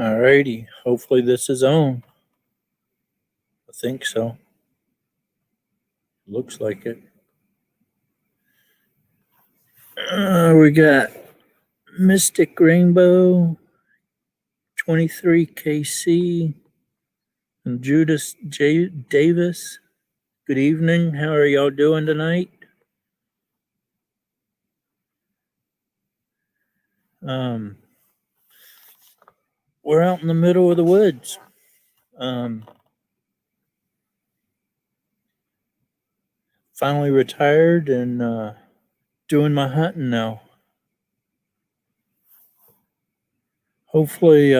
Alrighty, hopefully this is on. I think so. Looks like it. We got Mystic Rainbow, 23KC, and Judas J. Davis. Good evening. How are y'all doing tonight? We're out in the middle of the woods. Finally retired and doing my hunting now. Hopefully,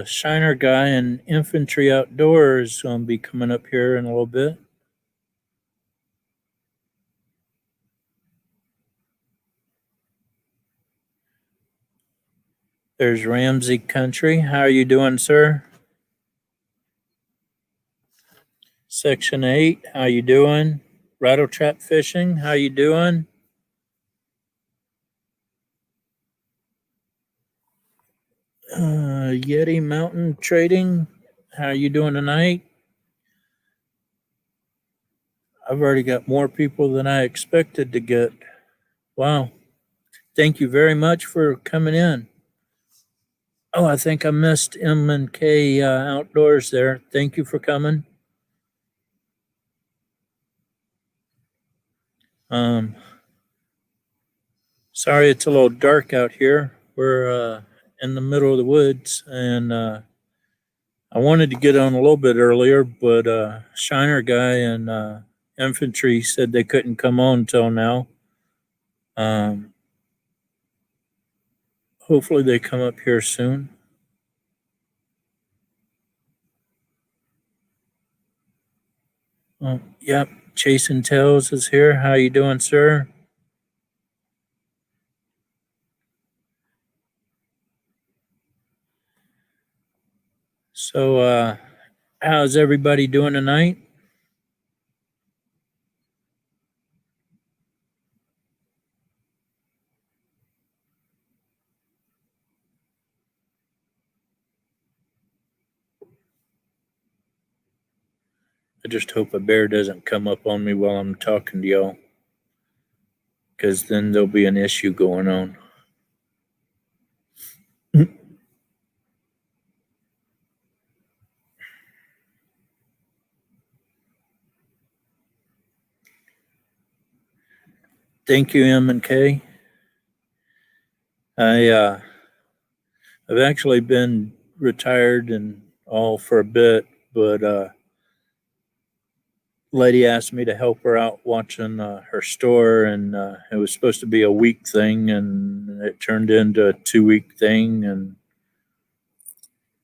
Shiner Guy and Infantry Outdoors is going to be coming up here in a little bit. There's Ramsey Country. How are you doing, sir? Section 8, how you doing? Rattle trap fishing, how you doing? Yeti Mountain Trading, how you doing tonight? I've already got more people than I expected to get. Wow. Thank you very much for coming in. Oh, I think I missed M&K Outdoors there. Thank you for coming. Sorry it's a little dark out here. We're in the middle of the woods, and I wanted to get on a little bit earlier, but Shiner Guy and Infantry said they couldn't come on until now. Hopefully they come up here soon. Oh, yep, Chasing Tails is here. How you doing, sir? So, how's everybody doing tonight? I just hope a bear doesn't come up on me while I'm talking to y'all, because then there'll be an issue going on. Thank you, M&K. I've actually been retired and all for a bit, but lady asked me to help her out watching her store, and it was supposed to be a week thing, and it turned into a 2 week thing, and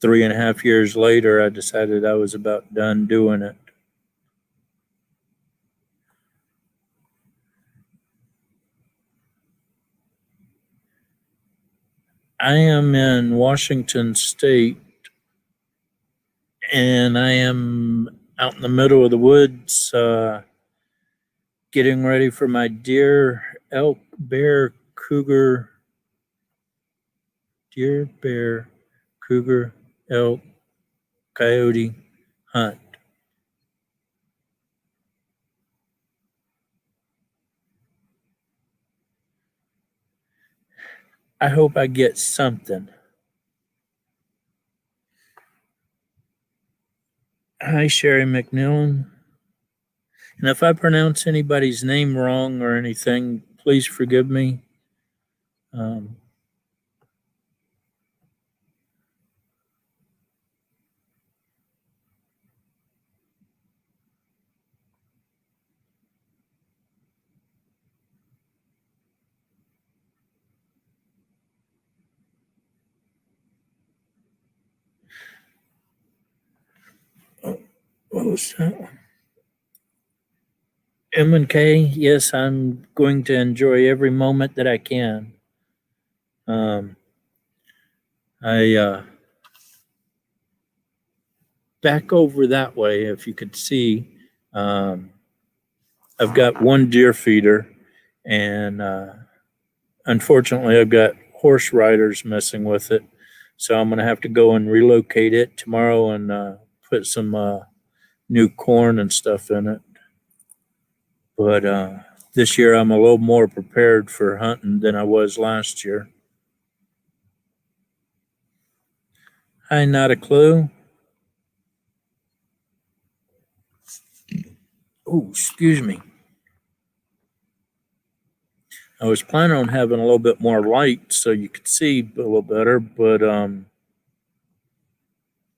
3.5 years later, I decided I was about done doing it. I am in Washington State, and I am out in the middle of the woods, getting ready for my deer, elk, bear, cougar, elk, coyote hunt. I hope I get something. Hi, Sherry McMillan. And if I pronounce anybody's name wrong or anything, please forgive me. What was that one? M&K, yes, I'm going to enjoy every moment that I can. I back over that way, if you could see, I've got one deer feeder, and unfortunately, I've got horse riders messing with it. So I'm gonna have to go and relocate it tomorrow and put some new corn and stuff in it. But this year I'm a little more prepared for hunting than I was last year. Hi, not a clue. Oh, excuse me. I was planning on having a little bit more light so you could see a little better, but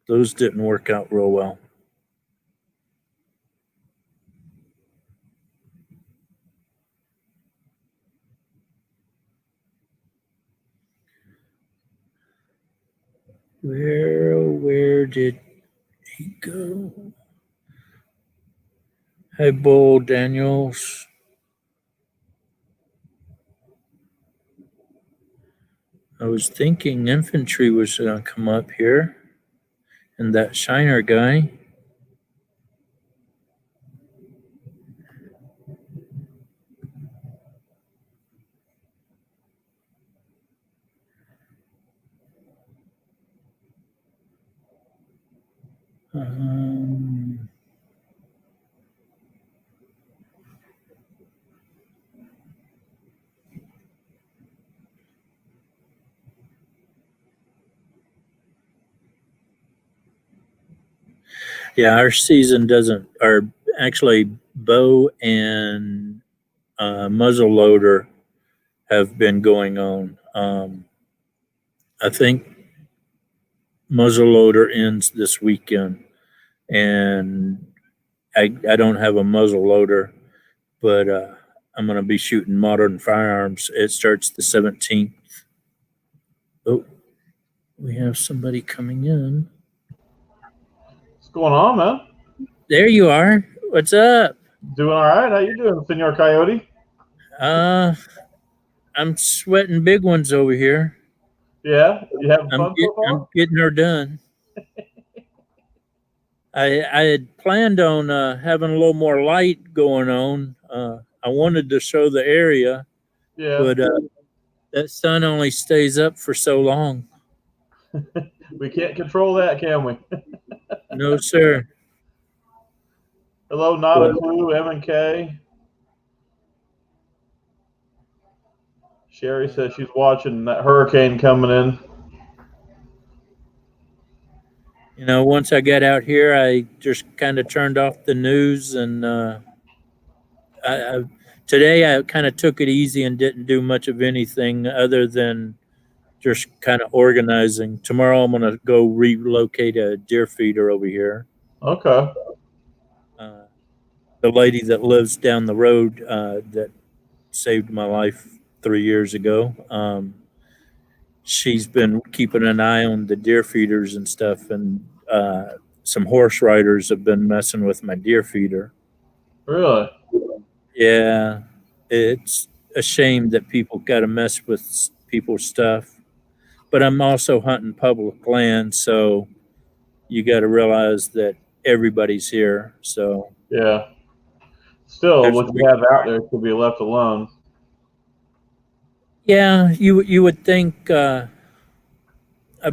those didn't work out real well. Where did he go? Hey, Bull Daniels. I was thinking infantry was going to come up here, and that Shiner guy. Um, yeah, our season doesn't, or actually, bow and muzzle loader have been going on. I think muzzleloader ends this weekend, and I don't have a muzzleloader, but I'm going to be shooting modern firearms. It starts the 17th. Oh, we have somebody coming in. What's going on, man? There you are. What's up? Doing all right. How you doing, Senor Coyote? Uh, I'm sweating big ones over here. Yeah, you having fun so I'm far? getting her done. I had planned on having a little more light going on. I wanted to show the area, Yeah, but that sun only stays up for so long. we can't control that, can we? No, sir. Hello, not a But clue. M and K. Sherry uh, says she's watching that hurricane coming in. once I got out here, I just kind of turned off the news, and today I kind of took it easy and didn't do much of anything other than just kind of organizing. Tomorrow, I'm going to go relocate a deer feeder over here. Okay. Uh, the lady that lives down the road that saved my life 3 years ago. She's been keeping an eye on the deer feeders and stuff, and some horse riders have been messing with my deer feeder. Really? Yeah, it's a shame that people got to mess with people's stuff, but I'm also hunting public land, so you got to realize that everybody's here. So Yeah. Still, there's what you have out there could be left alone. yeah, you would think I've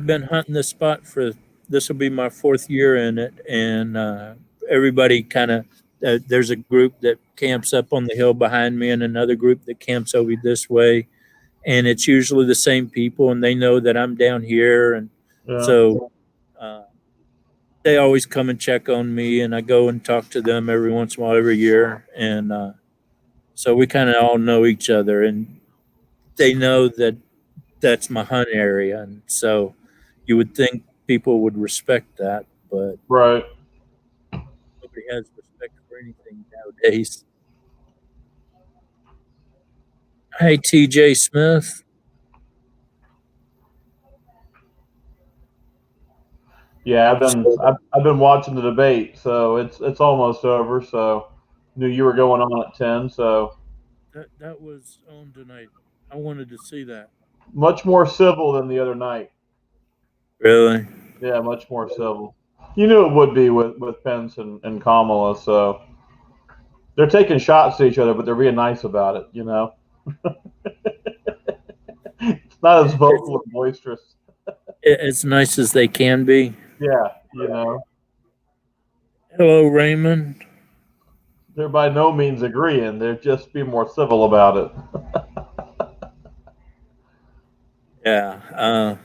been hunting this spot for this will be my fourth year in it, and everybody kind of there's a group that camps up on the hill behind me, and another group that camps over this way, and it's usually the same people, and they know that I'm down here, and Yeah. so uh, they always come and check on me, and I go and talk to them every once in a while, every year, and so we kind of all know each other, and they know that that's my hunt area, and so you would think people would respect that, but Right. nobody has respect for anything nowadays. Hey, TJ Smith. Yeah, I've been watching the debate, so it's almost over. So knew you were going on at 10. So That was on tonight. I wanted to see that. much more civil than the other night. Really? Yeah, much more civil. You knew it would be with Pence and Kamala, so they're taking shots at each other, but they're being nice about it. You know, it's not as It's vocal and boisterous. as nice as they can be. Yeah, you know, Hello, Raymond. they're by no means agreeing. They're just being more civil about it. Yeah,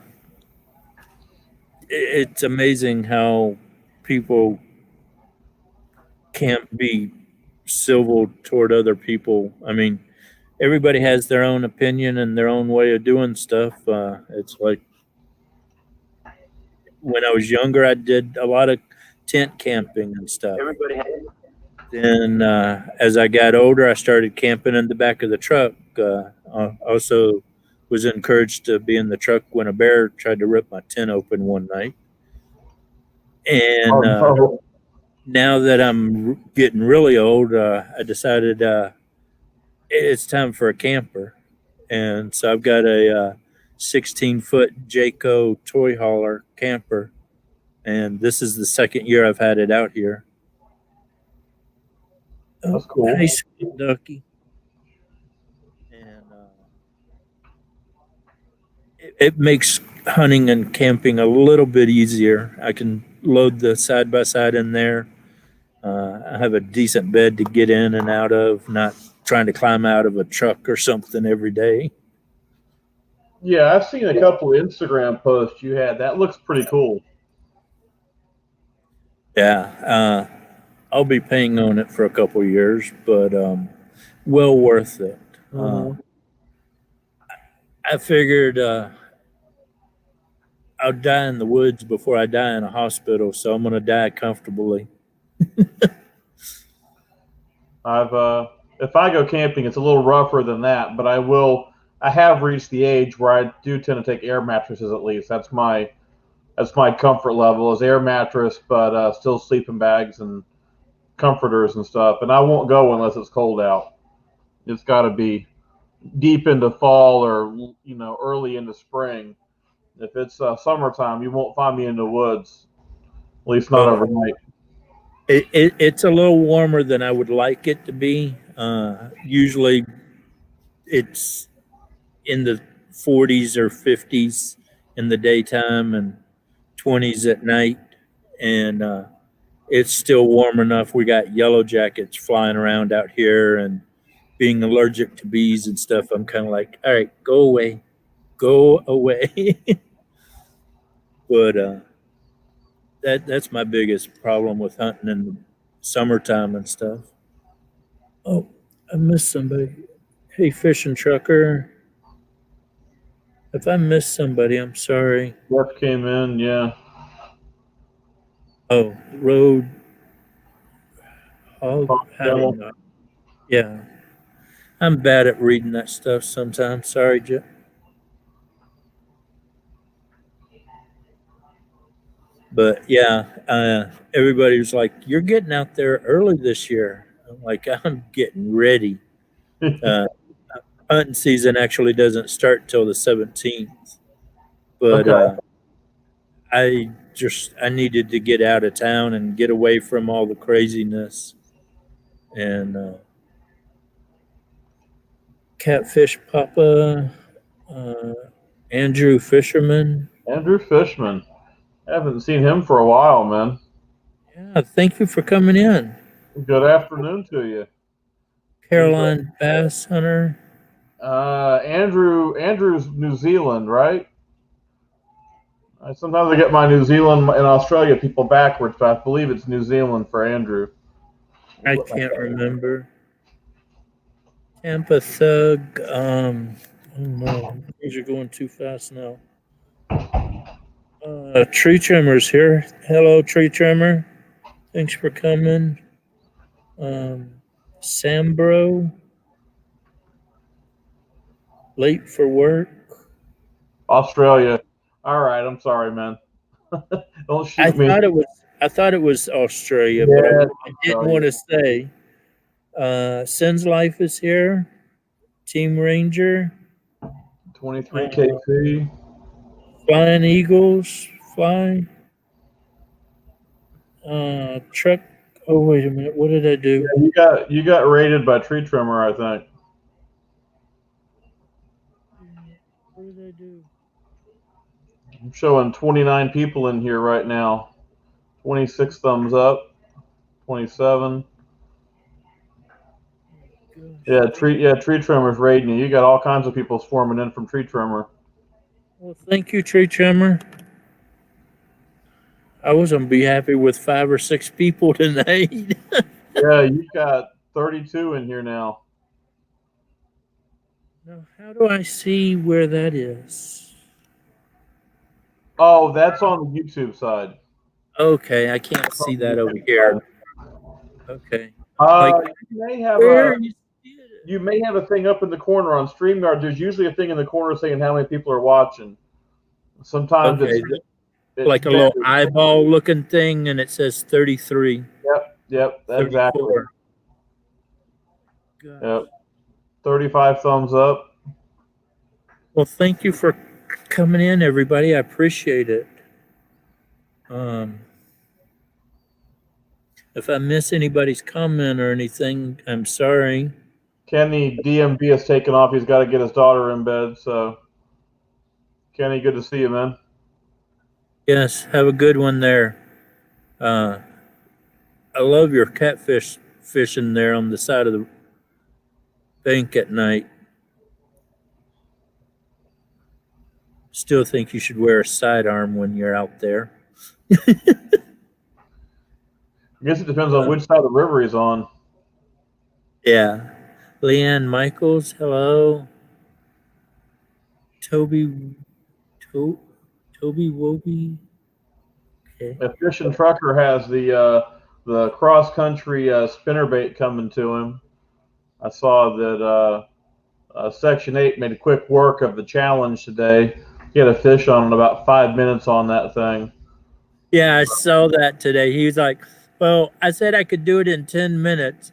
it's amazing how people can't be civil toward other people. I mean, everybody has their own opinion and their own way of doing stuff. It's like when I was younger, I did a lot of tent camping and stuff. Then, as I got older, I started camping in the back of the truck. I also was encouraged to be in the truck when a bear tried to rip my tent open one night. Oh And no. now that I'm getting really old, I decided it's time for a camper. And so I've got a 16-foot Jayco toy hauler camper. And this is the second year I've had it out here. Oh, That's cool. hi, sweet ducky. And it makes hunting and camping a little bit easier. I can load the side by side in there. I have a decent bed to get in and out of, not trying to climb out of a truck or something every day. Yeah, I've seen a couple of Instagram posts you had. That looks pretty cool. Yeah, I'll be paying on it for a couple years, but well worth it. Uh, Hmm. I figured I'll die in the woods before I die in a hospital, so I'm going to die comfortably. I've if I go camping, it's a little rougher than that, but I will. I have reached the age where I do tend to take air mattresses at least. That's my comfort level is air mattress, but still sleeping bags and comforters and stuff. And I won't go unless it's cold out. It's got to be deep into fall or early into spring. If it's summertime, you won't find me in the woods, at least not Well, overnight. it's a little warmer than I would like it to be. Usually it's in the 40s or 50s in the daytime and 20s at night. And it's still warm enough. We got yellow jackets flying around out here, and being allergic to bees and stuff, I'm kind of like, all right, go away, go away. But that's my biggest problem with hunting in the summertime and stuff. Oh, I missed somebody. Hey, fishing trucker. If I missed somebody, I'm sorry. Jeff came in, yeah. Oh, road. Oh, I don't Dental. know. Yeah, I'm bad at reading that stuff sometimes. Sorry, Jeff. But yeah, everybody was like, "You're getting out there early this year." I'm like, "I'm getting ready." Uh, Hunting season actually doesn't start till the 17th, but Okay. I needed to get out of town and get away from all the craziness. And Catfish Papa, uh, Andrew Fisherman. Andrew Fishman. I haven't seen him for a while, man. Yeah, thank you for coming in. Good afternoon to you. He's Caroline Bass Hunter. Andrew's New Zealand, right? Sometimes I get my New Zealand and Australia people backwards, but I believe it's New Zealand for Andrew. I can't remember. Tampa Thug. Oh no, things are going too fast now. Tree Trimmer's here. Hello, Tree Trimmer. Thanks for coming. Um, Sambro, late for work. Australia. All right, I'm sorry, man. Don't I shoot me. thought it was. I thought it was Australia, but Yeah, I didn't Australia. want to say. Sin's Life is here. Team Ranger. 23 Uh, KC. Flying Eagles. Fly. Truck. Oh wait a minute. What did I do? Yeah, you got raided by tree trimmer, I think. What did I do? I'm showing 29 people in here right now. 26 thumbs up. 27. Gosh. Tree trimmers raiding you. You got all kinds of people swarming in from tree trimmer. Well, thank you, tree trimmer. I was gonna be happy with 5 or 6 people tonight. Yeah, you got 32 in here now. Now, how do I see where that is? Oh, that's on the YouTube side. Okay, I can't That's on see the that over YouTube here. side. Okay, I'm like, You may have where a you see it? you may have a thing up in the corner on StreamYard. There's usually a thing in the corner saying how many people are watching. Sometimes Okay, it like a little varies. eyeball looking thing, and it says 33, Yep, exactly. 34. Gosh. Yep. 35 thumbs up. Well, thank you for coming in, everybody. I appreciate it. Um, if I miss anybody's comment or anything, I'm sorry. Kenny DMB has taken off. He's got to get his daughter in bed. So, Kenny, good to see you, man. Yes, have a good one there. Uh, I love your catfish fishing there on the side of the bank at night. Still think you should wear a sidearm when you're out there. I guess it depends on which side of the river he's on. Yeah. Leanne Michaels, hello. Toby, Toby Woby. Okay. A fishing trucker has the cross country spinnerbait coming to him. I saw that Section 8 made a quick work of the challenge today. He had a fish on in about 5 minutes on that thing. Yeah, I saw that today. He was like, well, I said I could do it in 10 minutes.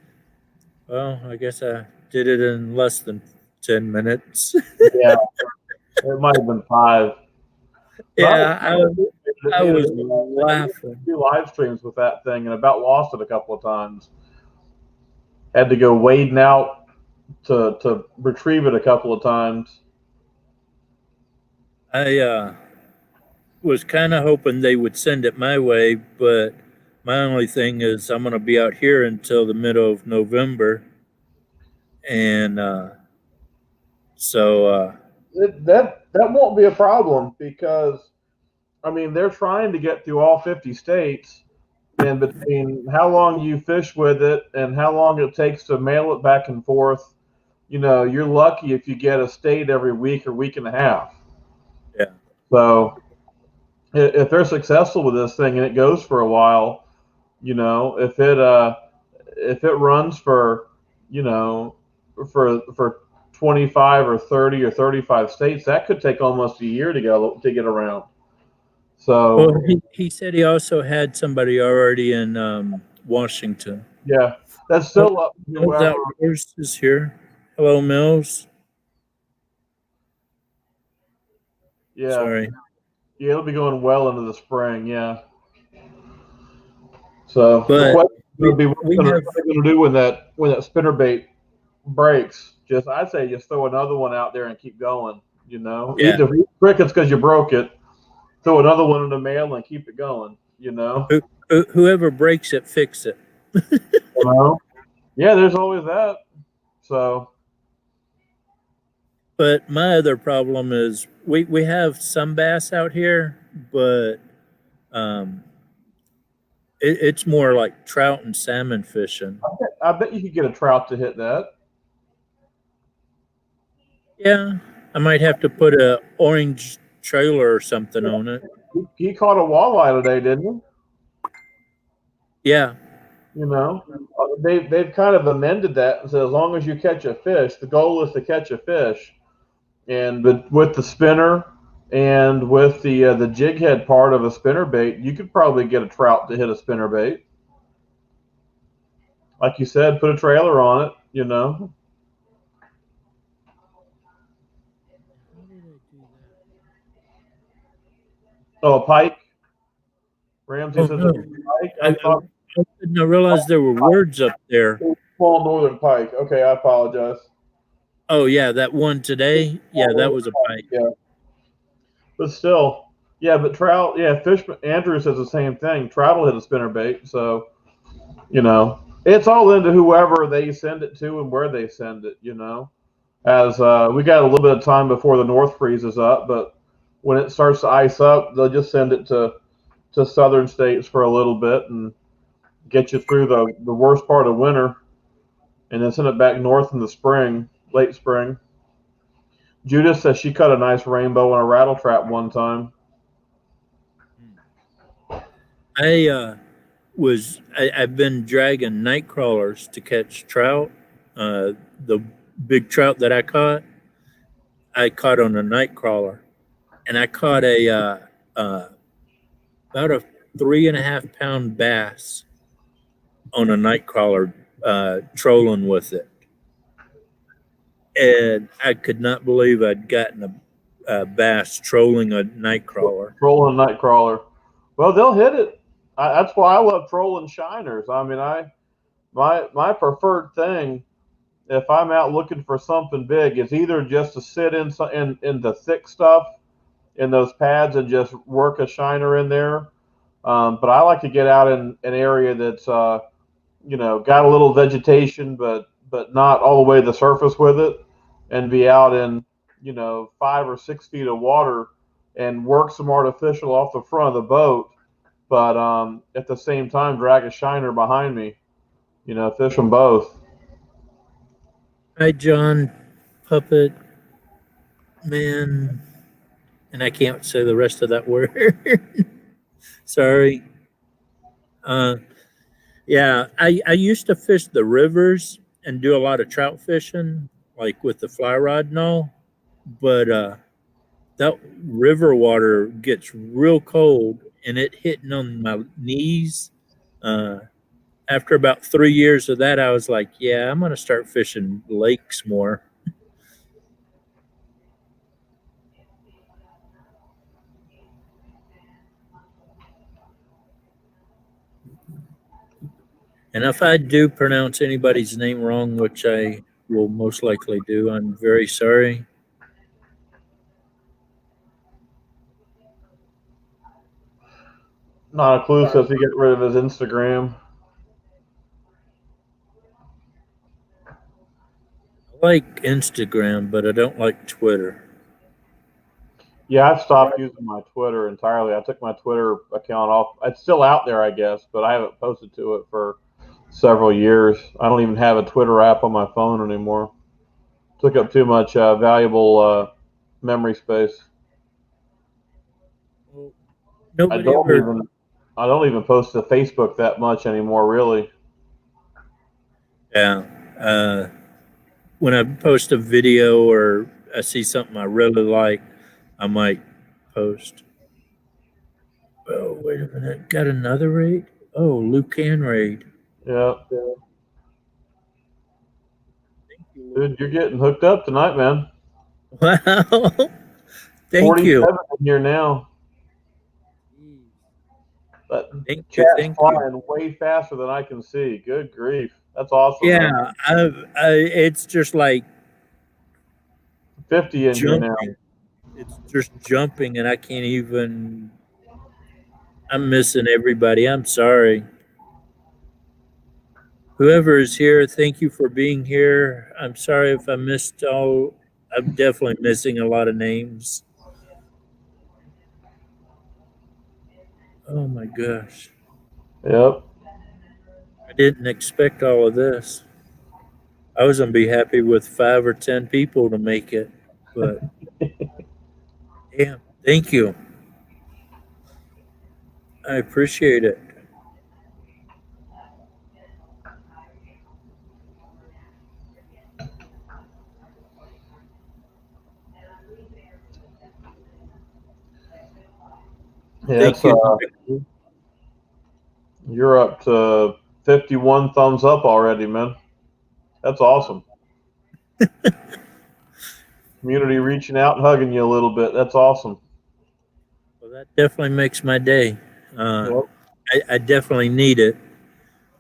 Well, I guess I did it in less than 10 minutes. Yeah, it might have been 5. Yeah, I They was did laughing. 2 live streams with that thing and about lost it a couple of times. Had to go wading out to retrieve it a couple of times. I was kind of hoping they would send it my way, but my only thing is I'm going to be out here until the middle of November. And so, That won't be a problem because I mean they're trying to get through all 50 states, and between how long you fish with it and how long it takes to mail it back and forth, you're lucky if you get a state every week or week and a half. yeah. So if they're successful with this thing and it goes for a while, if it runs for for 25 or 30 or 35 states, that could take almost a year to get around. Well, So he said he also had somebody already in Washington. yeah, that's Oh, still up to Mills whoever. Outdoors is here. Hello, Mills. Yeah, Sorry. yeah, it'll be going well into the spring. Yeah. So the But question is going to be we what have, are they going to do when that spinnerbait breaks? I say just throw another one out there and keep going. yeah. Eat the crickets because you broke it. Throw another one in the mail and keep it going. Whoever breaks it, fix it. Yeah, there's always that. So But my other problem is we have some bass out here, but um, it's more like trout and salmon fishing. I bet you could get a trout to hit that. Yeah, I might have to put a orange trailer or something on it. He caught a walleye today, didn't Yeah, he? They've kind of amended that and said as long as you catch a fish, the goal is to catch a fish. And with the spinner and with the jig head part of a spinner bait, you could probably get a trout to hit a spinner bait. Like you said, put a trailer on it. how did I do that? Oh, a pike. Ramsey Oh says a no, pike. I, I I, thought I didn't realize there were words up there. small northern pike. Okay, I apologize. Oh yeah, that one today. Yeah, Small that northern was a pike, pike. yeah. But still, Yeah, but trout. Yeah, fish. Andrew says the same thing. Trout will hit a spinner bait. So it's all into whoever they send it to and where they send it. As we got a little bit of time before the north freezes up, but when it starts to ice up, they'll just send it to southern states for a little bit and get you through the worst part of winter, and then send it back north in the spring, late spring. Judith says she caught a nice rainbow on a rattle trap one time. I've been dragging night crawlers to catch trout. The big trout that I caught on a night crawler, and I caught about a 3.5 pound bass on a night crawler, trolling with it, and I could not believe I'd gotten a bass trolling a night crawler. Trolling night crawler. Well, they'll hit it. That's why I love trolling shiners. I mean, my preferred thing if I'm out looking for something big is either just to sit in the thick stuff in those pads and just work a shiner in there. But I like to get out in an area that's got a little vegetation, but not all the way to the surface with it, and be out in 5 or 6 feet of water and work some artificial off the front of the boat, but at the same time drag a shiner behind me. Fish them both. Hi, John, Puppet Man, and I can't say the rest of that word. Sorry. Uh, yeah, I used to fish the rivers and do a lot of trout fishing, like with the fly rod and all. But that river water gets real cold, and it hitting on my knees. Uh, After about 3 years of that, I was like, yeah, I'm gonna start fishing lakes more. And if I do pronounce anybody's name wrong, which I will most likely do, I'm very sorry. Not a clue says he get rid of his Instagram. I like Instagram, but I don't like Twitter. Yeah, I've stopped using my Twitter entirely. I took my Twitter account off. It's still out there, I guess, but I haven't posted to it for several years. I don't even have a Twitter app on my phone anymore. Took up too much valuable memory space. Well, I nobody don't ever. even I don't even post to Facebook that much anymore, really. Yeah. Uh, when I post a video or I see something I really like, I might post. Oh, wait a minute. Got another raid? Oh, Lucan raid. Yeah, Thank you, dude, you're getting hooked up tonight, man. Lucan. Wow. Thank you. 47 in here now. That Thank you. chat's Thank you. flying way faster than I can see. Good grief, that's awesome, man. Yeah, it's just like 50 in here now. jumping. It's just jumping, and I can't even. I'm missing everybody. I'm sorry. Whoever is here, thank you for being here. I'm sorry if I missed all. I'm definitely missing a lot of names. Oh my gosh. Yep. I didn't expect all of this. I was going to be happy with 5 or 10 people to make it, but damn, thank you. I appreciate it. Yeah, Thank it's you. you're up to 51 thumbs up already, man. That's awesome. Community reaching out and hugging you a little bit. That's awesome. Well, that definitely makes my day. Uh, Yep. I definitely need it.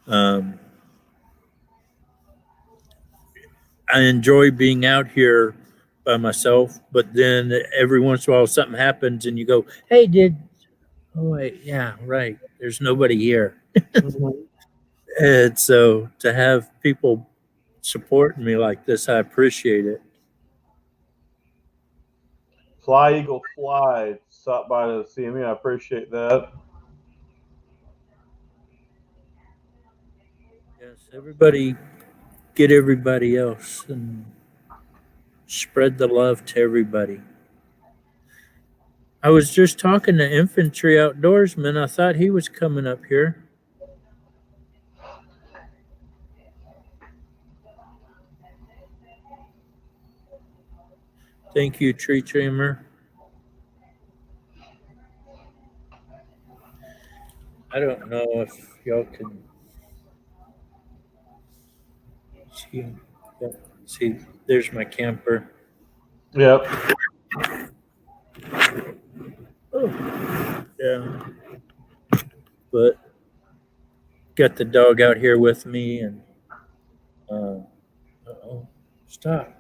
Um, I enjoy being out here by myself. But then every once in a while something happens and you go, "Hey, did oh wait, yeah, right. There's nobody here." Mhm. And so to have people supporting me like this, I appreciate it. Fly Eagle Fly stopped by to see me. I appreciate that. Yes, everybody get everybody else and spread the love to everybody. I was just talking to Infantry Outdoorsman. I thought he was coming up here. Thank you, Tree Trimmer. I don't know if y'all can see. Yeah, see, there's my camper. Yep. Oh, yeah. But got the dog out here with me, and uh, oh, stop.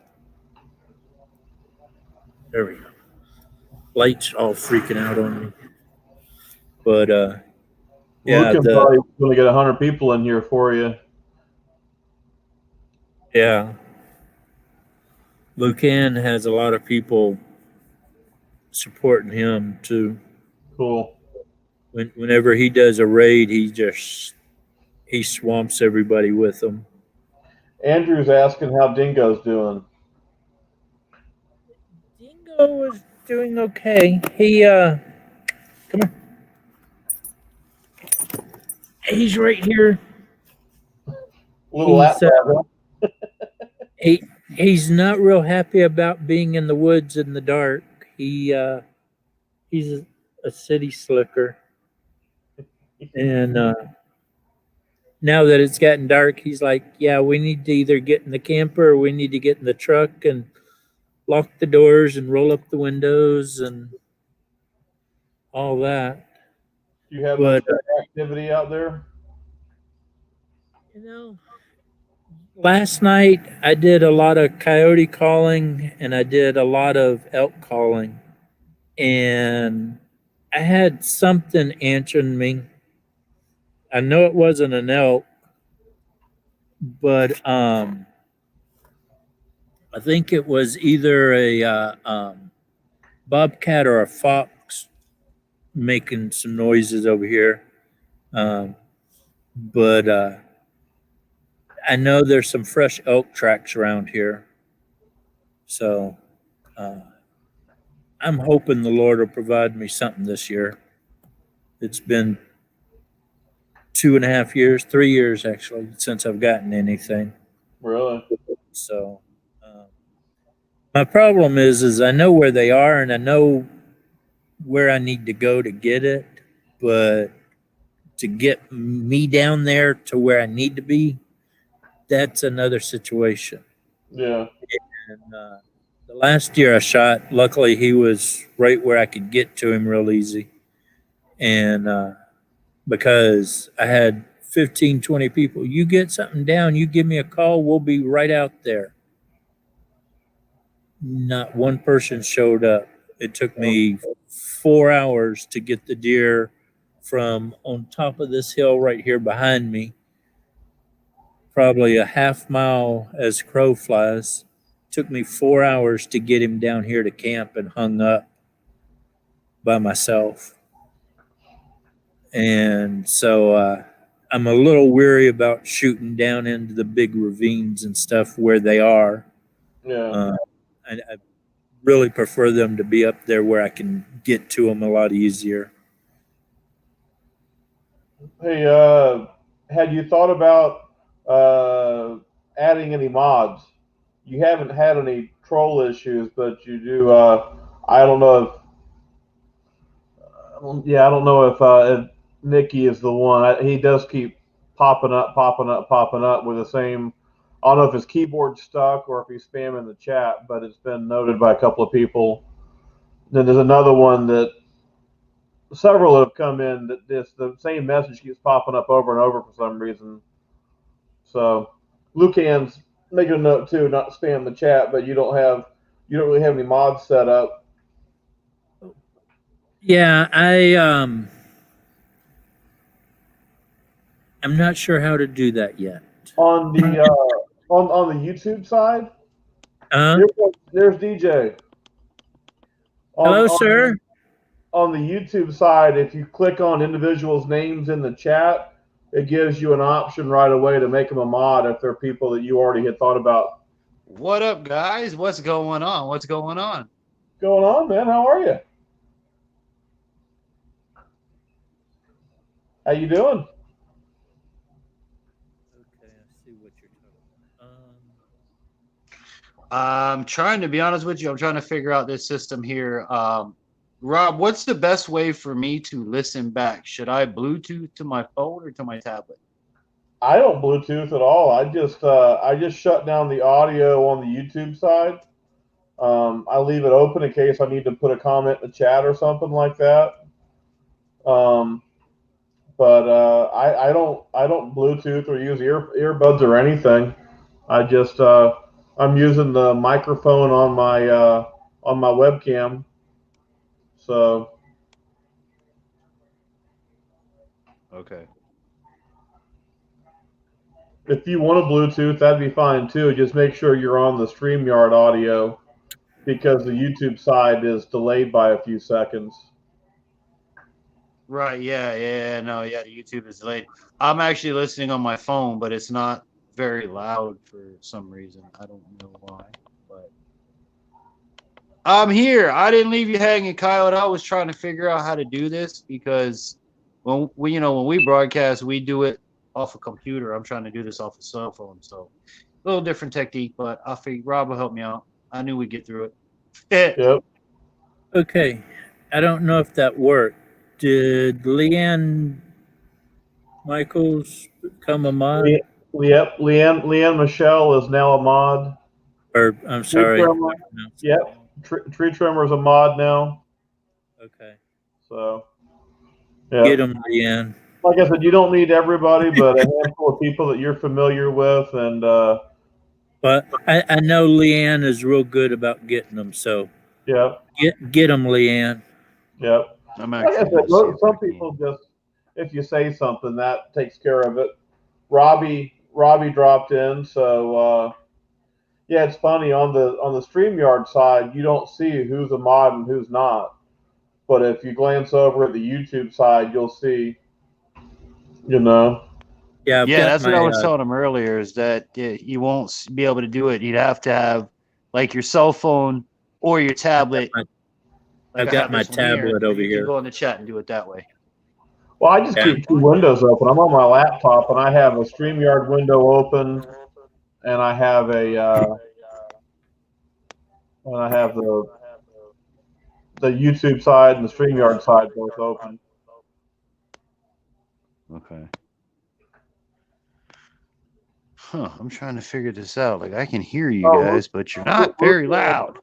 There we go. Lights all freaking out on me. But yeah, Luke probably going to get 100 people in here for you. yeah. Lucan has a lot of people supporting him too. Cool. Whenever he does a raid, he swamps everybody with him. Andrew's asking how Dingo's doing. Dingo is doing okay. He come on. He's right here. A little He's lap he he's not real happy about being in the woods in the dark. He's a city slicker, and now that it's gotten dark, he's like, "Yeah, we need to either get in the camper or we need to get in the truck and lock the doors and roll up the windows and all that." Do you have much But activity out there? you know, last night I did a lot of coyote calling and I did a lot of elk calling, and I had something answering me. I know it wasn't an elk, but I think it was either a bobcat or a fox making some noises over here. Um, but I know there's some fresh elk tracks around here, so uh, I'm hoping the Lord will provide me something this year. It's been 2.5 years, 3 years actually, since I've gotten anything. Really? So my problem is I know where they are and I know where I need to go to get it, but to get me down there to where I need to be, that's another situation. Yeah. And the last year I shot, luckily he was right where I could get to him real easy. And because I had 15, 20 people, you get something down, you give me a call, we'll be right out there. Not one person showed up. It took me 4 hours to get the deer from on top of this hill right here behind me, probably a half mile as crow flies. Took me 4 hours to get him down here to camp and hung up by myself. And so I'm a little weary about shooting down into the big ravines and stuff where they are. Yeah. I really prefer them to be up there where I can get to them a lot easier. Hey, had you thought about adding any mods? You haven't had any troll issues, but you do. I don't know if. Yeah, I don't know if Nikki is the one. He does keep popping up, popping up, popping up with the same. I don't know if his keyboard's stuck or if he's spamming the chat, but it's been noted by a couple of people. Then there's another one that several have come in that the same message keeps popping up over and over for some reason. So Lucan's making a note too, not to spam the chat, but you don't have You don't really have any mods set up Yeah, I'm not sure how to do that yet. on the on the YouTube side. Uh, There's DJ on Hello, on sir. on the YouTube side. If you click on individuals' names in the chat, it gives you an option right away to make them a mod if they're people that you already had thought about. What up, guys? What's going on? What's going on? What's going on, man? How are you? How you doing? Okay, I see what you're talking about. I'm trying to be honest with you. I'm trying to figure out this system here. Rob, what's the best way for me to listen back? Should I Bluetooth to my phone or to my tablet? I don't Bluetooth at all. I just shut down the audio on the YouTube side. I leave it open in case I need to put a comment in the chat or something like that. Um, but I don't Bluetooth or use earbuds or anything. I just I'm using the microphone on my webcam. So Okay. if you want a Bluetooth, that'd be fine too. Just make sure you're on the StreamYard audio because the YouTube side is delayed by a few seconds. Right. Yeah. No. Yeah. The YouTube is delayed. I'm actually listening on my phone, but it's not very loud for some reason. I don't know why. But I'm here. I didn't leave you hanging, Coyote. I was trying to figure out how to do this because when we broadcast, we do it off a computer. I'm trying to do this off a cell phone, so a little different technique. But I figured Rob will help me out. I knew we'd get through it. Yep. Okay, I don't know if that worked. Did Leanne Michaels become a mod? Yep. Leanne Michelle is now a mod. Or I'm Tree sorry. Trimmer. Yep. Tree Trimmer is a mod now. Okay. So Get yeah. him, Leanne. Like I said, you don't need everybody, but a handful of people that you're familiar with, and But I know Leanne is real good about getting them, so yeah, get them, Leanne. yeah. I'm Like I actually said, going to see if some I can. people just, if you say something, that takes care of it. Robbie dropped in, so yeah, it's funny on the StreamYard side, you don't see who's a mod and who's not. But if you glance over at the YouTube side, you'll see, you know. Yeah, I've Yeah, got that's what my I was telling him earlier. Is that you won't be able to do it. You'd have to have like your cell phone or your tablet. Like I've I got have my this one here, tablet or over you can here. go in the chat and do it that way. Well, I just Yeah. keep two windows open. I'm on my laptop, and I have a StreamYard window open, and I have the YouTube side and the StreamYard side both open. Okay. Huh. I'm trying to figure this out. Like I can hear you guys, but you're not very loud.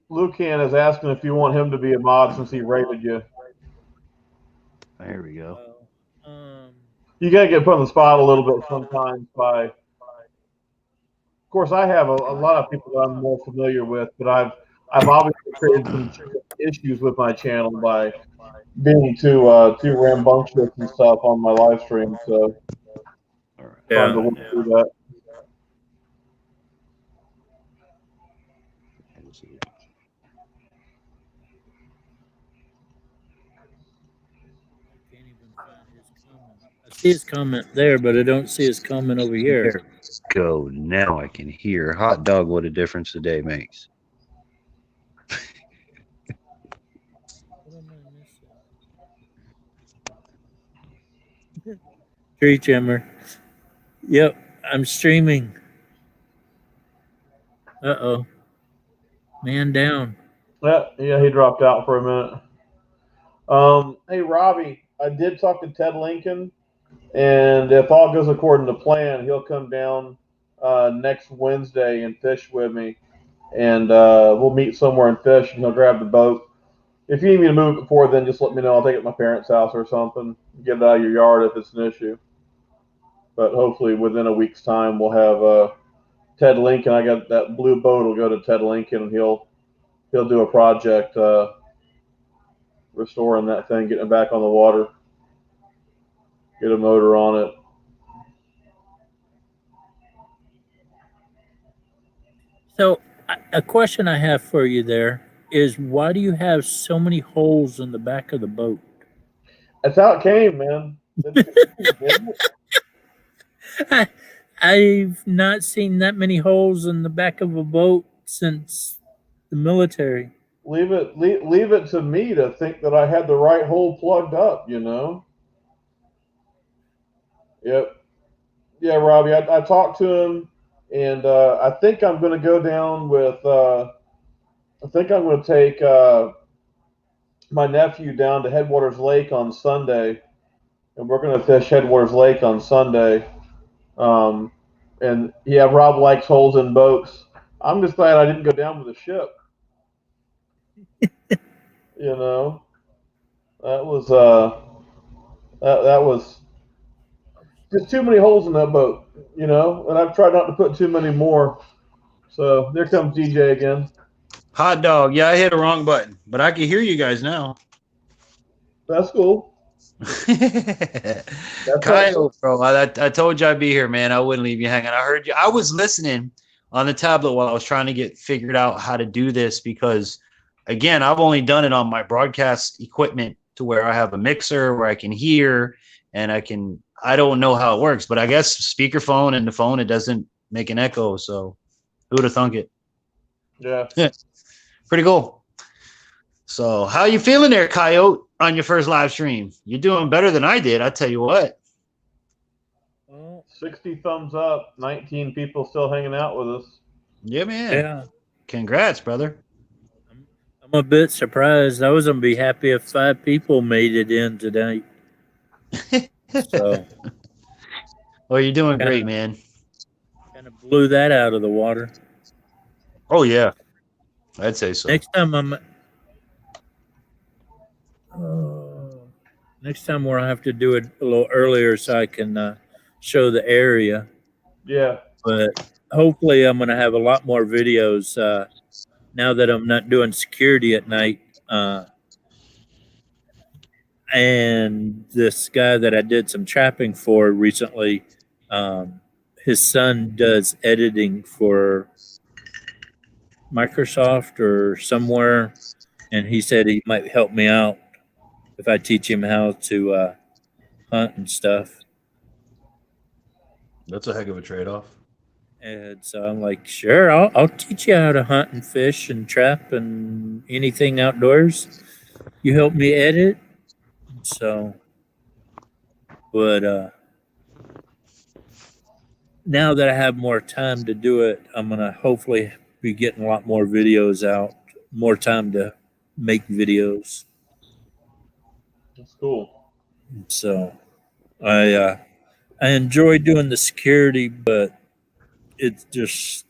Lucan is asking if you want him to be a mod since he rated you. There we go. You gotta get put on the spot a little bit sometimes by. Of course, I have a lot of people that I'm more familiar with, but I've obviously created some issues with my channel by being too rambunctious and stuff on my live stream. So All right. trying to work through that. Can't even find his comment. I see his comment there, but I don't see his comment over here. There we go. Now I can hear. Hot dog, what a difference a day makes. What am I missing? Tree trimmer. Yep, I'm streaming. Uh-oh. Man down. Yeah, he dropped out for a minute. Hey, Robbie, I did talk to Ted Lincoln, and if all goes according to plan, he'll come down next Wednesday and fish with me, and we'll meet somewhere and fish, and he'll grab the boat. If you need me to move it before then, just let me know. I'll take it to my parents' house or something. Get it out of your yard if it's an issue. But hopefully within a week's time, we'll have Ted Lincoln. I got that blue boat will go to Ted Lincoln, and he'll he'll do a project restoring that thing, getting it back on the water, get a motor on it. So, a question I have for you there is, why do you have so many holes in the back of the boat? That's how it came, man. I've not seen that many holes in the back of a boat since the military. Leave it to me to think that I had the right hole plugged up, you know? Yep. Yeah, Robbie, I talked to him, and I think I'm going to go down with, I think I'm going to take my nephew down to Headwaters Lake on Sunday, and we're going to fish Headwaters Lake on Sunday. And yeah, Rob likes holes in boats. I'm just glad I didn't go down with a ship. You know, that was that was just too many holes in that boat. You know, and I've tried not to put too many more. So there comes DJ again. Hot dog. Yeah, I hit a wrong button, but I can hear you guys now. That's cool. Coyote, bro. I told you I'd be here, man. I wouldn't leave you hanging. I heard you. I was listening on the tablet while I was trying to get figured out how to do this because, again, I've only done it on my broadcast equipment to where I have a mixer where I can hear and I don't know how it works, but I guess speakerphone and the phone, it doesn't make an echo. So who would have thunk it? Yeah. Pretty cool. So how you feeling there, Coyote, on your first live stream? You're doing better than I did. I tell you what. Well, 60 thumbs up, 19 people still hanging out with us. Yeah, man. Yeah. Congrats, brother. I'm a bit surprised. I was going to be happy if 5 people made it in tonight. So, well, you're doing great, man. Kind of blew that out of the water. Oh, yeah. I'd say so. Next time we'll have to do it a little earlier so I can show the area. Yeah. But hopefully I'm going to have a lot more videos now that I'm not doing security at night. And this guy that I did some trapping for recently, his son does editing for Microsoft or somewhere, and he said he might help me out if I teach him how to hunt and stuff. That's a heck of a trade-off. And so I'm like, sure, I'll teach you how to hunt and fish and trap and anything outdoors. You help me edit. So, but now that I have more time to do it, I'm gonna hopefully be getting a lot more videos out, more time to make videos. That's cool. So, I enjoy doing the security, but it's just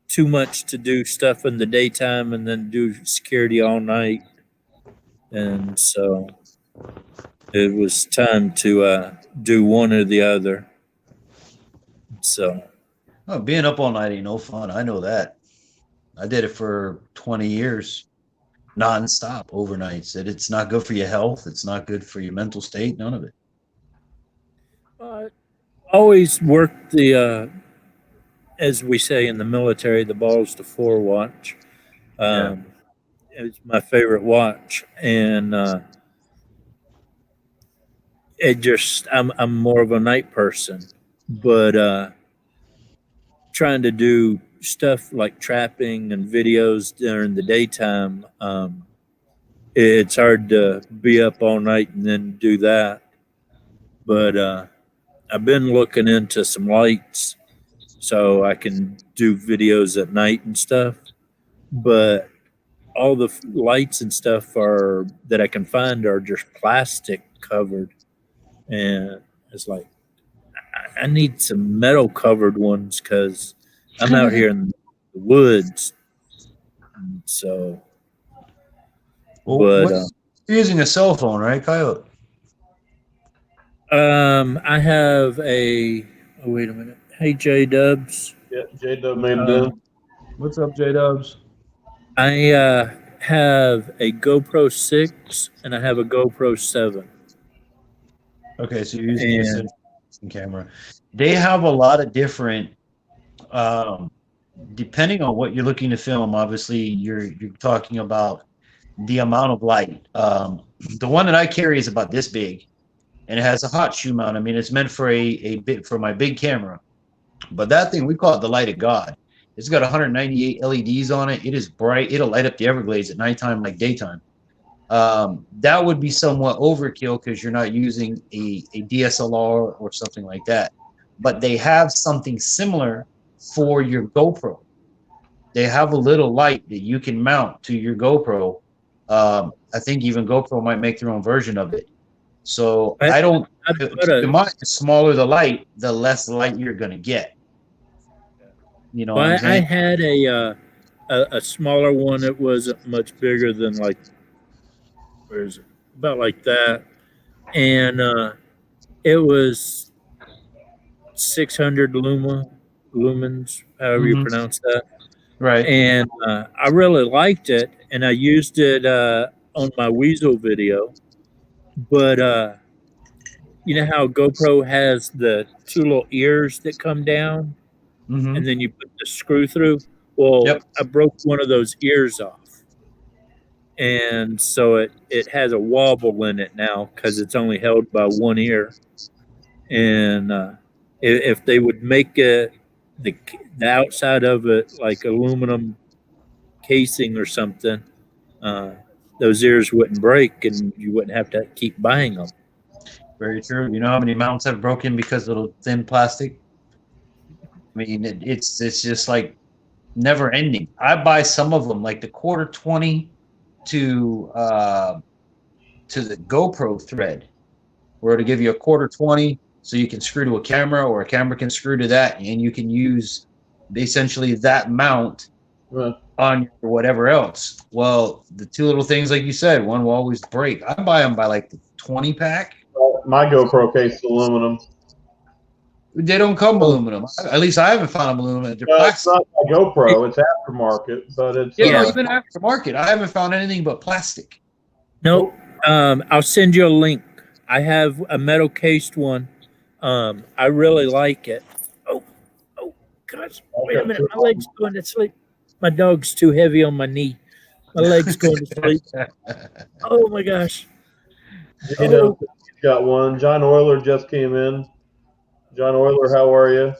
too much to do stuff in the daytime and then do security all night. And so it was time to do one or the other. So being up all night ain't no fun. I know that. I did it for 20 years, nonstop, overnights. It's not good for your health. It's not good for your mental state. None of it. Always worked the, as we say in the military, the balls to four watch. It's my favorite watch, and I'm more of a night person, but trying to do stuff like trapping and videos during the daytime, it's hard to be up all night and then do that. But I've been looking into some lights so I can do videos at night and stuff. But all the lights and stuff that I can find are just plastic covered. And it's like, I need some metal covered ones because I'm out here in the woods. So, you're using a cell phone, right, Coyote? I have oh, wait a minute. Hey, J Dubs. Yeah, J Dub made it in. What's up, J Dubs? I have a GoPro 6 and I have a GoPro 7. Okay, so you're using just And a camera. They have a lot of different, um, depending on what you're looking to film. Obviously, you're talking about the amount of light. The one that I carry is about this big, and it has a hot shoe mount. I mean, it's meant for a bit for my big camera. But that thing, we call it the light of God. It's got 198 LEDs on it. It is bright. It'll light up the Everglades at nighttime like daytime. That would be somewhat overkill because you're not using a DSLR or something like that. But they have something similar for your GoPro. They have a little light that you can mount to your GoPro. I think even GoPro might make their own version of it. So I, I don't I bought keep in a mind, the smaller the light, the less light you're going to get. You know what I'm well, I saying? had a smaller one that wasn't much bigger than like where is it? About like that. And it was 600 lumens, however you Hmm. pronounce that. Right. And I really liked it, and I used it on my Weasel video. But you know how GoPro has the two little ears that come down, Hmm. and then you put the screw through? Well, Yep. I broke one of those ears off, and so it has a wobble in it now because it's only held by one ear. And if they would make the outside of it like aluminum casing or something, uh, those ears wouldn't break and you wouldn't have to keep buying them. Very true. You know how many mounts have broken because of the thin plastic? I mean, it's just like never ending. I buy some of them, like the quarter 20 to the GoPro thread, where it'll give you a quarter 20 so you can screw to a camera or a camera can screw to that, and you can use essentially that mount Yeah. on your whatever else. Well, the two little things, like you said, one will always break. I buy them by like the 20 pack. My GoPro case is aluminum. They don't come aluminum. At least I haven't found them aluminum. They're It's plastic. not my GoPro. It's aftermarket, but it's Yeah, no, Yeah. even aftermarket. I haven't found anything but plastic. Nope. oh, I'll send you a link. I have a metal cased one. I really like it. Oh, oh, gosh. Wait a minute. My leg's going to sleep. My dog's too heavy on my knee. My leg's going to sleep. Oh my gosh. Gino, Oh, he's got one. John Euler just came in. John Euler, how are you?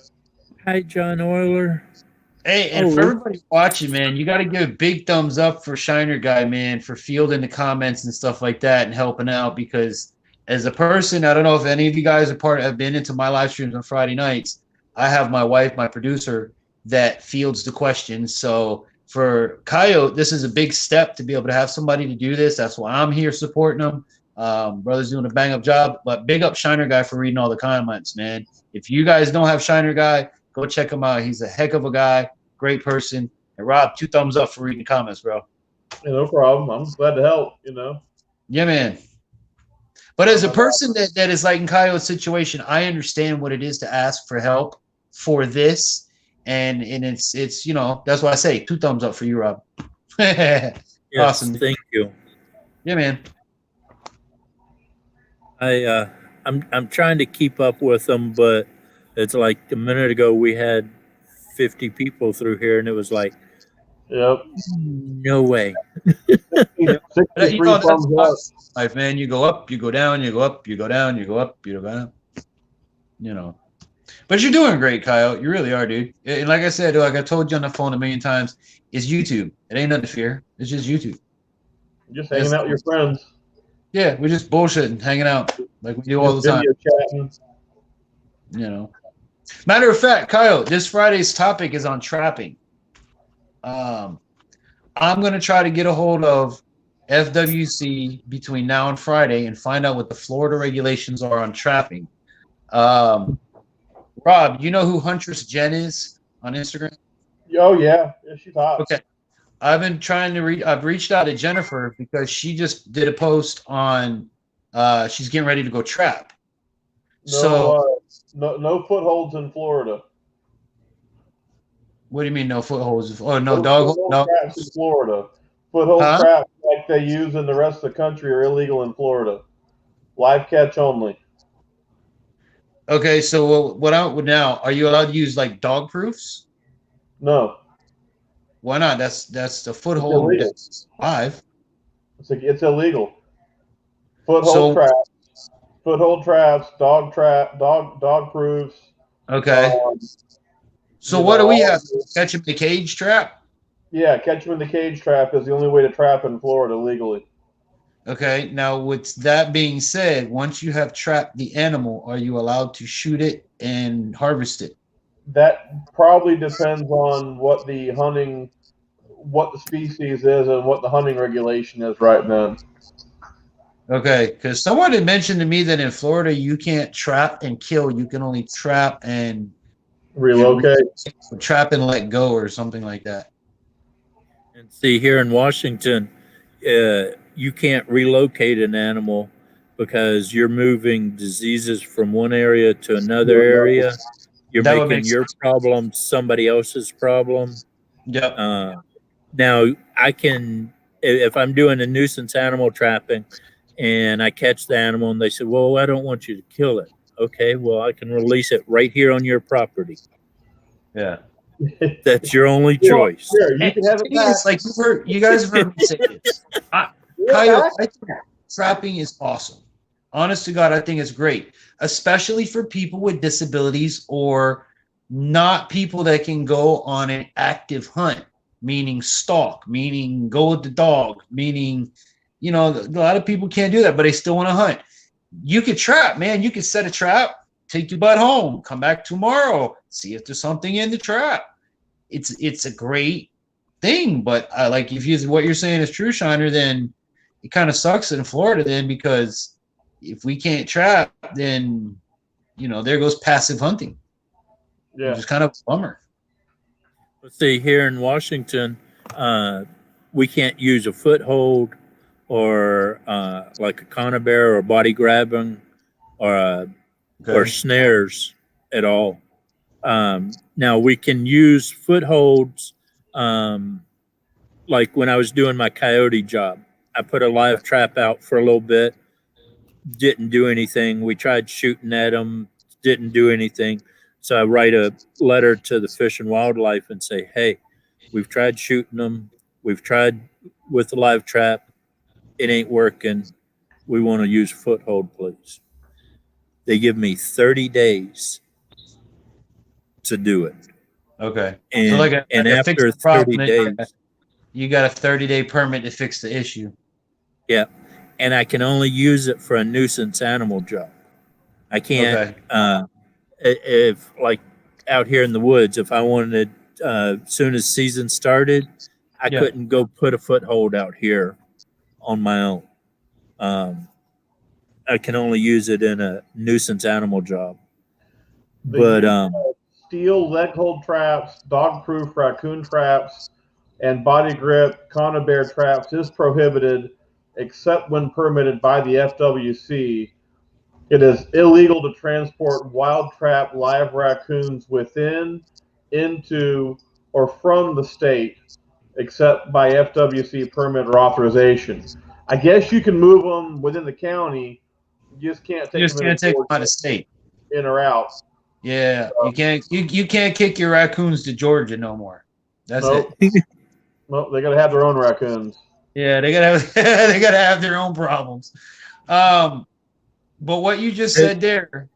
hi, John Euler. Hey, Oh, and for look. everybody watching, man, you got to give a big thumbs up for Shiner Guy, man, for fielding the comments and stuff like that and helping out. Because as a person, I don't know if any of you guys have been into my live streams on Friday nights. I have my wife, my producer, that fields the questions. So for Coyote, this is a big step to be able to have somebody to do this. That's why I'm here supporting them. Brother's doing a bang up job, but big up Shiner Guy for reading all the comments, man. If you guys don't have Shiner Guy, go check him out. He's a heck of a guy. Great person. And Rob, 2 thumbs up for reading the comments, bro. Yeah, no problem. I'm glad to help. Yeah, man. But as a person that is like in Coyote's situation, I understand what it is to ask for help for this. And it's that's why I say 2 thumbs up for you, Rob. Yes, Awesome. thank you. Yeah, man. I'm trying to keep up with them, but it's like a minute ago we had 50 people through here, and it was like, Yep. no way. 63 thumbs up. Life, man. You go up, you go down, you go up, you go down, you go up, you go down. But you're doing great, Kyle. You really are, dude. And like I said, like I told you on the phone a million times, it's YouTube. It ain't nothing to fear. It's just YouTube. Just hanging out with your friends. Yeah, we're just bullshitting, hanging out like we do all the time. Video chatting. Matter of fact, Kyle, this Friday's topic is on trapping. I'm gonna try to get a hold of FWC between now and Friday and find out what the Florida regulations are on trapping. Rob, you know who Huntress Jen is on Instagram? Oh yeah, she's hot. Okay. I've been trying to I've reached out to Jennifer because she just did a post on she's getting ready to go trap. No footholds in Florida. What do you mean no footholds? Oh no, No dog. foothold No. traps in Florida. Foothold Huh? traps like they use in the rest of the country are illegal in Florida. Live catch only. Okay, so what out now? Are you allowed to use like dog proofs? No, Why not? That's the it's foothold illegal. that's live. It's illegal. Foothold So traps, dog proofs. okay. Um, So what do we all have? Catch him in the cage trap? yeah, catch them in the cage trap is the only way to trap in Florida legally. Okay. Now with that being said, once you have trapped the animal, are you allowed to shoot it and harvest it? That probably depends on what the species is, and what the hunting regulation is right then. Okay, because someone had mentioned to me that in Florida you can't trap and kill. You can only trap and Relocate. trap and let go or something like that. And see, here in Washington, you can't relocate an animal because you're moving diseases from one area to another area. You're That would making make your sense. problem somebody else's problem. Yep. Now, I can, if I'm doing a nuisance animal trapping and I catch the animal and they say, well, I don't want you to kill it. Okay, well, I can release it right here on your property. Yeah. That's your only Well, choice. sure, you And can the have it thing back. is, like you guys have heard me say this. Yeah, Coyote, back. I think trapping is awesome. Honest to God, I think it's great, especially for people with disabilities or not people that can go on an active hunt, meaning stalk, meaning go with the dog, meaning, a lot of people can't do that, but they still want to hunt. You could trap, man. You could set a trap, take your butt home, come back tomorrow, see if there's something in the trap. It's a great thing, but like if you what you're saying is true, Shiner, then it kind of sucks in Florida then because if we can't trap, then there goes passive hunting, which Yeah. is kind of a bummer. Let's see, here in Washington, uh, we can't use a foothold or like a conibear or body grabbing or or Okay. snares at all. Now we can use footholds, um, like when I was doing my coyote job. I put a live trap out for a little bit, didn't do anything. We tried shooting at them, didn't do anything. So I write a letter to the Fish and Wildlife and say, hey, we've tried shooting them. We've tried with the live trap. It ain't working. We want to use foothold, please. They give me 30 days to do it. Okay. So And like a fix after the problem, 30 then days, you got a 30-day permit to fix the issue. yeah. And I can only use it for a nuisance animal job. I can't, Okay. if like out here in the woods, if I wanted, soon as season started, I Yeah. couldn't go put a foothold out here on my own. Um, I can only use it in a nuisance animal job. The But use of steel leg hold traps, dog-proof raccoon traps, and body grip conibear traps is prohibited except when permitted by the FWC. It is illegal to transport wild trap live raccoons within, into, or from the state except by FWC permit or authorization. I guess you can move them within the county. You just can't You take just them into can't take them out Georgia, of state. in or out. Yeah. You can't kick your raccoons to Georgia no more. That's Nope. it. Nope. They got to have their own raccoons. Yeah, they gotta have they gotta have their own problems. But what you just said there,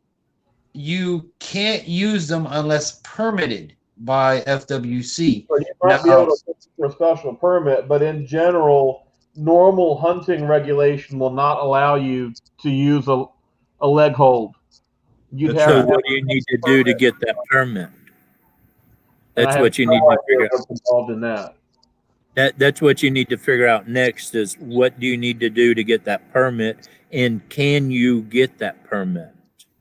you can't use them unless permitted by FWC. So you might be Now, able to get for a special permit, but in general, normal hunting regulation will not allow you to use a leg hold. You'd that's have so to right. have what do you need to a do to permit, get that permit? and I That's have what you no need to idea figure out. what's involved in that. That's what you need to figure out next is what do you need to do to get that permit and can you get that permit?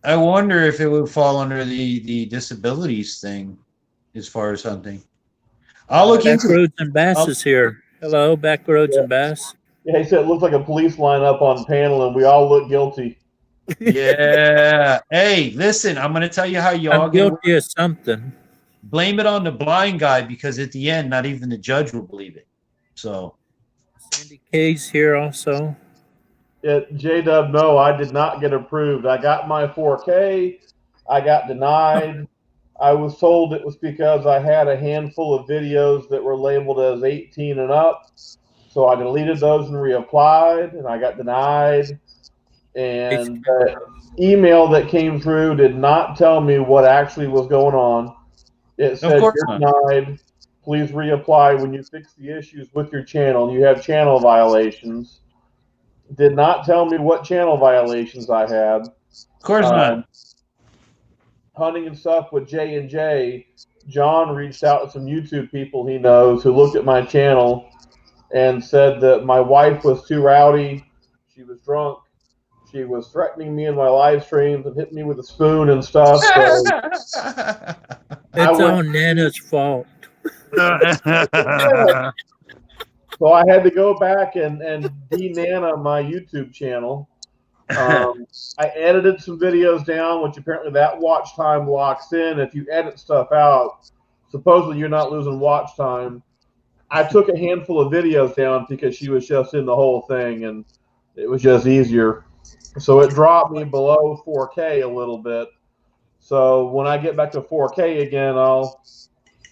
I wonder if it would fall under the disabilities thing as far as hunting. I'll look into it. Backroads and Bass I'll, is here. Hello, Backroads Yeah. and Bass. Yeah, he said it looks like a police lineup on panel, and we all look guilty. yeah. Hey, listen, I'm gonna tell you how y'all I'm get away. guilty of something. blame it on the blind guy, because at the end, not even the judge will believe it. So Sandy K's here also. J-Dub, no, I did not get approved. I got my 4K. I got denied. I was told it was because I had a handful of videos that were labeled as 18 and up. So I deleted those and reapplied, and I got denied. And the email that came through did not tell me what actually was going on. It of said, course you're not. denied. Please reapply when you fix the issues with your channel. You have channel violations. Did not tell me what channel violations I had. Of course not. Hunting and stuff with J&J, John reached out to some YouTube people he knows who looked at my channel and said that my wife was too rowdy. She was drunk. She was threatening me in my live streams and hitting me with a spoon and stuff. So It's all Nana's fault. So I had to go back and de-Nana my YouTube channel. I edited some videos down, which apparently that watch time locks in. If you edit stuff out, supposedly you're not losing watch time. I took a handful of videos down because she was just in the whole thing, and it was just easier. So it dropped me below 4K a little bit. So when I get back to 4K again, I'll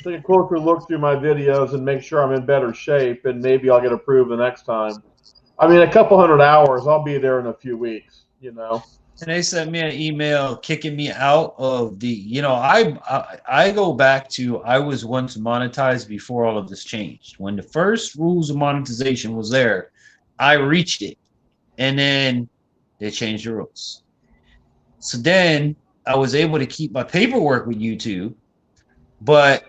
take a closer look through my videos and make sure I'm in better shape, and maybe I'll get approved the next time. I mean, a couple hundred hours, I'll be there in a few weeks, you know. And they sent me an email kicking me out of the, you know, I go back to, I was once monetized before all of this changed. When the first rules of monetization was there, I reached it, and then they changed the rules. So then I was able to keep my paperwork with YouTube, but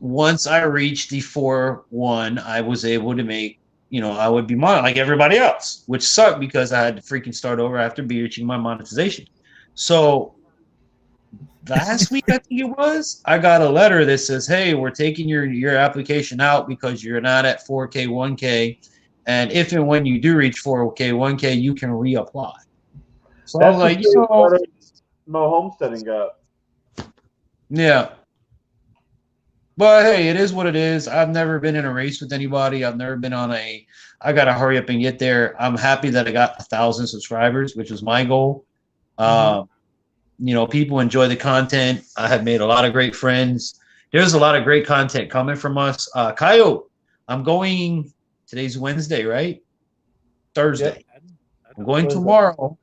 once I reached the 4-1, I was able to make, you know, I would be like everybody else, which sucked because I had to freaking start over after reaching my monetization. So last week, I think it was, I got a letter that says, hey, we're taking your application out because you're not at 4K, 1K. And if and when you do reach 4K, 1K, you can reapply. So I was like, you know, no homesteading got. Yeah. But hey, it is what it is. I've never been in a race with anybody. I've never been on I got to hurry up and get there. I'm happy that I got 1,000 subscribers, which was my goal. You know, people enjoy the content. I have made a lot of great friends. There's a lot of great content coming from us. Coyote, I'm going, today's Wednesday, right? Thursday. Yep. I'm going tomorrow.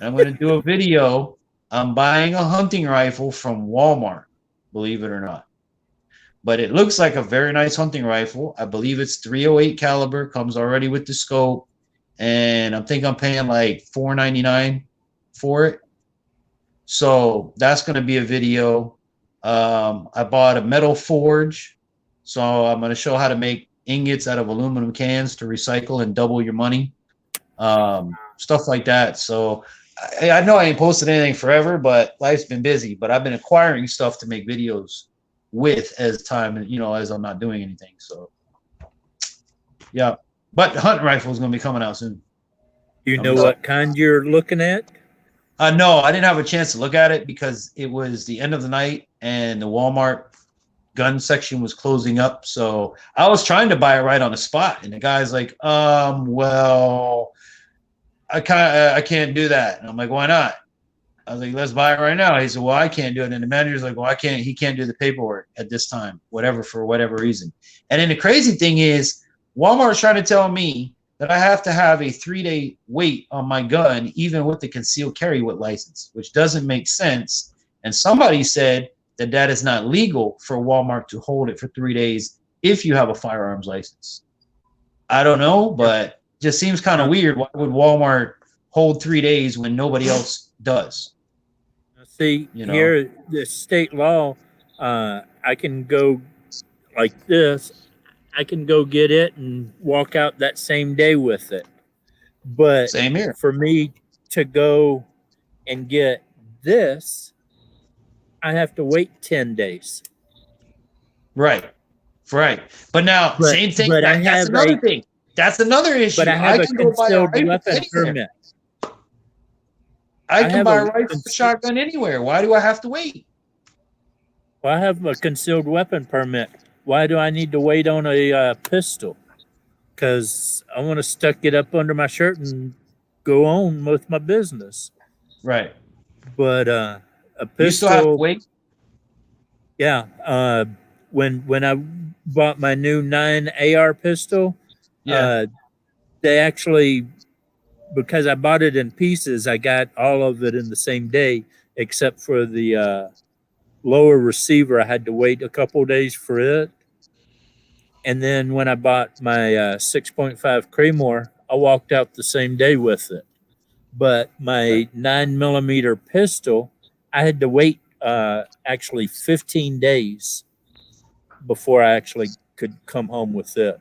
I'm going to do a video. I'm buying a hunting rifle from Walmart, believe it or not. But it looks like a very nice hunting rifle. I believe it's .308 caliber, comes already with the scope, and I think I'm paying like $4.99 for it. So that's going to be a video. I bought a metal forge, so I'm going to show how to make ingots out of aluminum cans to recycle and double your money, stuff like that. So I know I ain't posted anything forever, but life's been busy. But I've been acquiring stuff to make videos with as time, you know, as I'm not doing anything. So yeah, but the hunting rifle is going to be coming out soon. You know what kind you're looking at? No, I didn't have a chance to look at it because it was the end of the night and the Walmart gun section was closing up. So I was trying to buy it right on the spot, and the guy's like, well, I can't do that. And I'm like, why not? I was like, let's buy it right now. He said, well, I can't do it. And the manager's like, well, he can't do the paperwork at this time, for whatever reason. And then the crazy thing is, Walmart's trying to tell me that I have to have a 3-day wait on my gun, even with the concealed carry with license, which doesn't make sense. And somebody said that that is not legal for Walmart to hold it for 3 days if you have a firearms license. I don't know, but it just seems kind of weird. Why would Walmart hold 3 days when nobody else does? See, you know, here, the state law, I can go like this. I can go get it and walk out that same day with it. But same here. For me to go and get this, I have to wait 10 days. Right. But now, same thing. But that's another thing. That's another issue. But I have a concealed weapon permit. I can buy a rifle shotgun anywhere. Why do I have to wait? Well, I have a concealed weapon permit. Why do I need to wait on a pistol? Because I want to stuck it up under my shirt and go on with my business. Right. But a You still have to pistol, wait. yeah. When I bought my new 9 AR pistol, Yeah. they actually, because I bought it in pieces, I got all of it in the same day, except for the lower receiver. I had to wait a couple days for it. And then when I bought my 6.5 Creedmoor, I walked out the same day with it. But my 9 millimeter pistol, I had to wait actually 15 days before I actually could come home with it.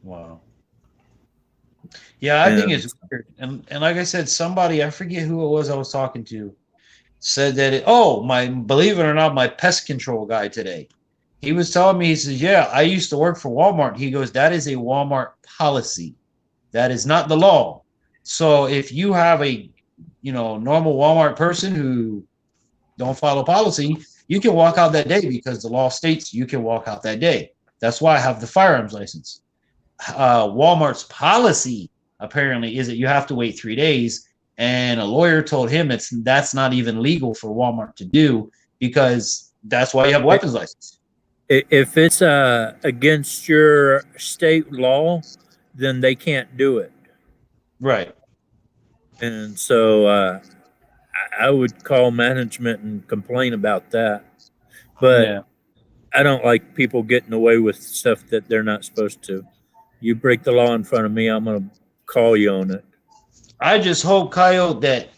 Wow. Yeah, I think And it's weird. And like I said, somebody, I forget who it was I was talking to, said that my believe it or not, my pest control guy today. He was telling me, he says, yeah, I used to work for Walmart. He goes, that is a Walmart policy. That is not the law. So if you have a normal Walmart person who don't follow policy, you can walk out that day because the law states you can walk out that day. That's why I have the firearms license. Walmart's policy apparently is that you have to wait 3 days, and a lawyer told him that's not even legal for Walmart to do because that's why you have a weapons license. if it's against your state law, then they can't do it. Right. And so I would call management and complain about that. But Yeah. I don't like people getting away with stuff that they're not supposed to. You break the law in front of me, I'm going to call you on it. I just hope, Coyote, that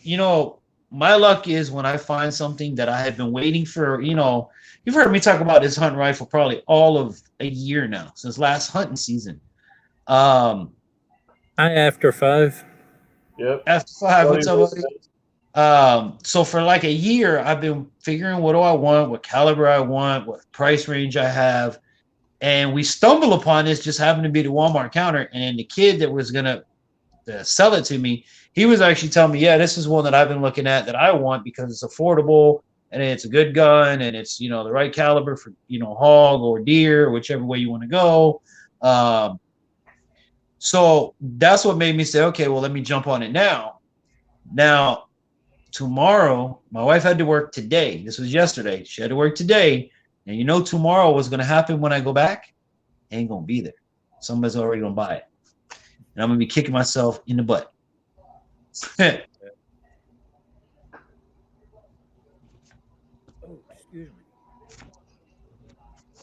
my luck is when I find something that I have been waiting for. You've heard me talk about this hunting rifle probably all of a year now, since last hunting season. Hi, after 5. Yep. After 5, what's up, buddy? So for like a year, I've been figuring what do I want, what caliber I want, what price range I have, and we stumble upon this just happened to be the Walmart counter, and the kid that was gonna sell it to me, he was actually telling me, yeah, this is one that I've been looking at that I want because it's affordable and it's a good gun and it's the right caliber for hog or deer, whichever way you want to go. So that's what made me say, okay, well, let me jump on it now. Now, tomorrow, my wife had to work today. This was yesterday. She had to work today. And tomorrow what's going to happen when I go back? Ain't going to be there. Somebody's already going to buy it. And I'm going to be kicking myself in the butt. Oh, excuse me.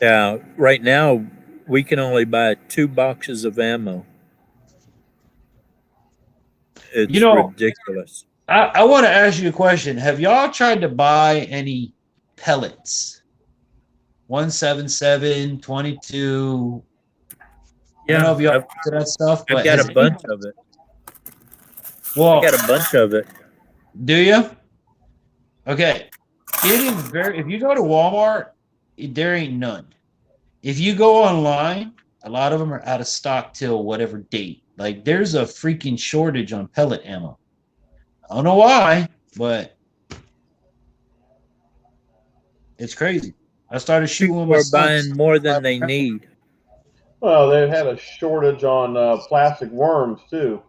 Yeah, right now we can only buy 2 boxes of ammo. It's ridiculous. I want to ask you a question. Have y'all tried to buy any pellets? 177, 22. Yeah, I don't know if y'all to that stuff, but I've got a bunch of it. Well, I got a bunch of it. Do you? Okay. It is if you go to Walmart, there ain't none. If you go online, a lot of them are out of stock till whatever date. Like there's a freaking shortage on pellet ammo. I don't know why, but it's crazy. I started shooting with People my are sons. buying more than they need. Well, they've had a shortage on plastic worms too.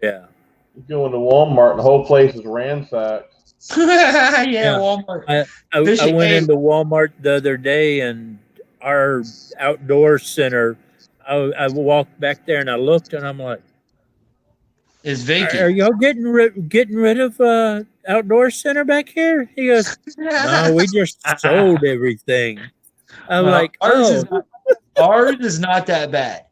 Yeah. You go into Walmart and the whole place is ransacked. Yeah, Walmart. I went into Walmart the other day and our outdoor center, I walked back there and I looked and I'm like, Is are vacant. y'all getting rid of outdoor center back here? He goes, no, we just sold everything. I'm like, ours oh, is not that bad.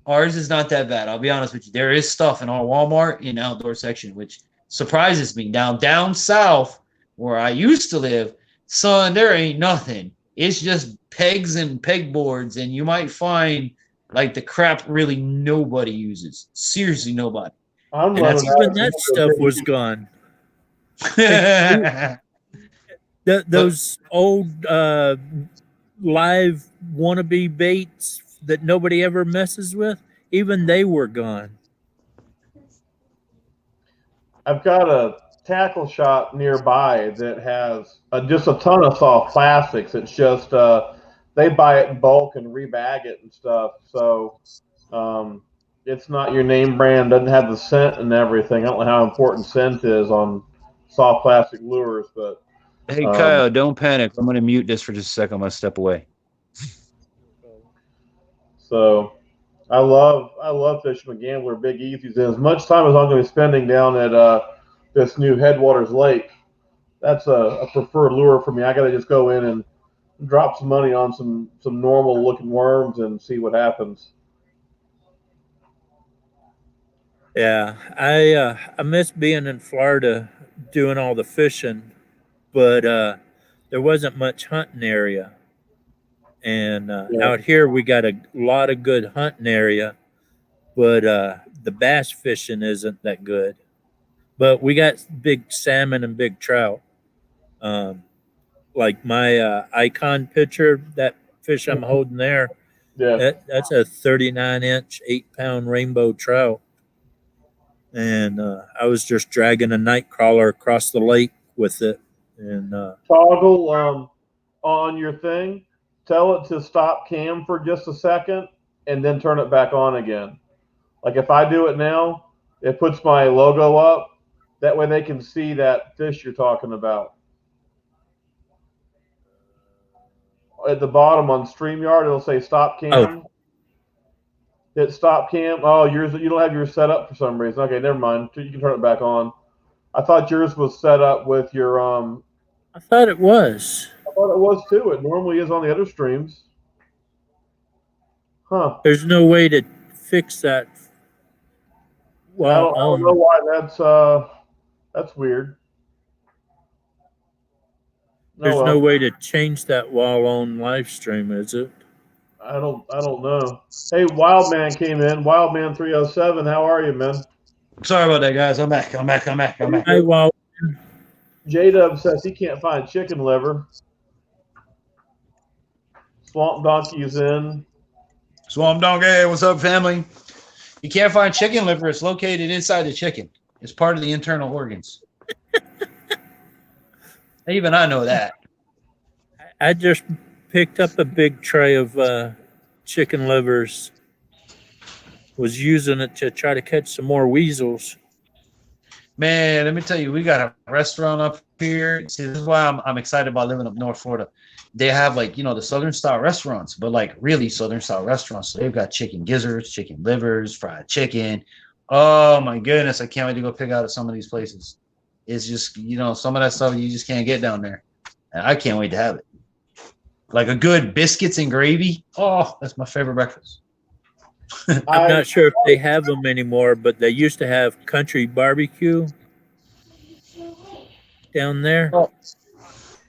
Ours is not that bad. I'll be honest with you. There is stuff in our Walmart in outdoor section, which surprises me. Now down south, where I used to live, son, there ain't nothing. It's just pegs and pegboards, and you might find like the crap really nobody uses. Seriously, nobody. I'm And running even out that stuff was gone. that's Those old live wannabe baits that nobody ever messes with, even they were gone. I've got a tackle shop nearby that has just a ton of soft plastics. It's just they buy it in bulk and rebag it and stuff. So it's not your name brand, doesn't have the scent and everything. I don't know how important scent is on soft plastic lures, but Hey, Kyle, don't panic. I'm going to mute this for just a second. I'm going to step away. so I love fishing with Gambler Big Easies. And as much time as I'm going to be spending down at this new Headwaters Lake, that's a preferred lure for me. I got to just go in and drop some money on some normal looking worms and see what happens. Yeah, I miss being in Florida doing all the fishing, but there wasn't much hunting area. And Yeah. out here we got a lot of good hunting area, but the bass fishing isn't that good. But we got big salmon and big trout. Um, like my icon picture, that fish I'm holding there, Yeah. that's a 39-inch, 8-pound rainbow trout. And I was just dragging a night crawler across the lake with it. And Toggle on your thing. Tell it to stop cam for just a second and then turn it back on again. Like if I do it now, it puts my logo up. That way they can see that fish you're talking about. At the bottom on StreamYard, it'll say stop cam. Hit stop cam. Oh, yours, you don't have yours set up for some reason. Okay, never mind. You can turn it back on. I thought yours was set up with your I thought it was. I thought it was too. It normally is on the other streams. Huh. There's no way to fix that. Well, I don't know why that's weird. there's Oh, no well. way to change that while on live stream, is it? I don't know. Hey, Wildman came in. Wildman 307. How are you, man? Sorry about that, guys. I'm back. Hi, Wal. J-Dub says he can't find chicken liver. Swamp Donkey's in. Swamp Donkey, what's up, family? You can't find chicken liver. It's located inside the chicken. It's part of the internal organs. Even I know that. I just picked up a big tray of chicken livers. Was using it to try to catch some more weasels. Man, let me tell you, we got a restaurant up here. See, this is why I'm excited about living up North Florida. They have like, the Southern style restaurants, but like really Southern style restaurants. So they've got chicken gizzards, chicken livers, fried chicken. Oh my goodness, I can't wait to go pick out at some of these places. It's just, some of that stuff you just can't get down there. And I can't wait to have it. Like a good biscuits and gravy. Oh, that's my favorite breakfast. I'm not sure if they have them anymore, but they used to have country barbecue down there. Oh.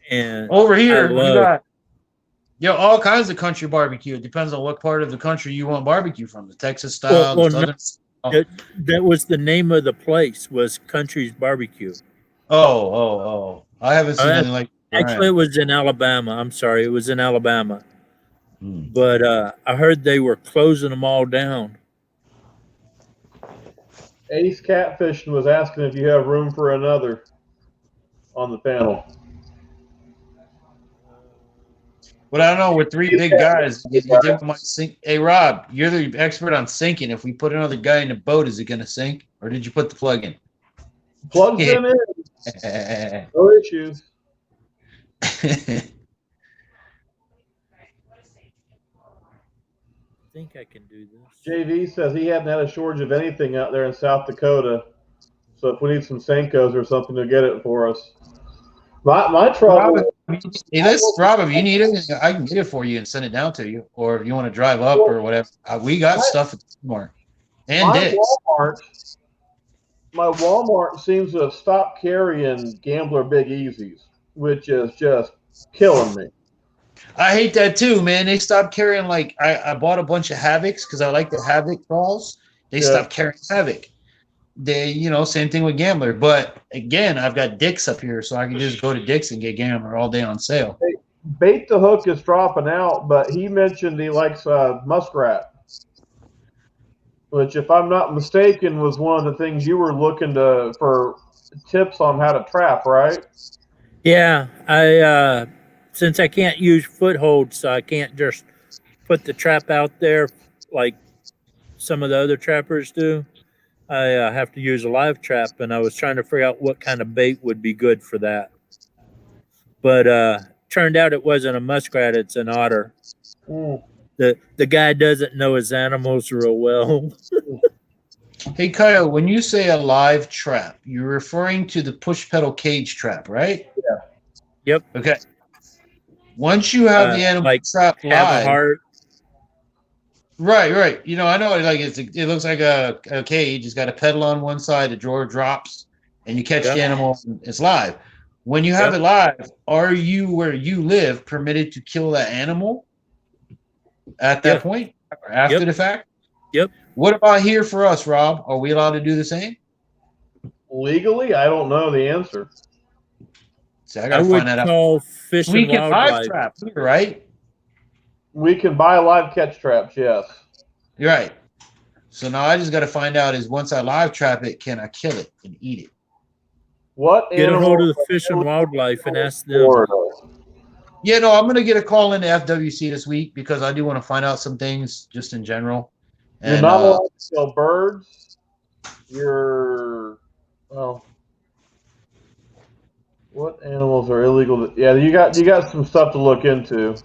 And over here, you got all kinds of country barbecue. It depends on what part of the country you want barbecue from. The Texas style, the Southern style. That was the name of the place, was Country's Barbecue. Oh. I haven't seen anything like that. Actually, it was in Alabama. I'm sorry. It was in Alabama. But I heard they were closing them all down. Ace Catfishing was asking if you have room for another on the panel. But I don't know. We're three big guys. You think we might sink? Hey, Rob, you're the expert on sinking. If we put another guy in the boat, is it going to sink? Or did you put the plug in? Plug's in it. No issues. I think I can do this. JV says he hadn't had a shortage of anything out there in South Dakota. So if we need some Senkos or something to get it for us. My trouble. Rob, if you need it, I can get it for you and send it down to you. Or if you want to drive up or whatever. We got stuff at the Walmart. And my Walmart seems to have stopped carrying Gambler Big Easies, which is just killing me. I hate that too, man. They stopped carrying, like, I bought a bunch of Havocs because I like the Havoc balls. They stopped carrying Havoc. They, same thing with Gambler. But again, I've got Dick's up here, so I can just go to Dick's and get Gambler all day on sale. Hey, Bait the Hook is dropping out, but he mentioned he likes muskrat. which, if I'm not mistaken, was one of the things you were looking for tips on how to trap, right? Yeah, I since I can't use footholds, so I can't just put the trap out there like some of the other trappers do. I have to use a live trap, and I was trying to figure out what kind of bait would be good for that. But turned out it wasn't a muskrat; it's an otter. Mm. The guy doesn't know his animals real well. Hey, Kyle, when you say a live trap, you're referring to the push pedal cage trap, right? Yep, Okay. Once you have the animal like trapped have a live, heart. right. You know, I know like it looks like a cage. It's got a pedal on one side, the drawer drops, and you catch Yep. the animal. And it's live. When you have Yep. it live, are you where you live permitted to kill that animal at that Yep. point or after Yep. the fact? Yep. What about here for us, Rob? Are we allowed to do the same? Legally, I don't know the answer. See, I I gotta would find that out. call Fish We and can live Wildlife. trap here, right? We can buy live catch traps, yes. You're right. So now I just got to find out is once I live trap it, can I kill it and eat it? What Get a hold animals of the Fish and are Wildlife and ask them. Florida? Yeah, no, I'm gonna get a call into FWC this week because I do want to find out some things just in general. You're And not allowed to kill birds. Well, what animals are illegal? Yeah, you got some stuff to look into.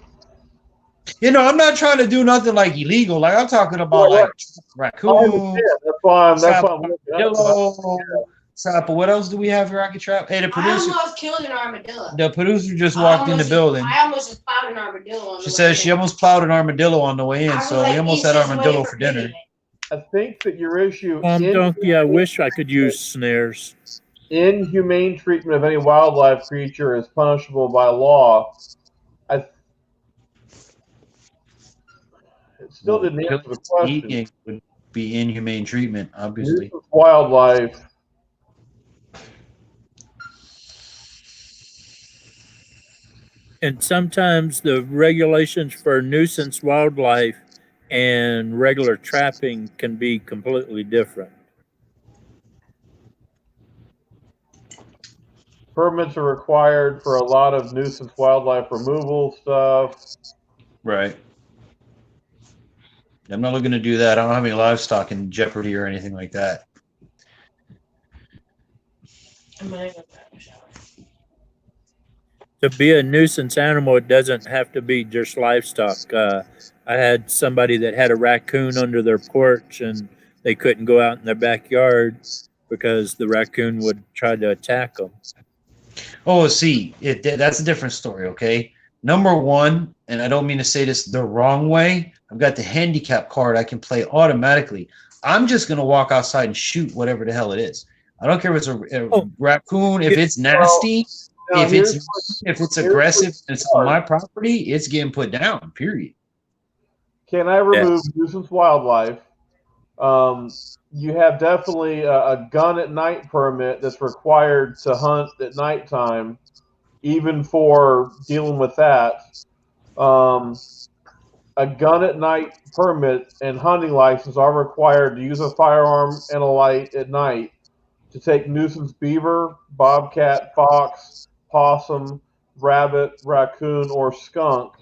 you know, I'm not trying to do nothing like illegal. Like I'm talking about Well, like I raccoon, understand. That's why I'm trap looking at armadillo, trap. What else do we have here? I can trap. Hey, the I producer. almost killed an armadillo. The producer just walked in the building. I almost just plowed an armadillo on the She way says she in. almost plowed an armadillo on the way in, I was so like we almost had inches away armadillo from for dinner. hitting it. I think that your issue Donkey, I wish I could use snares. inhumane treatment of any wildlife creature is punishable by law. It still didn't answer the question. Eating would be inhumane treatment, obviously. Wildlife. And sometimes the regulations for nuisance wildlife and regular trapping can be completely different. Permits are required for a lot of nuisance wildlife removal stuff. Right. I'm not looking to do that. I don't have any livestock in jeopardy or anything like that. I'm gonna go grab a shower. To be a nuisance animal, it doesn't have to be just livestock. I had somebody that had a raccoon under their porch and they couldn't go out in their backyard because the raccoon would try to attack them. Oh, see, that's a different story, okay? Number one, and I don't mean to say this the wrong way, I've got the handicap card I can play automatically. I'm just going to walk outside and shoot whatever the hell it is. I don't care if it's a raccoon, if it's nasty, if it's aggressive, and it's on my property, it's getting put down, period. Can I remove nuisance wildlife? You have definitely a gun at night permit that's required to hunt at nighttime, even for dealing with that. A gun at night permit and hunting license are required to use a firearm and a light at night to take nuisance beaver, bobcat, fox, possum, rabbit, raccoon, or skunk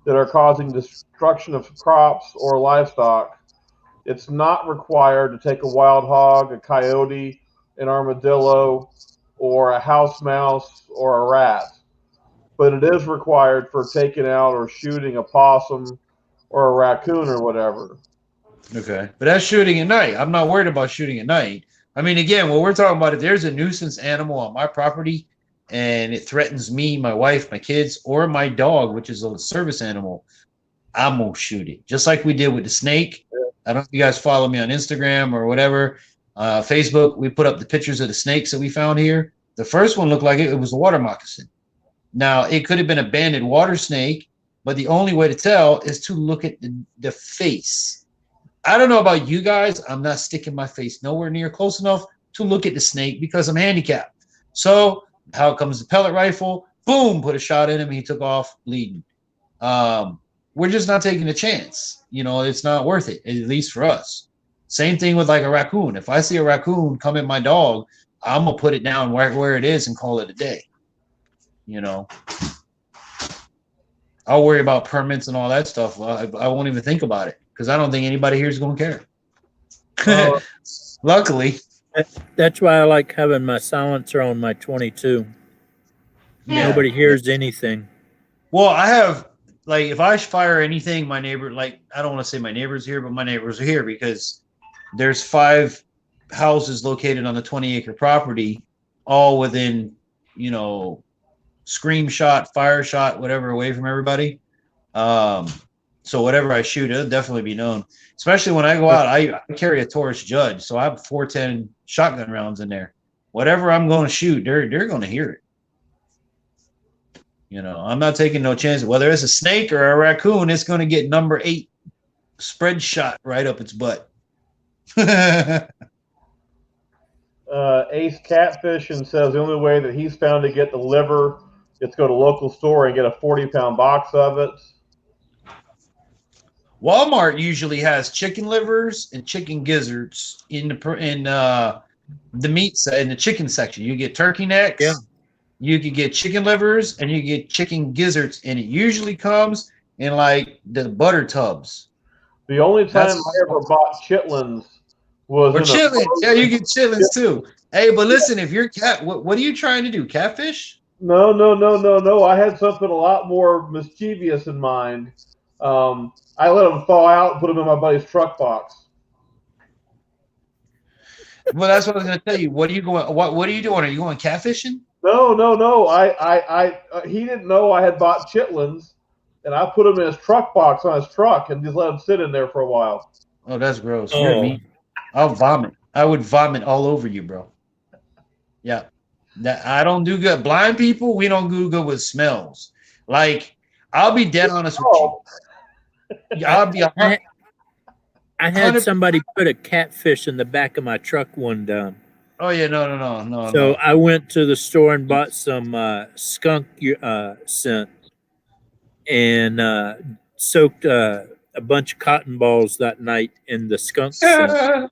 that are causing destruction of crops or livestock. It's not required to take a wild hog, a coyote, an armadillo, or a house mouse or a rat. But it is required for taking out or shooting a possum or a raccoon or whatever. Okay. But that's shooting at night. I'm not worried about shooting at night. I mean, again, what we're talking about, if there's a nuisance animal on my property and it threatens me, my wife, my kids, or my dog, which is a service animal, I'm going to shoot it. Just like we did with the snake. I don't know if you guys follow me on Instagram or whatever. Facebook, we put up the pictures of the snakes that we found here. The first one looked like it was a water moccasin. Now, it could have been a banded water snake, but the only way to tell is to look at the face. I don't know about you guys. I'm not sticking my face nowhere near close enough to look at the snake because I'm handicapped. So out comes the pellet rifle. Boom, put a shot in him. He took off bleeding. We're just not taking a chance. You know, it's not worth it, at least for us. Same thing with like a raccoon. If I see a raccoon come at my dog, I'm gonna put it down where it is and call it a day. You know, I'll worry about permits and all that stuff. I won't even think about it because I don't think anybody here is gonna care. Luckily, That's why I like having my silencer on my 22. yeah. Nobody hears anything. Well, I have like if I fire anything, my neighbor like I don't want to say my neighbors here, but my neighbors are here because there's 5 houses located on the 20-acre property, all within, you know, scream shot, fire shot, whatever, away from everybody. So whatever I shoot, it'll definitely be known. Especially when I go out, I carry a Taurus Judge, so I have 410 shotgun rounds in there. Whatever I'm going to shoot, they're going to hear it. You know, I'm not taking no chances. Whether it's a snake or a raccoon, it's going to get number 8 spread shot right up its butt. Ace Catfishing says the only way that he's found to get the liver is to go to a local store and get a 40-pound box of it. Walmart usually has chicken livers and chicken gizzards in the meat in the chicken section. You get turkey necks, Yeah. You could get chicken livers, and you get chicken gizzards, and it usually comes in like the butter tubs. The only time I ever bought chitlins was Or in chitlins. Yeah, you get chitlins too. Hey, but listen, if you're what are you trying to do? Catfish? No. I had something a lot more mischievous in mind. I let them thaw out and put them in my buddy's truck box. Well, that's what I was going to tell you. What are you going? What are you doing? Are you going catfishing? No. He didn't know I had bought chitlins, and I put them in his truck box on his truck and just let them sit in there for a while. Oh, that's gross. Oh. You're mean. I'll vomit. I would vomit all over you, bro. Yeah. I don't do good. Blind people, we don't do good with smells. Like, I'll be dead honest with you. I'll be I had 100 somebody put a catfish in the back of my truck one time. Oh yeah, no. So I went to the store and bought some skunk scent and soaked a bunch of cotton balls that night in the skunk scent.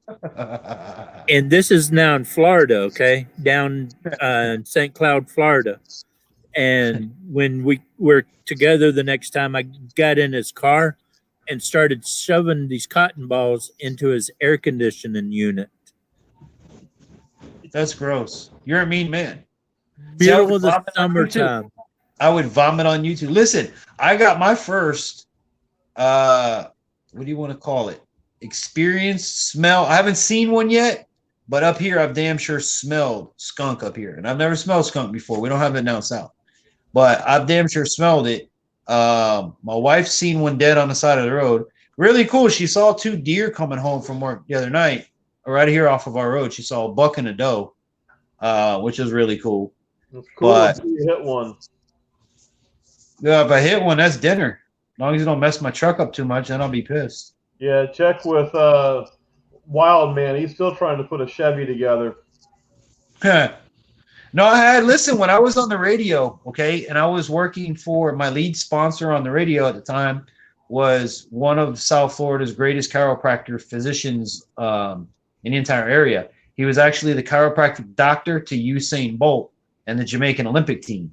And this is now in Florida, okay? Down in St. Cloud, Florida. And when we were together the next time, I got in his car and started shoving these cotton balls into his air conditioning unit. That's gross. You're a mean man. Middle of the vomit on you, too. summertime. I would vomit on you too. Listen, I got my first what do you want to call it? Experience, smell. I haven't seen one yet, but up here I've damn sure smelled skunk up here. And I've never smelled skunk before. We don't have it down south. But I've damn sure smelled it. My wife's seen one dead on the side of the road. Really cool. She saw 2 deer coming home from work the other night, right here off of our road. She saw a buck and a doe, which is really cool. It's cool But- if you hit one. Yeah, if I hit one, that's dinner. As long as you don't mess my truck up too much, then I'll be pissed. Yeah, check with Wild Man. He's still trying to put a Chevy together. No, listen, when I was on the radio, okay, and I was working for my lead sponsor on the radio at the time was one of South Florida's greatest chiropractor physicians in the entire area. He was actually the chiropractic doctor to Usain Bolt and the Jamaican Olympic team.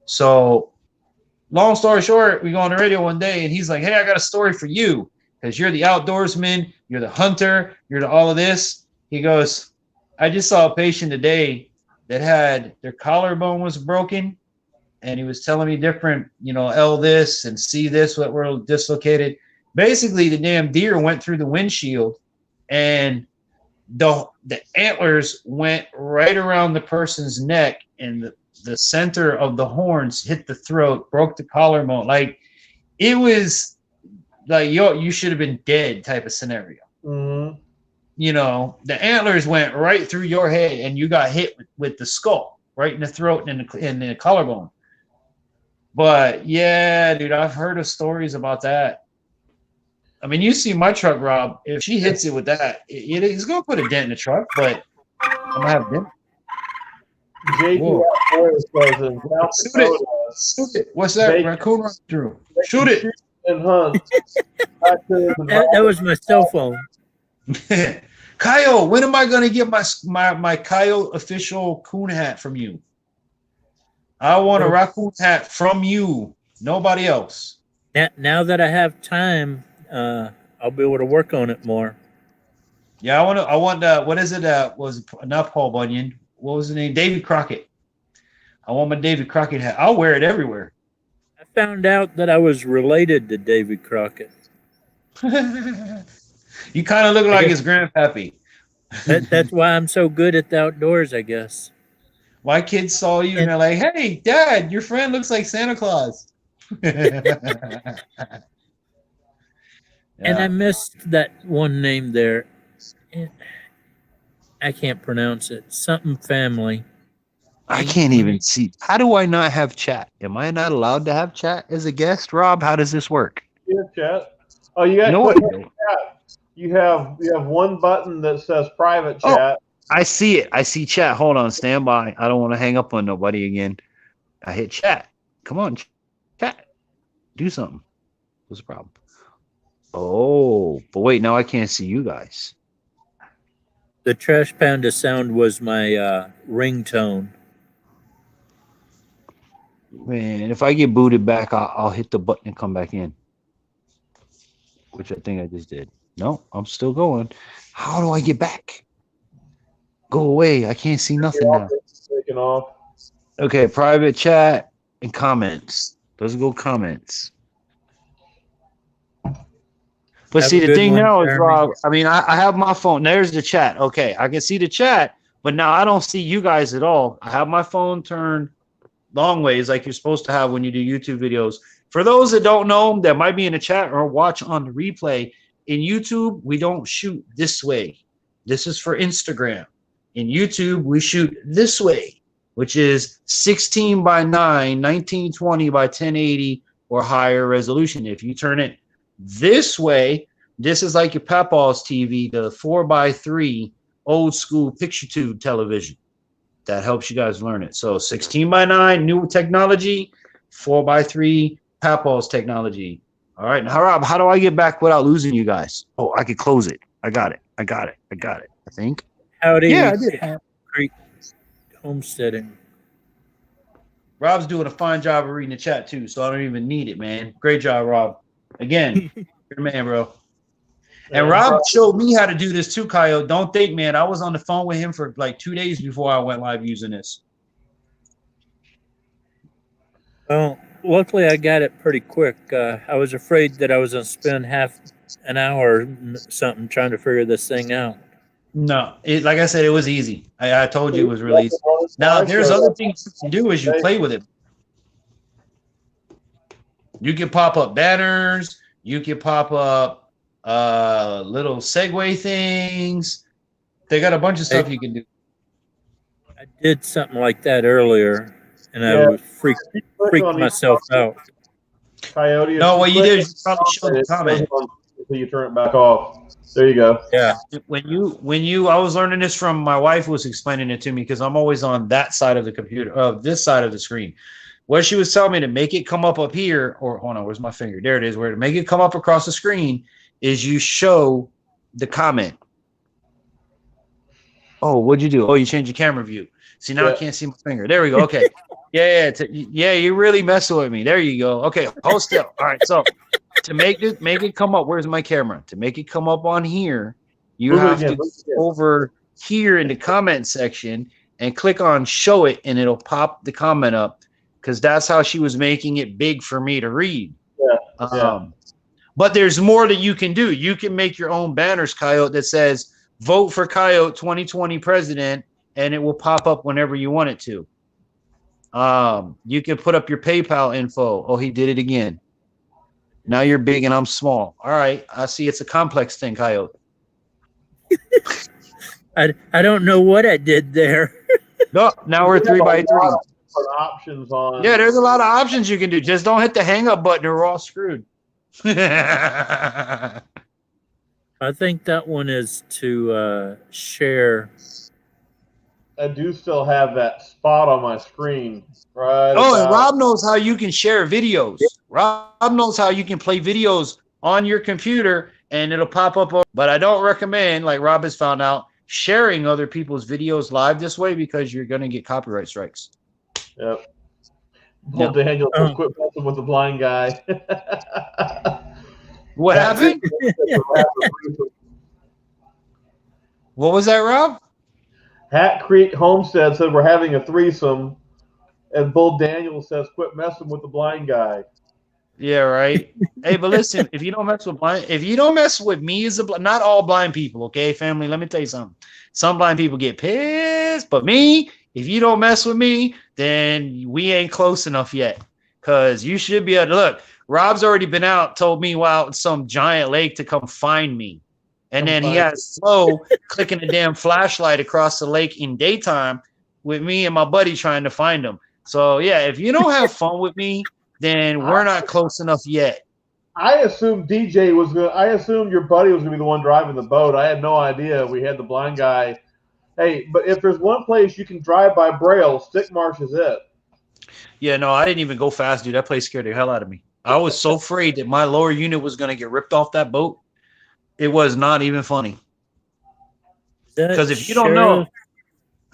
So, long story short, we go on the radio one day and he's like, hey, I got a story for you because you're the outdoorsman, you're the hunter, you're the all of this. He goes, I just saw a patient today that had their collarbone was broken, and he was telling me different, L this and C this, what were dislocated. Basically, the damn deer went through the windshield, and the antlers went right around the person's neck, and the center of the horns hit the throat, broke the collarbone. Like, it was like, you should have been dead type of scenario. Mm-hmm. The antlers went right through your head and you got hit with the skull, right in the throat and in the collarbone. But yeah, dude, I've heard of stories about that. I mean, you see my truck, Rob, if she hits it with that, it's going to put a dent in the truck, but I'm going to have a dent. JP Outdoors says in South Dakota, Shoot it. What's that? They- Raccoon run through. Shoot it. and hunt. That was my cell phone. Kyle, when am I gonna get my Kyle official coon hat from you? I want a raccoon hat from you, nobody else. Now that I have time, I'll be able to work on it more. Yeah, I want what is it? Was not Paul Bunyan. What was the name? David Crockett. I want my David Crockett hat. I'll wear it everywhere. I found out that I was related to David Crockett. You kind of look like his grandpappy. That's why I'm so good at the outdoors, I guess. My kids saw you and they're like, "Hey, Dad, your friend looks like Santa Claus." And I missed that one name there. I can't pronounce it. Something family. I can't even see. How do I not have chat? Am I not allowed to have chat as a guest, Rob? How does this work? Yeah, chat. Oh, you got No, chat. You have one button that says private chat. I see it. I see chat. Hold on, stand by. I don't want to hang up on nobody again. I hit chat. Come on, chat. Do something. What's the problem? Oh, but wait, now I can't see you guys. The Trash Panda sound was my ringtone. Man, if I get booted back, I'll hit the button and come back in. Which I think I just did. No, I'm still going. How do I get back? Go away. I can't see nothing now. Taking off. Okay, private chat and comments. Let's go comments. But Have see, a the good thing one, now is, Jeremy. Rob, I mean, I have my phone. There's the chat. Okay, I can see the chat, but now I don't see you guys at all. I have my phone turned long ways like you're supposed to have when you do YouTube videos. For those that don't know, that might be in the chat or watch on the replay, in YouTube, we don't shoot this way. This is for Instagram. In YouTube, we shoot this way, which is 16 by 9, 1920 by 1080 or higher resolution. If you turn it this way, this is like your Papaw's TV, the 4x3 old school picture tube television. That helps you guys learn it. So 16 by 9, new technology, 4x3 Papaw's technology. All right, now Rob, how do I get back without losing you guys? Oh, I could close it. I got it. I think. Howdy, Yeah, I did it. Camp Creek Homesteading. Rob's doing a fine job of reading the chat too, so I don't even need it, man. Great job, Rob. Again, you're the man, bro. And Rob showed me how to do this too, Coyote. Don't think, man. I was on the phone with him for like 2 days before I went live using this. Well, luckily I got it pretty quick. I was afraid that I was going to spend half an hour or something trying to figure this thing out. No, like I said, it was easy. I told you it was really easy. Now, there's other things you can do as you play with it. You can pop up banners. You can pop up little segue things. They got a bunch of stuff you can do. I did something like that earlier, and I was freaked myself out. Coyote. No, what you did is you probably showed the comment. Until you turn it back off. There you go. Yeah. When you, I was learning this from my wife was explaining it to me because I'm always on that side of the computer, this side of the screen. What she was telling me to make it come up here, or hold on, where's my finger? There it is. Where to make it come up across the screen is you show the comment. Oh, what'd you do? Oh, you changed your camera view. See, now I can't see my finger. There we go. Okay. Yeah, you really messing with me. There you go. Okay, hold still. All right, so to make it come up, where's my camera? To make it come up on here, you have to go over here in the comment section and click on show it, and it'll pop the comment up because that's how she was making it big for me to read. But there's more that you can do. You can make your own banners, Coyote, that says vote for Coyote 2020 president, and it will pop up whenever you want it to. You can put up your PayPal info. Oh, he did it again. Now you're big and I'm small. All right. I see it's a complex thing, Coyote. I don't know what I did there. No, now we're 3x3. Options on. Yeah, there's a lot of options you can do. Just don't hit the hang up button or we're all screwed. I think that one is to share. I do still have that spot on my screen. Right. Oh, and Rob knows how you can share videos. Rob knows how you can play videos on your computer and it'll pop up. But I don't recommend, like Rob has found out, sharing other people's videos live this way because you're going to get copyright strikes. Yep. Well, Daniel says, quit messing with the blind guy. What happened? What was that, Rob? Hat Creek Homestead said we're having a threesome, and Bull Daniel says, quit messing with the blind guy. Yeah, right. Hey, but listen, if you don't mess with me as not all blind people, okay, family. Let me tell you something. Some blind people get pissed, but me, if you don't mess with me, then we ain't close enough yet. Cause you should be able to look. Rob's already been out, told me out some giant lake to come find me, and then he has Flo clicking a damn flashlight across the lake in daytime with me and my buddy trying to find him. So yeah, if you don't have fun with me, then we're not close enough yet. I assumed DJ was going. I assumed your buddy was going to be the one driving the boat. I had no idea we had the blind guy. Hey, but if there's one place you can drive by Braille, Stick Marsh is it. Yeah, no, I didn't even go fast, dude. That place scared the hell out of me. I was so afraid that my lower unit was going to get ripped off that boat. It was not even funny. Because if you don't know,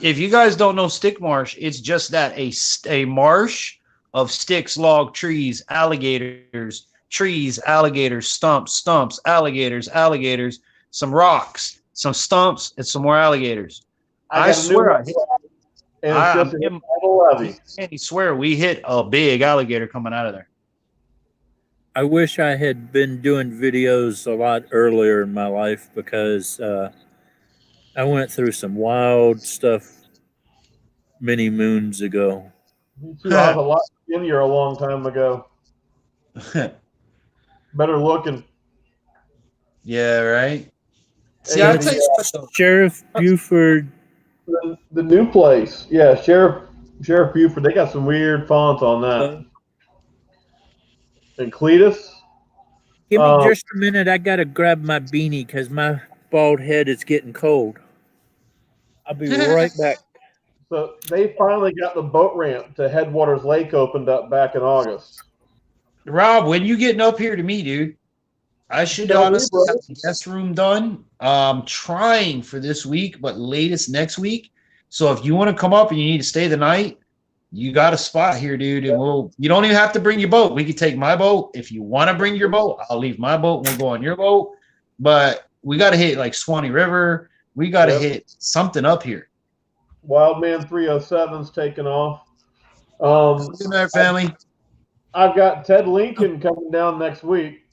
if you guys don't know Stick Marsh, it's just that a marsh of sticks, log, trees, alligators, stumps, alligators, some rocks, some stumps, and some more alligators. I swear, I swear we hit a big alligator coming out of there. I wish I had been doing videos a lot earlier in my life because I went through some wild stuff many moons ago. Me too. I was a lot skinnier a long time ago. Better looking. Yeah, right. See, Hey, I tell you what, though. Sheriff Buford. The new place. Yeah, Sheriff Buford. They got some weird fonts on that. And Cletus. Give me just a minute. I got to grab my beanie because my bald head is getting cold. I'll be right back. So they finally got the boat ramp to Headwaters Lake opened up back in August. Rob, when you getting up here to me, dude? I should honestly have the guest room done. Trying for this week, but latest next week. So if you want to come up and you need to stay the night, you got a spot here, dude. And you don't even have to bring your boat. We could take my boat. If you want to bring your boat, I'll leave my boat and we'll go on your boat. But we got to hit like Swanee River. We got to hit something up here. Wildman 307's taking off. Good night, family. I've got Ted Lincoln coming down next week.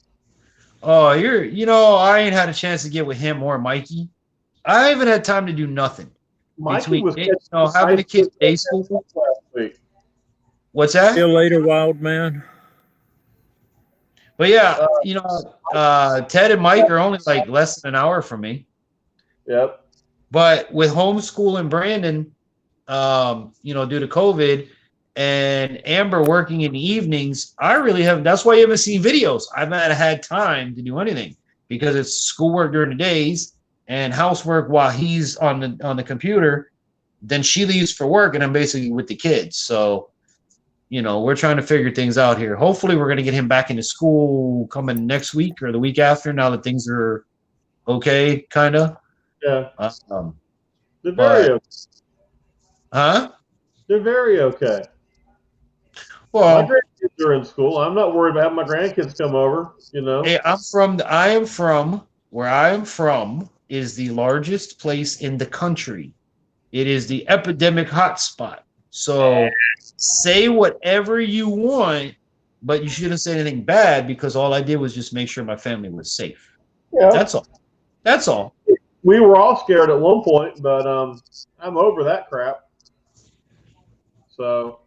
Oh, I ain't had a chance to get with him or Mikey. I haven't had time to do nothing. Mikey was having a kid day school last week. What's that? See you later, wild man. But yeah, Ted and Mike are only like less than an hour from me. Yep. But with homeschool and Brandon, due to COVID and Amber working in the evenings, I really haven't. That's why you haven't seen videos. I've not had time to do anything because it's schoolwork during the days and housework while he's on the computer. Then she leaves for work, and I'm basically with the kids. So, we're trying to figure things out here. Hopefully, we're going to get him back into school coming next week or the week after. Now that things are okay, kind of. Yeah. They're very okay. Huh? They're very okay. Well, my grandkids are in school. I'm not worried about having my grandkids come over. Hey, where I am from is the largest place in the country. It is the epidemic hotspot. So say whatever you want, but you shouldn't say anything bad because all I did was just make sure my family was safe. Yeah. That's all. We were all scared at one point, but I'm over that crap. So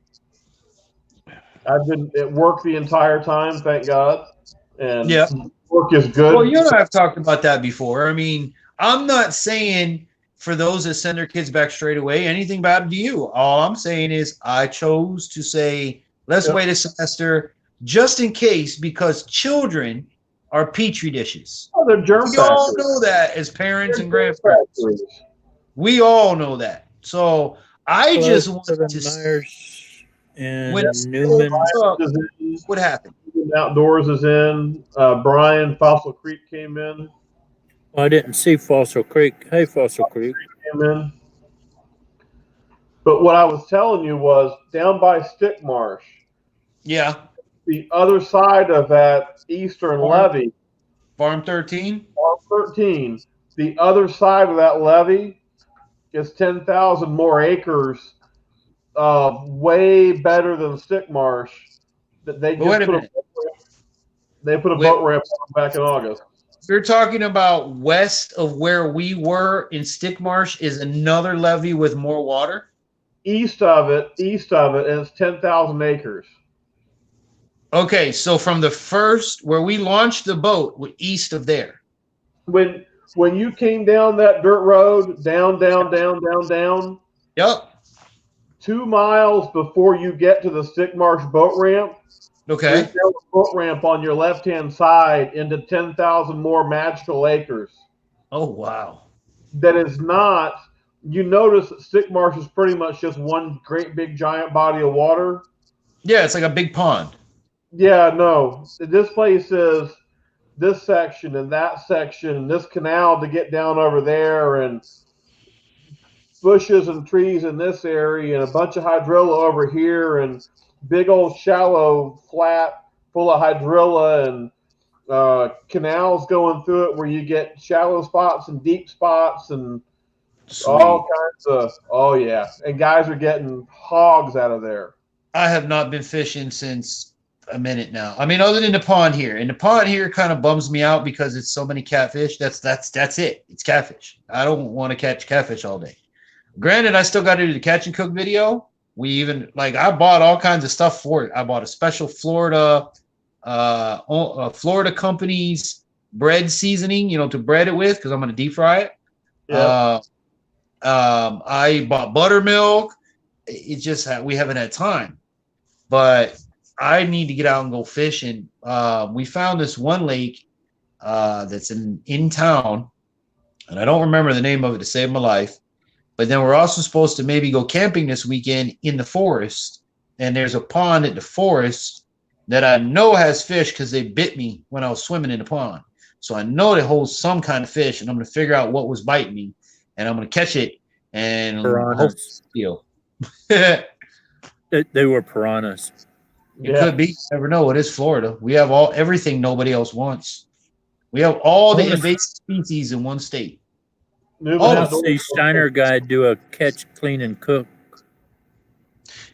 I've been at work the entire time, thank God. And work is good. Well, you and I have talked about that before. I mean, I'm not saying for those that send their kids back straight away, anything bad to you. All I'm saying is I chose to say, let's wait a semester just in case, because children are petri dishes. Oh, they're germ We all know that as parents and grandparents. We all know that. So I just wanted to Myers and when Newman. what happened? Outdoors is in. Brian Fossil Creek came in. Well, I didn't see Fossil Creek. Hey, Fossil Creek. Came in. But what I was telling you was down by Stick Marsh, Yeah. the other side of that eastern levee, Farm 13. Farm 13, the other side of that levee is 10,000 more acres, way better than Stick Marsh. That they But wait just a put minute. they put a boat ramp on back in August. You're talking about west of where we were in Stick Marsh is another levee with more water? East of it, and it's 10,000 acres. Okay, so from the first where we launched the boat, east of there. When you came down that dirt road, down, Yep. 2 miles before you get to the Stick Marsh boat ramp, Okay. there's now a boat ramp on your left-hand side into 10,000 more magical acres. Oh, wow. That is not. You notice that Stick Marsh is pretty much just one great big giant body of water. Yeah, it's like a big pond. Yeah, no. This place is this section and that section and this canal to get down over there and bushes and trees in this area and a bunch of hydrilla over here and big old shallow flat full of hydrilla and canals going through it where you get shallow spots and deep spots and Sweet. all kinds of, oh yeah, and guys are getting hogs out of there. I have not been fishing since a minute now. I mean, other than the pond here, and the pond here kind of bums me out because it's so many catfish. That's it. It's catfish. I don't want to catch catfish all day. Granted, I still got to do the catch and cook video. We even I bought all kinds of stuff for it. I bought a special Florida company's bread seasoning, to bread it with because I'm going to deep fry it. Yeah. I bought buttermilk. It just we haven't had time, but I need to get out and go fishing. We found this one lake that's in town, and I don't remember the name of it to save my life. But then we're also supposed to maybe go camping this weekend in the forest, and there's a pond at the forest that I know has fish because they bit me when I was swimming in the pond. So I know it holds some kind of fish, and I'm going to figure out what was biting me, and I'm going to catch it and Piranhas. They were piranhas. It could be. You never know. It is Florida. We have everything nobody else wants. We have all the invasive species in one state. I want to see Steiner guy do a catch, clean, and cook.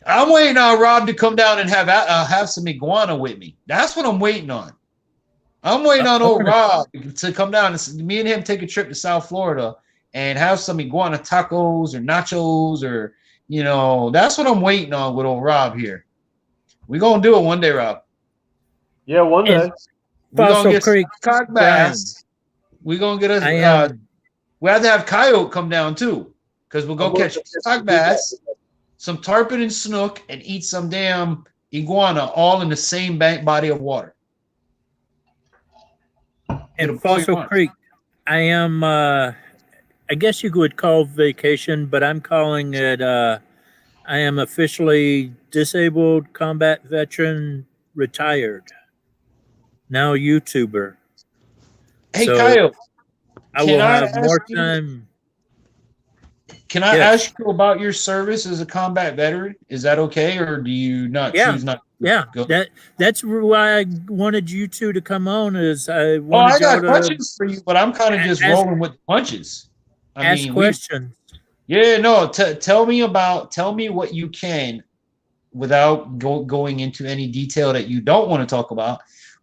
I'm waiting on Rob to come down and have some iguana with me. That's what I'm waiting on. I'm waiting on old Rob to come down and me and him take a trip to South Florida and have some iguana tacos or nachos or that's what I'm waiting on with old Rob here. We're gonna do it one day, Rob. Yeah, one day. We're gonna get Creek cock bass. We're gonna get us. We have to have Coyote come down too, because we'll go catch cock bass, some tarpon and snook, and eat some damn iguana, all in the same body of water. And Fossil Creek, I am. I guess you would call vacation, but I'm calling it. I am officially disabled combat veteran, retired. Now YouTuber. Hey, so Coyote. I will have more time. Can I ask you about your service as a combat veteran? Is that okay, or do you not choose not? Yeah, that's why I wanted you two to come on. Is I wanted I got questions for you, but I'm kind of just rolling with punches. Ask questions. Yeah, no. Tell me what you can, without going into any detail that you don't want to talk about.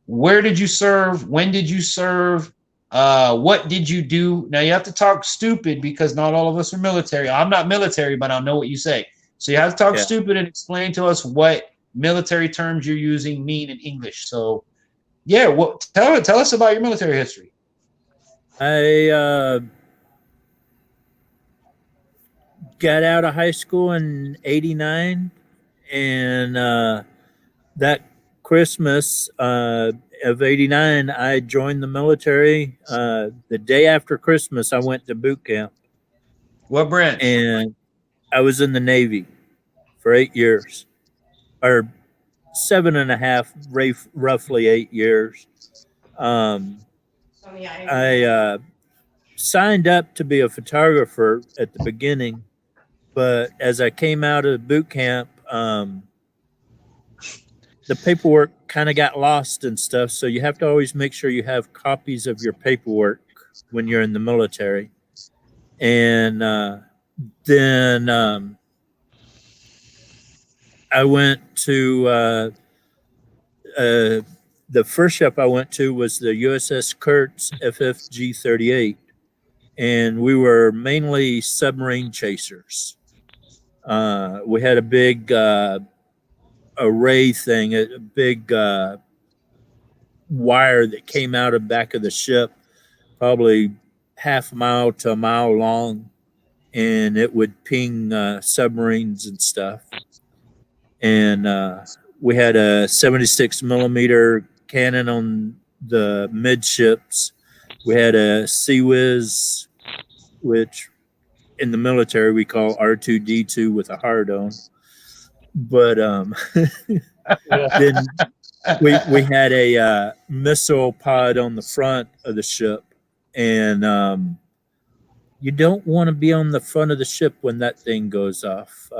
Where did you serve? When did you serve? What did you do? Now you have to talk stupid because not all of us are military. I'm not military, but I know what you say. So you have to talk stupid and explain to us what military terms you're using mean in English. So yeah, tell us about your military history. I got out of high school in '89, and that Christmas of '89, I joined the military. The day after Christmas, I went to boot camp. What branch? And I was in the Navy for 8 years, or 7.5, roughly 8 years. So, yeah, I signed up to be a photographer at the beginning, but as I came out of boot camp, the paperwork kind of got lost and stuff. So you have to always make sure you have copies of your paperwork when you're in the military. And then I went to the first ship I went to was the USS Kurtz FFG 38, and we were mainly submarine chasers. We had a big array thing, a big wire that came out of the back of the ship, probably half a mile to a mile long, and it would ping submarines and stuff. And we had a 76 millimeter cannon on the midships. We had a Sea Whiz, which in the military we call R2D2 with a hard on. But then we had a missile pod on the front of the ship, and you don't want to be on the front of the ship when that thing goes off.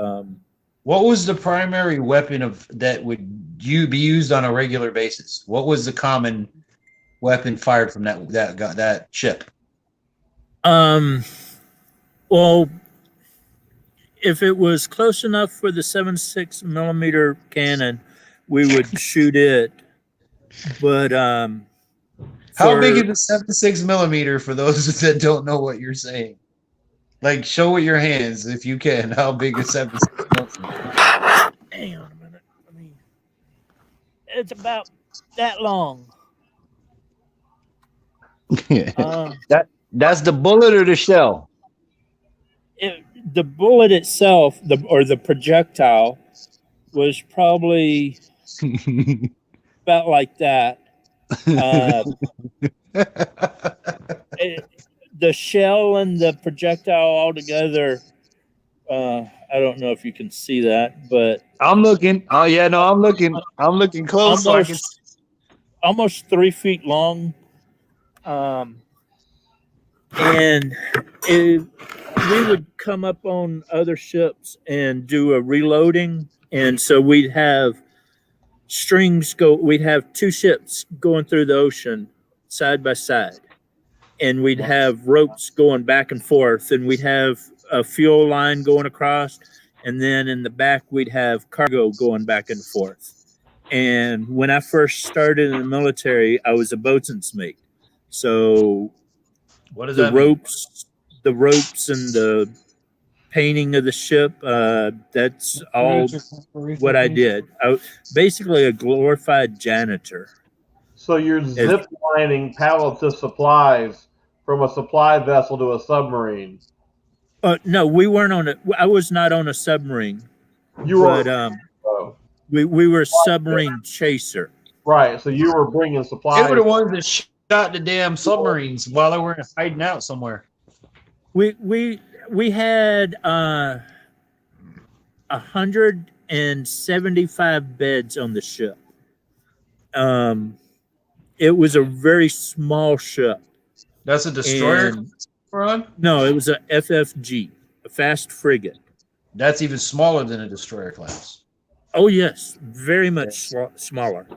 What was the primary weapon of that would you be used on a regular basis? What was the common weapon fired from that ship? Well, if it was close enough for the 76 millimeter cannon, we would shoot it. But how big is the 76 millimeter for those that don't know what you're saying? Like, show with your hands if you can. How big is 76 millimeter? Hang on a minute. It's about that long. That's the bullet or the shell? The bullet itself, the projectile, was probably about like that. The shell and the projectile all together. I don't know if you can see that, but I'm looking. Oh yeah, no, I'm looking. I'm looking close. Almost 3 feet long. And we would come up on other ships and do a reloading, and so we'd have strings go. We'd have two ships going through the ocean side by side, and we'd have ropes going back and forth, and we'd have a fuel line going across, and then in the back we'd have cargo going back and forth. And when I first started in the military, I was a boatswain's mate, so What does the that mean? ropes and the painting of the ship, that's all what I did. I was basically a glorified janitor. So you're zip lining pallets of supplies from a supply vessel to a submarine. No, we weren't on it. I was not on a submarine. You were, But we were a submarine chaser. right. So you were bringing They supplies. were the ones that shot the damn submarines while they were hiding out somewhere. We had 175 beds on the ship. It was a very small ship. That's a destroyer And- we're on? No, it was a FFG, a fast frigate. That's even smaller than a destroyer class. Oh yes, very much smaller.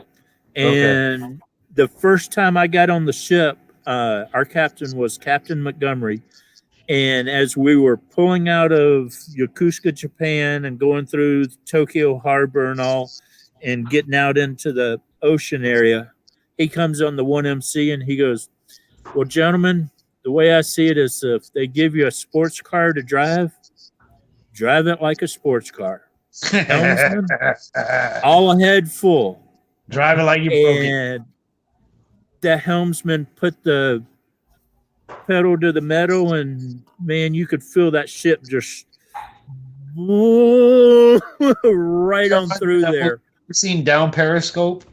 And the first time I got on the ship, our captain was Captain Montgomery. And as we were pulling out of Yokosuka, Japan, and going through Tokyo Harbor and all, and getting out into the ocean area, he comes on the 1MC and he goes, "Well, gentlemen, the way I see it is if they give you a sports car to drive it like a sports car. Helmsman, all ahead full." Drive it like you broke it. And the helmsman put the pedal to the metal, and man, you could feel that ship just right on through there. You seen Down Periscope?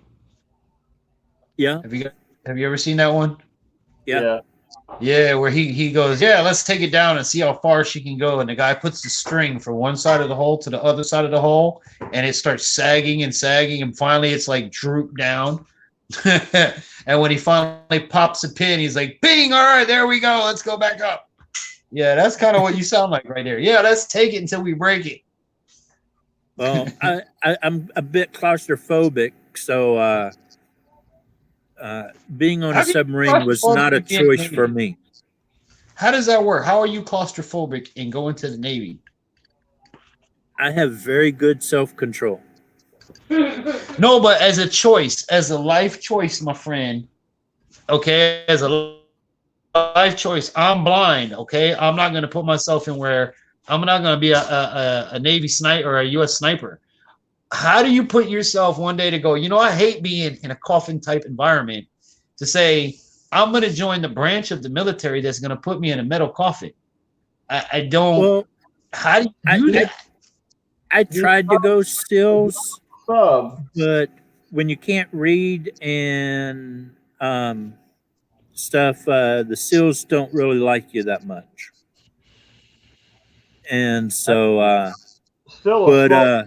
Yeah, Have you ever seen that one? yeah. Yeah, where he goes, yeah, let's take it down and see how far she can go. And the guy puts the string from one side of the hole to the other side of the hole, and it starts sagging and sagging, and finally it's like drooped down. And when he finally pops a pin, he's like, "Bing! All right, there we go. Let's go back up." Yeah, that's kind of what you sound like right there. Yeah, let's take it until we break it. Well, I'm a bit claustrophobic, so being on How a can you be submarine was not a claustrophobic in the choice for Navy? me. How does that work? How are you claustrophobic in going to the Navy? I have very good self-control. No, but as a choice, as a life choice, my friend. Okay, as a life choice, I'm blind. Okay, I'm not going to put myself in where I'm not going to be a Navy sniper or a U.S. sniper. How do you put yourself one day to go, you know, I hate being in a coffin type environment, to say, I'm going to join the branch of the military that's going to put me in a metal coffin? I don't. Well, How do I, you do I, that? I tried to go SEALs, Sub. but when you can't read and stuff, the SEALs don't really like you that much. And so, Still a but small,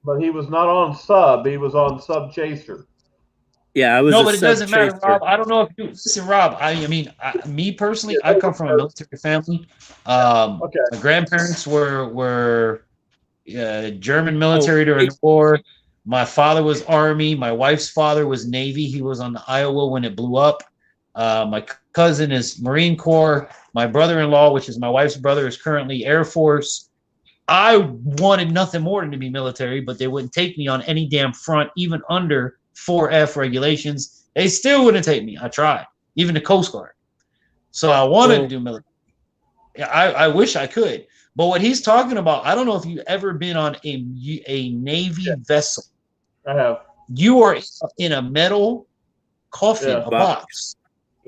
but he was not on sub. He was on sub chaser. yeah, I was No, a but it sub doesn't matter, chaser. Rob. I don't know if you listen, Rob. I mean, me personally, I come from a military family. Okay. My grandparents were German military during the war. My father was Army. My wife's father was Navy. He was on the Iowa when it blew up. My cousin is Marine Corps. My brother-in-law, which is my wife's brother, is currently Air Force. I wanted nothing more than to be military, but they wouldn't take me on any damn front, even under 4F regulations. They still wouldn't take me. I tried, even the Coast Guard. So I wanted to do military. I wish I could. But what he's talking about, I don't know if you've ever been on a Navy vessel. I have. You are in a metal coffin, Yeah. a box.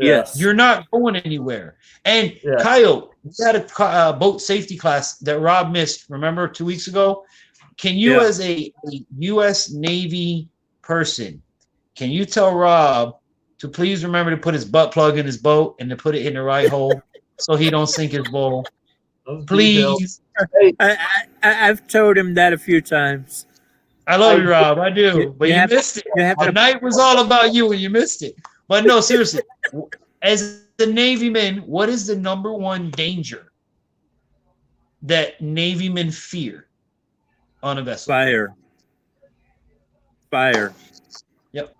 Yes. You're not going anywhere. And Yeah. Coyote, we had a boat safety class that Rob missed, remember, 2 weeks ago? Can you, Yeah. as a U.S. Navy person, can you tell Rob to please remember to put his butt plug in his boat and to put it in the right hole so he don't sink his bowl? Those details. Please. I've told him that a few times. I love you, Rob. I do. But you missed it. You have The to, night was all about you and you missed it. But no, seriously, as a Navy man, what is the number one danger that Navy men fear on a vessel? fire. Fire. Yep.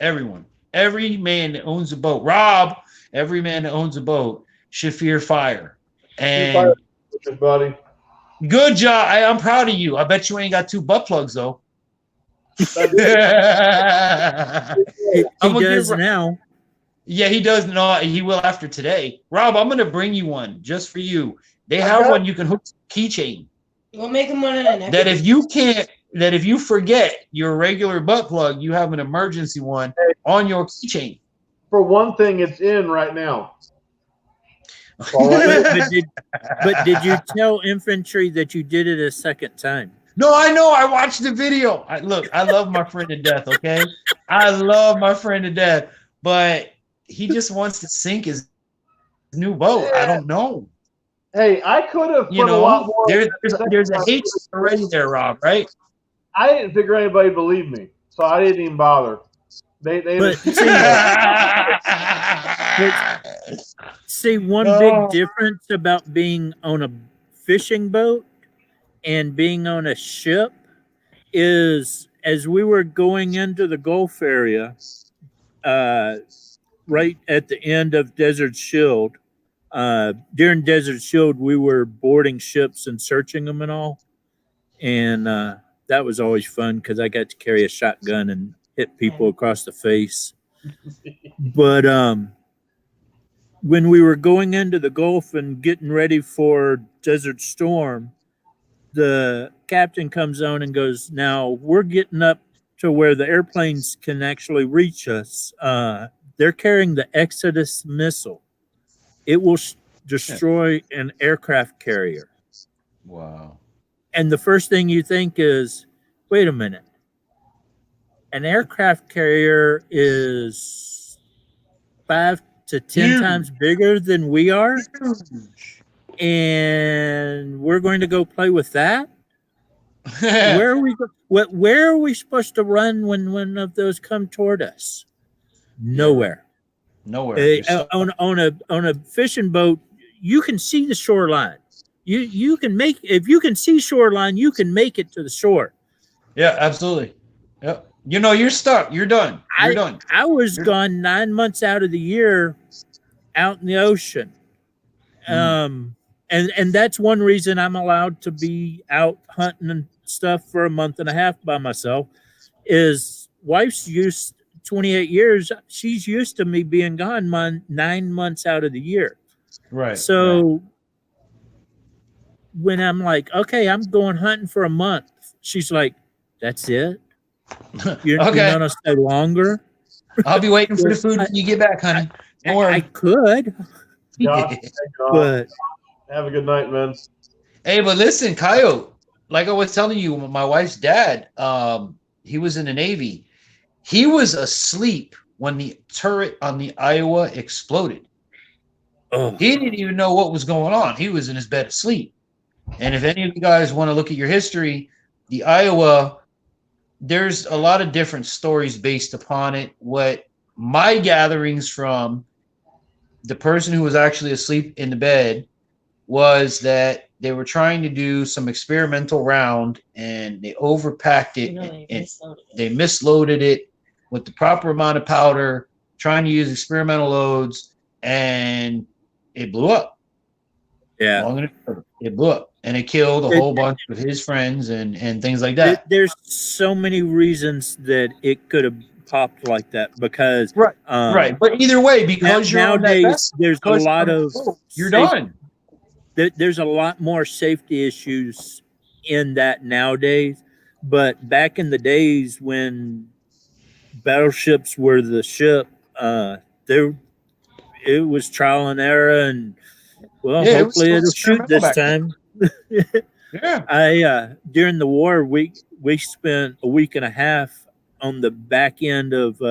Everyone. Every man that owns a boat. Rob, every man that owns a boat should fear fire. And buddy. good job. I'm proud of you. I bet you ain't got 2 butt plugs, though. He does now. Yeah, he does. No, he will after today. Rob, I'm gonna bring you one just for you. They have one you can hook to a keychain. We'll make him one in the next. That if you forget your regular butt plug, you have an emergency one on your keychain. For one thing, it's in right now. But did you tell infantry that you did it a second time? No, I know. I watched the video. Look, I love my friend to death, okay? I love my friend to death. But he just wants to sink his new boat. I don't know. Hey, I could have put a lot more. There's a hate already there, Rob, right? I didn't figure anybody believed me, so I didn't even bother. They But see, one big difference about being on a fishing boat and being on a ship is, as we were going into the Gulf area, right at the end of Desert Shield, during Desert Shield, we were boarding ships and searching them and all. And that was always fun because I got to carry a shotgun and hit people across the face. But when we were going into the Gulf and getting ready for Desert Storm, the captain comes on and goes, "Now we're getting up to where the airplanes can actually reach us. They're carrying the Exodus missile. It will destroy an aircraft carrier." Wow. And the first thing you think is, wait a minute. An aircraft carrier is to 10 Huge. times bigger than we are, Huge. and we're going to go play with that. Where are we? Where are we supposed to run when one of those come toward us? Nowhere. Nowhere. You're stuck. On a fishing boat, you can see the shoreline. You can make, if you can see shoreline, you can make it to the shore. Yeah, absolutely. Yep. You know, you're stuck. You're done. You're done. I was You're gone 9 months out of the year out in the ocean. And that's one reason I'm allowed to be out hunting and stuff for a month and a half by myself. Is wife's used 28 years. She's used to me being gone 9 months out of the year. Right. So when I'm like, okay, I'm going hunting for a month, she's like, that's it? You're Okay. not gonna stay longer? I'll be waiting for the food when you get back, honey. Don't worry. I could, Josh, thank you. but Have a good night, man. Hey, but listen, Coyote, like I was telling you, my wife's dad, he was in the Navy. He was asleep when the turret on the Iowa exploded. oh, He didn't even know what was going on. He was in his bed asleep. And if any of you guys want to look at your history, the Iowa, there's a lot of different stories based upon it. What my gatherings from the person who was actually asleep in the bed was that they were trying to do some experimental round and they overpacked it and they misloaded it with the proper amount of powder, trying to use experimental loads, and it blew up. yeah. Long enough, it blew up, and it killed a whole bunch of his friends and things like that. There's so many reasons that it could have popped like that because Right. Right, but either way, because you're on that nowadays vessel, there's a because lot you're on of the boat, you're safe- done. there's a lot more safety issues in that nowadays. But back in the days when battleships were the ship, there it was trial and error, and well, Yeah, it was hopefully it'll shoot experimental this back time. Yeah. I during the war we spent a week and a half on the back end of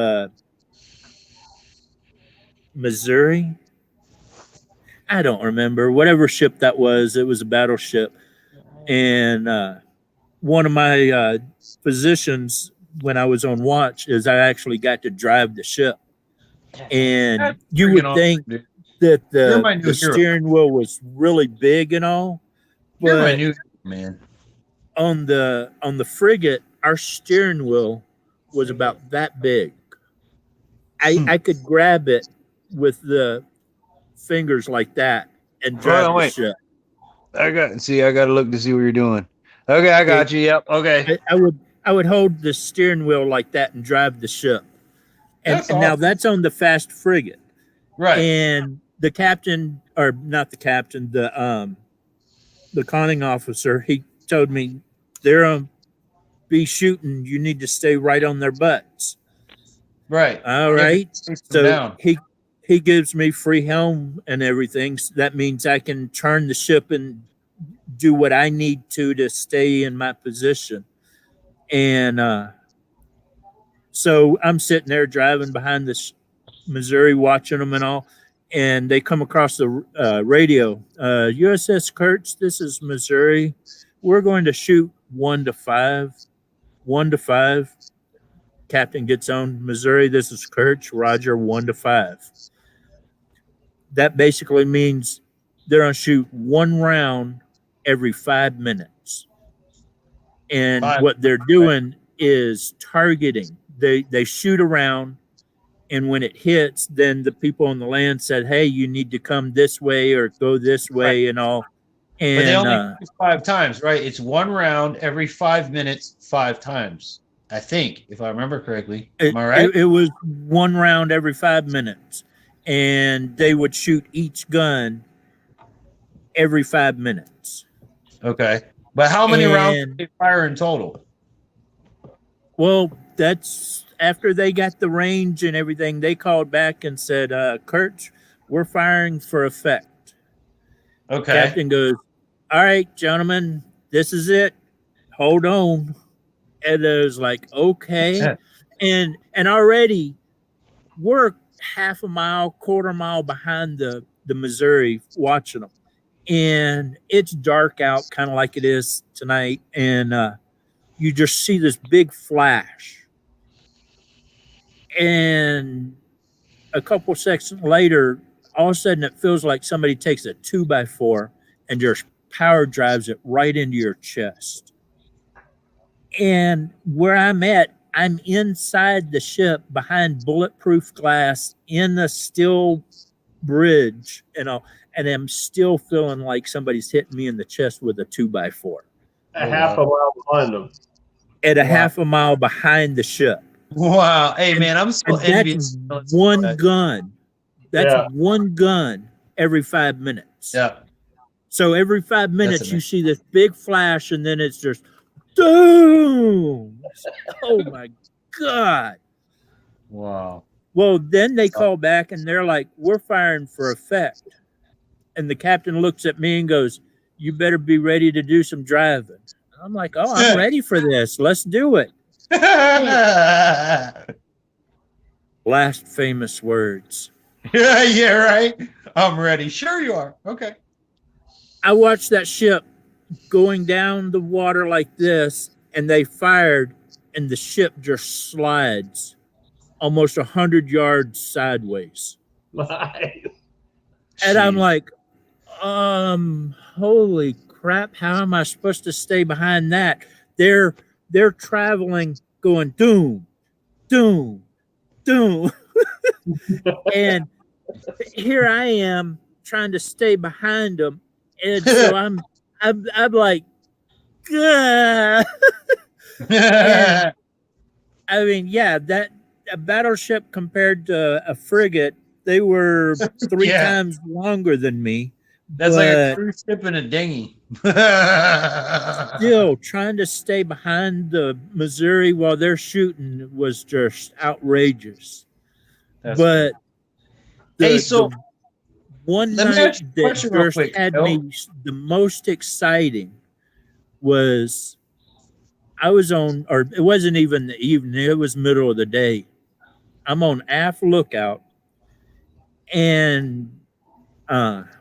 Missouri. I don't remember whatever ship that was. It was a battleship, and one of my positions when I was on watch is I actually got to drive the ship. And That's you freaking would awesome, think dude. that You're my new the hero. steering wheel was really big and all, You're my but new man. on the frigate, our steering wheel was about that big. I could grab it with the fingers like that and drive the wait. ship. I got to look to see what you're doing. Okay, I got you. Yep. Okay. I would hold the steering wheel like that and drive the ship. And, That's and now awesome. that's on the fast frigate. Right. And the captain, or not the captain, the conning officer, he told me they're be shooting. You need to stay right on their butts. Right. All Yeah, right. chase them So down. he gives me free helm and everything. So that means I can turn the ship and do what I need to stay in my position. And so I'm sitting there driving behind this Missouri, watching them and all. And they come across the radio. USS Kurtz, this is Missouri. We're going to shoot 1 to 5. 1 to 5. Captain gets on. Missouri, this is Kurtz. Roger, 1 to 5. That basically means they're going to shoot 1 round every 5 minutes. And what they're doing is targeting. They shoot around, and when it hits, then the people on the land said, hey, you need to come this way or go this way and all. And But they only shoot 5 times, right? It's 1 round every 5 minutes, 5 times. I think, if I remember correctly. Am I right? It was 1 round every 5 minutes, and they would shoot each gun every 5 minutes. Okay. But how many rounds And- did they fire in total? Well, that's after they got the range and everything. They called back and said, Kurt, we're firing for effect. Okay. Captain goes, all right, gentlemen, this is it. Hold on. And it was like, okay. Yeah. And already we're half a mile, quarter mile behind the Missouri watching them. And it's dark out, kind of like it is tonight. And you just see this big flash. And a couple seconds later, all of a sudden it feels like somebody takes a 2x4 and just power drives it right into your chest. And where I'm at, I'm inside the ship behind bulletproof glass in the steel bridge, and I'm still feeling like somebody's hitting me in the chest with a 2x4. A half a mile behind them. At a half a mile behind the ship. Wow. Hey, man, I'm so envious. That's one gun. That's one gun every 5 minutes. Yeah. So every 5 minutes you see this big flash, and then it's just boom. Oh my God. Wow. Well, then they call back and they're like, we're firing for effect. And the captain looks at me and goes, you better be ready to do some driving. I'm like, oh, I'm ready for this. Let's do it. Last famous words. Yeah, right. I'm ready. Sure you are. Okay. I watched that ship going down the water like this, and they fired, and the ship just slides almost 100 yards sideways. Nice. And I'm like, holy crap, how am I supposed to stay behind that? They're traveling, going doom, doom, doom. And here I am trying to stay behind them. And so I'm like, and, I mean, yeah, that a battleship compared to a frigate, they were 3 times longer than me. That's like a cruise ship and a dinghy. Still trying to stay behind the Missouri while they're shooting was just outrageous. But the one night that just had me the most exciting was I was on, or it wasn't even the evening, it was middle of the day. I'm on aft lookout, and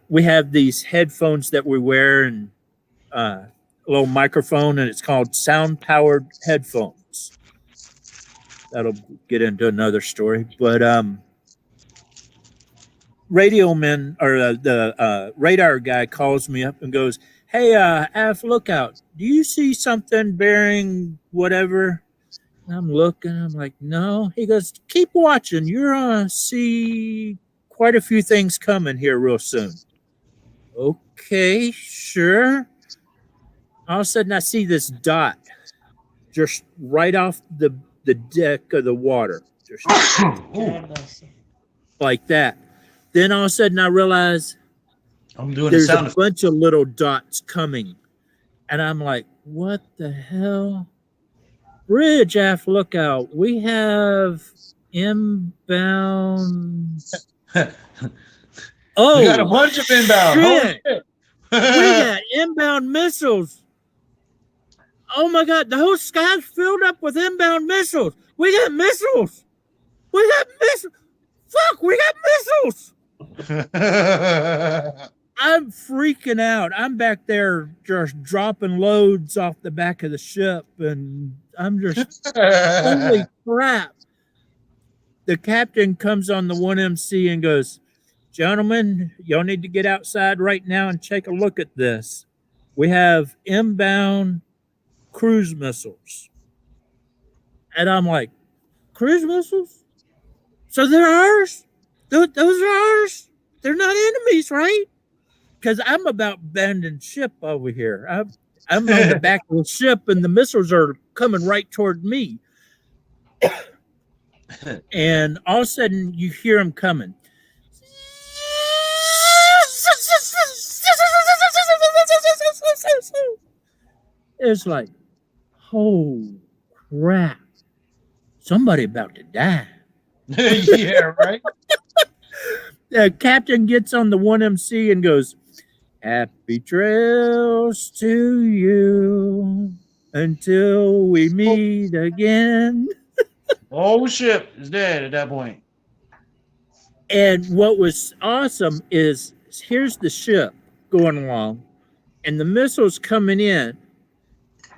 we have these headphones that we wear, and a little microphone, and it's called sound-powered headphones. That'll get into another story. But radio man, or the radar guy calls me up and goes, hey, aft lookout, do you see something bearing whatever? And I'm looking, I'm like, no. He goes, keep watching. You're going to see quite a few things coming here real soon. Okay, sure. All of a sudden, I see this dot just right off the deck of the water. Just like that. Then all of a sudden, I realize there's a bunch of little dots coming. And I'm like, what the hell? Bridge aft lookout. We have inbound. Oh, we got a bunch of inbound. Shit. We got inbound missiles. Oh my God, the whole sky's filled up with inbound missiles. We got missiles. We got missiles. Fuck, we got missiles. I'm freaking out. I'm back there just dropping loads off the back of the ship, and I'm just, holy crap. The captain comes on the 1MC and goes, gentlemen, y'all need to get outside right now and take a look at this. We have inbound cruise missiles. And I'm like, cruise missiles? So they're ours? Those are ours? They're not enemies, right? Because I'm about abandoning ship over here. I'm on the back of the ship, and the missiles are coming right toward me. And all of a sudden, you hear them coming. It's like, oh crap! Somebody about to die. Yeah, right. The captain gets on the 1MC and goes, happy trails to you until we meet again. Oh, ship is dead at that point. And what was awesome is here's the ship going along, and the missile's coming in,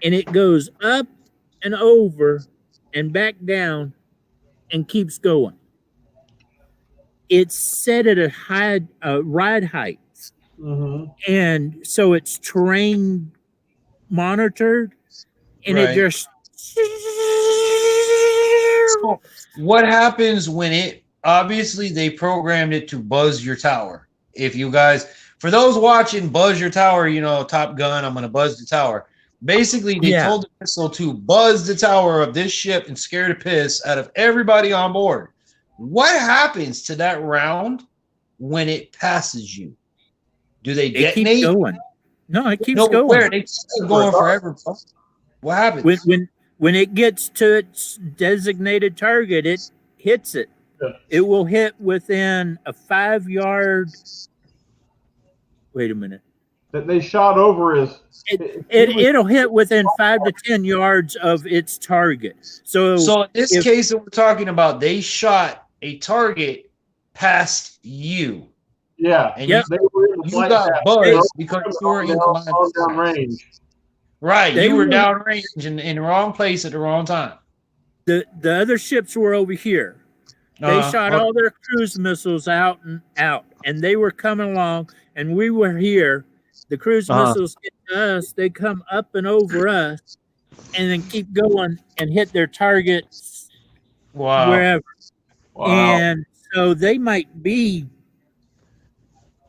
and it goes up and over and back down and keeps going. It's set at a high ride height, Mm-hmm. and so it's terrain monitored, and it Right. just So what happens when it obviously they programmed it to buzz your tower? If you guys, for those watching, buzz your tower, you know, Top Gun, I'm gonna buzz the tower. Basically, they Yeah. told the missile to buzz the tower of this ship and scare the piss out of everybody on board. What happens to that round when it passes you? Do they it keeps detonate? going. No, it keeps No, going. where they keep going forever, bro. What happens? When it gets to its designated target, it hits it. Yeah. It will hit within a 5 yard. Wait a minute. That they shot over is It'll hit within 5 to 10 yards of its target. So in this case that we're talking about, they shot a target past you. yeah. And Yep. They were in the you flight got path. buzzed because you were in down command. range. Right, They you were were- downrange in the wrong place at the wrong time. the other ships were over here. They shot all their cruise missiles out, and they were coming along, and we were here. The cruise missiles hit us. They come up and over us, and then keep going and hit their targets Wow. wherever. Wow. And so they might be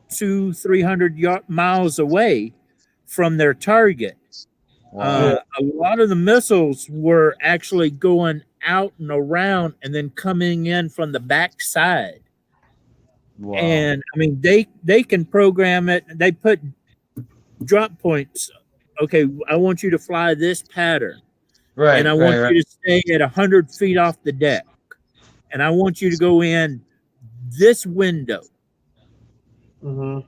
200-300 miles away from their target. Wow. A lot of the missiles were actually going out and around and then coming in from the back side. Wow. And I mean, they can program it. They put drop points. Okay, I want you to fly this pattern, Right. and I want you to stay at 100 feet off the deck, and I want you to go in this window, Mm-hmm.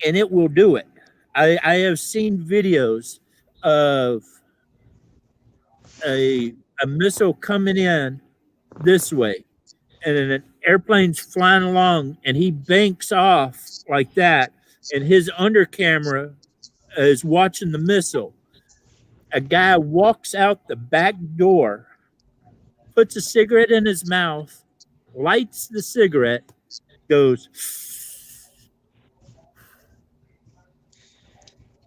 and it will do it. I have seen videos of a missile coming in this way, and then an airplane's flying along, and he banks off like that, and his under camera is watching the missile. A guy walks out the back door, puts a cigarette in his mouth, lights the cigarette, goes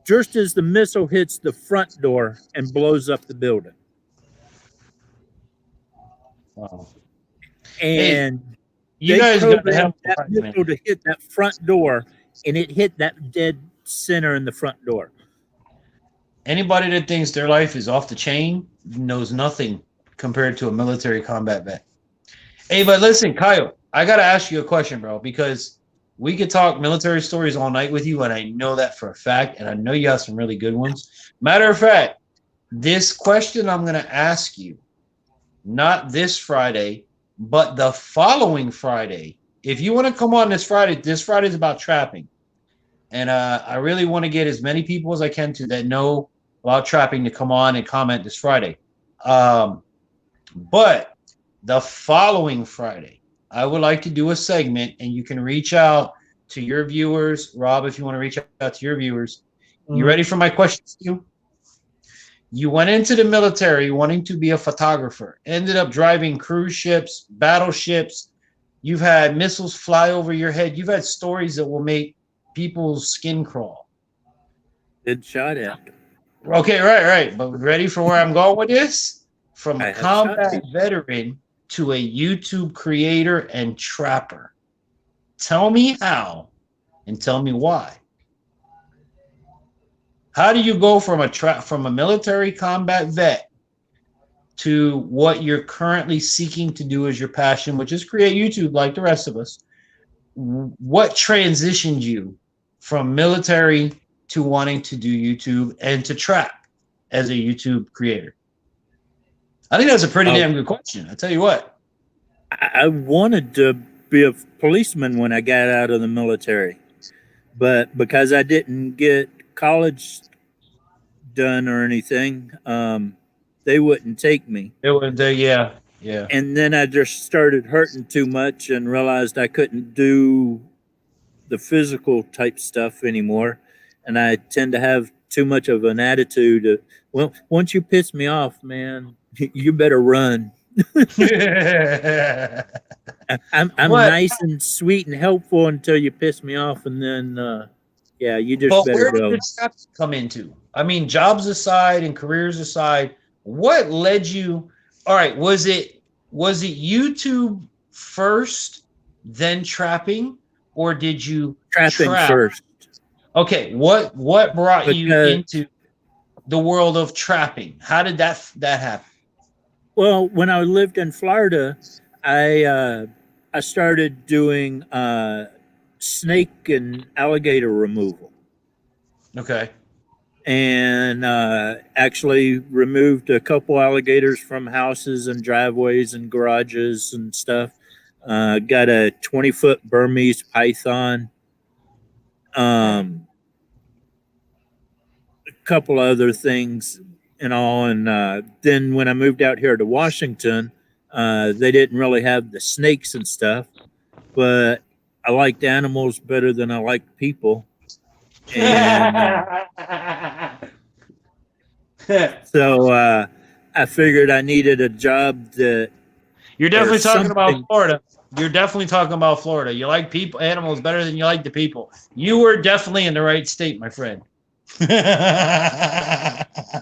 just as the missile hits the front door and blows up the building. Wow. And You they guys got to programmed have that missile to hit that front door, and it hit that dead center in the front door. anybody that thinks their life is off the chain knows nothing compared to a military combat vet. Hey, but listen, Kyle, I got to ask you a question, bro, because we could talk military stories all night with you, and I know that for a fact, and I know you have some really good ones. Matter of fact, this question I'm going to ask you, not this Friday, but the following Friday. If you want to come on this Friday is about trapping. And I really want to get as many people as I can to that know about trapping to come on and comment this Friday. But the following Friday, I would like to do a segment, and you can reach out to your viewers. Rob, if you want to reach out to your viewers. You ready for my question, Stu? You went into the military wanting to be a photographer, ended up driving cruise ships, battleships. You've had missiles fly over your head. You've had stories that will make people's skin crawl. It shot at. Okay, right. But ready for where I'm going with this? From I a have combat shot veteran to a YouTube creator and trapper. Tell me how and tell me why. How do you go from a military combat vet to what you're currently seeking to do as your passion, which is create YouTube like the rest of us? What transitioned you from military to wanting to do YouTube and to trap as a YouTube creator? I think that's a pretty damn good question. I tell you what. I wanted to be a policeman when I got out of the military, but because I didn't get college done or anything, they wouldn't take me. It was yeah. Yeah. And then I just started hurting too much and realized I couldn't do the physical type stuff anymore. And I tend to have too much of an attitude of, well, once you piss me off, man, you better run. I'm but nice and sweet and helpful until you piss me off, and then yeah, you just but better where did go. the traps come into? I mean, jobs aside and careers aside, what led you? All right, was it YouTube first, then trapping, or did you Trapping trap? first Okay, what brought you because into the world of trapping? How did that happen? well, when I lived in Florida, I started doing snake and alligator removal, Okay. and actually removed a couple alligators from houses and driveways and garages and stuff. Got a 20-foot Burmese python. A couple other things and all. And then when I moved out here to Washington, they didn't really have the snakes and stuff, but I liked animals better than I liked people. And so I figured I needed a job that, You're or definitely talking about something. Florida. You're definitely talking about Florida. You like people, animals better than you like the people. You were definitely in the right state, my friend.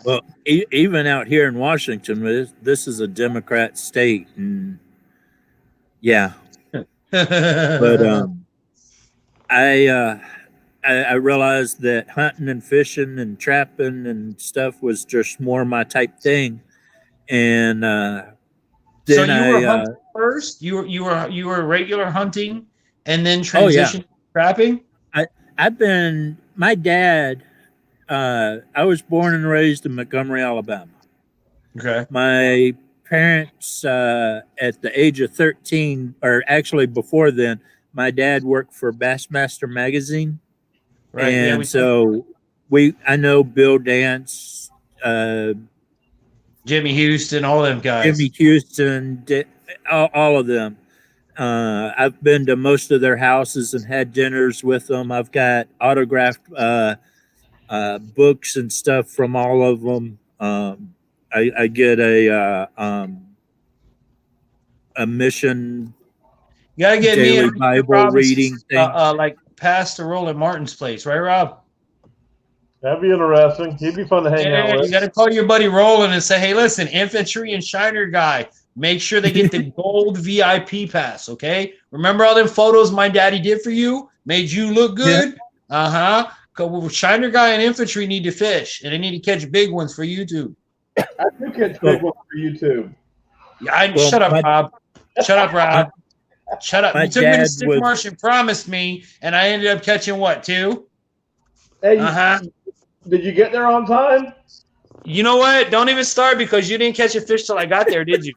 Well, even out here in Washington, this is a Democrat state, and yeah. But I I realized that hunting and fishing and trapping and stuff was just more my type thing, and So then you were I hunting first. You were regular hunting, and then oh yeah, transitioned to trapping. I've been my dad. I was born and raised in Montgomery, Alabama. Okay. My parents, at the age of 13, or actually before then, my dad worked for Bassmaster Magazine. Right. Yeah. And so I know Bill Dance, uh, Jimmy Houston, all them guys. Jimmy Houston, all of them. I've been to most of their houses and had dinners with them. I've got autographed books and stuff from all of them. I get a mission You gotta get me daily and Richard Bible reading Robinson's, thing. like past the Roland Martin's place, right, Rob? That'd be interesting. He'd be fun to hang out Yeah, with. you got to call your buddy Roland and say, "Hey, listen, infantry and Shiner guy, make sure they get the gold VIP pass, okay? Remember all them photos my daddy did for you? Made you look good? Shiner guy and infantry need to fish, and they need to catch big ones for YouTube. I do catch big ones for YouTube. Yeah, Well, shut up, Rob. Shut up, Rob. Shut up. My You took me to dad Stick was- Marsh and promised me, and I ended up catching what, 2? Hey, Uh-huh. did you get there on time? You know what? Don't even start because you didn't catch a fish till I got there, did you?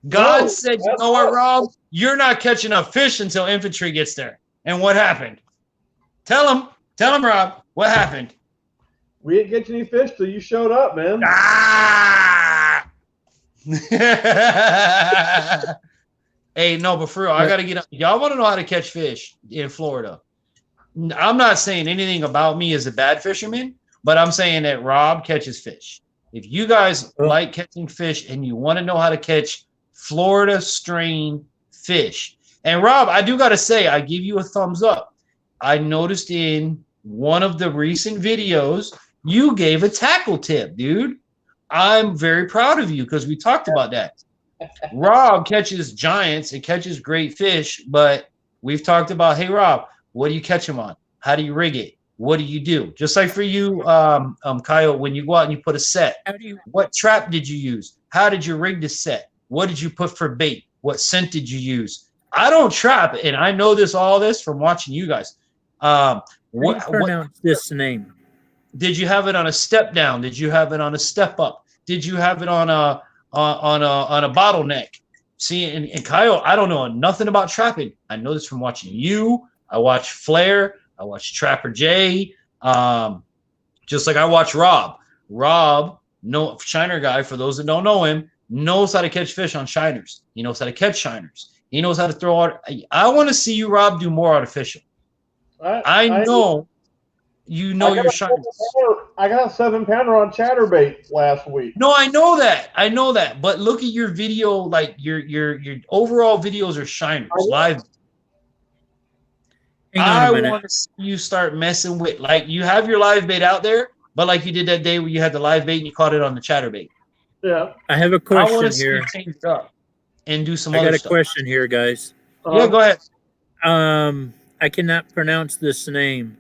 God No, said, you that's know what, not- Rob? You're not catching a fish until infantry gets there. And what happened? Tell him, Rob, what happened? We didn't get any fish till you showed up, man. Ah! Hey, no, but for real, I got to get. Y'all want to know how to catch fish in Florida? I'm not saying anything about me as a bad fisherman, but I'm saying that Rob catches fish. If you guys like catching fish and you want to know how to catch Florida strain fish, and Rob, I do got to say, I give you a thumbs up. I noticed in one of the recent videos, you gave a tackle tip, dude. I'm very proud of you because we talked about that. Rob catches giants and catches great fish, but we've talked about, hey, Rob, what do you catch them on? How do you rig it? What do you do? Just like for you, Kyle, when you go out and you put a set, what trap did you use? How did you rig the set? What did you put for bait? What scent did you use? I don't trap, and I know all this from watching you guys. What pronounce this name? Did you have it on a step down? Did you have it on a step up? Did you have it on a bottleneck? See, and Kyle, I don't know nothing about trapping. I know this from watching you. I watch Flair. I watch Trapper J. Just like I watch Rob. Rob, no Shiner guy. For those that don't know him, knows how to catch fish on shiners. He knows how to catch shiners. He knows how to throw out. I want to see you, Rob, do more artificial. I know you know your shiners. I got a 7-pounder on chatterbait last week. No, I know that. I know that. But look at your video. Like your overall videos are shiners live. Hang on a I minute. want to see you start messing with, like, you have your live bait out there, but like you did that day where you had the live bait and you caught it on the chatterbait. Yeah. I have a I want question to see here. you change it up and do some I other got a stuff. question here, guys. Yeah, go ahead. I cannot pronounce this name.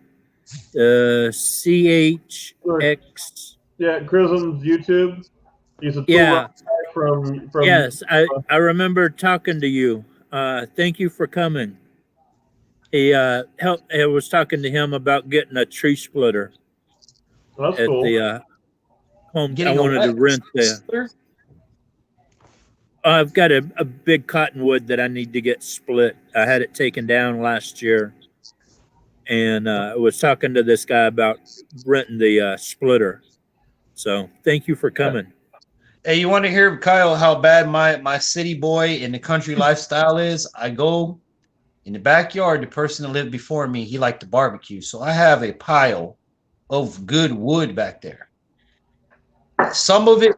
CHX. Yeah, Grism's YouTube. He's a tool Yeah. from Yes, I remember talking to you. Thank you for coming. He helped. I was talking to him about getting a tree splitter That's at cool. the home. Getting I wanted to rent the. I've got a big cottonwood that I need to get split. I had it taken down last year, and I was talking to this guy about renting the splitter. So thank you for coming. Hey, you want to hear, Kyle, how bad my city boy in the country lifestyle is? I go in the backyard. The person that lived before me, he liked to barbecue, so I have a pile of good wood back there. Some of it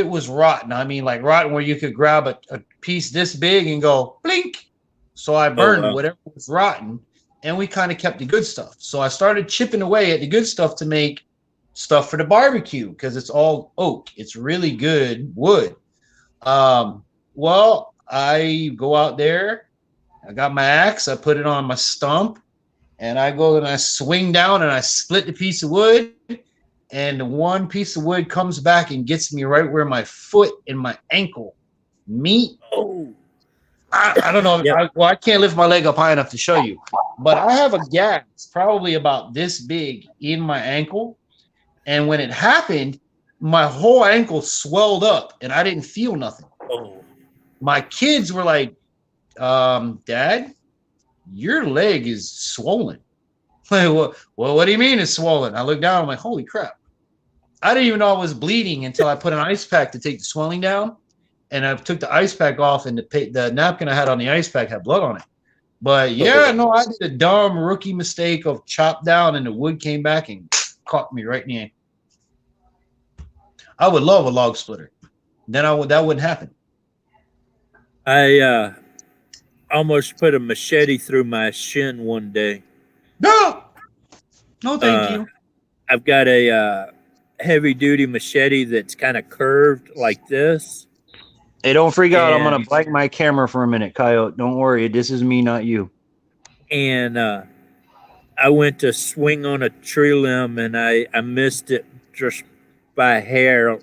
was rotten. I mean, like rotten where you could grab a piece this big and go blink. So I burned whatever was rotten, and we kind of kept the good stuff. So I started chipping away at the good stuff to make stuff for the barbecue because it's all oak. It's really good wood. Well, I go out there. I got my axe. I put it on my stump, and I go and I swing down and I split the piece of wood. And the one piece of wood comes back and gets me right where my foot and my ankle meet. Oh, I don't know. Yep. I can't lift my leg up high enough to show you, but I have a gash probably about this big in my ankle. And when it happened, my whole ankle swelled up and I didn't feel nothing. Oh. My kids were like, Dad, your leg is swollen. Like, well, what do you mean it's swollen? I look down, I'm like, holy crap. I didn't even know I was bleeding until I put an ice pack to take the swelling down. And I took the ice pack off, and the napkin I had on the ice pack had blood on it. But yeah, no, I did a dumb rookie mistake of chopped down, and the wood came back and caught me right in the ankle. I would love a log splitter. Then that wouldn't happen. I almost put a machete through my shin one day. No, thank you. I've got a heavy duty machete that's kind of curved like this. Hey, don't freak out. I'm And- gonna blank my camera for a minute, Coyote. Don't worry. This is me, not you. And I went to swing on a tree limb and I missed it just by a hair.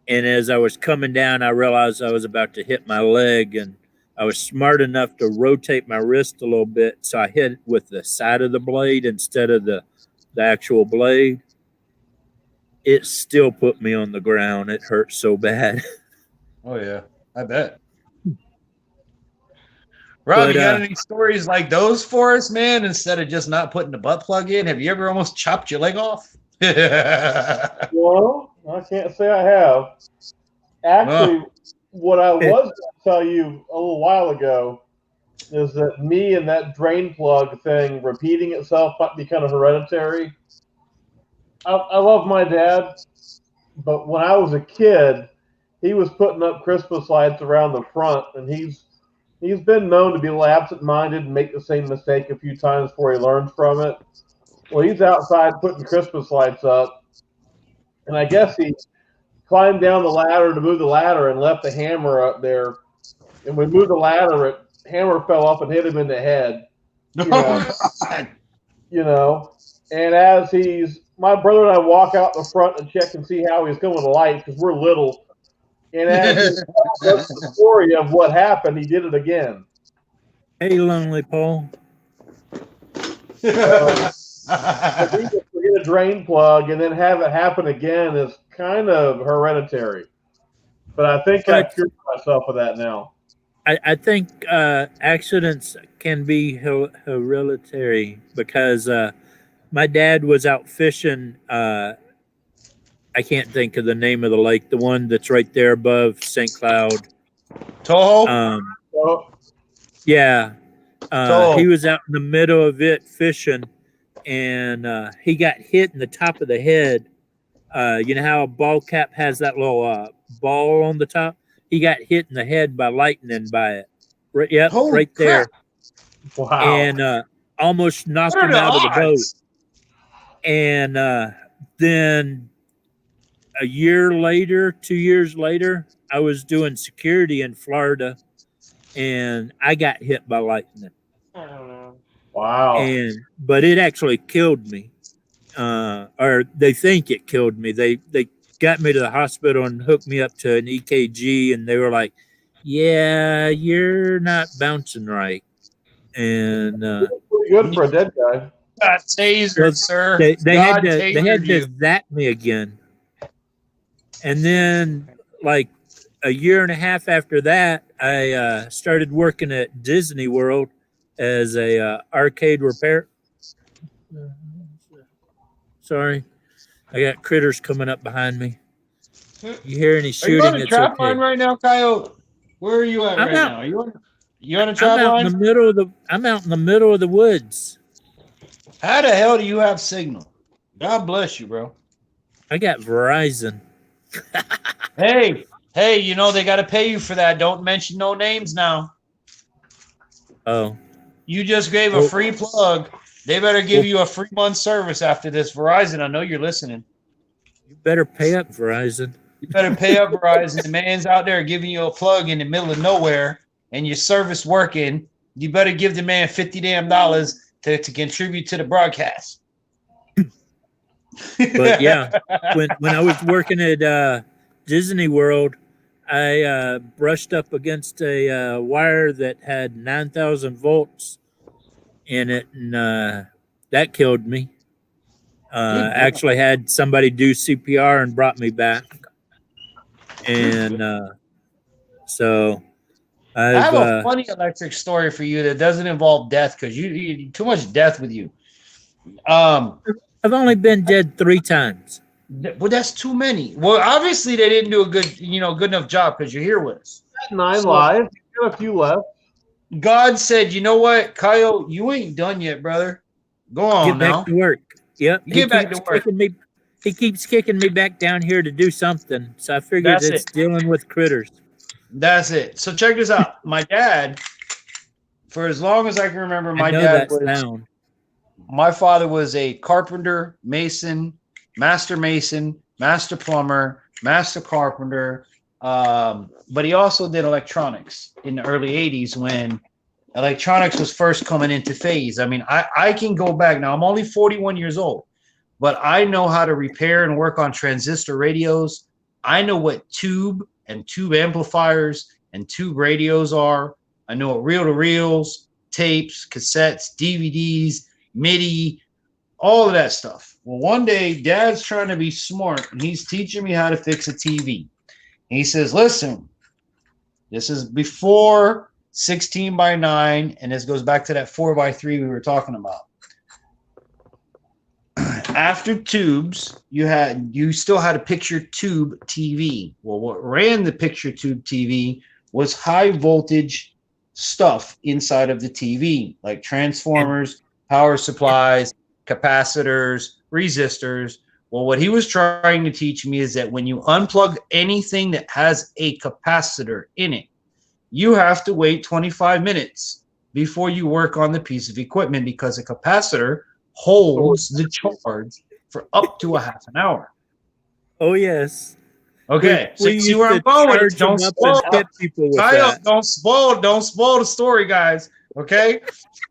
And as I was coming down, I realized I was about to hit my leg, and I was smart enough to rotate my wrist a little bit, so I hit it with the side of the blade instead of the actual blade. It still put me on the ground. It hurt so bad. Oh yeah, I bet. Rob, But, you got any stories like those for us, man? Instead of just not putting the butt plug in, have you ever almost chopped your leg off? Well, I can't say I have. Actually, what I was going to tell you a little while ago is that me and that drain plug thing repeating itself might be kind of hereditary. I love my dad, but when I was a kid, he was putting up Christmas lights around the front, and he's been known to be a little absent-minded and make the same mistake a few times before he learns from it. Well, he's outside putting Christmas lights up, and I guess he climbed down the ladder to move the ladder and left the hammer up there. And when we moved the ladder, hammer fell off and hit him in the head. You know, and as my brother and I walk out the front and check and see how he's going with the lights because we're little. And as he tells the story of what happened, he did it again. Hey, Lonely Paul. I think to forget a drain plug and then have it happen again is kind of hereditary. But I think I cured myself of that now. I think accidents can be hereditary because my dad was out fishing. I I can't think of the name of the lake, the one that's right there above St. Cloud. Toho? So, Yeah. Toho. He was out in the middle of it fishing, and he got hit in the top of the head. You know how a ball cap has that little ball on the top? He got hit in the head by lightning by it. Right, yep, Holy right there. wow. And almost knocked What are him the out of the boat. odds? And then a year later, 2 years later, I was doing security in Florida, and I got hit by lightning. I don't know. Wow. But it actually killed me, or they think it killed me. They got me to the hospital and hooked me up to an EKG, and they were like, "Yeah, you're not bouncing right." And Pretty good for a dead guy. God tasered, Well, sir. they had God to tasered you. zap me again, and then like a year and a half after that, I started working at Disney World as a arcade repair. Sorry, I got critters coming up behind me. You hear any Are you shooting? on a It's trap okay. line right now, Coyote? Where are you at I'm right out. now? You on a I'm trap out line? in the middle of the. I'm out in the middle of the woods. How the hell do you have signal? God bless you, bro. I got Verizon. Hey, you know they got to pay you for that. Don't mention no names now. Oh, You just gave a Well- free plug. They better give you a free month service after this. Verizon, I know you're listening. you better pay up, Verizon. You better pay up Verizon. The man's out there giving you a plug in the middle of nowhere and your service working. You better give the man $50 damn to contribute to the broadcast. But yeah, when I was working at Disney World, I brushed up against a wire that had 9,000 volts in it, and that killed me. Actually had somebody do CPR and brought me back. And so I have a I've funny electric story for you that doesn't involve death because you too much death with you. I've only been dead 3 times. Well, that's too many. Well, obviously they didn't do a good enough job because you're here with us. 9 So- lives. You got a few left. God said, you know what, Kyle, you ain't done yet, brother. Go on Get back now. to work. Yep. You get back to work. He keeps kicking me back down here to do something. So I figured That's it's it. dealing with critters. That's it. So check this out. My dad, for as long as I can remember, I know dad that was sound. my father was a carpenter, mason, master plumber, master carpenter. But he also did electronics in the early 80s when electronics was first coming into phase. I mean, I can go back now. I'm only 41 years old, but I know how to repair and work on transistor radios. I know what tube and tube amplifiers and tube radios are. I know what reel-to-reels, tapes, cassettes, DVDs, MIDI, all of that stuff. Well, one day, Dad's trying to be smart, and he's teaching me how to fix a TV. And he says, listen, this is before 16 by 9, and this goes back to that 4 by 3 we were talking about. After tubes, you still had a picture tube TV. Well, what ran the picture tube TV was high voltage stuff inside of the TV, like transformers, power supplies, capacitors, resistors. Well, what he was trying to teach me is that when you unplug anything that has a capacitor in it, you have to wait 25 minutes before you work on the piece of equipment because a capacitor holds the charge for up to a half an hour. Oh yes. Okay, so you see used where I'm to going with charge it. Don't them up spoil and hit people with Kyle, that. don't spoil the story, guys. Okay?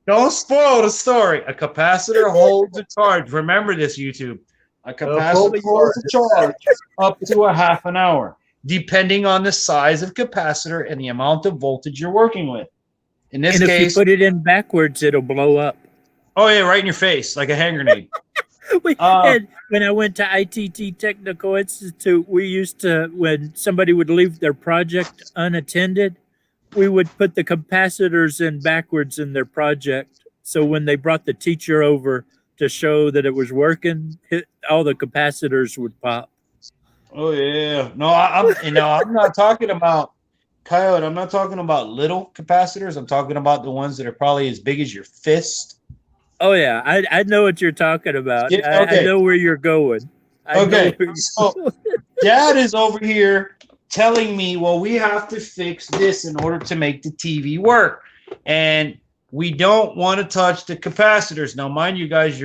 Don't spoil the story. A capacitor holds a charge. Remember this, YouTube. A capacitor holds a charge up to a half an hour, depending on the size of capacitor and the amount of voltage you're working with. In this And if case, you put it in backwards, it'll blow up. oh yeah, right in your face, like a hand grenade. We had, when I went to ITT Technical Institute, we used to, when somebody would leave their project unattended, we would put the capacitors in backwards in their project. So when they brought the teacher over to show that it was working, all the capacitors would pop. Oh yeah. No, I'm not talking about Coyote. I'm not talking about little capacitors. I'm talking about the ones that are probably as big as your fist. Oh yeah, I know what you're talking about. Yeah. I Okay. know where you're going. I know Okay. where you're So Dad is over here telling me, well, we have to fix this in order to make the TV work. And we don't want to touch the capacitors. Now, mind you guys,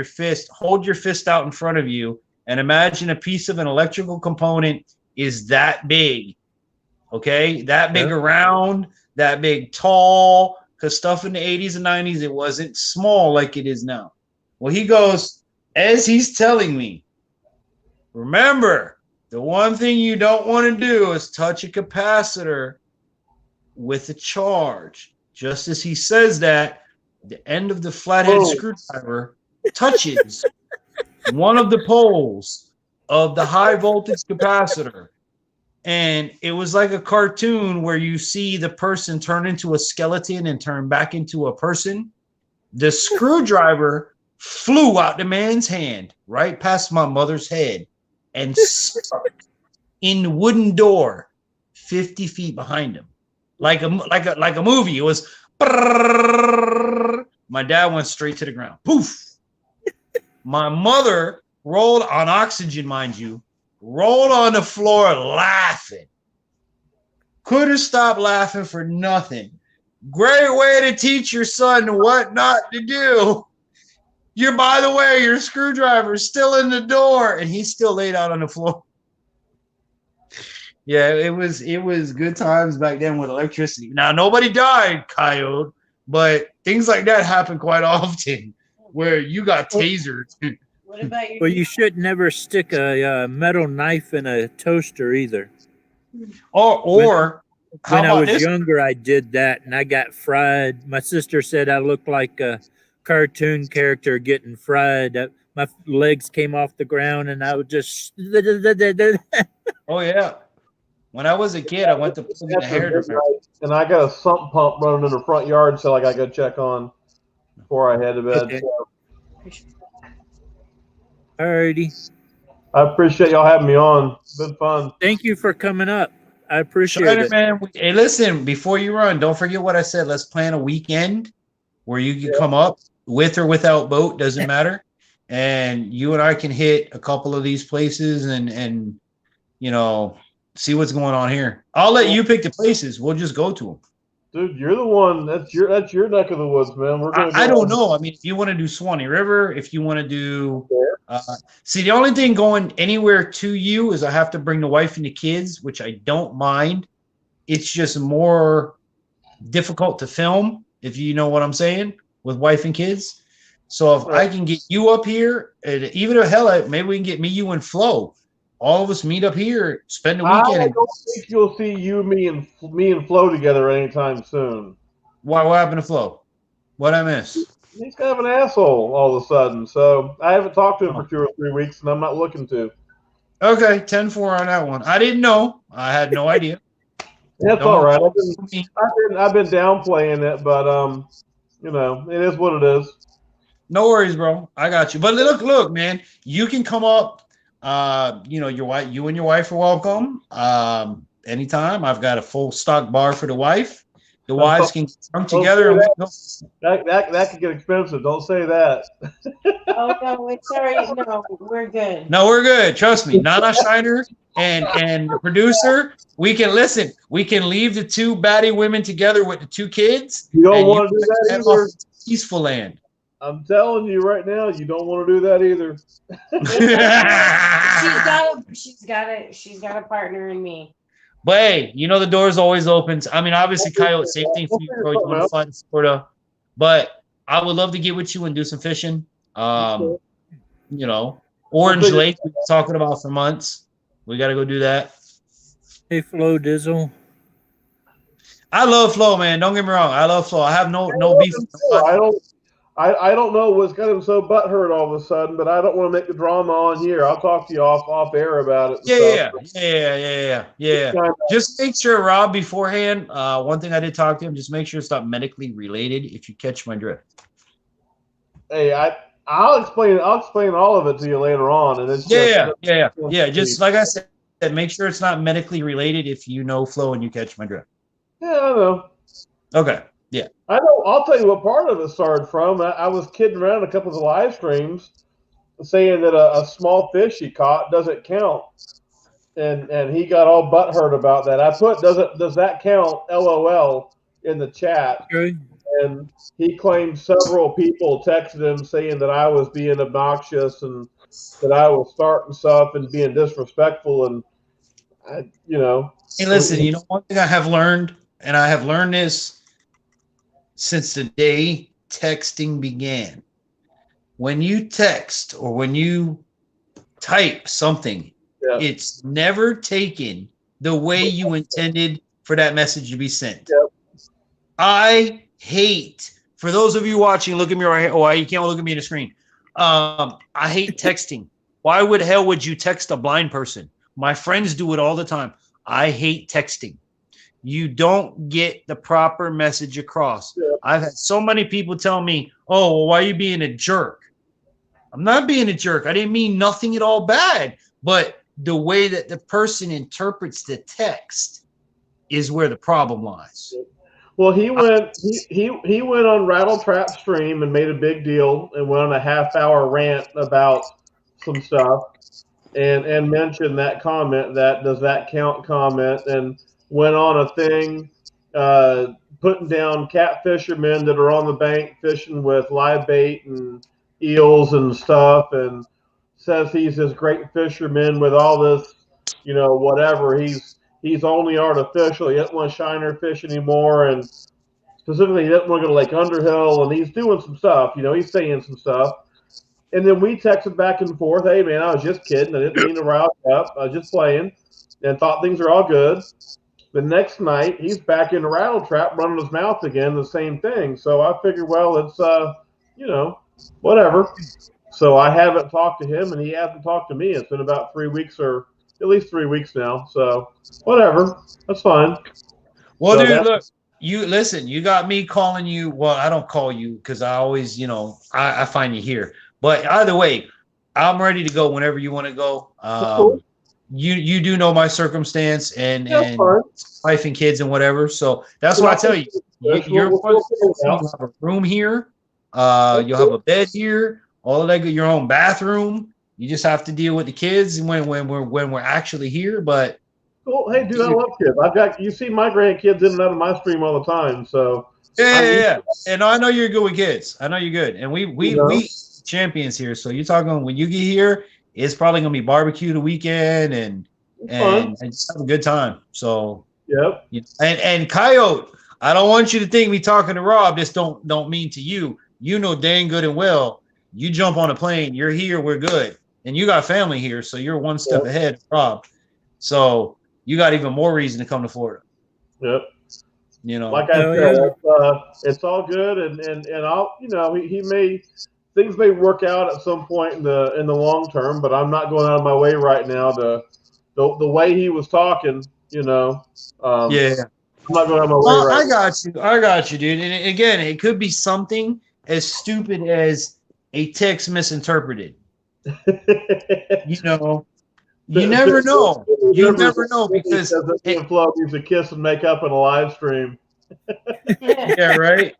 hold your fist out in front of you and imagine a piece of an electrical component is that big. Okay. That big Yeah. around, that big tall, because stuff in the 80s and 90s, it wasn't small like it is now. Well, he goes, as he's telling me, remember, the one thing you don't want to do is touch a capacitor with a charge. Just as he says that, the end of the flathead screwdriver touches one of the poles of the high voltage capacitor. And it was like a cartoon where you see the person turn into a skeleton and turn back into a person. The screwdriver flew out the man's hand right past my mother's head and stuck in the wooden door 50 feet behind him. Like a movie. It was my dad went straight to the ground. Poof. My mother rolled on oxygen, mind you, rolled on the floor laughing. Couldn't stop laughing for nothing. Great way to teach your son what not to do. By the way, your screwdriver's still in the door, and he's still laid out on the floor. Yeah, it was good times back then with electricity. Now nobody died, Coyote, but things like that happen quite often, where you got tasered. What about your? Well, you should never stick a metal knife in a toaster either. Or how When I about was this? younger, I did that and I got fried. My sister said I looked like a cartoon character getting fried. My legs came off the ground and I would just. Oh yeah. When I was a kid, I went to play in the hairdresser. And I got a sump pump running in the front yard, so I got to go check on before I head to bed. Okay. So Alrighty. I appreciate y'all having me on. It's been fun. Thank you for coming up. I appreciate Shiner, it. man. Hey, listen, before you run, don't forget what I said. Let's plan a weekend where you can come up with or without boat, doesn't matter. And you and I can hit a couple of these places and see what's going on here. I'll let you pick the places. We'll just go to them. Dude, you're the one. That's your neck of the woods, man. We're gonna. I don't know. I mean, if you want to do Swanee River, if you want to do, see, the only thing going anywhere to you is I have to bring the wife and the kids, which I don't mind. It's just more difficult to film, if you know what I'm saying, with wife and kids. So if I can get you up here, and even if hell, maybe we can get me, you, and Flo. All of us meet up here, spend the weekend. I don't think you'll see you, me, and Flo together anytime soon. Why? What happened to Flo? What I miss? He's kind of an asshole all of a sudden. So I haven't talked to him for 2 or 3 weeks, and I'm not looking to. Okay, 10-4 on that one. I didn't know. I had no idea. That's all right. I've been downplaying it, but it is what it is. No worries, bro. I got you. But look, man, you can come up. Your wife, you and your wife are welcome. Anytime. I've got a full stock bar for the wife. The wives can come together. And that could get expensive. Don't say that. Oh no, it's all right. No, we're good. No, we're good. Trust me. Nana Shiner and the producer, we can listen. We can leave the two baddie women together with the two kids. You don't want to do that either. Peaceful land. I'm telling you right now, you don't want to do that either. She's got a partner in me. But hey, the door's always open. I mean, obviously, Coyote, same thing for you, bro. You want to fly to Florida. But I would love to get with you and do some fishing. Orange Lake, we've been talking about for months. We got to go do that. Hey, Flo Dizzle. I love Flo, man. Don't get me wrong. I love Flo. I have no beef. I don't know what's got him so butthurt all of a sudden, but I don't want to make the drama on here. I'll talk to you off air about it. Yeah. Just make sure, Rob, beforehand. One thing I did talk to him. Just make sure it's not medically related. If you catch my drift. Hey, I'll explain all of it to you later on, and it's yeah. Just like I said, said, make sure it's not medically related if you know Flo and you catch my drift. Yeah, I know. Okay. Yeah. I know. I'll tell you what part of it started from. I was kidding around a couple of the live streams saying that a small fish he caught doesn't count. And he got all butthurt about that. I put does that count? LOL in the chat, Okay. and he claimed several people texted him saying that I was being obnoxious and that I was starting stuff and being disrespectful. And I, Hey, listen, you know, one thing I have learned, and I have learned this since the day texting began. When you text or when you type something, Yeah. it's never taken the way you intended for that message to be sent. Yep. I hate, for those of you watching, look at me right here. Oh, you can't look at me in the screen. I hate texting. Why would hell would you text a blind person? My friends do it all the time. I hate texting. You don't get the proper message across. Yeah. I've had so many people tell me, oh, well, why are you being a jerk? I'm not being a jerk. I didn't mean nothing at all bad, but the way that the person interprets the text is where the problem lies. Well, he went on Rattle Trap stream and made a big deal and went on a half-hour rant about some stuff and mentioned that comment, that does that count comment, and went on a thing putting down cat fishermen that are on the bank fishing with live bait and eels and stuff, and says he's this great fisherman with all this, whatever. He's only artificial. He doesn't want shiner fish anymore, and specifically, he doesn't want to go to Lake Underhill, and he's doing some stuff. He's saying some stuff. And then we texted back and forth, hey, man, I was just kidding. I didn't mean to rile you up. I was just playing and thought things are all good. The next night, he's back in the rattle trap, running his mouth again, the same thing. So I figured, well, it's, whatever. So I haven't talked to him, and he hasn't talked to me. It's been about 3 weeks or at least 3 weeks now. So whatever. That's fine. Well, So dude, look, you listen, you got me calling you. Well, I don't call you because I always, I find you here. But either way, I'm ready to go whenever you want to go. Cool. You do know my circumstance and fine. wife and kids and whatever. So that's what I tell you. You'll have a room here. You'll have a bed here. All of that. Your own bathroom. You just have to deal with the kids when we're actually here. But cool. Hey, dude, I love kids. You see my grandkids in and out of my stream all the time. So yeah. And I know you're good with kids. I know you're good. And we champions here. So you're talking when you get here, it's probably gonna be barbecue the weekend and just have a good time. So yep. And Coyote, I don't want you to think me talking to Rob. This don't mean to you. You know dang good and well. You jump on a plane, you're here, we're good. And you got family here, so you're one step ahead of Rob. So you got even more reason to come to Florida. Yep. Like I said, it's all good, and I'll, things may work out at some point in the long term, but I'm not going out of my way right now to the way he was talking. I'm not going out of my way right now. I got you, dude. And again, it could be something as stupid as a text misinterpreted. You never know. You never know because Flo needs a kiss and make up in a live stream. Yeah, right.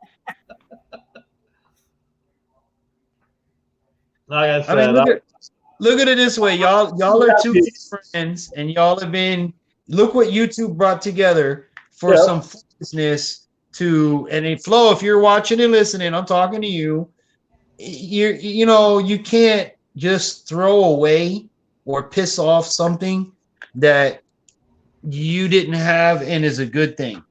Like I said, look at it this way, y'all are two friends, and y'all have been. Look what YouTube brought together for some foolishness and Flo, if you're watching and listening, I'm talking to you. You can't just throw away or piss off something that you didn't have and is a good thing.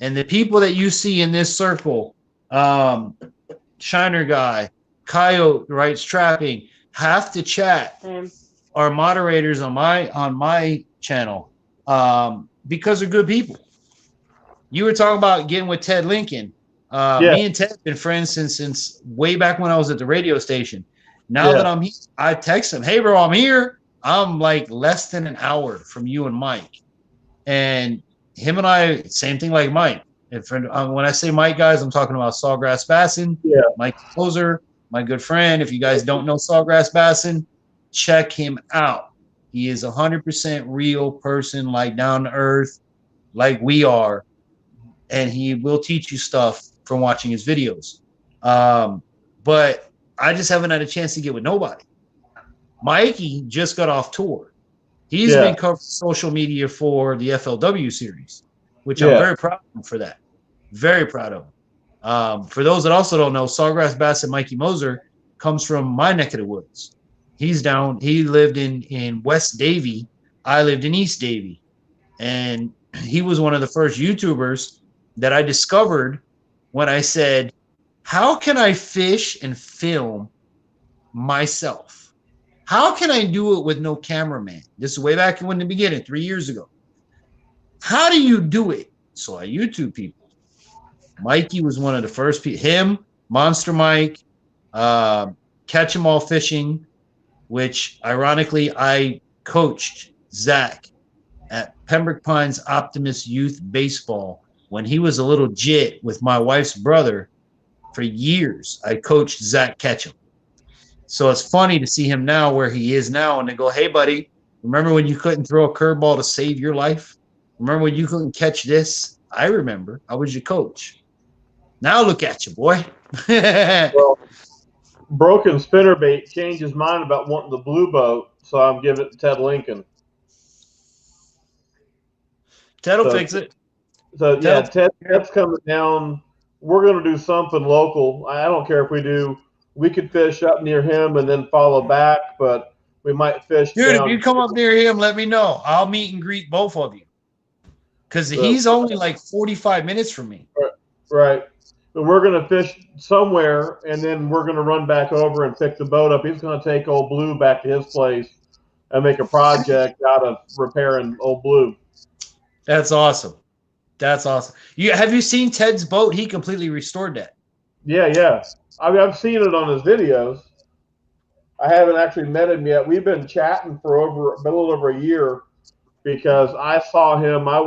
And the people that you see in this circle, Shiner Guy, Coyote Writes Trapping, have to chat are moderators on my channel because they're good people. You were talking about getting with Ted Lincoln. Me and Ted have been friends since way back when I was at the radio station. Now that I'm here, I text him, hey, bro, I'm here. I'm like less than an hour from you and Mike. And him and I, same thing like Mike. When I say Mike, guys, I'm talking about Sawgrass Bassin. Yeah. Mike Closer, my good friend. If you guys don't know Sawgrass Bassin, check him out. He is 100% real person, like down to earth, like we are, and he will teach you stuff from watching his videos. But I just haven't had a chance to get with nobody. Mikey just got off tour. He's Yeah. been covering social media for the FLW series, which I'm Yeah. very proud of him for that. Very proud of him. For those that also don't know, Sawgrass Bass and Mikey Moser comes from my neck of the woods. He's down. He lived in West Davie. I lived in East Davie, and he was one of the first YouTubers that I discovered when I said, "How can I fish and film myself? How can I do it with no cameraman?" This is way back in the beginning, 3 years ago. How do you do it? So I YouTube people. Mikey was one of the first people. Him, Monster Mike, Catch 'em All Fishing, which ironically I coached Zach at Pembroke Pines Optimist Youth Baseball when he was a little jit with my wife's brother. For years, I coached Zach Ketchum. So it's funny to see him now where he is now and to go, "Hey, buddy, remember when you couldn't throw a curveball to save your life? Remember when you couldn't catch this? I remember. I was your coach. Now look at you, boy." Well, Broken Spinnerbait changed his mind about wanting the blue boat, so I'm giving it to Ted Lincoln. Ted'll So- fix it. So yeah, Ted's coming down. We're going to do something local. I don't care if we do. We could fish up near him and then follow back, but we might fish Dude, down. if you come up near him, let me know. I'll meet and greet both of you. Because he's only like 45 minutes from me. Right. But we're going to fish somewhere, and then we're going to run back over and pick the boat up. He's going to take Old Blue back to his place and make a project out of repairing Old Blue. That's awesome. That's awesome. Have you seen Ted's boat? He completely restored that. Yeah. I mean, I've seen it on his videos. I haven't actually met him yet. We've been chatting for a little over a year because I saw him. I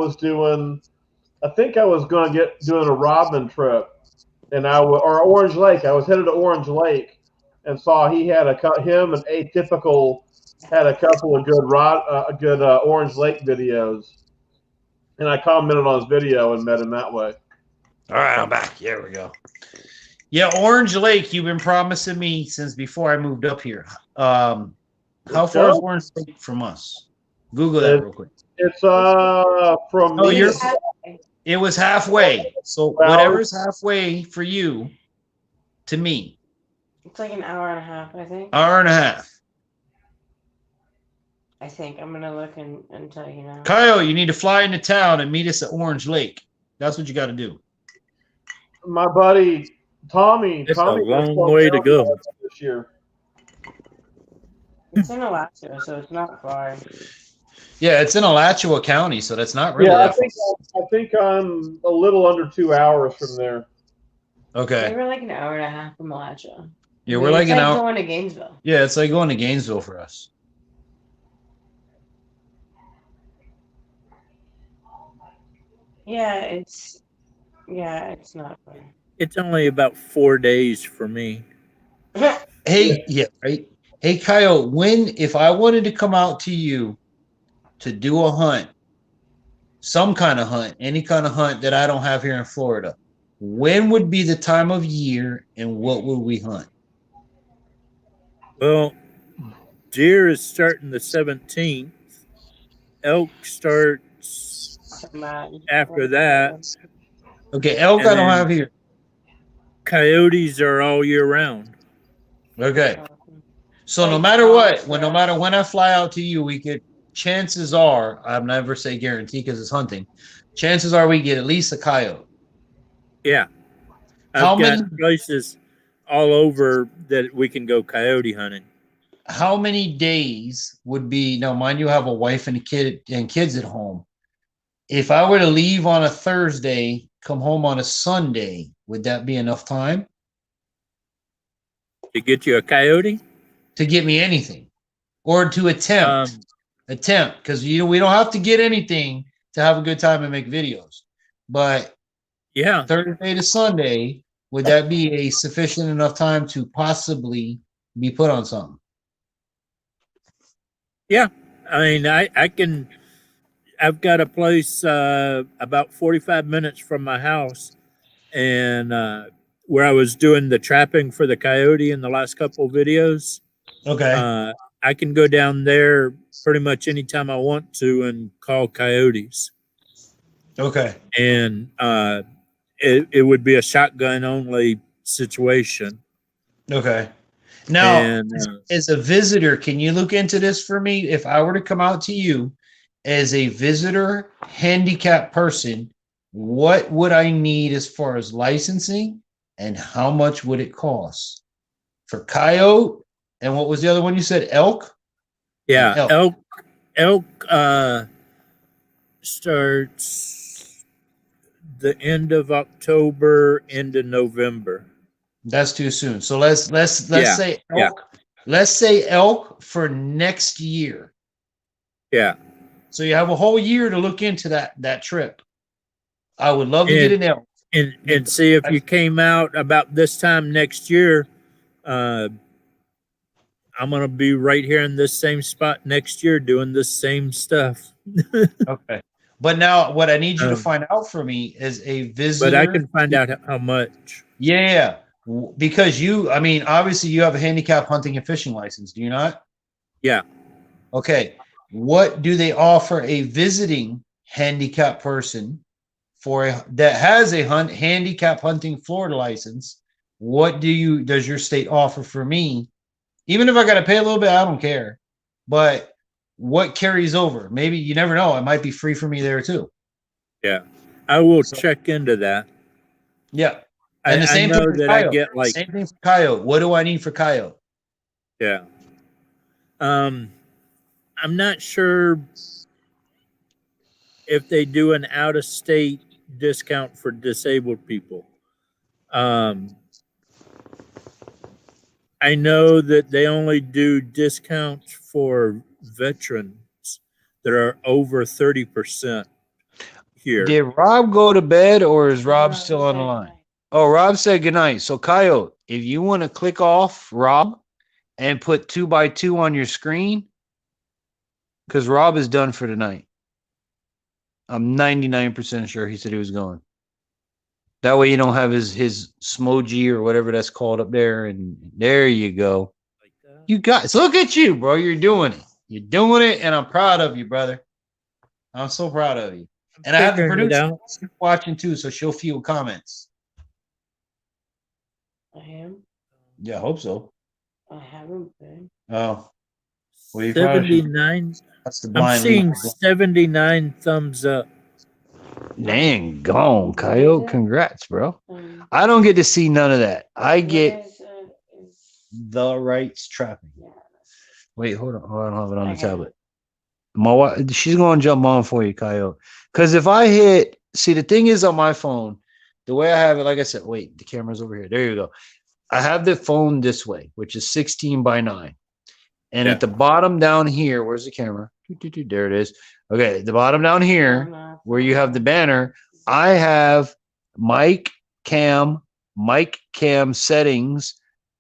think I was going to doing a Rodman trip, or Orange Lake. I was headed to Orange Lake and saw he had him and Atypical had a couple of good Orange Lake videos, and I commented on his video and met him that way. All right, I'm back. There we go. Yeah, Orange Lake, you've been promising me since before I moved up here. How far is Orange Lake from us? Google that real quick. It's from Oh, me. It was halfway. So whatever's halfway for you to me. It's like an hour and a half, I think. Hour and a half. I think. I'm going to look and tell you now. Coyote, you need to fly into town and meet us at Orange Lake. That's what you got to do. My buddy Tommy. It's Tommy a long way to go. this year. It's in Alaska, so it's not far. Yeah, it's in Alachua County, so that's not really Yeah, that far. I think I'm a little under 2 hours from there. Okay. We're like an hour and a half from Alachua. Yeah, we're like it's an like hour. going to Gainesville. Yeah, it's like going to Gainesville for us. Yeah, it's not fun. It's only about 4 days for me. Hey, yeah, right. Hey, Kyle, if I wanted to come out to you to do a hunt, some kind of hunt, any kind of hunt that I don't have here in Florida, when would be the time of year and what would we hunt? Well, deer is starting the 17th. Elk starts after that. Okay, elk And I don't then- have here. Coyotes are all year round. Okay. So no matter what, no matter when I fly out to you, chances are, I'll never say guarantee because it's hunting. Chances are we get at least a coyote. Yeah. How I've got many- places all over that we can go coyote hunting. How many days would be, now mind you have a wife and a kid and kids at home. If I were to leave on a Thursday, come home on a Sunday, would that be enough time To get you a coyote? to get me anything? Or to attempt, because we don't have to get anything to have a good time and make videos. But Yeah. Thursday to Sunday, would that be a sufficient enough time to possibly be put on something? Yeah. I mean, I can. I've got a place about 45 minutes from my house, and where I was doing the trapping for the coyote in the last couple videos. Okay. Uh, I can go down there pretty much anytime I want to and call coyotes, Okay. and it would be a shotgun only situation. Okay. Now, And as a visitor, can you look into this for me? If I were to come out to you as a visitor handicapped person, what would I need as far as licensing and how much would it cost? For coyote, and what was the other one you said? Elk? And yeah, elk. elk starts the end of October into November. That's too soon. So let's Yeah, say yeah, elk. Let's say elk for next year. yeah. So you have a whole year to look into that trip. I would love to get And an elk. and see if you came out about this time next year. Uh, I'm gonna be right here in this same spot next year doing this same stuff. Okay. But now what I need you to Um, find out for me is a but I visitor. can find out how much. Yeah. Because I mean, obviously you have a handicap hunting and fishing license, do you not? Yeah, Okay. What do they offer a visiting handicap person that has a handicap hunting Florida license? What does your state offer for me? Even if I got to pay a little bit, I don't care. But what carries over? Maybe you never know. It might be free for me there too. yeah. I will So, check into that. yeah. And the I same thing know for that I coyote. get like Same thing for coyote. What do I need for coyote? yeah. I'm not sure if they do an out of state discount for disabled people. Um, I know that they only do discounts for veterans that are over 30% here. Did Rob go to bed or is Rob No, still on the said line? no. Oh, Rob said goodnight. So, Coyote, if you want to click off Rob and put 2x2 on your screen, because Rob is done for tonight. I'm 99% sure he said he was going. That way you don't have his smoji or whatever that's called up there. And there you go. Like that. You guys, look at you, bro. You're doing it. You're doing it, and I'm proud of you, brother. I'm so proud of you. And I have the Figuring it producer out. watching too, so she'll feel comments. I am. Yeah, I hope so. I haven't been. Oh, well, you probably should. 79. That's the I'm blind lead. seeing 79 thumbs up. Dang, gone, Coyote. Congrats, bro. Um, I don't get to see none of that. I what get is, the rights trapping. yeah. Wait, hold on. I don't have it on the Okay. tablet. My wife, she's going to jump on for you, Coyote. Because if I hit, see, the thing is on my phone, the way I have it, like I said, wait, the camera's over here. There you go. I have the phone this way, which is 16:9. And Yeah. at the bottom down here, where's the camera? There it is. Okay, the bottom down here, where you have the banner, I have mic cam settings,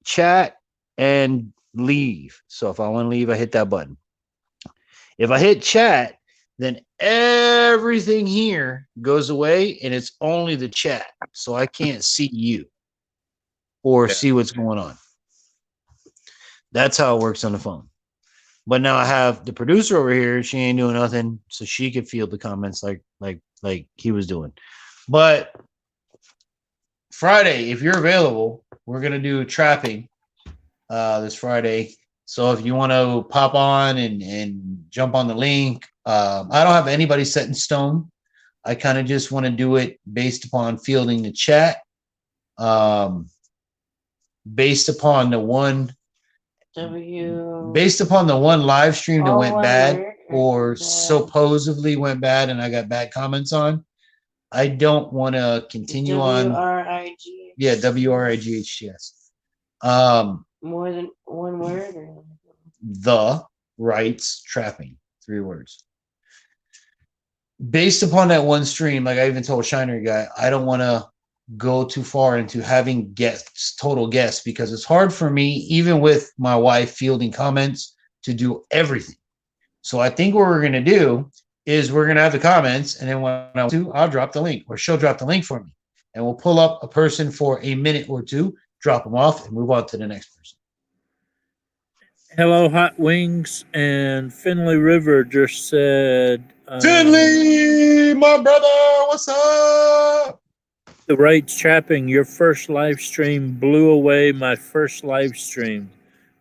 chat, and leave. So if I want to leave, I hit that button. If I hit chat, then everything here goes away and it's only the chat. So I can't see you or see what's going on. That's how it works on the phone. But now I have the producer over here. She ain't doing nothing, so she could field the comments like he was doing. But Friday, if you're available, we're gonna do trapping this Friday. So if you want to pop on and jump on the link, I don't have anybody set in stone. I kind of just want to do it based upon fielding the chat, based upon the one live stream that went bad or supposedly went bad and I got bad comments on. I don't want to continue on. W-R-I-G. Yeah, W-R-I-G-H-T-S. More than one word? Or? The rights trapping. 3 words. Based upon that one stream, like I even told Shiner guy, I don't want to go too far into having total guests, because it's hard for me, even with my wife fielding comments, to do everything. So I think what we're going to do is we're going to have the comments, and then when I do, I'll drop the link, or she'll drop the link for me, and we'll pull up a person for a minute or two, drop them off, and move on to the next person. Hello, Hot Wings, and Finley River just said Finley, my brother, what's up? the right trapping. Your first live stream blew away my first live stream.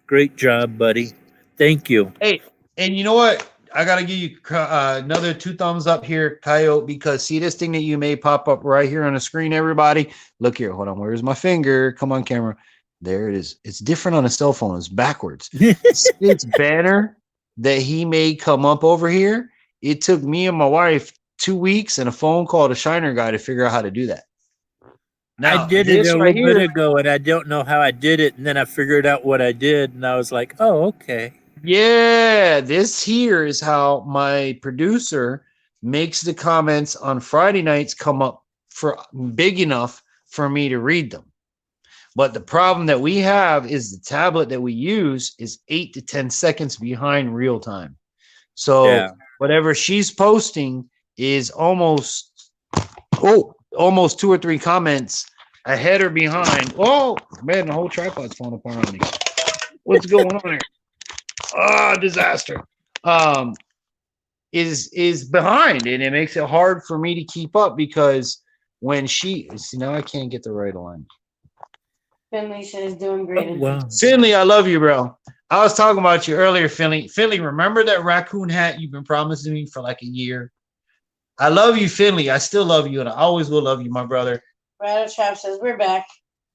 Great job, buddy. Thank you. Hey, and you know what? I gotta give you another 2 thumbs up here, Coyote, because see this thing that you made pop up right here on the screen, everybody. Look here, hold on. Where's my finger? Come on, camera. There it is. It's different on a cell phone. It's backwards. It's banner that he made come up over here. It took me and my wife 2 weeks and a phone call to Shiner Guy to figure out how to do that. Now, I did it this a right little bit here, ago, and I don't know how I did it. And then I figured out what I did, and I was like, "Oh, okay." yeah, this here is how my producer makes the comments on Friday nights come up for big enough for me to read them. But the problem that we have is the tablet that we use is 8 to 10 seconds behind real time. So Yeah. whatever she's posting is almost 2 or 3 comments ahead or behind. Oh man, the whole tripod's falling apart on me. What's going on here? Disaster. Is behind, and it makes it hard for me to keep up because when she see now I can't get the right line. Finley says doing great. Oh, wow. Finley, I love you, bro. I was talking about you earlier, Finley. Finley, remember that raccoon hat you've been promising me for like a year? I love you, Finley. I still love you, and I always will love you, my brother. Rattle Trap says we're back.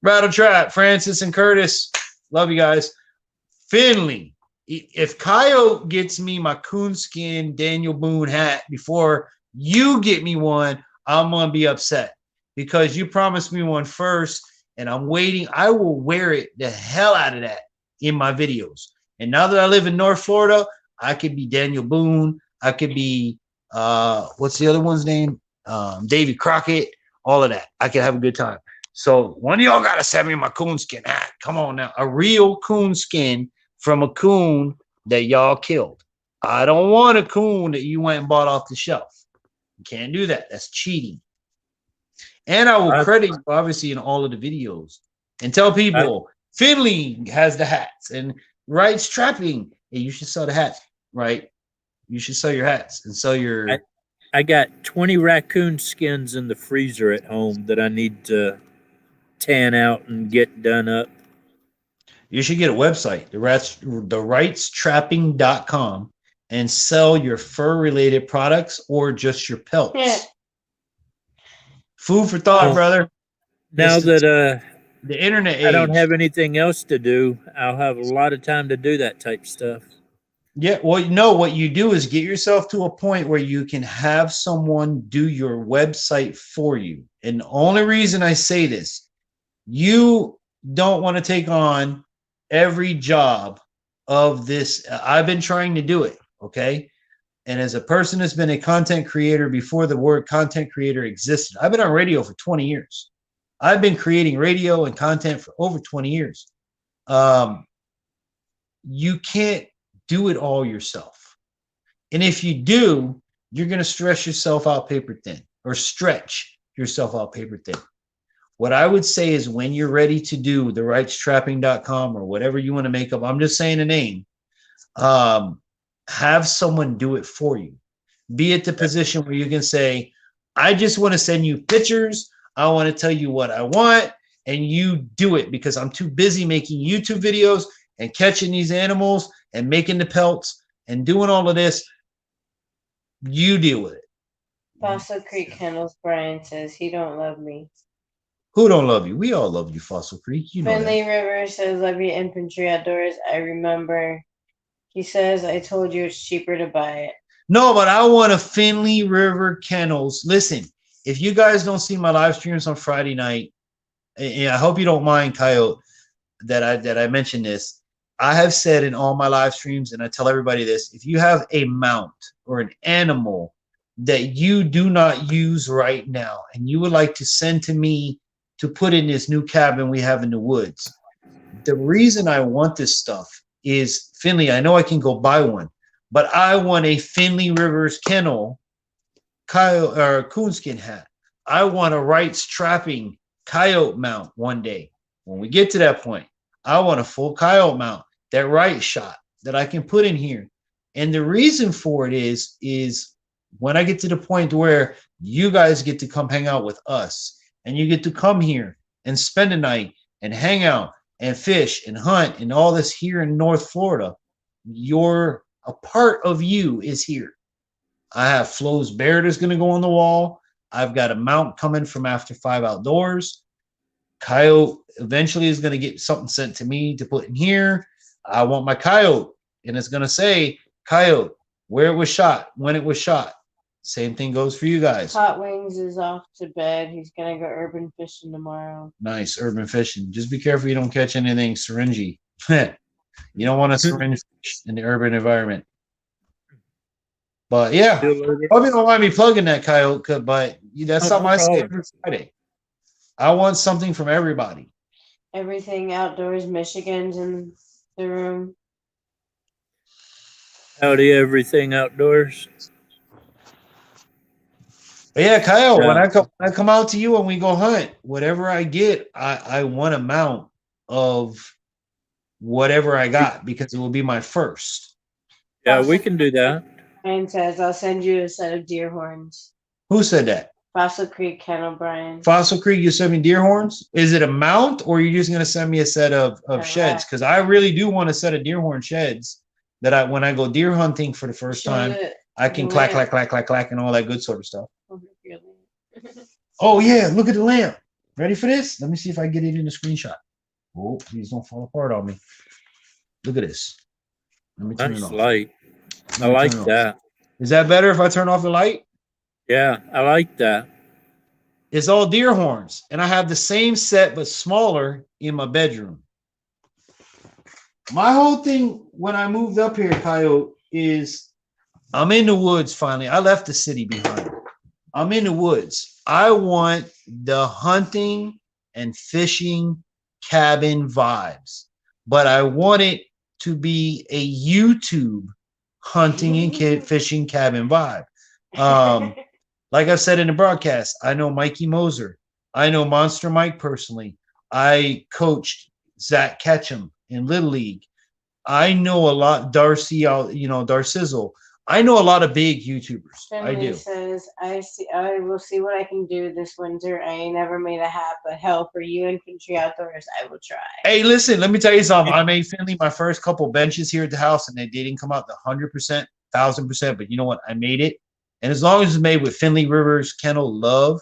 Rattle Trap, Francis and Curtis. Love you guys. Finley, if Coyote gets me my coonskin Daniel Boone hat before you get me one, I'm going to be upset because you promised me one first, and I'm waiting. I will wear it the hell out of that in my videos. And now that I live in North Florida, I could be Daniel Boone. I could be, what's the other one's name? Davy Crockett, all of that. I could have a good time. So one of y'all got to send me my coonskin hat. Come on now. A real coonskin from a coon that y'all killed. I don't want a coon that you went and bought off the shelf. You can't do that. That's cheating. And I will credit you, obviously, in all of the videos and tell people Finley has the hats and Wright's trapping. Hey, you should sell the hats, right? You should sell your hats and sell your. I got 20 raccoon skins in the freezer at home that I need to tan out and get done up. You should get a website, therightstrapping.com, and sell your fur-related products or just your pelts. Yeah. Food for thought, brother. Now that the internet age. I don't have anything else to do, I'll have a lot of time to do that type stuff. Yeah, well, no, what you do is get yourself to a point where you can have someone do your website for you. And the only reason I say this, you don't want to take on every job of this. I've been trying to do it, okay? And as a person that's been a content creator before the word content creator existed, I've been on radio for 20 years. I've been creating radio and content for over 20 years. You can't do it all yourself. And if you do, you're going to stress yourself out paper thin or stretch yourself out paper thin. What I would say is when you're ready to do therightstrapping.com or whatever you want to make up, I'm just saying a name, have someone do it for you. Be at the position where you can say, I just want to send you pictures. I want to tell you what I want, and you do it because I'm too busy making YouTube videos and catching these animals and making the pelts and doing all of this. You deal with it. Fossil Creek Kennels Brian says he don't love me. Who don't love you? We all love you, Fossil Creek. You know Finley that. River says love you infantry outdoors. I remember. He says I told you it's cheaper to buy it. No, but I want a Finley River Kennels. Listen, if you guys don't see my live streams on Friday night, and I hope you don't mind, Coyote, that I mentioned this. I have said in all my live streams, and I tell everybody this, if you have a mount or an animal that you do not use right now and you would like to send to me to put in this new cabin we have in the woods, the reason I want this stuff is, Finley, I know I can go buy one, but I want a Finley Rivers kennel coyote or coonskin hat. I want a Wright's trapping coyote mount one day. When we get to that point, I want a full coyote mount, that Wright shot that I can put in here. And the reason for it is when I get to the point where you guys get to come hang out with us and you get to come here and spend a night and hang out and fish and hunt and all this here in North Florida, a part of you is here. I have Flo's bear that's going to go on the wall. I've got a mount coming from After 5 Outdoors. Coyote eventually is going to get something sent to me to put in here. I want my coyote, and it's going to say coyote, where it was shot, when it was shot. Same thing goes for you guys. Hot Wings is off to bed. He's gonna go urban fishing tomorrow. Nice urban fishing. Just be careful you don't catch anything syringy. You don't want to syringe fish in the urban environment. But yeah, probably don't mind me plugging that coyote, but that's something I say every Friday. I want something from everybody. Everything Outdoors Michigan's in the room. Howdy, everything outdoors. But yeah, Kyle, when I come out to you and we go hunt, whatever I get, I want a mount of whatever I got because it will be my first. Yeah, we can do that. Brian says, I'll send you a set of deer horns. Who said that? Fossil Creek Kennel, Brian. Fossil Creek, you send me deer horns? Is it a mount or are you just going to send me a set of sheds? Because I really do want a set of deer horn sheds that when I go deer hunting for the first time, I can clack, clack, clack, clack, clack, and all that good sort of stuff. Oh, yeah, look at the lamp. Ready for this? Let me see if I get it in the screenshot. Oh, please don't fall apart on me. Look at this. Let me turn it off. Light. I like that. Is that better if I turn off the light? Yeah, I like that. It's all deer horns, and I have the same set but smaller in my bedroom. My whole thing when I moved up here, Coyote, is I'm in the woods finally. I left the city behind. I'm in the woods. I want the hunting and fishing cabin vibes, but I want it to be a YouTube hunting and fishing cabin vibe. Like I said in the broadcast, I know Mikey Moser. I know Monster Mike personally. I coached Zach Ketchum in Little League. I know a lot, Darcy, Darcizzle. I know a lot of big YouTubers. Finley I do. Says, I will see what I can do this winter. I ain't never made a hat, but hell, for you and Country Outdoors, I will try. Hey, listen, let me tell you something. I made Finley my first couple benches here at the house, and they didn't come out the 100%, 1,000%. But you know what? I made it. And as long as it's made with Finley Rivers Kennel love,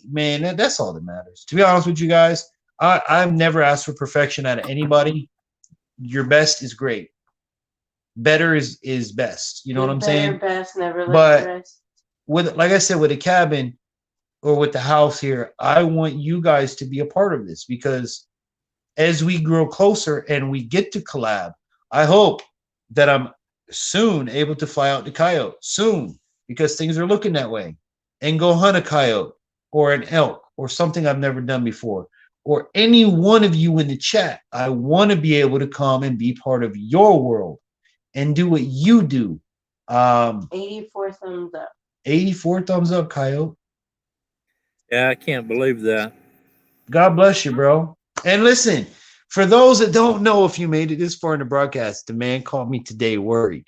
man, that's all that matters. To be honest with you guys, I've never asked for perfection out of anybody. Your best is great. Better is best. You know what I'm saying? Best, never but with, like I said, with a cabin or with the house here, I want you guys to be a part of this because as we grow closer and we get to collab, I hope that I'm soon able to fly out to Coyote soon because things are looking that way and go hunt a coyote or an elk or something I've never done before. Or any one of you in the chat, I want to be able to come and be part of your world and do what you do. 84 thumbs up. 84 thumbs up, Coyote. Yeah, I can't believe that. God bless you, bro. And listen, for those that don't know, if you made it this far in the broadcast, the man called me today worried.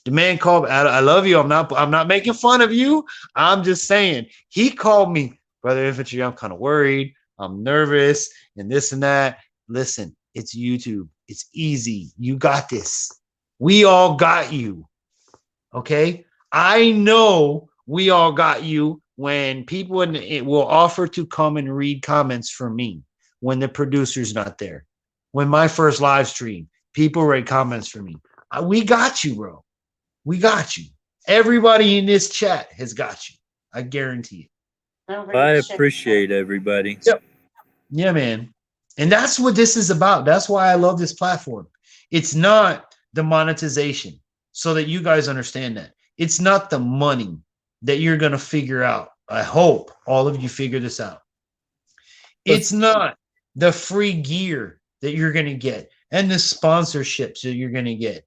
The man called me. I love you. I'm not making fun of you. I'm just saying. He called me, Brother Infantry, I'm kind of worried. I'm nervous and this and that. Listen, it's YouTube. It's easy. You got this. We all got you. Okay? I know we all got you when people will offer to come and read comments for me when the producer's not there. When my first live stream, people read comments for me. We got you, bro. We got you. Everybody in this chat has got you. I guarantee it. I appreciate everybody. Yep. Yeah, man. And that's what this is about. That's why I love this platform. It's not the monetization, so that you guys understand that. It's not the money that you're going to figure out. I hope all of you figure this out. It's not the free gear that you're going to get and the sponsorships that you're going to get.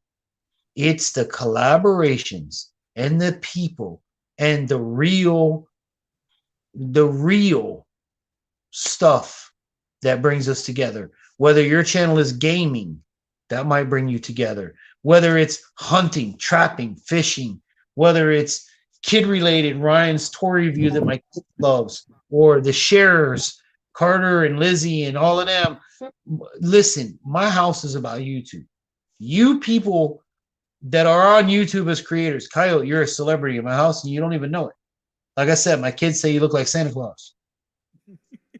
It's the collaborations and the people and the real stuff that brings us together. Whether your channel is gaming, that might bring you together. Whether it's hunting, trapping, fishing, whether it's kid related, Ryan's toy review that my kid loves, or the sharers, Carter and Lizzie and all of them. Listen, my house is about YouTube. You people that are on YouTube as creators, Coyote, you're a celebrity in my house and you don't even know it. Like I said, my kids say you look like Santa Claus.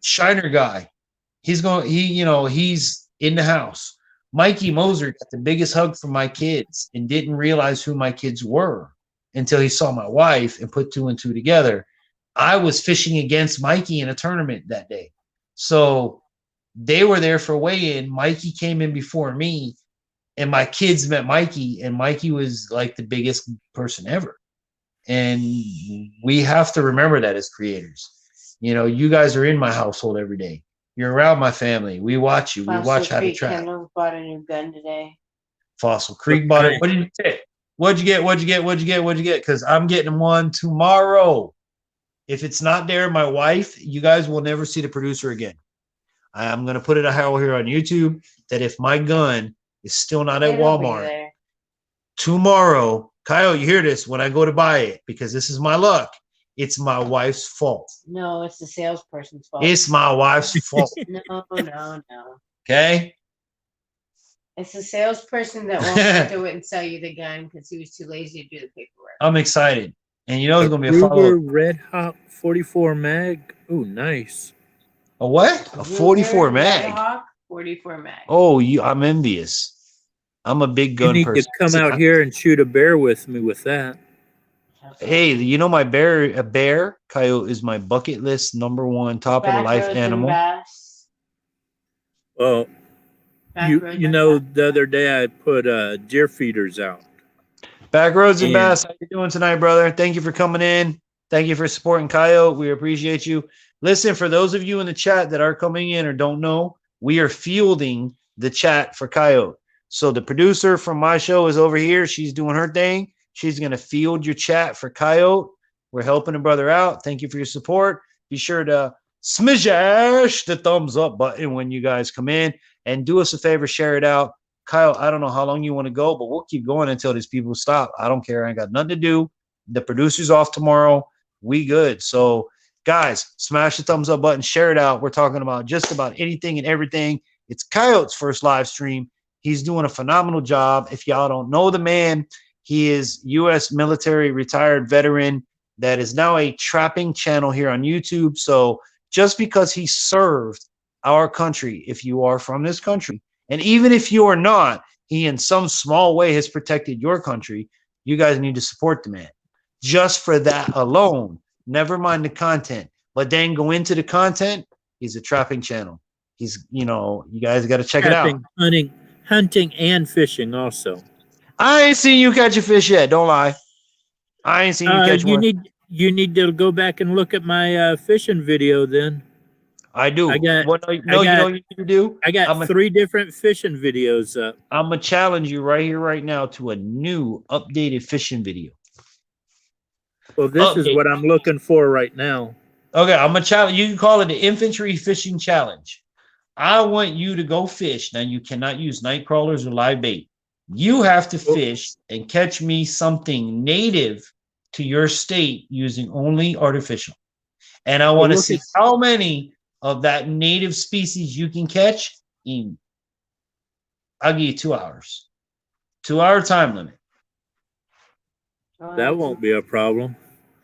Shiner guy, he's in the house. Mikey Moser got the biggest hug from my kids and didn't realize who my kids were until he saw my wife and put 2 and 2 together. I was fishing against Mikey in a tournament that day. So they were there for weigh-in. Mikey came in before me, and my kids met Mikey, and Mikey was like the biggest person ever. And we have to remember that as creators. You know, you guys are in my household every day. You're around my family. We watch you. We watch how to trap. Kendall bought a new gun today. Fossil Creek bought it. What did you get? What'd you get? Because I'm getting one tomorrow. If it's not there, my wife, you guys will never see the producer again. I'm going to put it out here on YouTube that if my gun is still not at Walmart tomorrow, Kyle, you hear this when I go to buy it, because this is my luck. It's my wife's fault. No, it's the salesperson's fault. It's my wife's fault. No. Okay? It's the salesperson that won't do it and sell you the gun because he was too lazy to do the paperwork. I'm excited. And you know it's going to be a Ruger follow-up. Red Hawk 44 mag. Ooh, nice. A what? A 44 mag? Red Hawk 44 mag. Oh, I'm envious. I'm a big gun You need person. to come out here and shoot a bear with me with that. Hey, you know a bear, Coyote, is my bucket list #1 top of the life animal. Well, you know, the other day I put deer feeders out. Backroads and Bass, how you doing tonight, brother? Thank you for coming in. Thank you for supporting Coyote. We appreciate you. Listen, for those of you in the chat that are coming in or don't know, we are fielding the chat for Coyote. So the producer from my show is over here. She's doing her thing. She's going to field your chat for Coyote. We're helping a brother out. Thank you for your support. Be sure to smash the thumbs up button when you guys come in, and do us a favor, share it out. Kyle, I don't know how long you want to go, but we'll keep going until these people stop. I don't care. I ain't got nothing to do. The producer's off tomorrow. We good. So, guys, smash the thumbs up button, share it out. We're talking about just about anything and everything. It's Coyote's first live stream. He's doing a phenomenal job. If y'all don't know the man, he is U.S. military retired veteran that is now a trapping channel here on YouTube. So just because he served our country, if you are from this country, and even if you are not, he in some small way has protected your country, you guys need to support the man. Just for that alone, never mind the content, but then go into the content. He's a trapping channel. He's, you guys got to check it out. Hunting and fishing also. I ain't seen you catch a fish yet. Don't lie. I ain't seen you catch one. You need to go back and look at my fishing video then. I do. You know what you need to do? I got 3 different fishing videos up. I'm going to challenge you right here, right now, to a new updated fishing video. Well, this is what I'm looking for right now. Okay, I'm going to challenge. You can call it the Infantry Fishing Challenge. I want you to go fish. Now, you cannot use night crawlers or live bait. You have to fish and catch me something native to your state using only artificial. And I want to see how many of that native species you can catch in. I'll give you 2 hours. 2-hour time limit. That won't be a problem.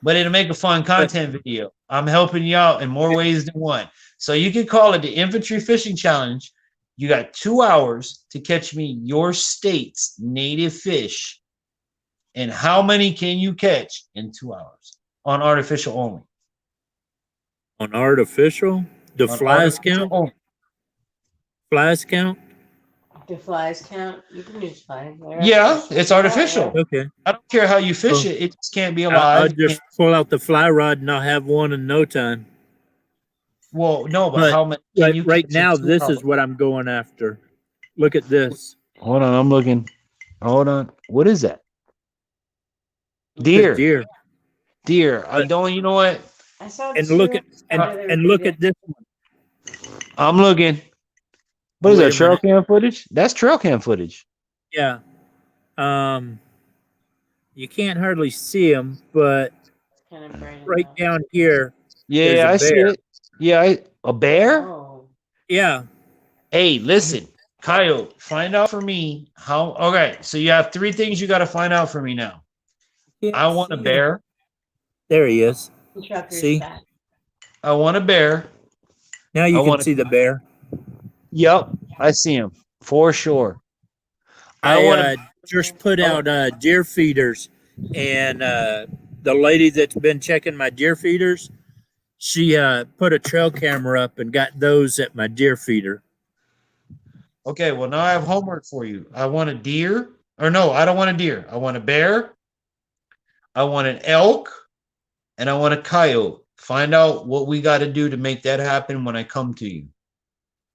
But it'll make a fun content video. I'm helping you out in more ways than one. So you can call it the Infantry Fishing Challenge. You got 2 hours to catch me your state's native fish. And how many can you catch in 2 hours on artificial only? On artificial? The flies count? Only. Flies count? The flies count? You can use flies. Yeah, it's artificial. Okay. I don't care how you fish it. It just can't be alive. I'll just pull out the fly rod and I'll have one in no time. Well, no, but how many? Right now, this is what I'm going after. Look at this. Hold on, I'm looking. Hold on. What is that? It's a Deer. deer. Deer. I don't. You know what? I saw And two look at the other and look at day. this one. I'm looking. What is Wait that? a Trail minute. cam footage? That's trail cam footage. Yeah. Um, you can't hardly see them, but Kind of bright right enough. down here, there's Yeah, a I see bear. it. Yeah, a bear. Oh. Yeah. Hey, listen, Coyote, find out for me how. Okay, so you have three things you got to find out for me now. I Can't want a see him. bear. There he is. Trucker's See? back. I want a bear. Now I you can want see to. the bear. Yep, I see him for sure. I I want to. just put Oh, out deer feeders, and the lady that's been checking my deer feeders, she put a trail camera up and got those at my deer feeder. okay, well now I have homework for you. I want a deer, or no, I don't want a deer. I want a bear. I want an elk, and I want a coyote. Find out what we got to do to make that happen when I come to you.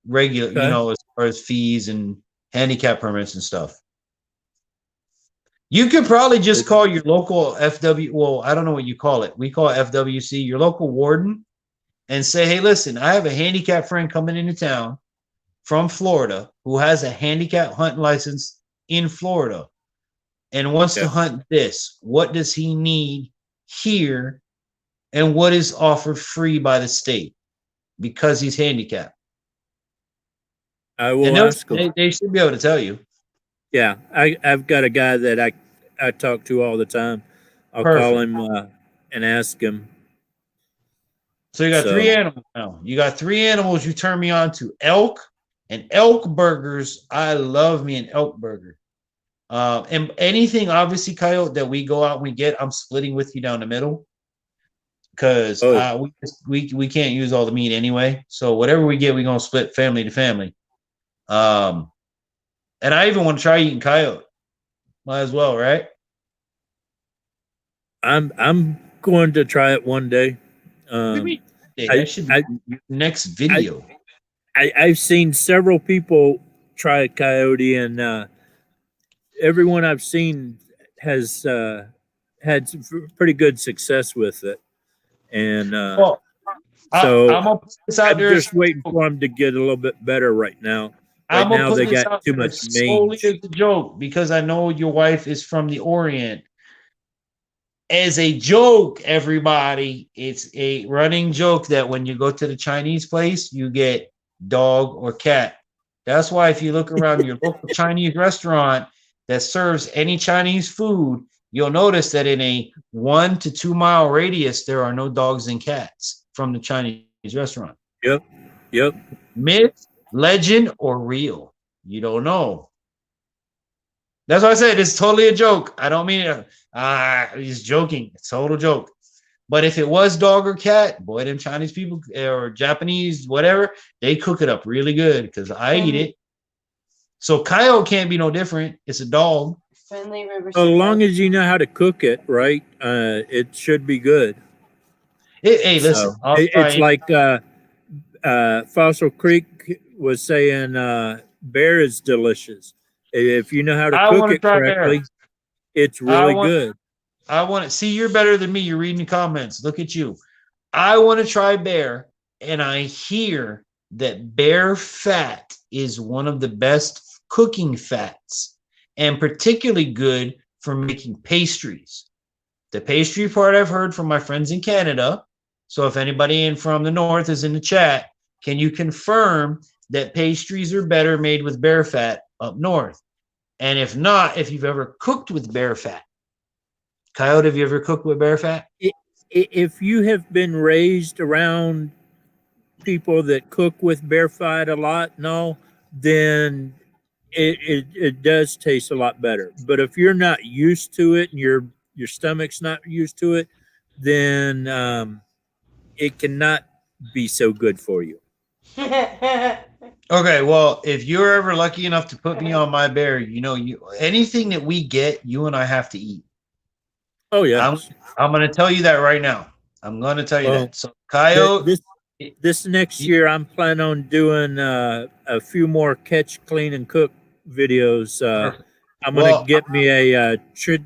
Regular, Okay. as far as fees and handicap permits and stuff. You could probably just call your local FW. Well, I don't know what you call it. We call it FWC, your local warden, and say, hey, listen, I have a handicap friend coming into town from Florida who has a handicap hunting license in Florida and wants to hunt this. What does he need here? And what is offered free by the state because he's handicapped? I And will ask them. they should be able to tell you. Yeah, I've got a guy that I talk to all the time. I'll call Perfect. him and ask him. So you got So three animals now. You got three animals you turn me on to. Elk and elk burgers. I love me an elk burger. And anything, obviously, Coyote, that we go out and we get, I'm splitting with you down the middle because oh, we can't use all the meat anyway. So whatever we get, we're gonna split family to family. And I even want to try eating coyote. Might as well, right? I'm going to try it one day. What do you mean? Hey, I, that should be I, your next video. I've seen several people try coyote, and everyone I've seen has had some pretty good success with it. And Well, so I'm gonna put this out I'm there. just waiting for them to get a little bit better right now. Right I'm gonna now, put they this got out too there much solely mange. as a joke because I know your wife is from the Orient. As a joke, everybody, it's a running joke that when you go to the Chinese place, you get dog or cat. That's why if you look around your local Chinese restaurant that serves any Chinese food, you'll notice that in a 1 to 2 mile radius, there are no dogs and cats from the Chinese restaurant. Yep, yep. Myth, legend, or real? You don't know. That's why I said it's totally a joke. I don't mean it. He's joking. It's a total joke. But if it was dog or cat, boy, them Chinese people or Japanese, whatever, they cook it up really good because I eat it. So coyote can't be no different. It's a dog. Friendly River. As long as you know how to cook it right, it should be good. Hey, listen, So I'll try it's it. like Fossil Creek was saying, bear is delicious. If you know how to I cook want to it try bear. correctly, it's I really want. good. I want to see. You're better than me. You're reading the comments. Look at you. I want to try bear, and I hear that bear fat is one of the best cooking fats, and particularly good for making pastries. The pastry part I've heard from my friends in Canada. So if anybody in from the north is in the chat, can you confirm that pastries are better made with bear fat up north? And if not, if you've ever cooked with bear fat. Coyote, have you ever cooked with bear fat? If you have been raised around people that cook with bear fat a lot, no, then it does taste a lot better. But if you're not used to it and your stomach's not used to it, then it cannot be so good for you. Okay, well, if you're ever lucky enough to put me on my bear, you anything that we get, you and I have to eat. Oh yeah. I'm going to tell you that right now. I'm going to tell you Well, that. So, Coyote, this next year, I'm planning on doing a few more catch, clean, and cook videos. I'm gonna Well, get me a trid,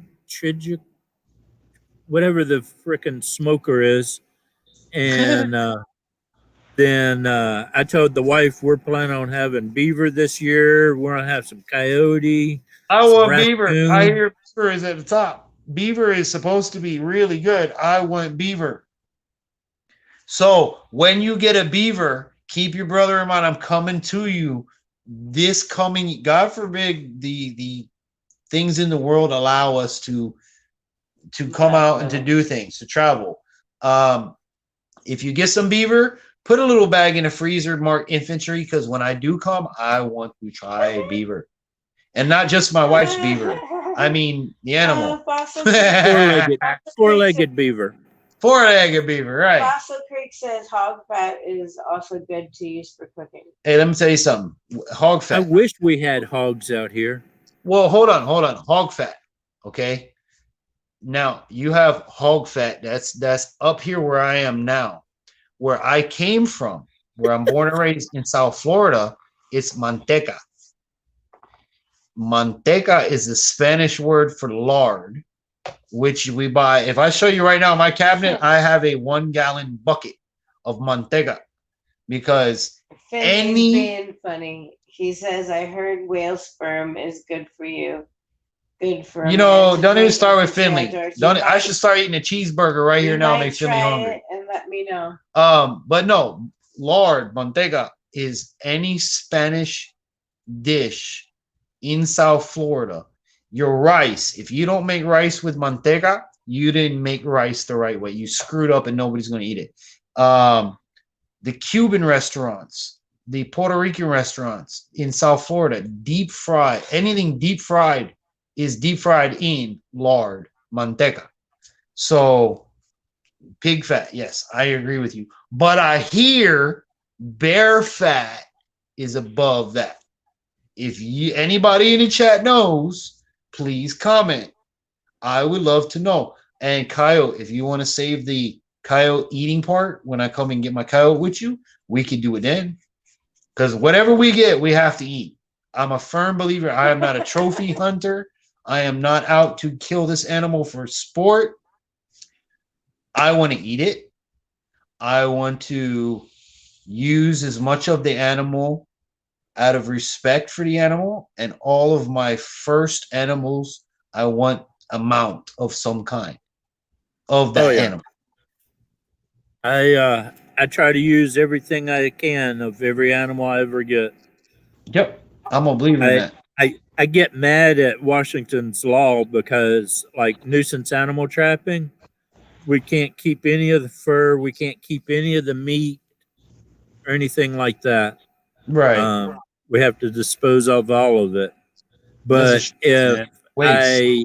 whatever the frickin' smoker is, and then I told the wife we're planning on having beaver this year. We're gonna have some coyote, I some want beaver. I raccoon. hear beaver is at the top. Beaver is supposed to be really good. I want beaver. So when you get a beaver, keep your brother in mind. I'm coming to you this coming. God forbid the things in the world allow us to come out and to do things, to travel. Um, if you get some beaver, put a little bag in a freezer marked infantry, because when I do come, I want to try beaver. And not just my wife's beaver. I mean the animal. Four-legged, four-legged beaver. Four-legged beaver, right. Fossil Creek says hog fat is also good to use for cooking. Hey, let me tell you something. Hog I fat. wish we had hogs out here. Well, hold on. Hog fat. Okay. Now you have hog fat. That's up here where I am now. Where I came from, where I'm born and raised in South Florida, it's manteca. Manteca is the Spanish word for lard, which we buy. If I show you right now in my cabinet, I have a 1 gallon bucket of manteca because Finn is being funny. He says, "I heard whale sperm is good for you. Good for you know, don't even start with infantry Finley. outdoors. Don't I should start eating a cheeseburger right here now and make Finley hungry. And let me know." But no, lard, manteca is any Spanish dish in South Florida. Your rice, if you don't make rice with manteca, you didn't make rice the right way. You screwed up and nobody's going to eat it. The Cuban restaurants, the Puerto Rican restaurants in South Florida, deep fry, anything deep fried is deep fried in lard, manteca. So pig fat, yes, I agree with you. But I hear bear fat is above that. If you anybody in the chat knows, please comment. I would love to know. And Coyote, if you want to save the coyote eating part when I come and get my coyote with you, we can do it then. Because whatever we get, we have to eat. I'm a firm believer. I am not a trophy hunter. I am not out to kill this animal for sport. I want to eat it. I want to use as much of the animal out of respect for the animal, and all of my first animals, I want a mount of some kind of that animal. I try to use everything I can of every animal I ever get. Yep, I'm gonna believe in that. I get mad at Washington's law because, like, nuisance animal trapping, we can't keep any of the fur, we can't keep any of the meat or anything like that. Right. We have to dispose of all of it. But if I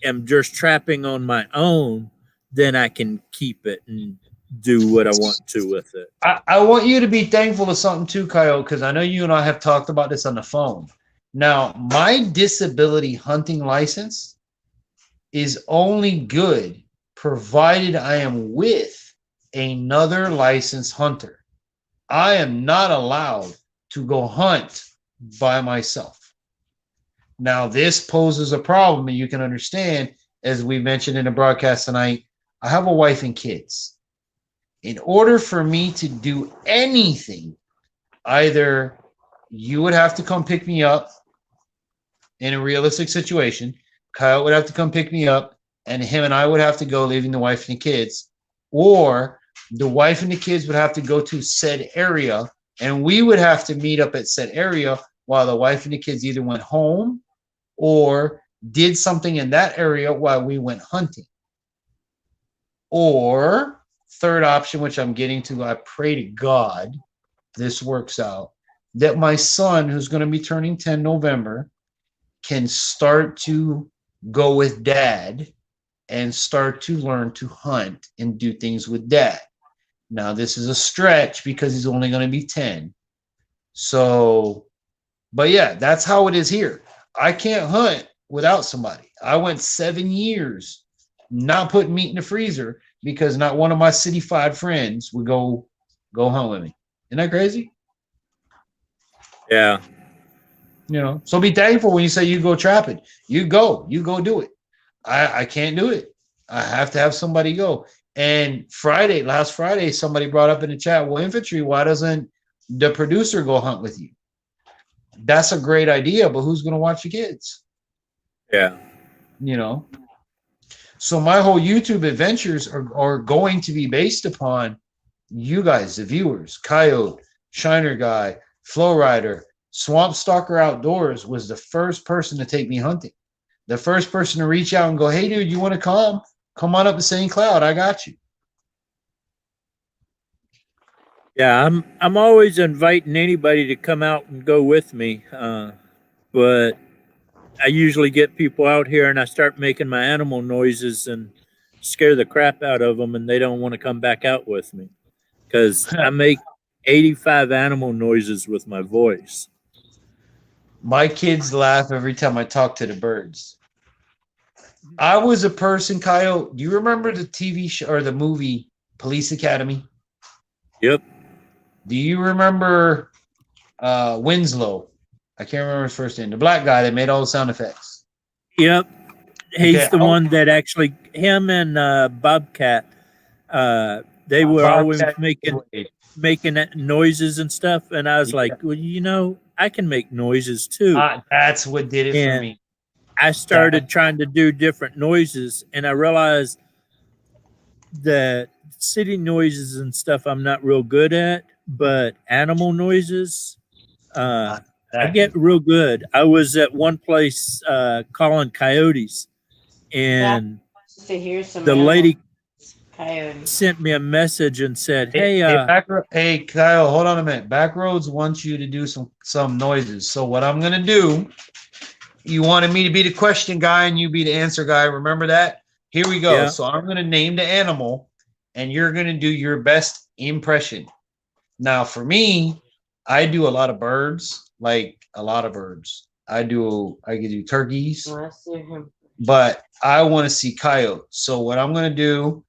am just trapping on my own, then I can keep it and do what I want to with it. I want you to be thankful of something too, Coyote, because I know you and I have talked about this on the phone. Now, my disability hunting license is only good provided I am with another licensed hunter. I am not allowed to go hunt by myself. Now, this poses a problem, and you can understand, as we mentioned in the broadcast tonight, I have a wife and kids. In order for me to do anything, either you would have to come pick me up in a realistic situation, Kyle would have to come pick me up, and him and I would have to go, leaving the wife and the kids, or the wife and the kids would have to go to said area, and we would have to meet up at said area while the wife and the kids either went home or did something in that area while we went hunting. Or third option, which I'm getting to, I pray to God this works out, that my son, who's going to be turning 10 November, can start to go with dad and start to learn to hunt and do things with dad. Now, this is a stretch because he's only going to be 10. So, but yeah, that's how it is here. I can't hunt without somebody. I went 7 years not putting meat in the freezer because not one of my city-fied friends would go hunt with me. Isn't that crazy? Yeah. You know, so be thankful when you say you go trapping. You go do it. I can't do it. I have to have somebody go. And last Friday, somebody brought up in the chat, well, infantry, why doesn't the producer go hunt with you? That's a great idea, but who's going to watch the kids? Yeah. You know? So my whole YouTube adventures are going to be based upon you guys, the viewers. Coyote, Shiner Guy, Flow Rider, Swamp Stalker Outdoors was the first person to take me hunting. The first person to reach out and go, hey, dude, you want to come? Come on up to St. Cloud. I got you. Yeah, I'm always inviting anybody to come out and go with me, but I usually get people out here and I start making my animal noises and scare the crap out of them, and they don't want to come back out with me because I make 85 animal noises with my voice. My kids laugh every time I talk to the birds. I was a person, Kyle. Do you remember the TV show or the movie Police Academy? Yep. Do you remember Winslow? I can't remember his first name. The black guy that made all the sound effects. Yep. He's Okay, the one that actually, him and Bobcat, they were always Bobcat making noises and stuff. And I was like, well, you know, I can make noises too. That's what did it for And me. I started trying to do different noises, and I realized that city noises and stuff I'm not real good at, but animal noises, I get real good. I was at one place calling coyotes, and To hear some the lady coyotes sent me a message and said, Hey, "Hey, hey, Kyle, hold on a minute. Backroads wants you to do some noises. So what I'm gonna do? You wanted me to be the question guy and you be the answer guy. Remember that? Here we go. Yeah. So I'm gonna name the animal, and you're gonna do your best impression. Now, for me, I do a lot of birds, like a lot of birds. I can do turkeys, but I want to see coyotes. So what I'm gonna do?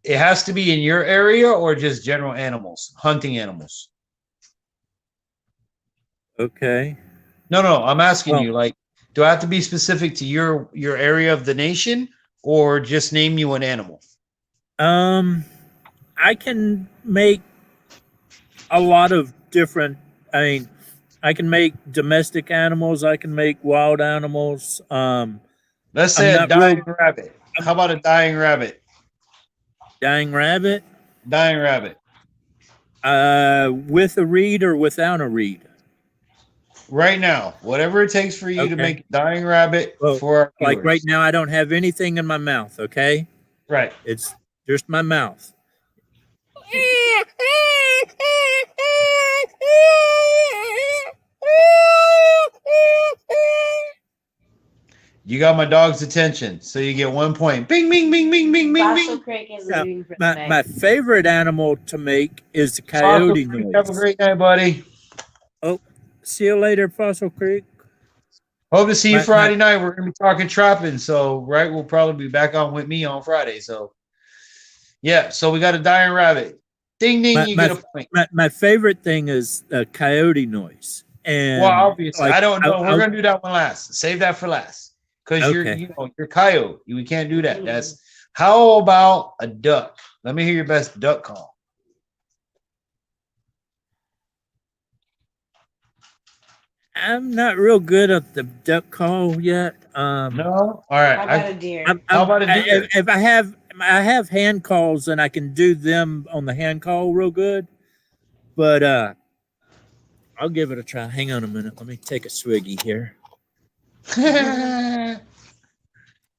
It has to be in your area or just general animals, hunting animals. okay." No. I'm asking you, like, do I have to be specific to your area of the nation, or just name you an animal? I can make a lot of different. I mean, I can make domestic animals. I can make wild animals. Let's say a dying rabbit. How about a dying rabbit? Dying rabbit. Dying rabbit. With a reed or without a reed? Right now, whatever it takes for you to make a dying rabbit for our viewers. Like right now, I don't have anything in my mouth. Okay. Right. It's just my mouth. You got my dog's attention, so you get 1 point. Bing, bing, bing, bing, bing, bing, bing. My favorite animal to make is the coyote noise. Have a great night, buddy. Oh, see you later, Fossil Creek. Hope to see you Friday night. We're going to be talking trapping, so we'll probably be back on with me on Friday. So, yeah, so we got a dying rabbit. Ding, ding, you get a point. My favorite thing is the coyote noise. And well, obviously, I don't know. We're going to do that one last. Save that for last. Because you're coyote. We can't do that. That's how about a duck? Let me hear your best duck call. I'm not real good at the duck call yet. No? All right. How about a deer? How about a deer? If I have hand calls and I can do them on the hand call real good, but I'll give it a try. Hang on a minute. Let me take a swiggy here.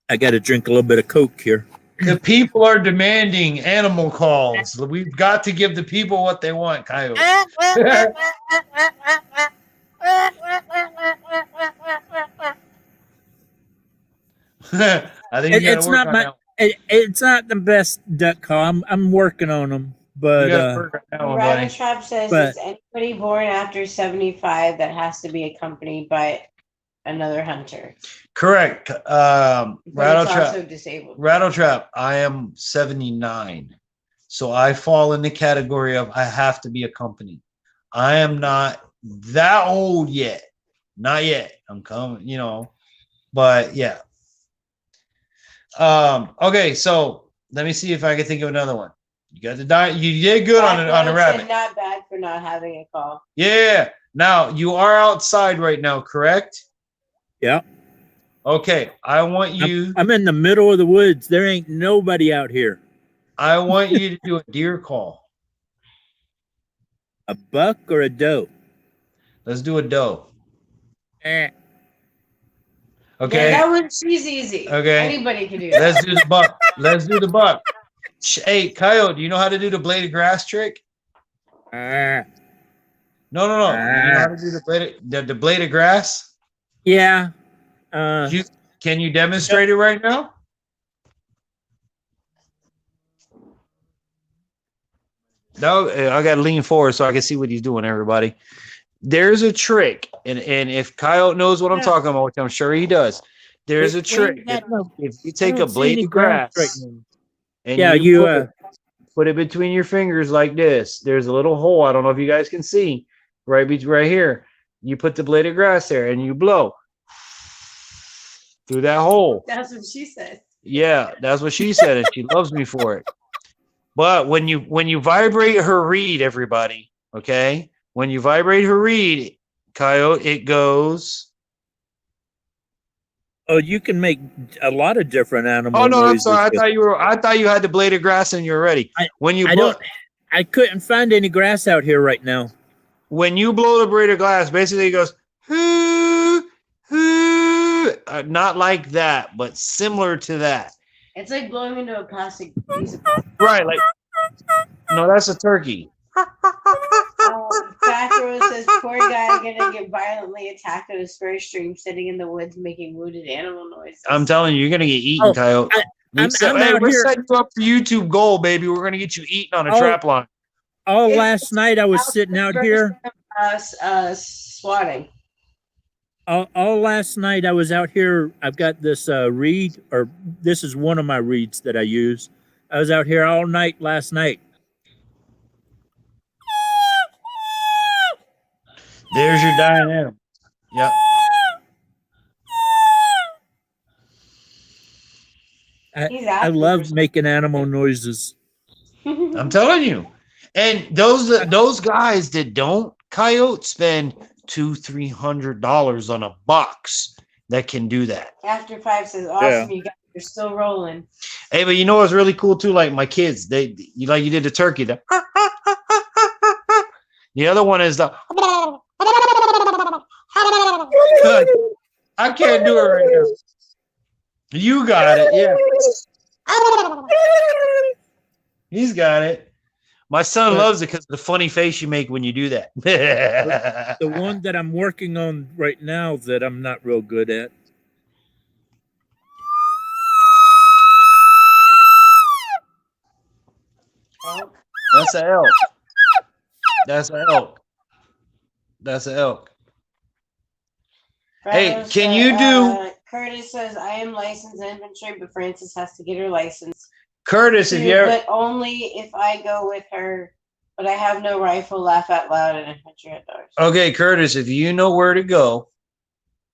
I got to drink a little bit of Coke here. The people are demanding animal calls. We've got to give the people what they want, Coyote. I think it's not the best duck call. I'm working on them, but Rabbit Trap says, is anybody born after 75 that has to be accompanied by another hunter? Correct. Rattle Trap. I am 79, so I fall in the category of I have to be accompanied. I am not that old yet Not yet. I'm coming, you know. But yeah. Okay, so let me see if I can think of another one. You got the you did good on the rabbit. Not bad for not having a call. Yeah. Now you are outside right now, correct? Yeah. Okay. I want you. I'm in the middle of the woods. There ain't nobody out here. I want you to do a deer call. A buck or a doe? Let's do a doe. Eh. Okay. Yeah, that one, she's easy. Okay. Anybody can do that. Let's do the buck. Let's do the buck. Hey, Coyote, do you know how to do the blade of grass trick? Ah. No. You know how to do the blade of grass? Yeah. Can you demonstrate it right now? No, I got to lean forward so I can see what he's doing, everybody. There's a trick, and if Coyote knows what I'm talking about, which I'm sure he does, there's a trick. If you take a blade of grass and you put it between your fingers like this, there's a little hole. I don't know if you guys can see right here. You put the blade of grass there and you blow through that hole. That's what she said. Yeah, that's what she said, and she loves me for it. But when you vibrate her reed, everybody, okay? When you vibrate her reed, Coyote, it goes. Oh, you can make a lot of different animals. Oh no, I'm sorry. I thought you had the blade of grass and you're ready. I couldn't find any grass out here right now. When you blow the blade of grass, basically it goes hoo, hoo. Not like that, but similar to that. It's like blowing into a plastic piece of right. Like no, that's a turkey. Backrow says, poor guy gonna get violently attacked on his first stream sitting in the woods making wounded animal noises. I'm telling you, you're gonna get eaten, Coyote. We're setting you up for YouTube gold, baby. We're gonna get you eaten on a trap line. Last night I was sitting out here. Swatting. All last night I was out here. I've got this reed, or this is one of my reeds that I use. I was out here all night last night. There's your dying animal. Yep. I love making animal noises. I'm telling you. And those guys that don't, Coyote, spend $200-$300 on a box that can do that. After 5 says, awesome, you guys are still rolling. Hey, but you know what's really cool too? Like my kids, you did the turkey. The other one is the I can't do it right now. You got it, yeah. He's got it. My son loves it because of the funny face you make when you do that. The one that I'm working on right now that I'm not real good at. That's an elk. That's an elk. That's an elk. Hey, can you do? Curtis says, I am licensed infantry, but Francis has to get her license. Curtis, if you ever. But only if I go with her. But I have no rifle, laugh out loud, and infantry outdoors. Okay, Curtis, if you know where to go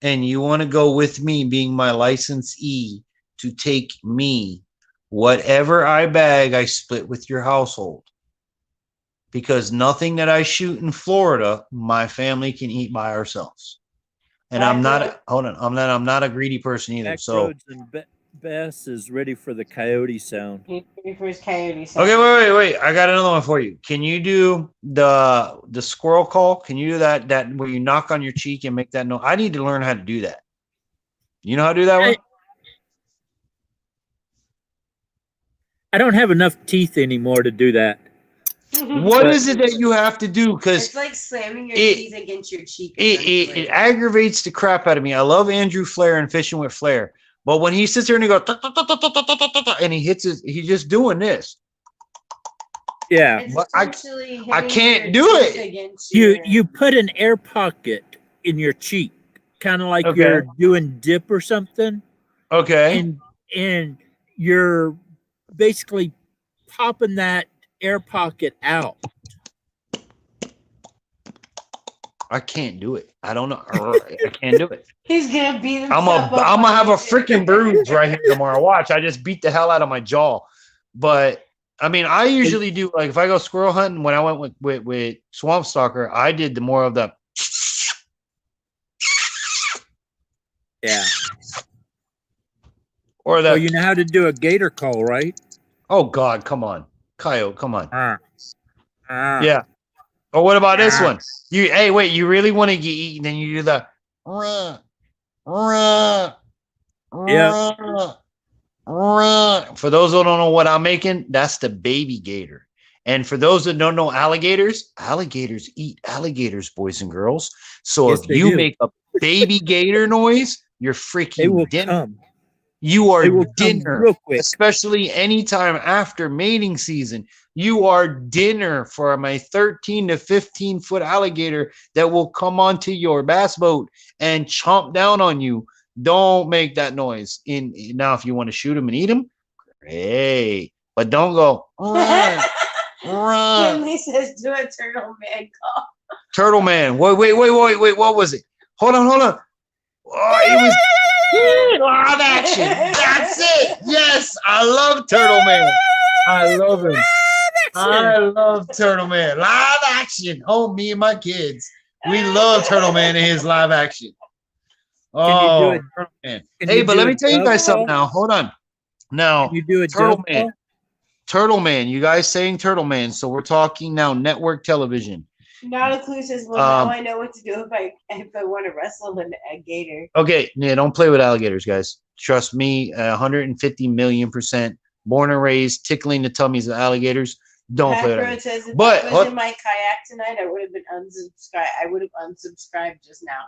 and you want to go with me being my licensee to take me, whatever I bag, I split with your household. Because nothing that I shoot in Florida, my family can eat by ourselves. And I'm not a greedy person either. So Bess is ready for the coyote sound. He's ready for his coyote sound. Okay, wait. I got another one for you. Can you do the squirrel call? Can you do that where you knock on your cheek and make that noise? I need to learn how to do that. You know how to do that one? I don't have enough teeth anymore to do that. What is it that you have to do? Because it's like slamming your teeth against your cheek. It aggravates the crap out of me. I love Andrew Flair and Fishing with Flair, but when he sits there and he goes and he hits he's just doing this. Yeah, but I can't do it. You put an air pocket in your cheek, kind of like you're doing dip or something. Okay, and you're basically popping that air pocket out. I can't do it. I don't know. I can't do it. He's gonna beat himself I'm up. gonna on have a YouTube. freaking bruise right here tomorrow. Watch, I just beat the hell out of my jaw. But I mean, I usually do like if I go squirrel hunting. When I went with Swamp Stalker, I did the more of the Yeah. or the. Well, you know how to do a gator call, right? Oh God, come on, Coyote, come on. Yeah. Or what about this one? Hey, wait, you really want to get eaten? Then you do the run, run, Yeah. run. For those who don't know what I'm making, that's the baby gator. And for those that don't know alligators eat alligators, boys and girls. So Yes, if they you do. make a baby gator noise, you're They freaking will dinner. come. You are They will come dinner, real quick. especially anytime after mating season. You are dinner for my 13 to 15 foot alligator that will come onto your bass boat and chomp down on you. Don't make that noise. Now, if you want to shoot them and eat them, hey, but don't go run, run. Finley says, "Do a turtle man call." Turtle man. Wait. What was it? Hold on. Oh, it was live action. That's it. Yes, I love Turtle Man. I love him. I love Turtle Man. Live action. Oh, me and my kids. We love Turtle Man and his live action. Oh, Turtle Man. Hey, but let me tell you guys something now. Hold on. Now, Can you do a Turtle dove Man. call? Turtle Man. You guys saying Turtle Man. So we're talking now network television. Not a clue says, "Well, now I know what to do if I want to wrestle a gator." Okay, yeah, don't play with alligators, guys. Trust me, 150 million%. Born and raised, tickling the tummies of alligators. Don't play with Macro alligators. says, "If But I was in my kayak tonight, I would have been unsubscribed. I would have unsubscribed just now."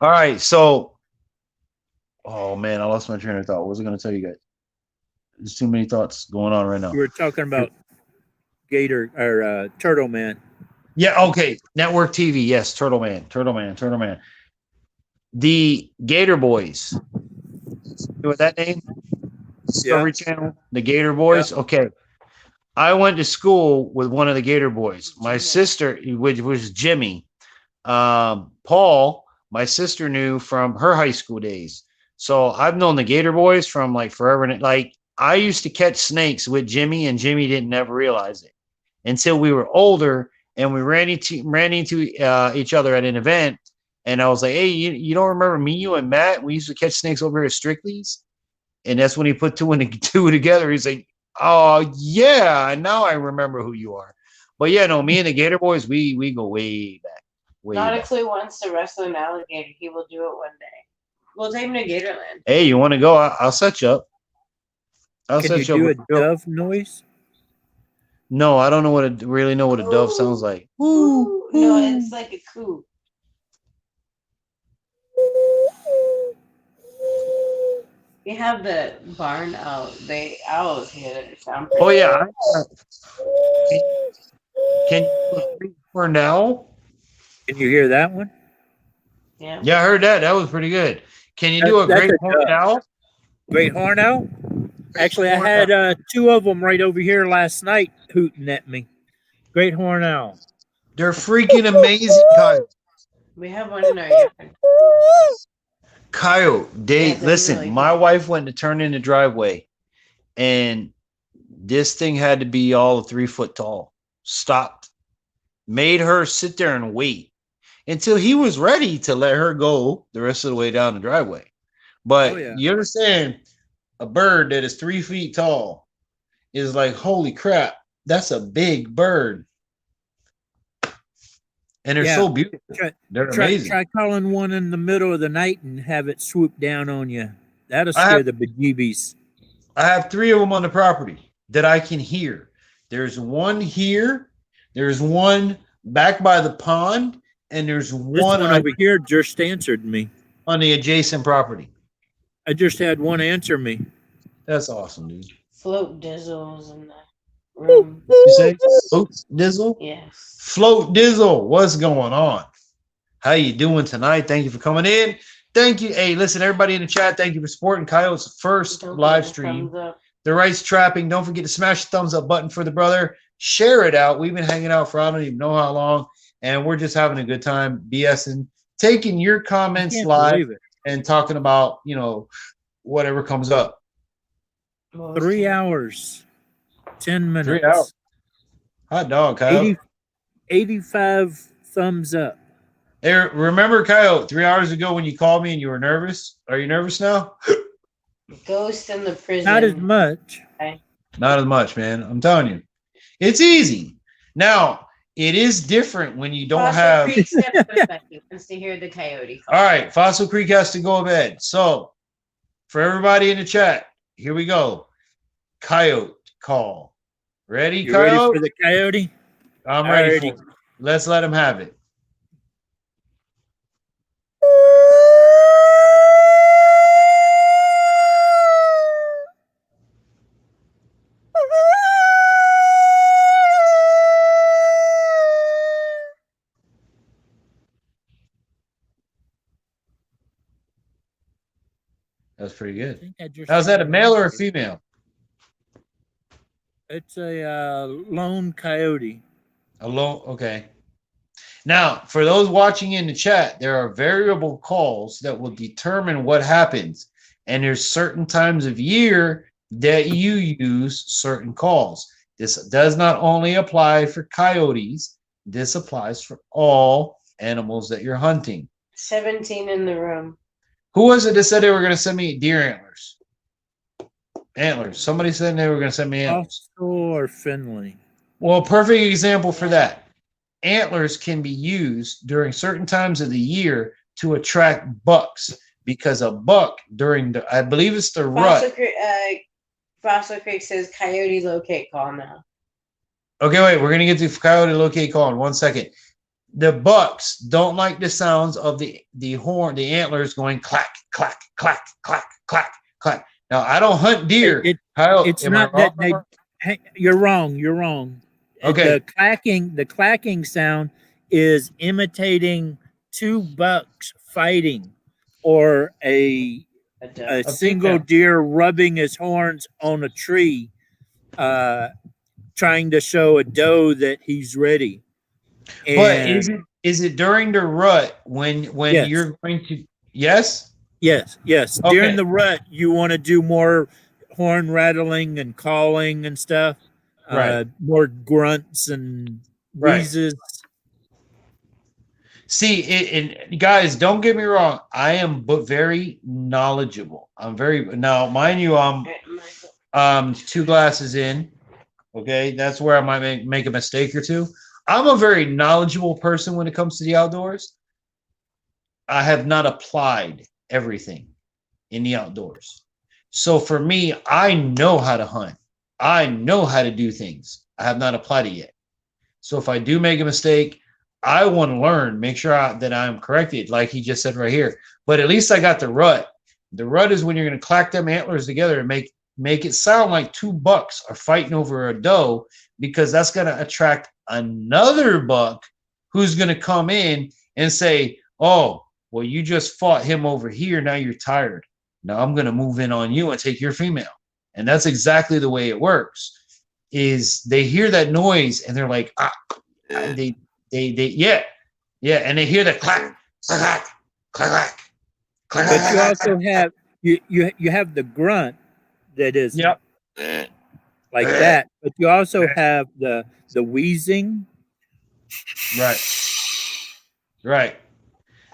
all right, so oh man, I lost my train of thought. What was I going to tell you guys? There's too many thoughts going on right now. We were talking about gator or turtle man. Yeah, okay. Network TV, yes, Turtle Man. The Gator Boys. You know what that name? Discovery Channel, the Gator Boys. Yeah. Okay. I went to school with one of the Gator Boys. My sister, which was Jimmy. Paul, my sister knew from her high school days. So I've known the Gator Boys from like forever. Like I used to catch snakes with Jimmy, and Jimmy didn't ever realize it until we were older and we ran into each other at an event. And I was like, "Hey, you don't remember me, you and Matt? We used to catch snakes over here at Strictly's." And that's when he put two together. He's like, "Oh yeah, now I remember who you are." But yeah, no, me and the Gator Boys, we go way back. Not a clue wants to wrestle an alligator. He will do it one day. We'll take him to Gatorland. Hey, you want to go? I'll set you up. Can you do a dove noise? No, I don't know really know what a dove sounds like. Ooh. No, it's like a coo. We have the barn owl. The owls here that sound pretty. Oh yeah. Can you horned owl? Can you hear that one? Yeah. Yeah, I heard that. That was pretty good. Can you do a great horned owl? Great horned owl? Actually, I had two of them right over here last night hooting at me. Great horned owl. They're freaking amazing, Coyote. We have one in our yard. Coyote, listen, really my wife went to turn in the driveway, and this thing had to be all of 3 foot tall. Stopped. Made her sit there and wait until he was ready to let her go the rest of the way down the driveway. But you understand, a bird that is 3 feet tall is like, holy crap, that's a big bird. And they're so beautiful. They're amazing. Try calling one in the middle of the night and have it swoop down on you. That'll scare the bejeebies. I have 3 of them on the property that I can hear. There's one here. There's one back by the pond. And there's one over here just answered me. On the adjacent property. I just had one answer me. That's awesome, dude. Float dizzles in the room. You say float dizzle? Yes. Float dizzle, what's going on? How you doing tonight? Thank you for coming in. Thank you. Hey, listen, everybody in the chat, thank you for supporting Coyote's first live stream. The Rice Trapping. Don't forget to smash the thumbs up button for the brother. share it out. We've been hanging out for I don't even know how long, and we're just having a good time, BSing, taking your I comments can't live believe it. and talking about, you know, whatever comes up. 3 hours, 10 3 hours. minutes, Hot dog, Kyle. 85 thumbs up. Hey, remember, Kyle, 3 hours ago when you called me and you were nervous? Are you nervous now? Ghost in the prison. Not as much. Not as much, man. I'm telling you. It's easy. Now, it is different when you don't Fossil have... Creek stepped up back. He wants to hear the coyote call. All right, Fossil Creek has to go to bed. So, for everybody in the chat, here we go. Coyote call. Ready, You ready Coyote? for the coyote? I'm ready Alrighty. for it. Let's let him have it. That's pretty I good. think I just Now, is that a heard male or a it. female? It's a lone coyote. Okay. Now, for those watching in the chat, there are variable calls that will determine what happens. And there's certain times of year that you use certain calls. This does not only apply for coyotes. This applies for all animals that you're hunting. 17 in the room. Who was it that said they were going to send me deer antlers? Antlers. Somebody said they were going to send me antlers. Fossil or Finley? Well, perfect example for that. Antlers can be used during certain times of the year to attract bucks because a buck during the, I believe it's the rut. Fossil Creek says coyote locate call now. Okay, wait, we're going to get to coyote locate call in 1 second. The bucks don't like the sounds of the horn, the antlers going clack, clack, clack, clack, clack, clack. Now, I don't hunt deer. It's not that they. Hey, you're wrong. You're wrong. Okay. The clacking sound is imitating two bucks fighting, or a single deer rubbing his horns on a tree, trying to show a doe that he's ready. But is it during the rut when Yes. you're going to? Yes. Yes. Okay. During the rut, you want to do more horn rattling and calling and stuff. Right. More grunts and wheezes. See, and guys, don't get me wrong. I am but very knowledgeable. I'm very now, mind you, I'm 2 glasses in. Okay, that's where I might make a mistake or two. I'm a very knowledgeable person when it comes to the outdoors. I have not applied everything in the outdoors. So for me, I know how to hunt. I know how to do things. I have not applied it yet. So if I do make a mistake, I want to learn, make sure that I'm corrected, like he just said right here. But at least I got the rut. The rut is when you're going to clack them antlers together and make it sound like 2 bucks are fighting over a doe, because that's going to attract another buck who's going to come in and say, oh, well, you just fought him over here. Now you're tired. Now I'm going to move in on you and take your female. And that's exactly the way it works. Is they hear that noise and they're like, yeah, and they hear the clack, clack, clack, clack. But you also have you have the grunt that is like that, but you also have the wheezing. Right.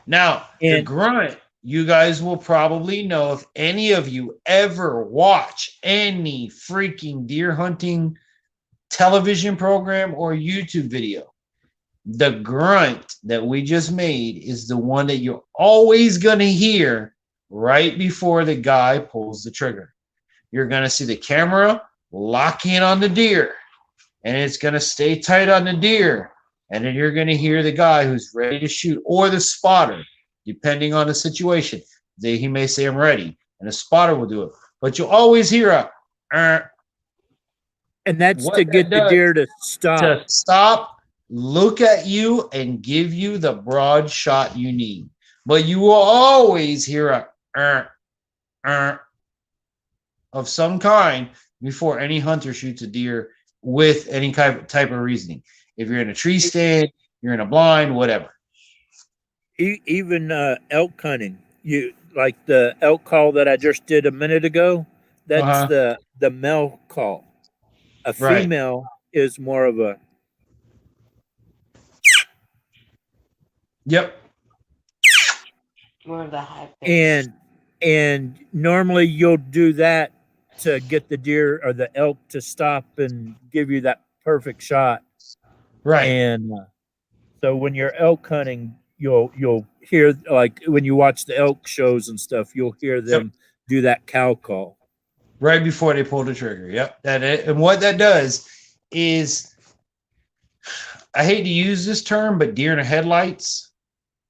Now, the grunt, you guys will probably know, if any of you ever watch any freaking deer hunting television program or YouTube video, the grunt that we just made is the one that you're always going to hear right before the guy pulls the trigger. You're going to see the camera lock in on the deer, and it's going to stay tight on the deer. And then you're going to hear the guy who's ready to shoot, or the spotter, depending on the situation. He may say, I'm ready, and the spotter will do it. But you'll always hear a, and that's to get the deer to stop, look at you, and give you the broad shot you need. But you will always hear a of some kind before any hunter shoots a deer with any type of reasoning. If you're in a tree stand, you're in a blind, whatever. Even elk hunting, you like the elk call that I just did a minute ago. That's Uh-huh. the male call. A Right. female is more of a, Yep. More of the high pitch. and normally you'll do that to get the deer or the elk to stop and give you that perfect shot. Right. And so when you're elk hunting, you'll hear, like when you watch the elk shows and stuff, you'll hear them do that cow call right before they pull the trigger. Yep. And what that does is, I hate to use this term, but deer in the headlights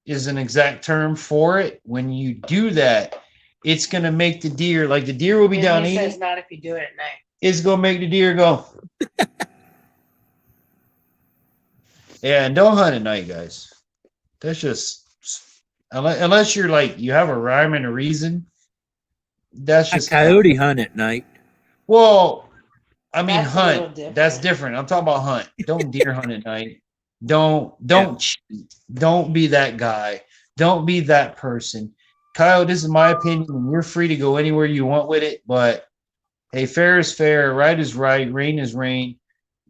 is an exact term for it. When you do that, it's going to make the deer, like the deer will be down He eating. says not if you do it at night. It's going to make the deer go. Yeah, and don't hunt at night, guys. That's just, unless you're like, you have a rhyme and a reason. That's a just coyote hunt at night. Well, I mean, That's a little hunt. different. That's different. I'm talking about hunt. Don't deer hunt at night. Don't cheat. Don't be that guy. Don't be that person. Kyle, this is my opinion, and you're free to go anywhere you want with it. But hey, fair is fair, right is right, rain is rain.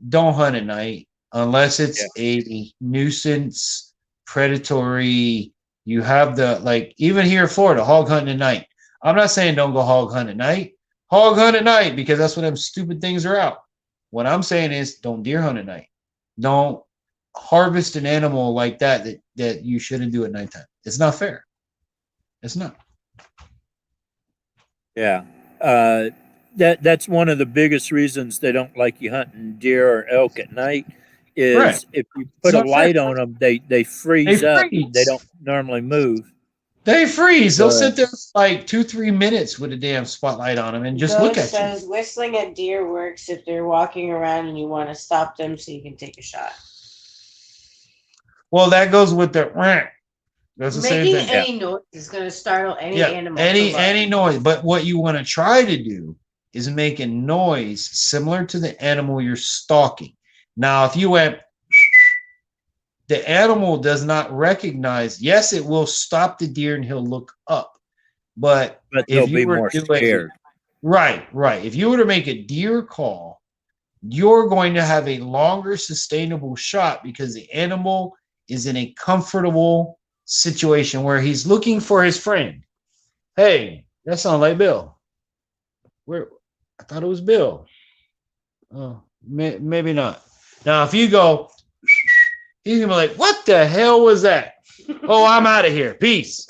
Don't hunt at night unless it's a nuisance, predatory. You have the, like, even here in Florida, hog hunting at night. I'm not saying don't go hog hunt at night. Hog hunt at night because that's when them stupid things are out. What I'm saying is don't deer hunt at night. Don't harvest an animal like that you shouldn't do at nighttime. It's not fair. It's not. Yeah. That's one of the biggest reasons they don't like you hunting deer or elk at night is Right. if you put a light on them, they freeze up. freeze. They don't normally move. They freeze. They'll sit there like 2-3 minutes with a damn spotlight on them and just look at says you. whistling at deer works if they're walking around and you want to stop them so you can take a shot. Well, that goes with the rant. That's the same Making thing. any noise is going to startle any animal. Any noise. But what you want to try to do is make a noise similar to the animal you're stalking. Now, if you went, the animal does not recognize. Yes, it will stop the deer and he'll look up. But they'll be more scared. Right. If you were to make a deer call, you're going to have a longer sustainable shot because the animal is in a comfortable situation where he's looking for his friend. Hey, that sounds like Bill. Where? I thought it was Bill. Oh, maybe not. Now, if you go, he's gonna be like, "What the hell was that?" Oh, I'm out of here. Peace.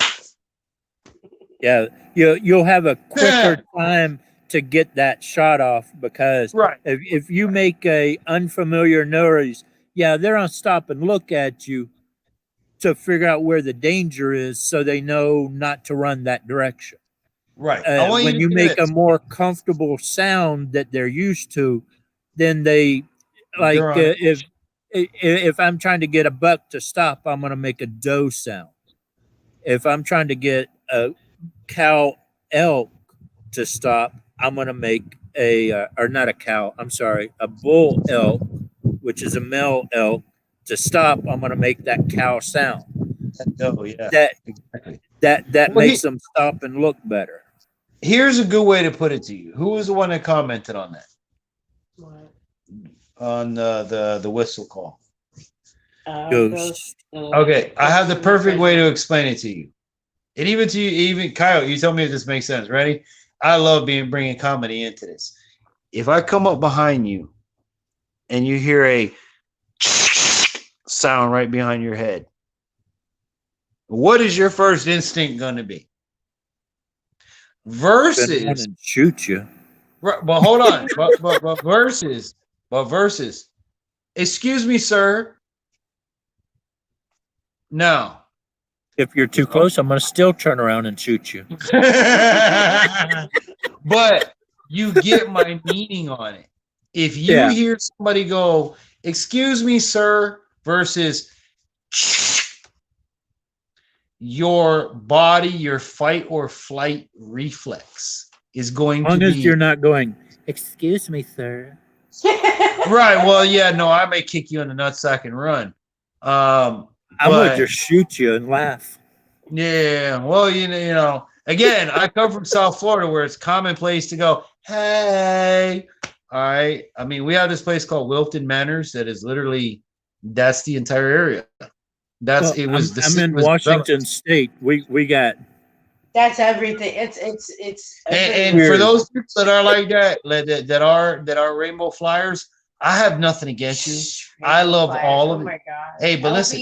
Yeah, you'll have a quicker time to get that shot off because if you make a unfamiliar noise, they're gonna stop and look at you to figure out where the danger is, so they know not to run that direction. Right. When you make a more comfortable sound that they're used to, then they like if I'm trying to get a buck to stop, I'm going to make a doe sound. If I'm trying to get a cow elk to stop, I'm going to make a bull elk, which is a male elk, to stop. I'm going to make that cow sound. Oh yeah, exactly. That makes them stop and look better. Here's a good way to put it to you. Who was the one that commented on that? What? On the whistle call. Ghost. Okay, I have the perfect way to explain it to you. And even to you, even Kyle, you tell me if this makes sense. Ready? I love bringing comedy into this. If I come up behind you and you hear a sound right behind your head, what is your first instinct going to be? Versus and shoot you. But hold on. but versus, excuse me, sir. No. If you're too close, I'm going to still turn around and shoot you. But you get my meaning on it. If you hear somebody go, excuse me, sir, versus your body, your fight or flight reflex is going to be. As long as you're not going, excuse me, sir. Right. Well, yeah, no, I may kick you in the nutsack and run. I'm But gonna just shoot you and laugh. yeah, well, you know, again, I come from South Florida where it's commonplace to go, hey. All right. I mean, we have this place called Wilton Manors that is literally that's the entire area. Well, I'm city in was developed. Washington State. We got That's everything. It's And everywhere. for Weird. those people that are like that are rainbow flyers, I have nothing against you. I love all of Oh it. my god. Hey, but listen,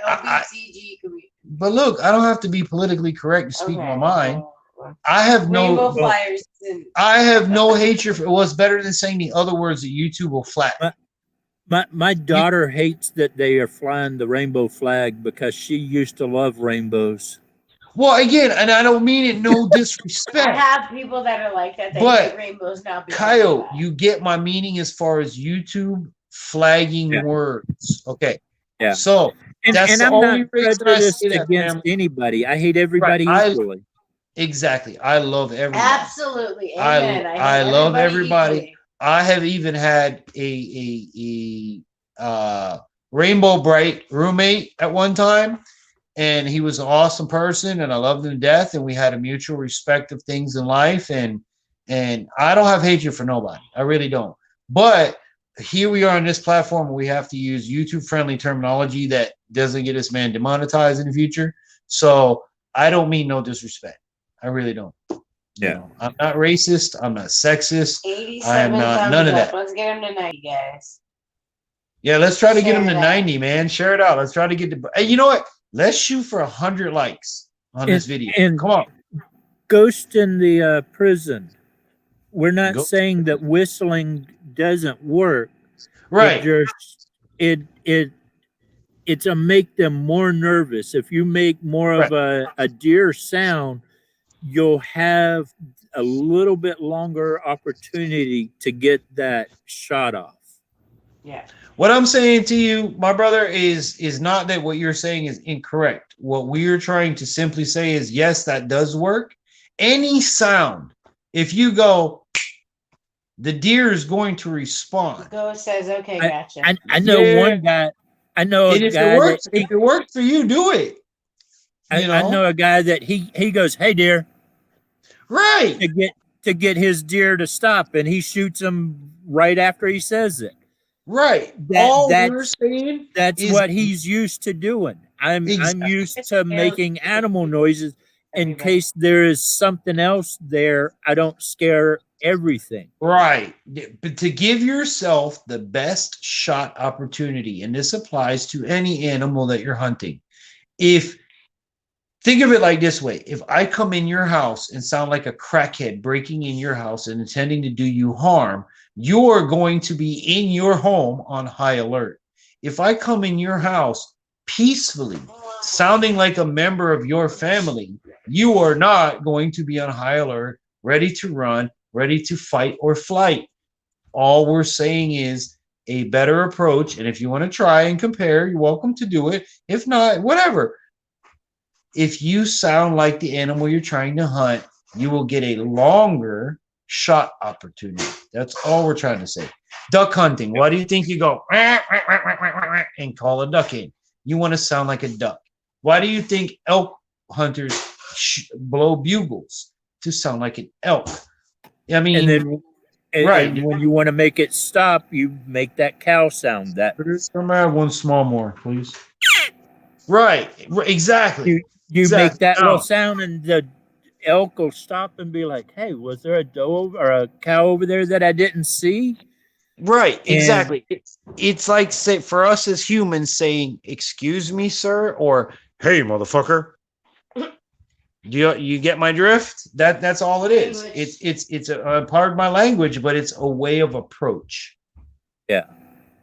LBCG could be but look, I don't have to be politically correct to speak my mind. I have Rainbow no flyers. And I have no hatred for what's better than saying the other words that YouTube will flatten. my daughter hates that they are flying the rainbow flag because she used to love rainbows. Well, again, and I don't mean it no I disrespect. have people that are like that. They But, hate rainbows now. because Kyle, of that. you get my meaning as far as YouTube flagging Yeah. words. Okay. Yeah. So And, that's and the I'm only not reason I prejudiced say that, against fam. anybody. I hate everybody Right. equally. Exactly. I love everyone. Absolutely. Amen. I love everybody. equally. I have even had a Rainbow Bright roommate at one time, and he was an awesome person, and I loved him to death, and we had a mutual respect of things in life, and I don't have hatred for nobody. I really don't. But here we are on this platform where we have to use YouTube-friendly terminology that doesn't get this man demonetized in the future. So I don't mean no disrespect. I really don't. Yeah. You know, I'm not racist. I'm not sexist. 87 I'm not thumbs none of up. that. Let's get him to 90, guys. Yeah, let's try to get Share him to that. 90, man. Share it out. Let's try to get to. Hey, you know what? Let's shoot for 100 likes on this video. And Come on. Ghost in the prison. We're not Ghost- saying that whistling doesn't work. Right. It's a make them more nervous. If you make more of a deer sound, you'll have a little bit longer opportunity to get that shot off. Yeah. What I'm saying to you, my brother, is not that what you're saying is incorrect. What we're trying to simply say is yes, that does work. Any sound, if you go, the deer is going to respond. Ghost says, okay, gotcha. I know Yeah. one guy. I know And a if guy it works, that if it works for you, do it. You I know? know a guy that he goes, "Hey deer," Right. to get his deer to stop, and he shoots him right after he says it. Right. All we're saying That's is what he's used to doing. I'm Exactly. used to making animal noises in case there is something else there. I don't scare everything. right. But to give yourself the best shot opportunity, and this applies to any animal that you're hunting. Think of it like this way. If I come in your house and sound like a crackhead breaking in your house and intending to do you harm, you're going to be in your home on high alert. If I come in your house peacefully, sounding like a member of your family, you are not going to be on high alert, ready to run, ready to fight or flight. All we're saying is a better approach. And if you want to try and compare, you're welcome to do it. If not, whatever. If you sound like the animal you're trying to hunt, you will get a longer shot opportunity. That's all we're trying to say. Duck hunting. Why do you think you go and call a duck in? You want to sound like a duck. Why do you think elk hunters blow bugles? To sound like an elk. I mean, And then right. and when you want to make it stop, you make that cow sound. That Come add one small more, please. Right. Exactly. you Exactly. make that No. little sound, and the elk will stop and be like, "Hey, was there a doe or a cow over there that I didn't see?" Right, exactly. It's like, say, for us as humans saying, "Excuse me, sir," or "Hey, motherfucker." You get my drift? That's all it is. It's a pardon my language, but it's a way of approach. Yeah,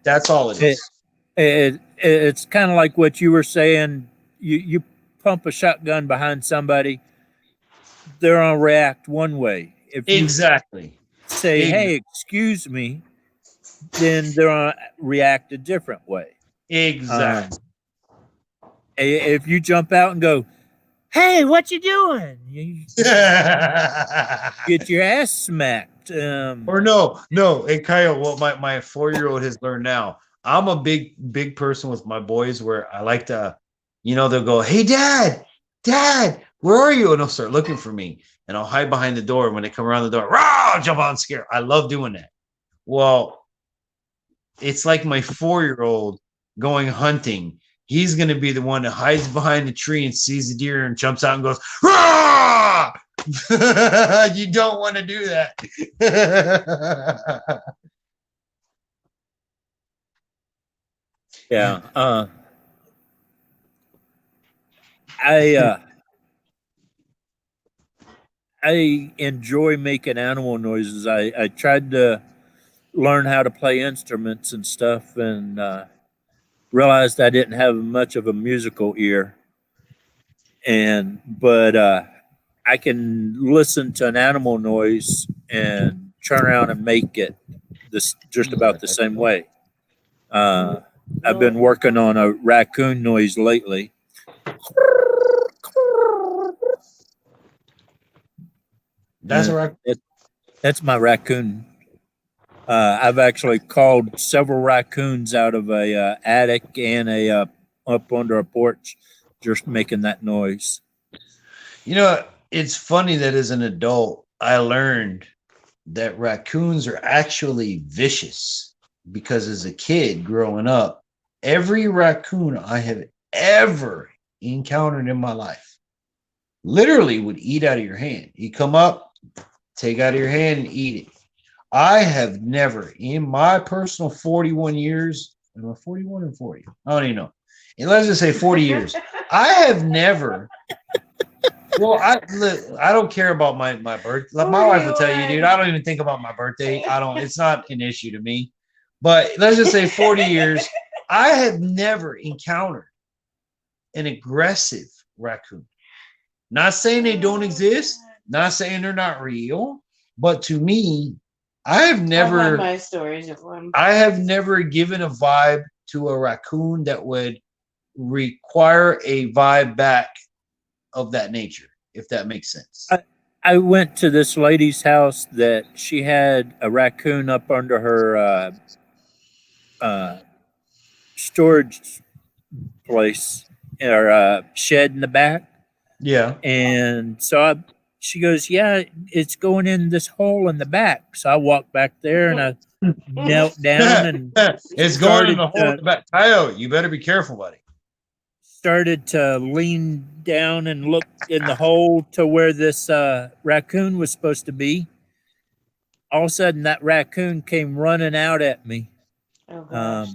that's all it is. It's kind of like what you were saying. You pump a shotgun behind somebody, they're gonna react one way. If you say, "Hey, excuse me," then they're gonna react a different way. Exactly. If you jump out and go, "Hey, what you doing?" You get your ass smacked. Or no. Hey, Kyle, what my 4-year-old has learned now. I'm a big person with my boys where I like to, they'll go, "Hey, Dad, where are you?" And they'll start looking for me. And I'll hide behind the door. And when they come around the door, rah, I'll jump out and scare. I love doing that. Well, it's like my 4-year-old going hunting. He's going to be the one that hides behind the tree and sees the deer and jumps out and goes, rah! You don't want to do that. Yeah. I enjoy making animal noises. I tried to learn how to play instruments and stuff, and realized I didn't have much of a musical ear. But I can listen to an animal noise and turn around and make it this just about the same way. I've been working on a raccoon noise lately. That's right. That's my raccoon. I've actually called several raccoons out of a attic and a up under a porch, just making that noise. It's funny that as an adult, I learned that raccoons are actually vicious because as a kid growing up, every raccoon I have ever encountered in my life literally would eat out of your hand. You come up, take out of your hand and eat it. I have never, in my personal 41 years, am I 41 or 40? I don't even know. And let's just say 40 years. I have never. Well, I don't care about my birthday. Like my wife will tell you, dude, I don't even think about my birthday. It's not an issue to me. But let's just say 40 years, I have never encountered an aggressive raccoon. Not saying they don't exist, not saying they're not real, but to me, I have never my stories of one. I have never given a vibe to a raccoon that would require a vibe back of that nature, if that makes sense. I went to this lady's house that she had a raccoon up under her storage place or shed in the back. Yeah. And so she goes, "Yeah, it's going in this hole in the back." So I walked back there and I knelt down and it's going in the hole in the back. Coyote, you better be careful, buddy. Started to lean down and look in the hole to where this raccoon was supposed to be. All of a sudden, that raccoon came running out at me. Oh, gosh.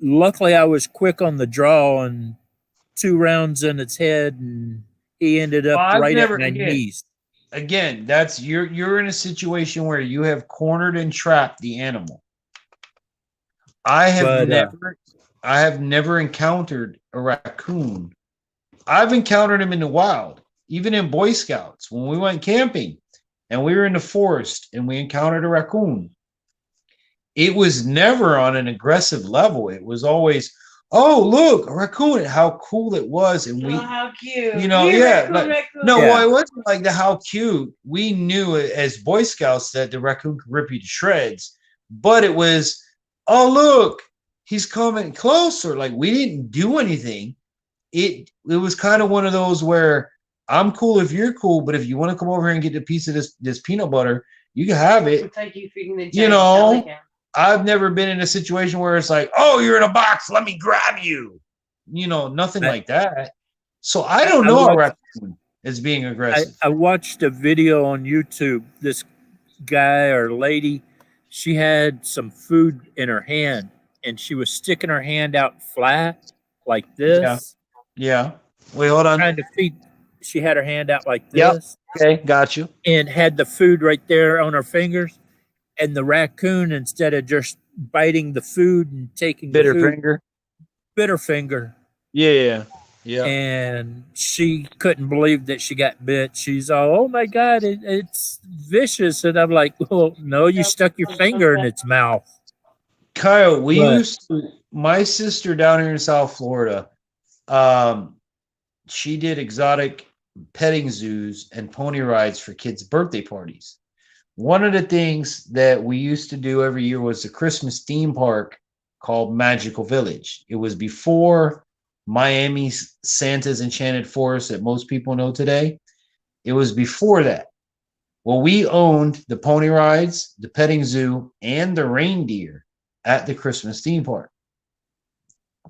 Luckily, I was quick on the draw and 2 rounds in its head, and he ended up at my knees. Again, that's you're in a situation where you have cornered and trapped the animal. I have never encountered a raccoon. I've encountered them in the wild, even in Boy Scouts when we went camping and we were in the forest and we encountered a raccoon. It was never on an aggressive level. It was always, "Oh, look, a raccoon!" How cool it was, and how cute! Raccoon. No, Yeah. well, it wasn't like the how cute. We knew as Boy Scouts that the raccoon could rip you to shreds, but it was, "Oh, look, he's coming closer." Like we didn't do anything. It was kind of one of those where I'm cool if you're cool, but if you want to come over here and get a piece of this peanut butter, you can have it. It's like you feeding the giant pelican. I've never been in a situation where it's like, "Oh, you're in a box, let me grab you." Nothing like that. So I don't know a raccoon is being aggressive. I watched a video on YouTube. This guy or lady, she had some food in her hand, and she was sticking her hand out flat like this. Yeah. Wait, hold on. Trying to feed. She had her hand out like this. Yep. Okay, got you. And had the food right there on her fingers. And the raccoon, instead of just biting the food and taking Bitter the food, finger. bit her finger. Yeah. And she couldn't believe that she got bit. She's all, "Oh my God, it's vicious." And I'm like, "Well, no, you stuck your finger in its mouth." Kyle, my sister down here in South Florida, she did exotic petting zoos and pony rides for kids' birthday parties. one of the things that we used to do every year was the Christmas theme park called Magical Village. It was before Miami's Santa's Enchanted Forest that most people know today. It was before that. Well, we owned the pony rides, the petting zoo, and the reindeer at the Christmas theme park.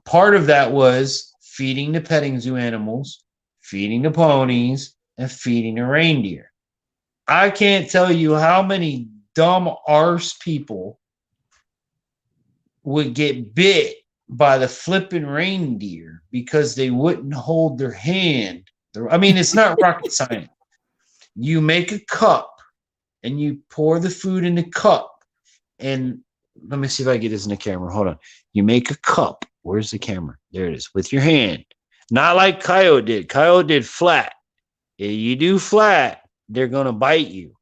Part of that was feeding the petting zoo animals, feeding the ponies, and feeding the reindeer. I can't tell you how many dumb arse people would get bit by the flipping reindeer because they wouldn't hold their hand. I mean, it's not rocket science. You make a cup and you pour the food in the cup. And let me see if I get this in the camera. Hold on. You make a cup. Where's the camera? There it is. With your hand. Not like Coyote did. Coyote did flat. If you do flat, they're going to bite you.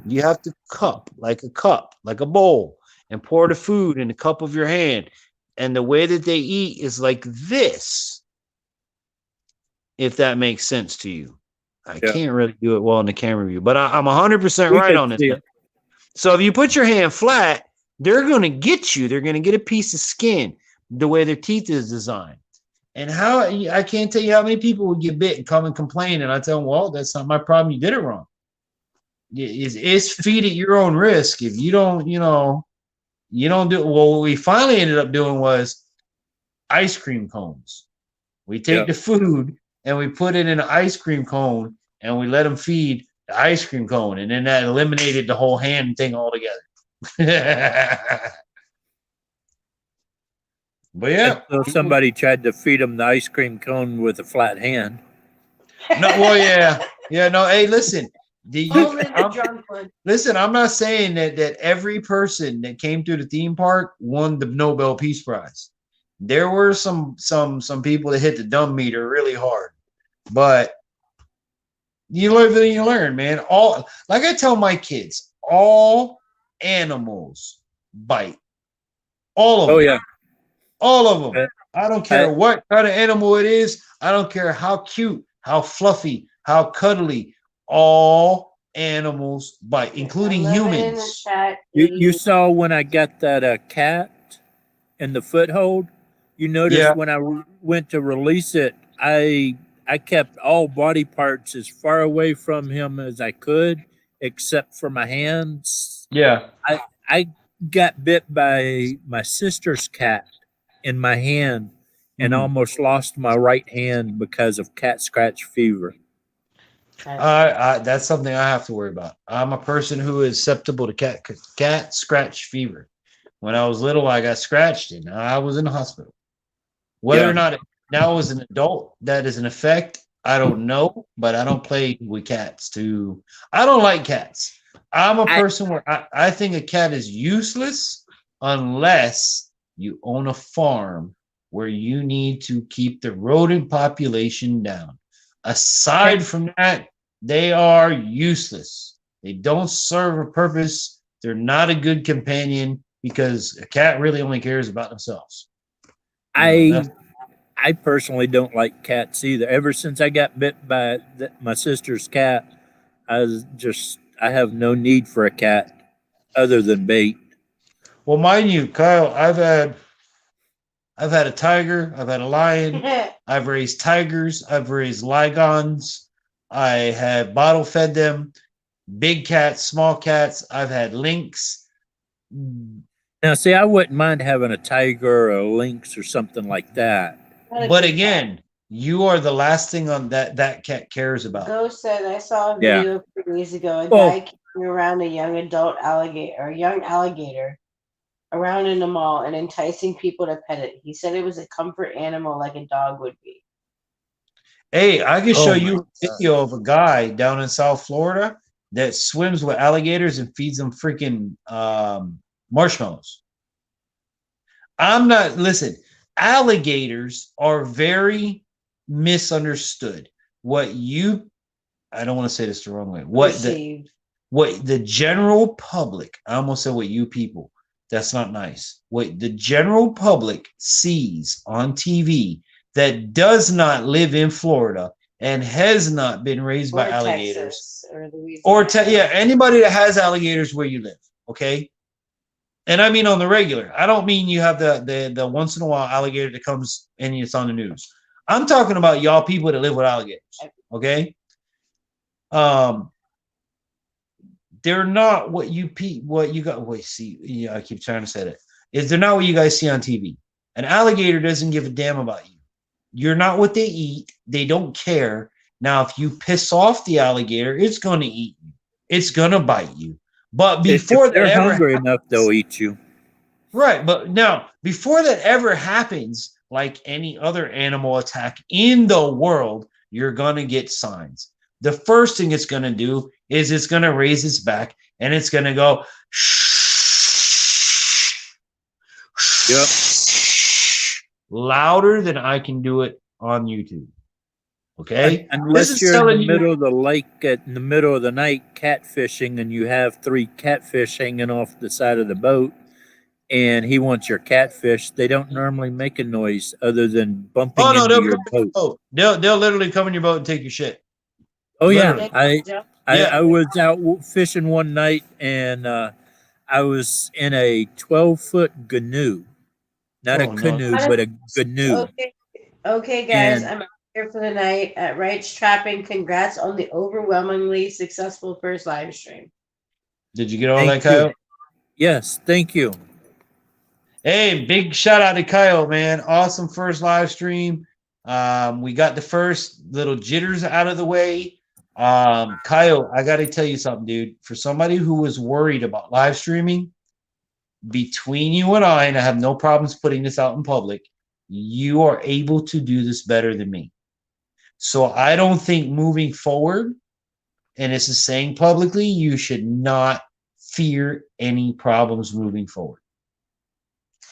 You have to cup, like a bowl, and pour the food in the cup of your hand. And the way that they eat is like this, if that makes sense to you. I can't really do it well in the camera view, but I'm 100% right on this. So if you put your hand flat, they're going to get you. They're going to get a piece of skin the way their teeth is designed. And how I can't tell you how many people would get bit and come and complain. And I tell them, well, that's not my problem. You did it wrong. It's feed at your own risk. If you don't, you don't do it. Well, what we finally ended up doing was ice cream cones. We take the food and we put it in an ice cream cone and we let them feed the ice cream cone. And then that eliminated the whole hand thing altogether. But yeah. So somebody tried to feed them the ice cream cone with a flat hand. No, well, yeah, no. Hey, listen. Listen, I'm not saying that every person that came through the theme park won the Nobel Peace Prize. There were some people that hit the dumb meter really hard, but you live and you learn, man. All, like I tell my kids, all animals bite. All of them. Oh yeah, all of them. I don't care what kind of animal it is. I don't care how cute, how fluffy, how cuddly. All animals bite, including humans. You saw when I got that cat in the foothold. You noticed when I went to release it, I kept all body parts as far away from him as I could, except for my hands. Yeah, I got bit by my sister's cat in my hand and almost lost my right hand because of cat scratch fever. That's something I have to worry about. I'm a person who is susceptible to cat scratch fever. When I was little, I got scratched and I was in the hospital. Whether or not now as an adult that is an effect, I don't know, but I don't play with cats I don't like cats. I'm a person where I think a cat is useless unless you own a farm where you need to keep the rodent population down. Aside from that, they are useless. They don't serve a purpose. They're not a good companion because a cat really only cares about themselves. I personally don't like cats either. Ever since I got bit by my sister's cat, I have no need for a cat other than bait. Well, mind you, Kyle, I've had a tiger, I've had a lion, I've raised tigers, I've raised ligons, I have bottle fed them, big cats, small cats, I've had lynx. Now, see, I wouldn't mind having a tiger or a lynx or something like that. But again, you are the last thing on that cat cares about. Ghost said, I saw a video a few days ago. A guy carrying around a young alligator around in the mall and enticing people to pet it. He said it was a comfort animal like a dog would be. Hey, I can show you a video of a guy down in South Florida that swims with alligators and feeds them freaking marshmallows. Listen, alligators are very misunderstood. I don't want to say this the wrong way. What the general public, I almost said what you people, that's not nice. What the general public sees on TV that does not live in Florida and has not been raised by Or alligators, Texas or Louisiana. yeah, anybody that has alligators where you live, okay? And I mean on the regular. I don't mean you have the once in a while alligator that comes and it's on the news. I'm talking about y'all people that live with alligators, okay? They're not what you got. Wait, see, yeah, I keep trying to say that. They're not what you guys see on TV. An alligator doesn't give a damn about you. You're not what they eat. They don't care. Now, if you piss off the alligator, it's going to eat you. It's going to bite you. But before if they're that ever hungry happens, enough, they'll eat you. right? But now, before that ever happens, like any other animal attack in the world, you're going to get signs. The first thing it's going to do is it's going to raise its back and it's going to go Yep. louder than I can do it on YouTube. Okay? Unless This is you're in telling the you- middle of the lake in the middle of the night catfishing and you have 3 catfish hanging off the side of the boat and he wants your catfish, they don't normally make a noise other than bumping Oh no, into they'll your come in your boat. boat. They'll literally come in your boat and take your shit. Oh Literally. yeah, I was out fishing one night and I was in a 12-foot canoe, not a Oh, no. canoe, but a canoe. Okay, guys, And- I'm out here for the night at Wright's Trapping. Congrats on the overwhelmingly successful first live stream. Did you get all Thank that, Kyle? you. Yes, thank you. Hey, big shout out to Kyle, man. Awesome first live stream. We got the first little jitters out of the way. Kyle, I got to tell you something, dude. For somebody who was worried about live streaming, between you and I have no problems putting this out in public, you are able to do this better than me. So I don't think moving forward, and this is saying publicly, you should not fear any problems moving forward.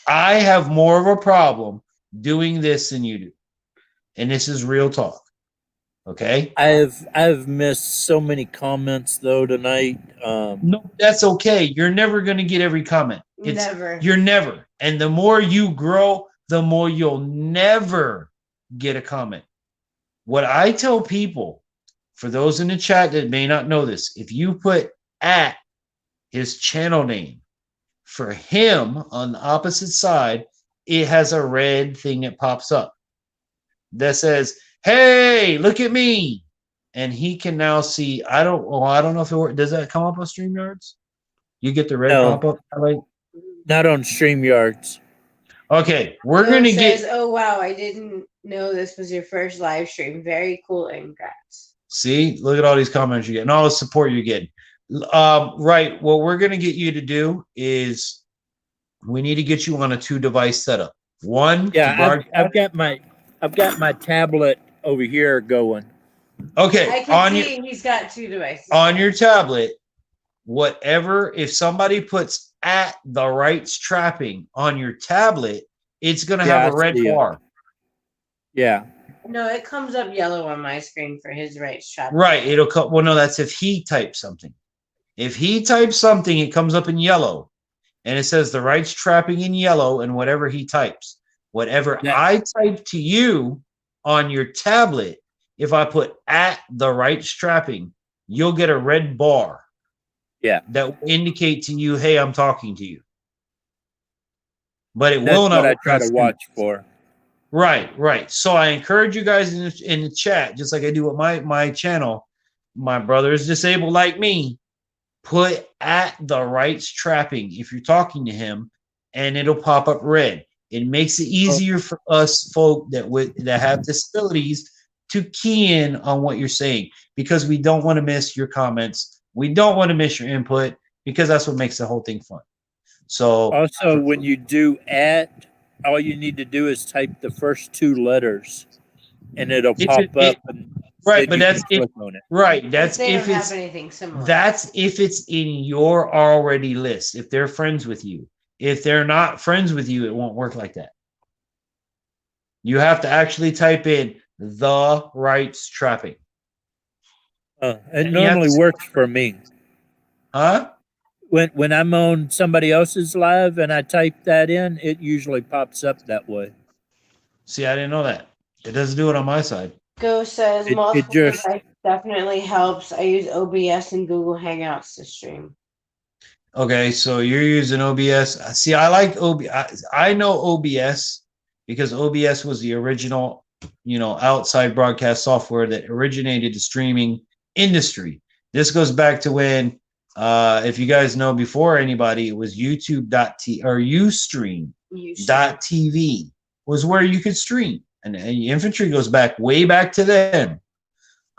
I have more of a problem doing this than you do. And this is real talk. Okay? I've missed so many comments though tonight. No, that's okay. You're never going to get every comment. Never. You're never. And the more you grow, the more you'll never get a comment. What I tell people, for those in the chat that may not know this, if you put at his channel name, for him on the opposite side, it has a red thing that pops up that says, "Hey, look at me," and he can now see. I don't know if it works. Does that come up on StreamYards? You get the red No. pop up. Like, Not on StreamYards. okay, we're It gonna says, get. oh wow, I didn't know this was your first live stream. Very cool and congrats. See, look at all these comments you get and all the support you're getting. Right. What we're going to get you to do is we need to get you on a 2-device setup. One, Yeah, I've got my tablet over here going. okay, I can see he's got 2 devices. on your tablet, whatever, if somebody puts at the rights trapping on your tablet, it's going to Yeah, have a I red see it. bar. Yeah. No, it comes up yellow on my screen for his Wright's Trapping. Right. It'll come. Well, no, that's if he types something. If he types something, it comes up in yellow. And it says the rights trapping in yellow and whatever he types. Whatever Yeah. I type to you on your tablet, if I put at the rights trapping, you'll get a red bar. Yeah. That will indicate to you, hey, I'm talking to you. But it That's will not. what I try to watch for. Right. So I encourage you guys in the chat, just like I do with my channel. My brother is disabled like me. Put at the rights trapping if you're talking to him, and it'll pop up red. It makes it easier for us folk that have disabilities to key in on what you're saying, because we don't want to miss your comments. We don't want to miss your input, because that's what makes the whole thing fun. So Also, when you do at, all you need to do is type the first 2 letters, and it'll If pop it- up. And right, then but you that's can if click on it. right. That's they if don't it's have anything similar. that's if it's in your already list. If they're friends with you. If they're not friends with you, it won't work like that. You have to actually type in the rights trapping. It And you have normally to- works for me. Huh? When I'm on somebody else's live and I type that in, it usually pops up that way. See, I didn't know that. It doesn't do it on my side. Go says It multiple just devices definitely helps. I use OBS and Google Hangouts to stream. Okay, so you're using OBS. See, I like OBS. I know OBS because OBS was the original, outside broadcast software that originated the streaming industry. This goes back to when, if you guys know before anybody, it was YouTube.t or Ustream.tv was where you could stream. And infantry goes back way back to them.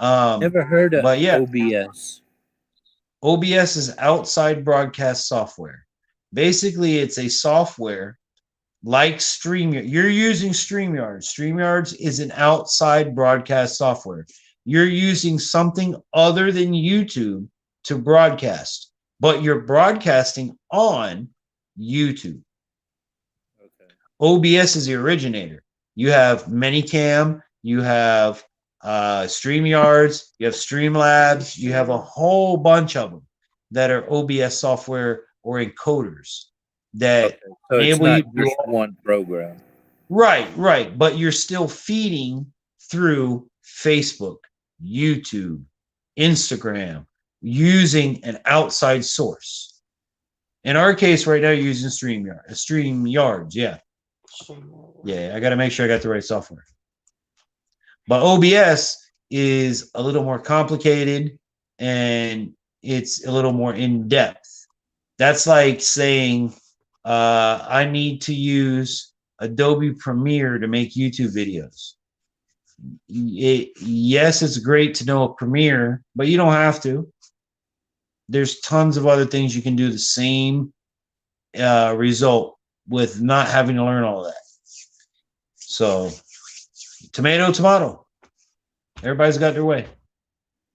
never heard of But yeah, OBS. OBS is outside broadcast software. Basically, it's a software like StreamYard. You're using StreamYard. StreamYards is an outside broadcast software. You're using something other than YouTube to broadcast, but you're broadcasting on YouTube. Okay. OBS is the originator. You have Manycam, you have StreamYards, you have Streamlabs, you have a whole bunch of them that are OBS software or encoders that So it's enable you not to do just all. one program. Right. But you're still feeding through Facebook, YouTube, Instagram, using an outside source. In our case, right now, you're using StreamYards. Yeah. I got to make sure I got the right software. But OBS is a little more complicated and it's a little more in depth. That's like saying I need to use Adobe Premiere to make YouTube videos. Yes, it's great to know a Premiere, but you don't have to. There's tons of other things you can do the same result with not having to learn all of that. So, tomato. Everybody's got their way.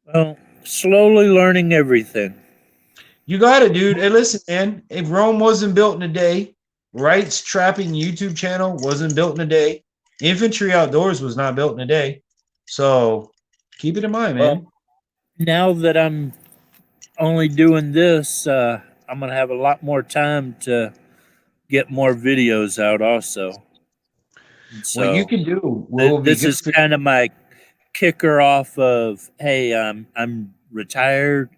Well, slowly learning everything. You got it, dude. Hey, listen, man. If Rome wasn't built in a day, Wright's Trapping YouTube channel wasn't built in a day. Infantry Outdoors was not built in a day. So keep it in mind, man. Well, now that I'm only doing this, I'm going to have a lot more time to get more videos out also. So what you can do will be this good is for kind of my kicker off of, hey, I'm retired.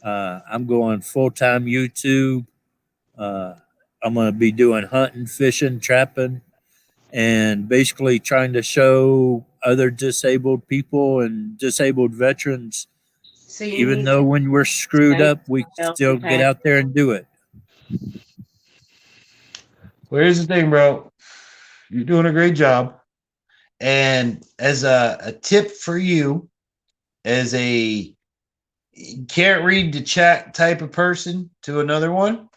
I'm going full-time YouTube. I'm going to be doing hunting, fishing, trapping, and basically trying to show other disabled people and disabled veterans, So you even need though when we're screwed up, we to still get out there and do it. Well, here's the thing, bro. You're doing a great job. And as a tip for you, as a can't read the chat type of person to another one,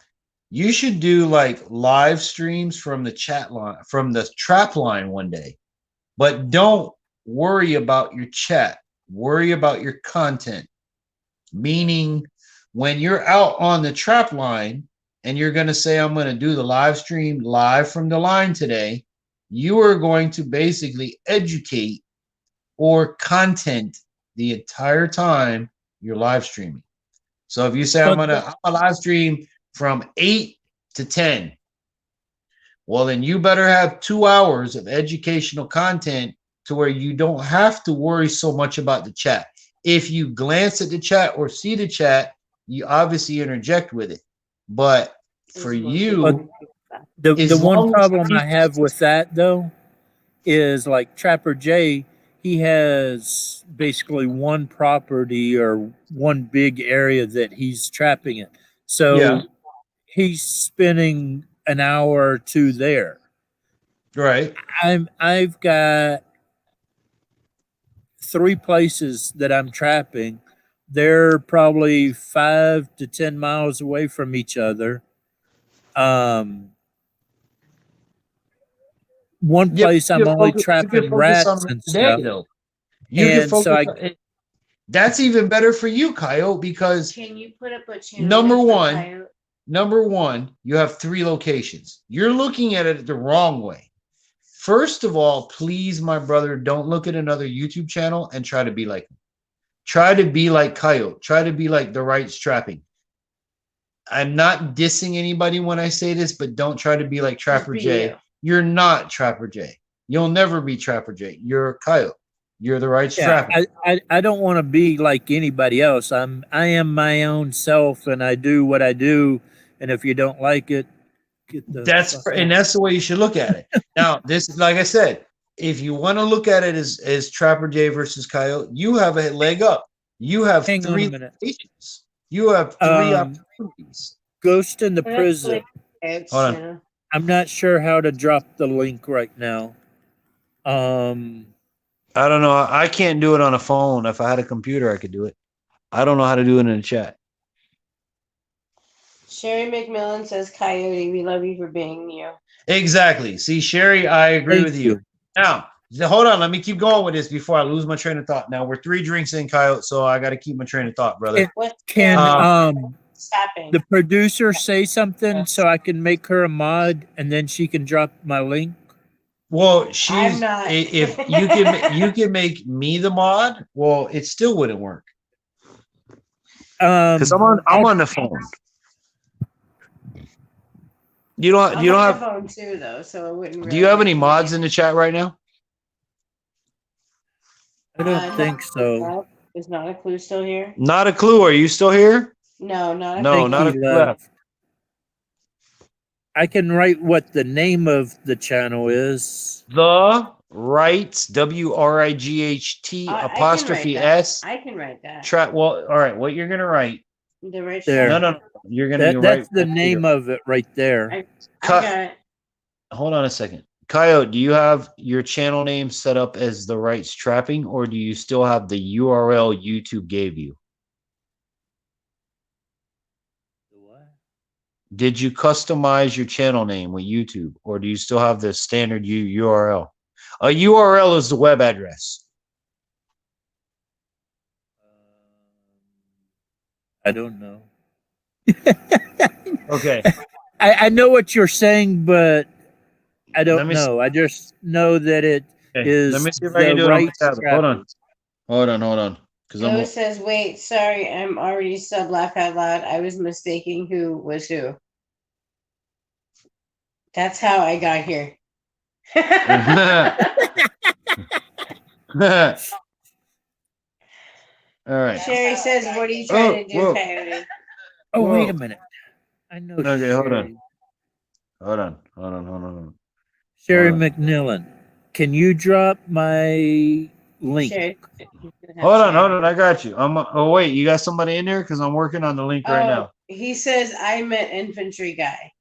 you should do like live streams from the chat line, from the trap line one day. But don't worry about your chat. Worry about your content. Meaning, when you're out on the trap line and you're going to say, I'm going to do the live stream live from the line today, you are going to basically educate or content the entire time you're live streaming. So if you say, I'm a live stream from 8 to 10, well, then you better have 2 hours of educational content to where you don't have to worry so much about the chat. If you glance at the chat or see the chat, you obviously interject with it. But for you, the one problem I have with that, though, is like Trapper J, he has basically one property or one big area that he's trapping in. So he's spending an hour or two there. Right. I've got 3 places that I'm trapping. They're probably 5 to 10 miles away from each other. One place I'm only trapping rats and stuff. You can focus on it. That's even better for you, Coyote, because can you put up a channel? Number one, you have 3 locations. You're looking at it the wrong way. First of all, please, my brother, don't look at another YouTube channel and try to be like him. Try to be like Coyote. Try to be like the right strapping. I'm not dissing anybody when I say this, but don't try to be like Trapper J. You're not Trapper J. You'll never be Trapper J. You're Coyote. You're the right Yeah, strapper. I don't want to be like anybody else. I am my own self, and I do what I do. And if you don't like it, get the fuck And out. that's the way you should look at it. Now, this is like I said, if you want to look at it as Trapper J versus Coyote, you have a leg up. You have Hang on a 3 minute. locations. You have 3 Um, opportunities. Ghost in the Well, that's Prison. it's, Hold on. you know. I'm not sure how to drop the link right now. I don't know. I can't do it on a phone. If I had a computer, I could do it. I don't know how to do it in the chat. Sherry McMillan says, Coyote, we love you for being you. Exactly. See, Sherry, I agree Thank with you. Now, hold on. Let me keep going with this before I lose my train of thought. Now, we're 3 drinks in, Coyote, so I got to keep my train of thought, brother. What's Can stopping? the producer say something so I can make her a mod and then she can drop my link? Well, I'm not. if you can make me the mod, well, it still wouldn't work because I'm on the phone. You don't I'm on the phone too, though, so it wouldn't. Do you have any mods in the chat right now? I don't think so. Is Not a Clue still here? Not a clue. Are you still here? No, not a No, clue. not a clue left. I can write what the name of the channel is. The Rights, WRIGHT apostrophe S. I can write that. Try well. All right. What you're gonna write? The right There. No. You're gonna write. That's the name of it right there. I got it. Hold on a second. Coyote, do you have your channel name set up as the Rights Trapping, or do you still have the URL YouTube gave you? Did you customize your channel name with YouTube, or do you still have the standard URL? A URL is the web address. I don't know. Okay. I know what you're saying, but I don't Let me know. I just know that it is. Let me see if I can do it on my tablet. Hold on. Joe says, wait, sorry, I'm already sub laugh out loud. I was mistaking who was who. That's how I got here. All right. Sherry says, what are you trying to do, Coyote? Oh, wait a minute. I know. Okay, Sherry. Hold on. Sherry McMillan, can you drop my link? Sherry. Hold on. I got you. Oh, wait. You got somebody in there? Because I'm working on the link right now. He says, I'm an infantry guy.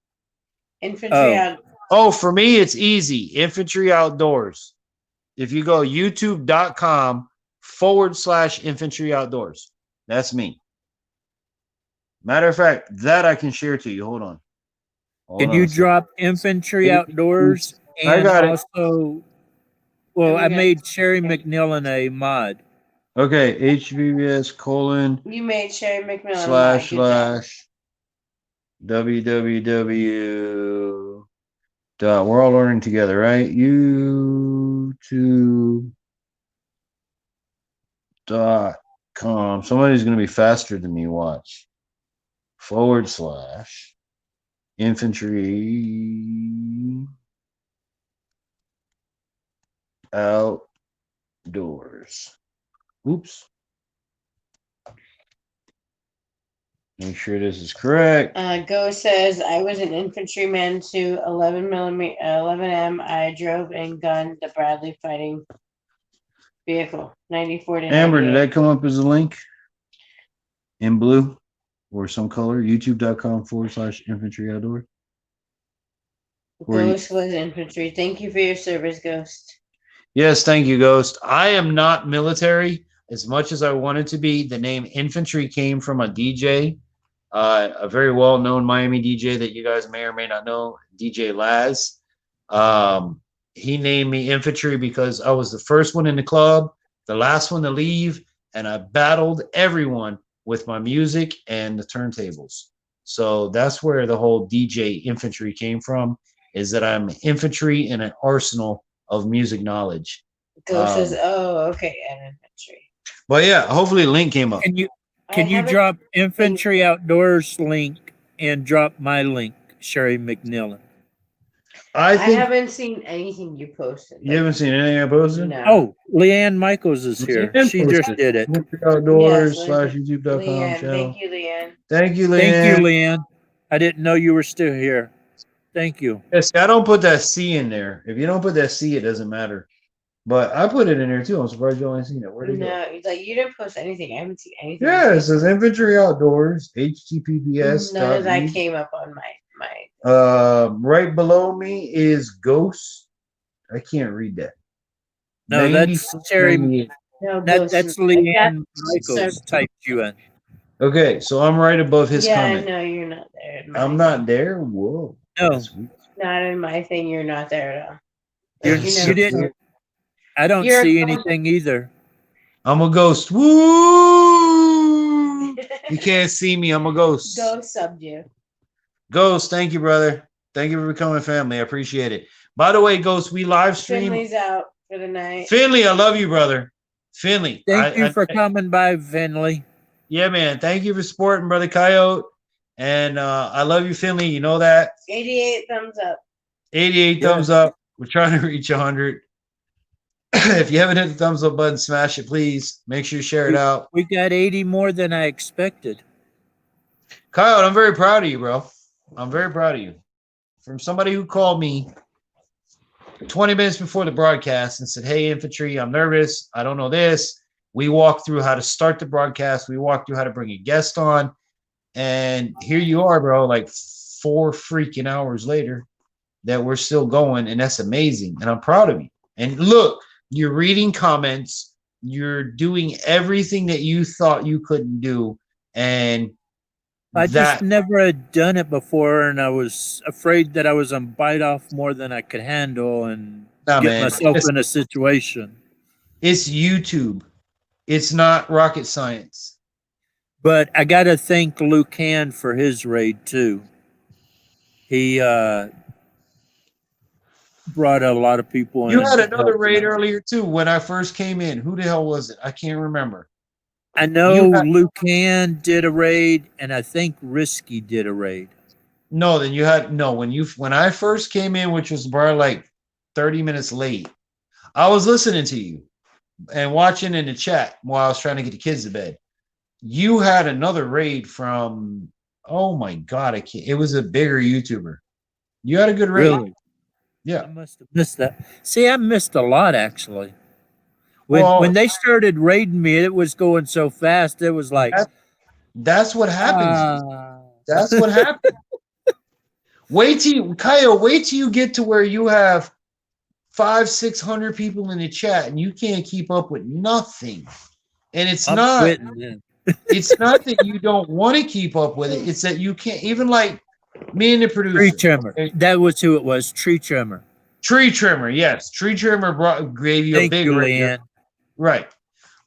Infantry out. Oh, for me, it's easy. Infantry Outdoors. If you go youtube.com/infantry outdoors, that's me. Matter of fact, that I can share to you. Hold on. Can you drop Infantry Outdoors? And I got it. Also, well, I made Sherry McMillan a mod. Okay, HVBS : You made Sherry McMillan / www. We're all learning together, right? YouTube.com. Somebody's going to be faster than me. Watch. / infantry outdoors. Oops. Make sure this is correct. Go says, I was an infantryman to 11M. I drove and gunned the Bradley fighting vehicle, 94 to Amber, 98. did that come up as a link in blue or some color? YouTube.com / infantry outdoor. Ghost was infantry. Thank you for your service, Ghost. Yes, thank you, Ghost. I am not military as much as I wanted to be. The name infantry came from a DJ, a very well-known Miami DJ that you guys may or may not know, DJ Laz. He named me infantry because I was the first one in the club, the last one to leave, and I battled everyone with my music and the turntables. So that's where the whole DJ infantry came from, is that I'm infantry in an arsenal of music knowledge. Ghost says, oh, okay, and infantry. But yeah, hopefully link came up. Can you drop Infantry Outdoors link and drop my link, Sherry McMillan? I I think haven't seen anything you posted. you haven't seen anything I posted. No. Oh, Leanne Michaels is here. Leanne She just posted. did it. Outdoors Yes, slash YouTube.com Leanne. channel. Thank you, Leanne. Thank you, Leanne. Thank you, Leanne. I didn't know you were still here. Thank you. Yes, I don't put that C in there. If you don't put that C, it doesn't matter. But I put it in there too. I'm surprised you only seen it. Where'd it go? No, it's like you didn't post anything. I haven't seen anything. Yeah, it says Infantry Outdoors, HTTPS. None of that came up on my. Right below me is Ghost. I can't read that. No, that's Terry. 98. No, That's Leanne Michaels typed you in. Okay, so I'm right above his Yeah, comment. no, you're not there. in I'm my- not there. Whoa. No, That's weird. Not in my thing. You're not there at all. You're, You you know- didn't. I don't You're- see anything either. I'm a ghost. Woo! You can't see me. I'm a ghost. Go subbed you. Ghost, thank you, brother. Thank you for becoming family. I appreciate it. By the way, Ghost, we live stream. Finley's out for the night. Finley, I love you, brother. Finley. Thank you for coming by, Finley. Yeah, man. Thank you for supporting Brother Coyote. And I love you, Finley. You know that. 88 thumbs up. 88 Yeah. thumbs up. We're trying to reach 100. If you haven't hit the thumbs up button, smash it, please. Make sure you share it out. We got 80 more than I expected. Coyote, I'm very proud of you, bro. I'm very proud of you. From somebody who called me 20 minutes before the broadcast and said, hey, infantry, I'm nervous. I don't know this. We walked through how to start the broadcast. We walked through how to bring a guest on. And here you are, bro, like 4 freaking hours later that we're still going. And that's amazing. And I'm proud of you. And look, you're reading comments. You're doing everything that you thought you couldn't do. And I just never had done it before, and I was afraid that I was on bite off more than I could handle and get myself in a situation. It's YouTube. It's not rocket science. But I got to thank Lucan for his raid, too. He brought a lot of people in. You had another raid earlier, too, when I first came in. Who the hell was it? I can't remember. I know Lucan did a raid, and I think Risky did a raid. No, then you had when I first came in, which was probably like 30 minutes late, I was listening to you and watching in the chat while I was trying to get the kids to bed. You had another raid from, oh my God, I can't. It was a bigger YouTuber. You had a good raid. Really? Yeah. I must have missed that. See, I missed a lot, actually. When they started raiding me, it was going so fast. It was like that's what happens. That's what happens. Wait till you get to where you have 500-600 people in the chat and you can't keep up with nothing. And it's not it's not that you don't want to keep up with it. It's that you can't. Even like me and the producer. Tree Trimmer. That was who it was. Tree Trimmer. Tree Trimmer. Yes, Tree Trimmer gave you a big Leanne. Right.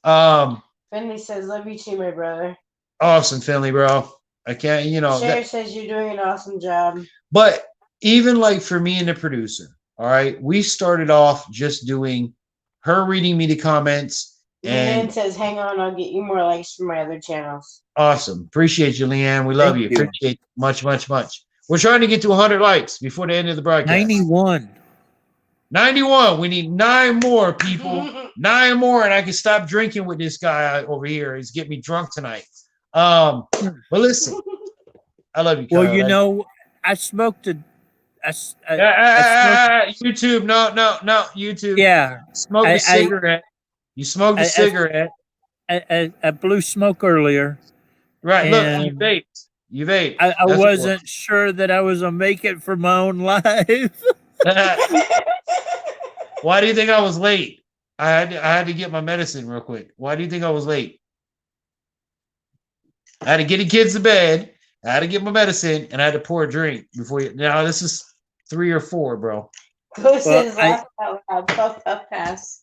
Finley says, love you too, my brother. Awesome, Finley, bro. I can't, Cher says you're doing an awesome job. But even like for me and the producer, all right, we started off just doing her reading me the comments. And Leanne says, hang on, I'll get you more likes from my other channels. Awesome. Appreciate you, Leanne. We love you. Appreciate much, much, much. We're trying to get to 100 likes before the end of the broadcast. 91. 91. We need 9 more, people. 9 more, and I can stop drinking with this guy over here. He's getting me drunk tonight. But listen, I love you, Kyle. Well, I smoked a... YouTube. No, YouTube. Yeah. Smoke a cigarette. You smoked a cigarette. I blew smoke earlier. Right. Look, you vaped. You vaped. I wasn't sure that I was going to make it for my own life. Why do you think I was late? I had to get my medicine real quick. Why do you think I was late? I had to get the kids to bed. I had to get my medicine, and I had to pour a drink before you. Now this is 3 or 4, bro. Puff pass.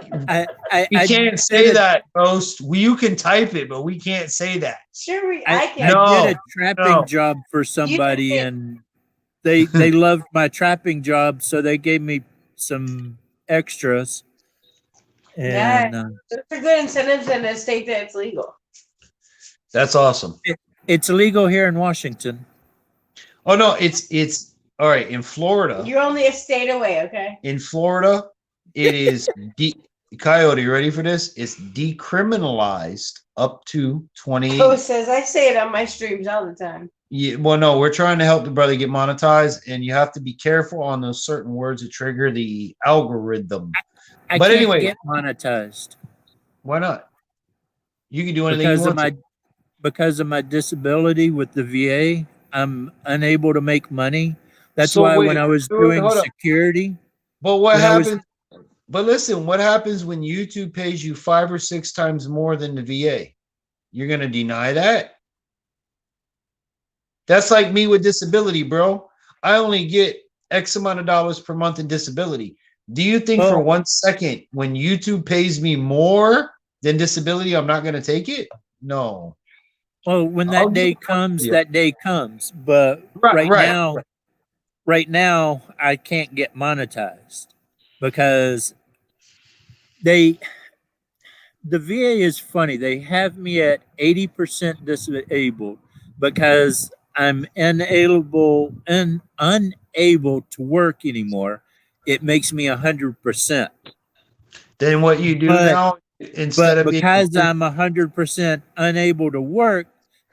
You can't say that, Ghost. You can type it, but we can't say that. Sure, I can. I did a trapping job for somebody, and they loved my trapping job, so they gave me some extras. And those are good incentives in a state that's legal. That's awesome. It's legal here in Washington. Oh no, it's All right, in Florida, You're only a state away, okay? it is Coyote. You ready for this? It's decriminalized up to 28. Oh, says I say it on my streams all the time. Yeah, well, no, we're trying to help the brother get monetized, and you have to be careful on those certain words that trigger the algorithm. I But can't anyway, get monetized why not? You can do anything you want. because of my disability with the VA. I'm unable to make money. That's So why wait, when I was hold doing up. security, But what when I was- happens? But listen, what happens when YouTube pays you 5 or 6 times more than the VA? You're gonna deny that? That's like me with disability, bro. I only get X amount of dollars per month in disability. Do you think for Oh. 1 second when YouTube pays me more than disability, I'm not gonna take it? No. well, when I'll that day give- comes, yeah. that day comes. But right now, I can't get monetized because the VA is funny. They have me at 80% disabled because I'm unable to work anymore. It makes me 100%. Then what you do But now instead but of being because I'm 100% unable to work,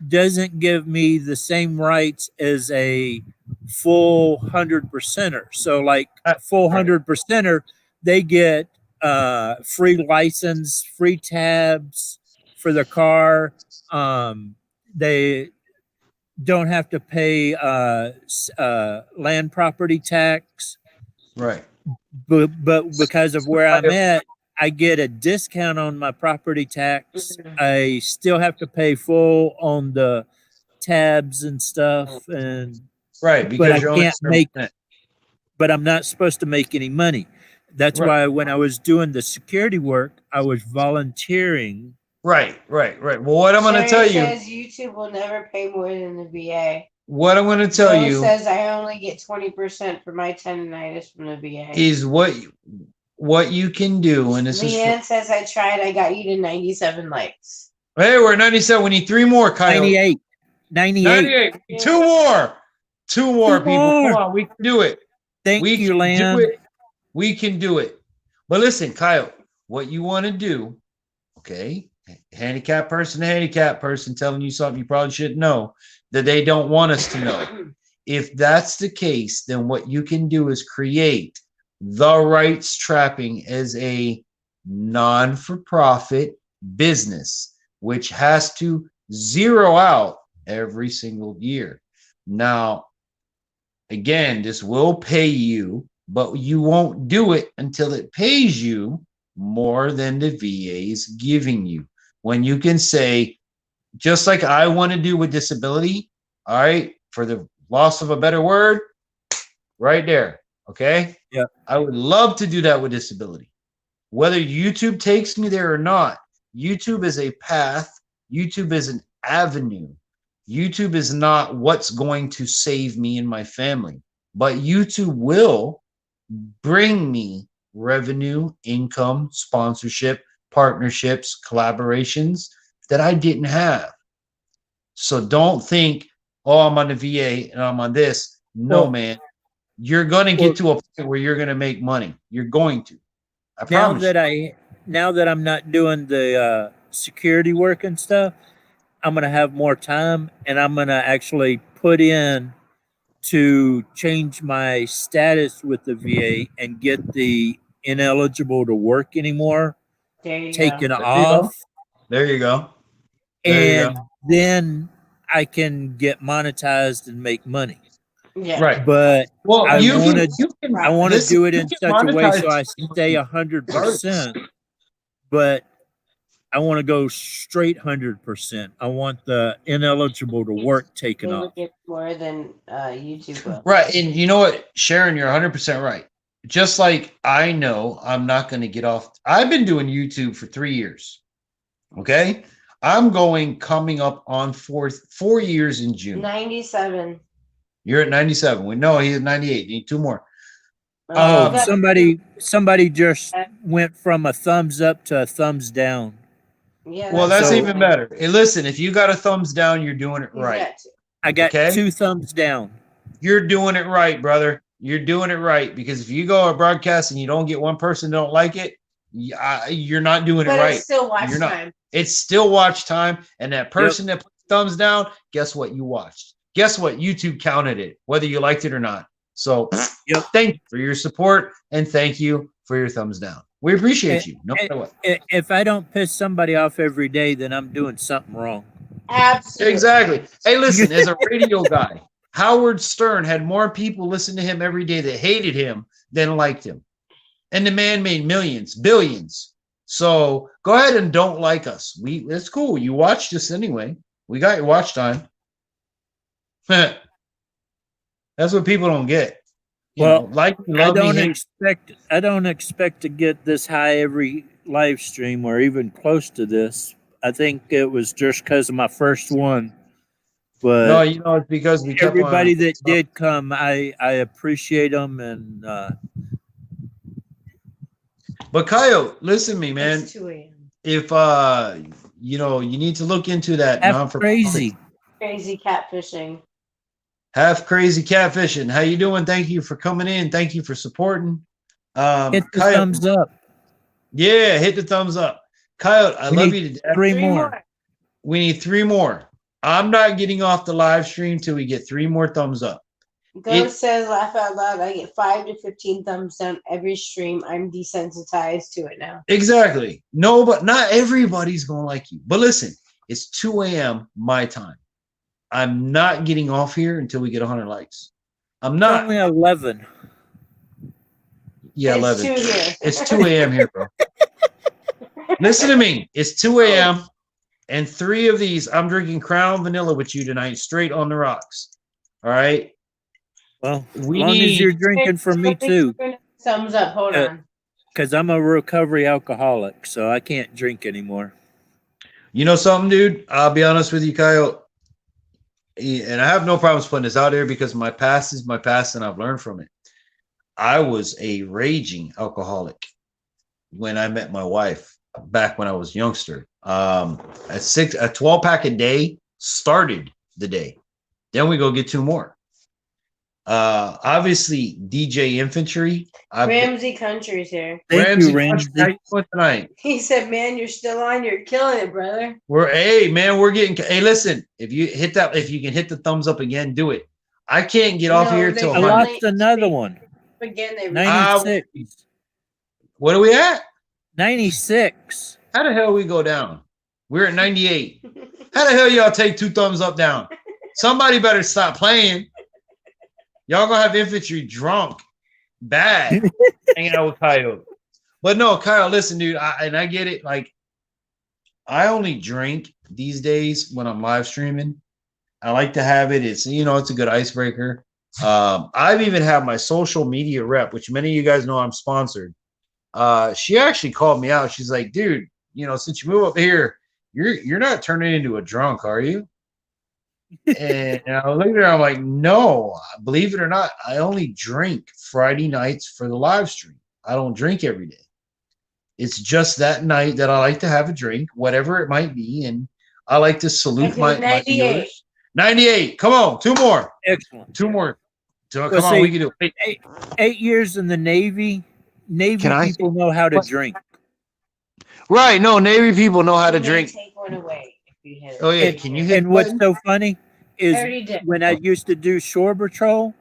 doesn't give me the same rights as a full 100%er. So like full right. 100%er, they get free license, free tabs for the car. They don't have to pay land property tax. Right. But because of where I'm at, I get a discount on my property tax. I still have to pay full on the tabs and stuff, and Right, but I because you're only can't make. But I'm not supposed to make any money. That's Right. why when I was doing the security work, I was volunteering. Right. Well, what I'm going to tell you, says YouTube will never pay more than the VA. what I'm going to tell Bill you says I only get 20% for my tendonitis from the VA. is what you can do, and this Leanne is says I tried. I got you to 97 likes. hey, we're at 97. We need 3 more, Kyle. 98. 98. 2 more. 2 more, Two people. more. Come on, we can do it. Thank we you, can Lamb. do it. We can do it. But listen, Kyle, what you want to do, okay? Handicapped person telling you something you probably shouldn't know that they don't want us to know. If that's the case, then what you can do is create the rights trapping as a non-for-profit business, which has to zero out every single year. Now, again, this will pay you, but you won't do it until it pays you more than the VA is giving you. When you can say, just like I want to do with disability, all right, for the loss of a better word, right there, okay? Yeah. I would love to do that with disability. Whether YouTube takes me there or not, YouTube is a path, YouTube is an avenue. YouTube is not what's going to save me and my family, but YouTube will bring me revenue, income, sponsorship, partnerships, collaborations that I didn't have. So don't think, oh, I'm on the VA and I'm on this. No, Well, man. You're going to get to a point where you're going to make money. You're going to. I promise. Now that I'm not doing the security work and stuff, I'm gonna have more time, and I'm gonna actually put in to change my status with the VA and get the ineligible to work anymore There you taken go. off, There you go. There you and then I can get monetized and make money. Yeah. Right. But Well, I you wanna- can I want to listen, do it you in can such a way so I monetize- stay 100%, but I want to go straight 100%. I want the ineligible to work They taken will off. get more than YouTube will. Right. And you know what, Sharon, you're 100% right. Just like I know I'm not going to get off. I've been doing YouTube for 3 years. Okay. I'm coming up on 4 years in June. 97. You're at 97. No, he's at 98. You need 2 more. Oh, Um, somebody just went from a thumbs up to a thumbs down. Yeah. Well, that's So- even better. Hey, listen, if you got a thumbs down, you're doing it He's right. got two. I got Okay. 2 thumbs down. you're doing it right, brother. You're doing it right, because if you go a broadcast and you don't get one person that don't like it, you're not doing it But right. it's still watch You're not. time. It's still watch time, and that person that put thumbs down, guess what? You watched. Guess what? YouTube counted it, whether you liked it or not. So, thank you for your support, and thank you for your thumbs down. We appreciate you, no matter what. If I don't piss somebody off every day, then I'm doing something wrong. Absolutely. Exactly. Hey, listen, as a radio guy, Howard Stern had more people listen to him every day that hated him than liked him. And the man made millions, billions. So go ahead and don't like us. It's cool. You watched us anyway. We got your watch time. That's what people don't get. Well, like, love, I don't expect to get this high every live stream or even close to this. I think it was just because of my first one. But no, it's because we kept everybody that did come, I appreciate them. And but Coyote, listen to me, man. It's 2 a.m. If you need to look into that. Crazy catfishing. Half crazy catfishing. How you doing? Thank you for coming in. Thank you for supporting. Hit the Coyote, thumbs up. Yeah, hit the thumbs up. Coyote, I love you to death. Three more. We need 3 more. I'm not getting off the live stream till we get 3 more thumbs up. Ghost says, laugh out loud. I get 5 to 15 thumbs down every stream. I'm desensitized to it now. Exactly. No, but not everybody's going to like you. But listen, it's 2 a.m. my time. I'm not getting off here until we get 100 likes. I'm not. Only 11. Yeah, It's 11. 2 here. It's 2 a.m. here, bro. Listen to me. It's 2 a.m. and 3 of these, I'm drinking Crown Vanilla with you tonight, straight on the rocks. All right? Well, as long as you're drinking for me too. Thumbs up. Hold on. Because I'm a recovery alcoholic, so I can't drink anymore. You know something, dude? I'll be honest with you, Coyote. And I have no problems putting this out there because my past is my past and I've learned from it. I was a raging alcoholic when I met my wife back when I was a youngster. A 12-pack a day started the day. Then we go get 2 more. Obviously, DJ Infantry. Ramsey Country's here. Thank you, Ramsey. How you doing tonight? He said, "Man, you're still on. You're killing it, brother." We're getting. Hey, listen, if you can hit the thumbs up again, do it. I can't get off here till I 100. lost another one. Again, they 96. What are we at? 96. How the hell we go down? We're at 98. How the hell y'all take 2 thumbs up down? Somebody better stop playing. Y'all gonna have Infantry drunk, bad, hanging out with Coyote. But no, Kyle, listen, dude, I get it. Like, I only drink these days when I'm live streaming. I like to have it. It's it's a good icebreaker. I've even had my social media rep, which many of you guys know I'm sponsored. She actually called me out. She's like, dude, since you move up here, you're not turning into a drunk, are you? And I look at her, I'm like, no, believe it or not, I only drink Friday nights for the live stream. I don't drink every day. It's just that night that I like to have a drink, whatever it might be, and I like to salute my viewers. 98. Come on, 2 more. Excellent. 2 more. So, Well, come on, we can do it. 8 years in the Navy. Navy people know how to drink. Right. No, Navy people know how to drink. Take one away if you hit it. Oh, yeah. Can you hit And what's so funny is when I used to do shore patrol.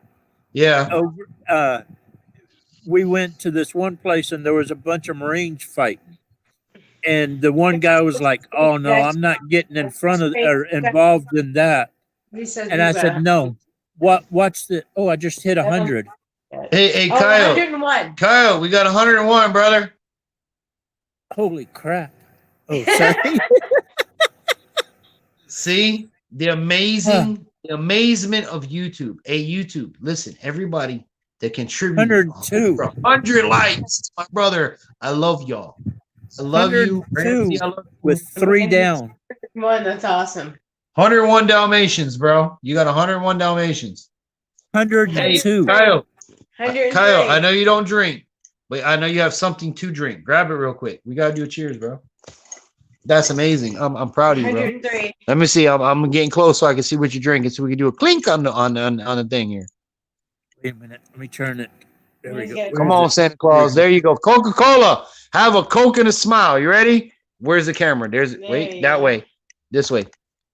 Yeah. We went to this one place and there was a bunch of Marines fighting. And the one guy was like, "Oh no, I'm not getting in front of or involved in that." And I said, "No, what's the? Oh, I just hit 100." Hey, Kyle. 101. Kyle, we got 101, brother. Holy crap! Oh, sorry. See the amazement of YouTube. Hey, YouTube, listen, everybody that contributed 102. 100 likes, my brother. I love y'all. I love you. Ramsey, I love you. With 3 down. One, that's awesome. 101 Dalmatians, bro. You got 101 Dalmatians. 102. Hey, Kyle. 103. Kyle, I know you don't drink, but I know you have something to drink. Grab it real quick. We gotta do a cheers, bro. That's amazing. I'm proud of you, bro. 103. Let me see. I'm getting close so I can see what you're drinking, so we can do a clink on the thing here. Wait a minute. Let me turn it. There we He's go. got- Where Come is on, it? Santa Claus. There you go. Coca-Cola. Have a Coke and a smile. You ready? Where's the camera? There's There wait, you that go. way. This way.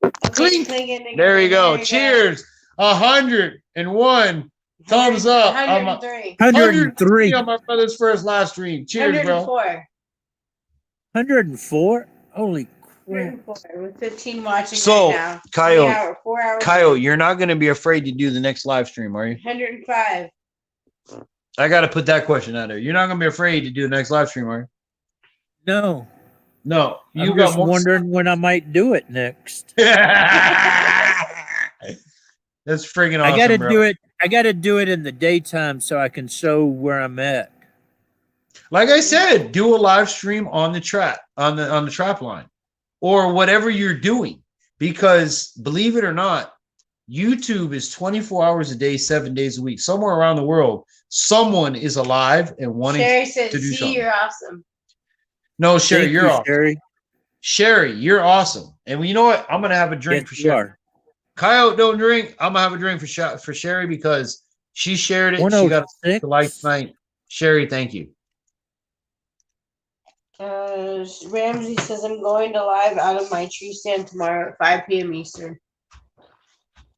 Okay, Clink. clink it together. There you go. There Cheers. 101. Thumbs up. I'm a- 103. 103. on my brother's first live stream. Cheers, bro. 104. 104? Holy crap. 104 with 15 watching So, right now. Coyote, 4 hours. Coyote, you're not going to be afraid to do the next live stream, are you? 105. I got to put that question out there. You're not going to be afraid to do the next live stream, are you? No. No. You I'm got just more. wondering when I might do it next. That's freaking awesome, I gotta bro. do it. I gotta do it in the daytime so I can show where I'm at. Like I said, do a live stream on the trap on the trap line or whatever you're doing, because believe it or not, YouTube is 24 hours a day, 7 days a week. Somewhere around the world, someone is alive and wanting Sherry said, to do see, something. you're awesome. No, Sherry, Thank you're you, awesome. Sherry. Sherry, you're awesome. And you know what? I'm gonna have a drink Yes, for you Sherry. are. Coyote, don't drink. I'm gonna have a drink for Sherry because she shared it. She got 106. to like tonight. Sherry, thank you. Ramsey says, I'm going to live out of my tree stand tomorrow at 5 p.m. Eastern.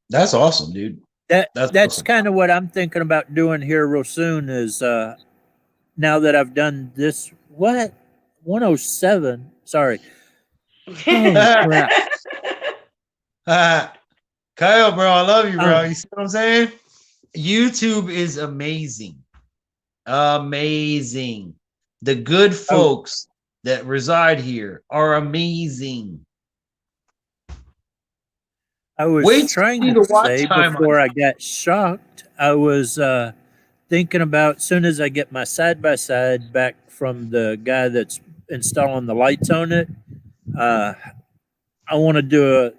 That's awesome, dude. That's awesome. kind of what I'm thinking about doing here real soon. Is now that I've done this. What 107? Sorry. Holy crap. Kyle, bro, I love you, bro. Oh. You see what I'm saying? YouTube is amazing. Amazing. The good folks that reside here are amazing. I was Wait till trying you see to the watch say time before I got shocked. I was thinking about soon as I get my side by side back from the guy that's installing the lights on it. I want to do a.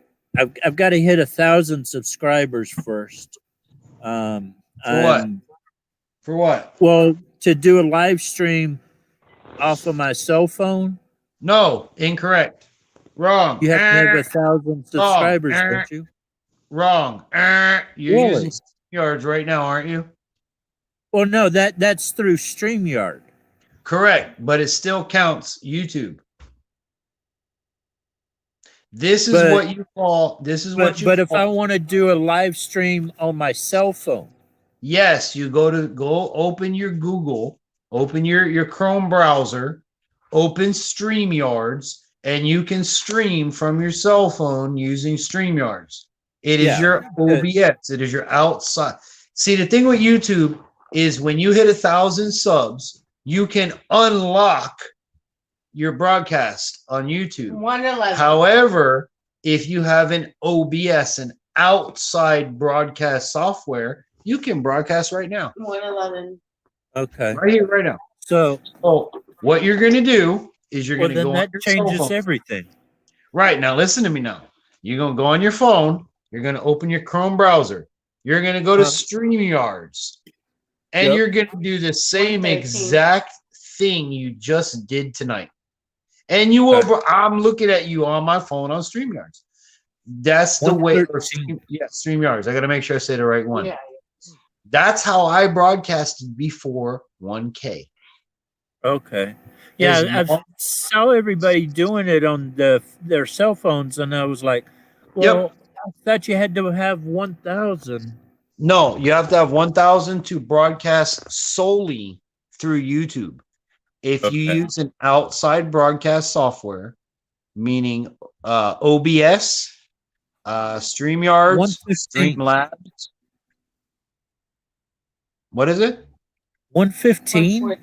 I've got to hit 1,000 subscribers first. For what? For what? Well, to do a live stream off of my cell phone, No, incorrect. Wrong. you have to have 1,000 subscribers, don't you? Wrong. You're Really? using yards right now, aren't you? Well, no, that's through StreamYard. Correct, but it still counts YouTube. This is But- what you call. This is what you. But if call, I want to do a live stream on my cell phone, yes, you go open your Google, open your Chrome browser, open StreamYards, and you can stream from your cell phone using StreamYards. It is Yeah, your OBS. It is your outside. See, the thing with YouTube is when you hit 1,000 subs, you can unlock your broadcast on YouTube. 111. However, if you have an OBS, an outside broadcast software, you can broadcast right now. 111. okay. Right here, right now. So, So what you're going to do is you're well, going to then go that on your cell changes phone. everything. Right, now listen to me now. You're going to go on your phone. You're going to open your Chrome browser. You're going to go to StreamYards. And Yep. you're going to do the same 113. exact thing you just did tonight. And you will, I'm looking at you on my phone on StreamYards. That's the way. 113. Yeah, StreamYards. I got to make sure I say the right one. Yeah. That's how I broadcasted before 1K. Okay. Yeah, Is I saw everybody doing it on their cell phones, and I was like, well, I thought you had to have 1,000. No, you have to have 1,000 to broadcast solely through YouTube. If you Okay. use an outside broadcast software, meaning OBS, StreamYards, 115. Streamlabs. What is it? 115?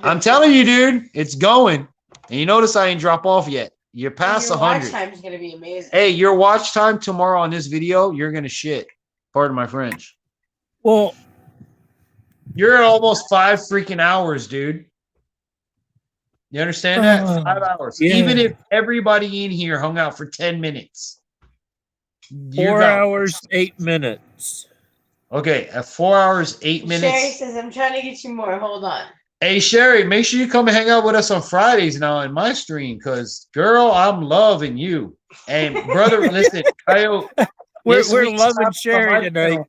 I'm telling you, dude, it's going. And you notice I ain't drop off yet. You're past Your watch 100. time is going to be amazing. Hey, your watch time tomorrow on this video, you're gonna shit. Pardon my French. Well, You're at almost 5 freaking hours, dude. You understand that? 5 hours. yeah. Even if everybody in here hung out for 10 minutes. 4 hours, 8 minutes. Okay, at 4 hours, 8 minutes. Sherry says, I'm trying to get you more. Hold on. Hey, Sherry, make sure you come and hang out with us on Fridays now in my stream, because, girl, I'm loving you. And, brother, listen, Coyote. We're this week's loving top Sherry of my tonight. channel-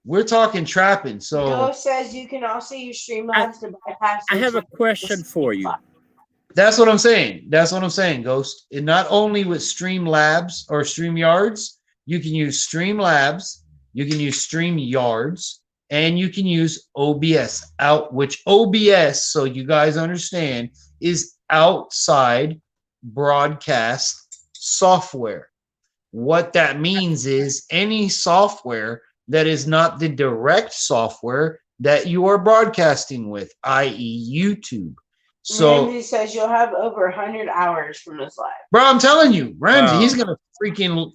We're talking trapping. So Ghost says you can also use Streamlabs to bypass. I have a YouTube question for you. that's what I'm saying. That's what I'm saying, Ghost. And not only with Streamlabs or StreamYards, you can use Streamlabs, you can use StreamYards, and you can use OBS which OBS, so you guys understand, is outside broadcast software. What that means is any software that is not the direct software that you are broadcasting with, i.e., YouTube. So, Ramsey says you'll have over 100 hours from this live. bro, I'm telling you, Ramsey, Wow.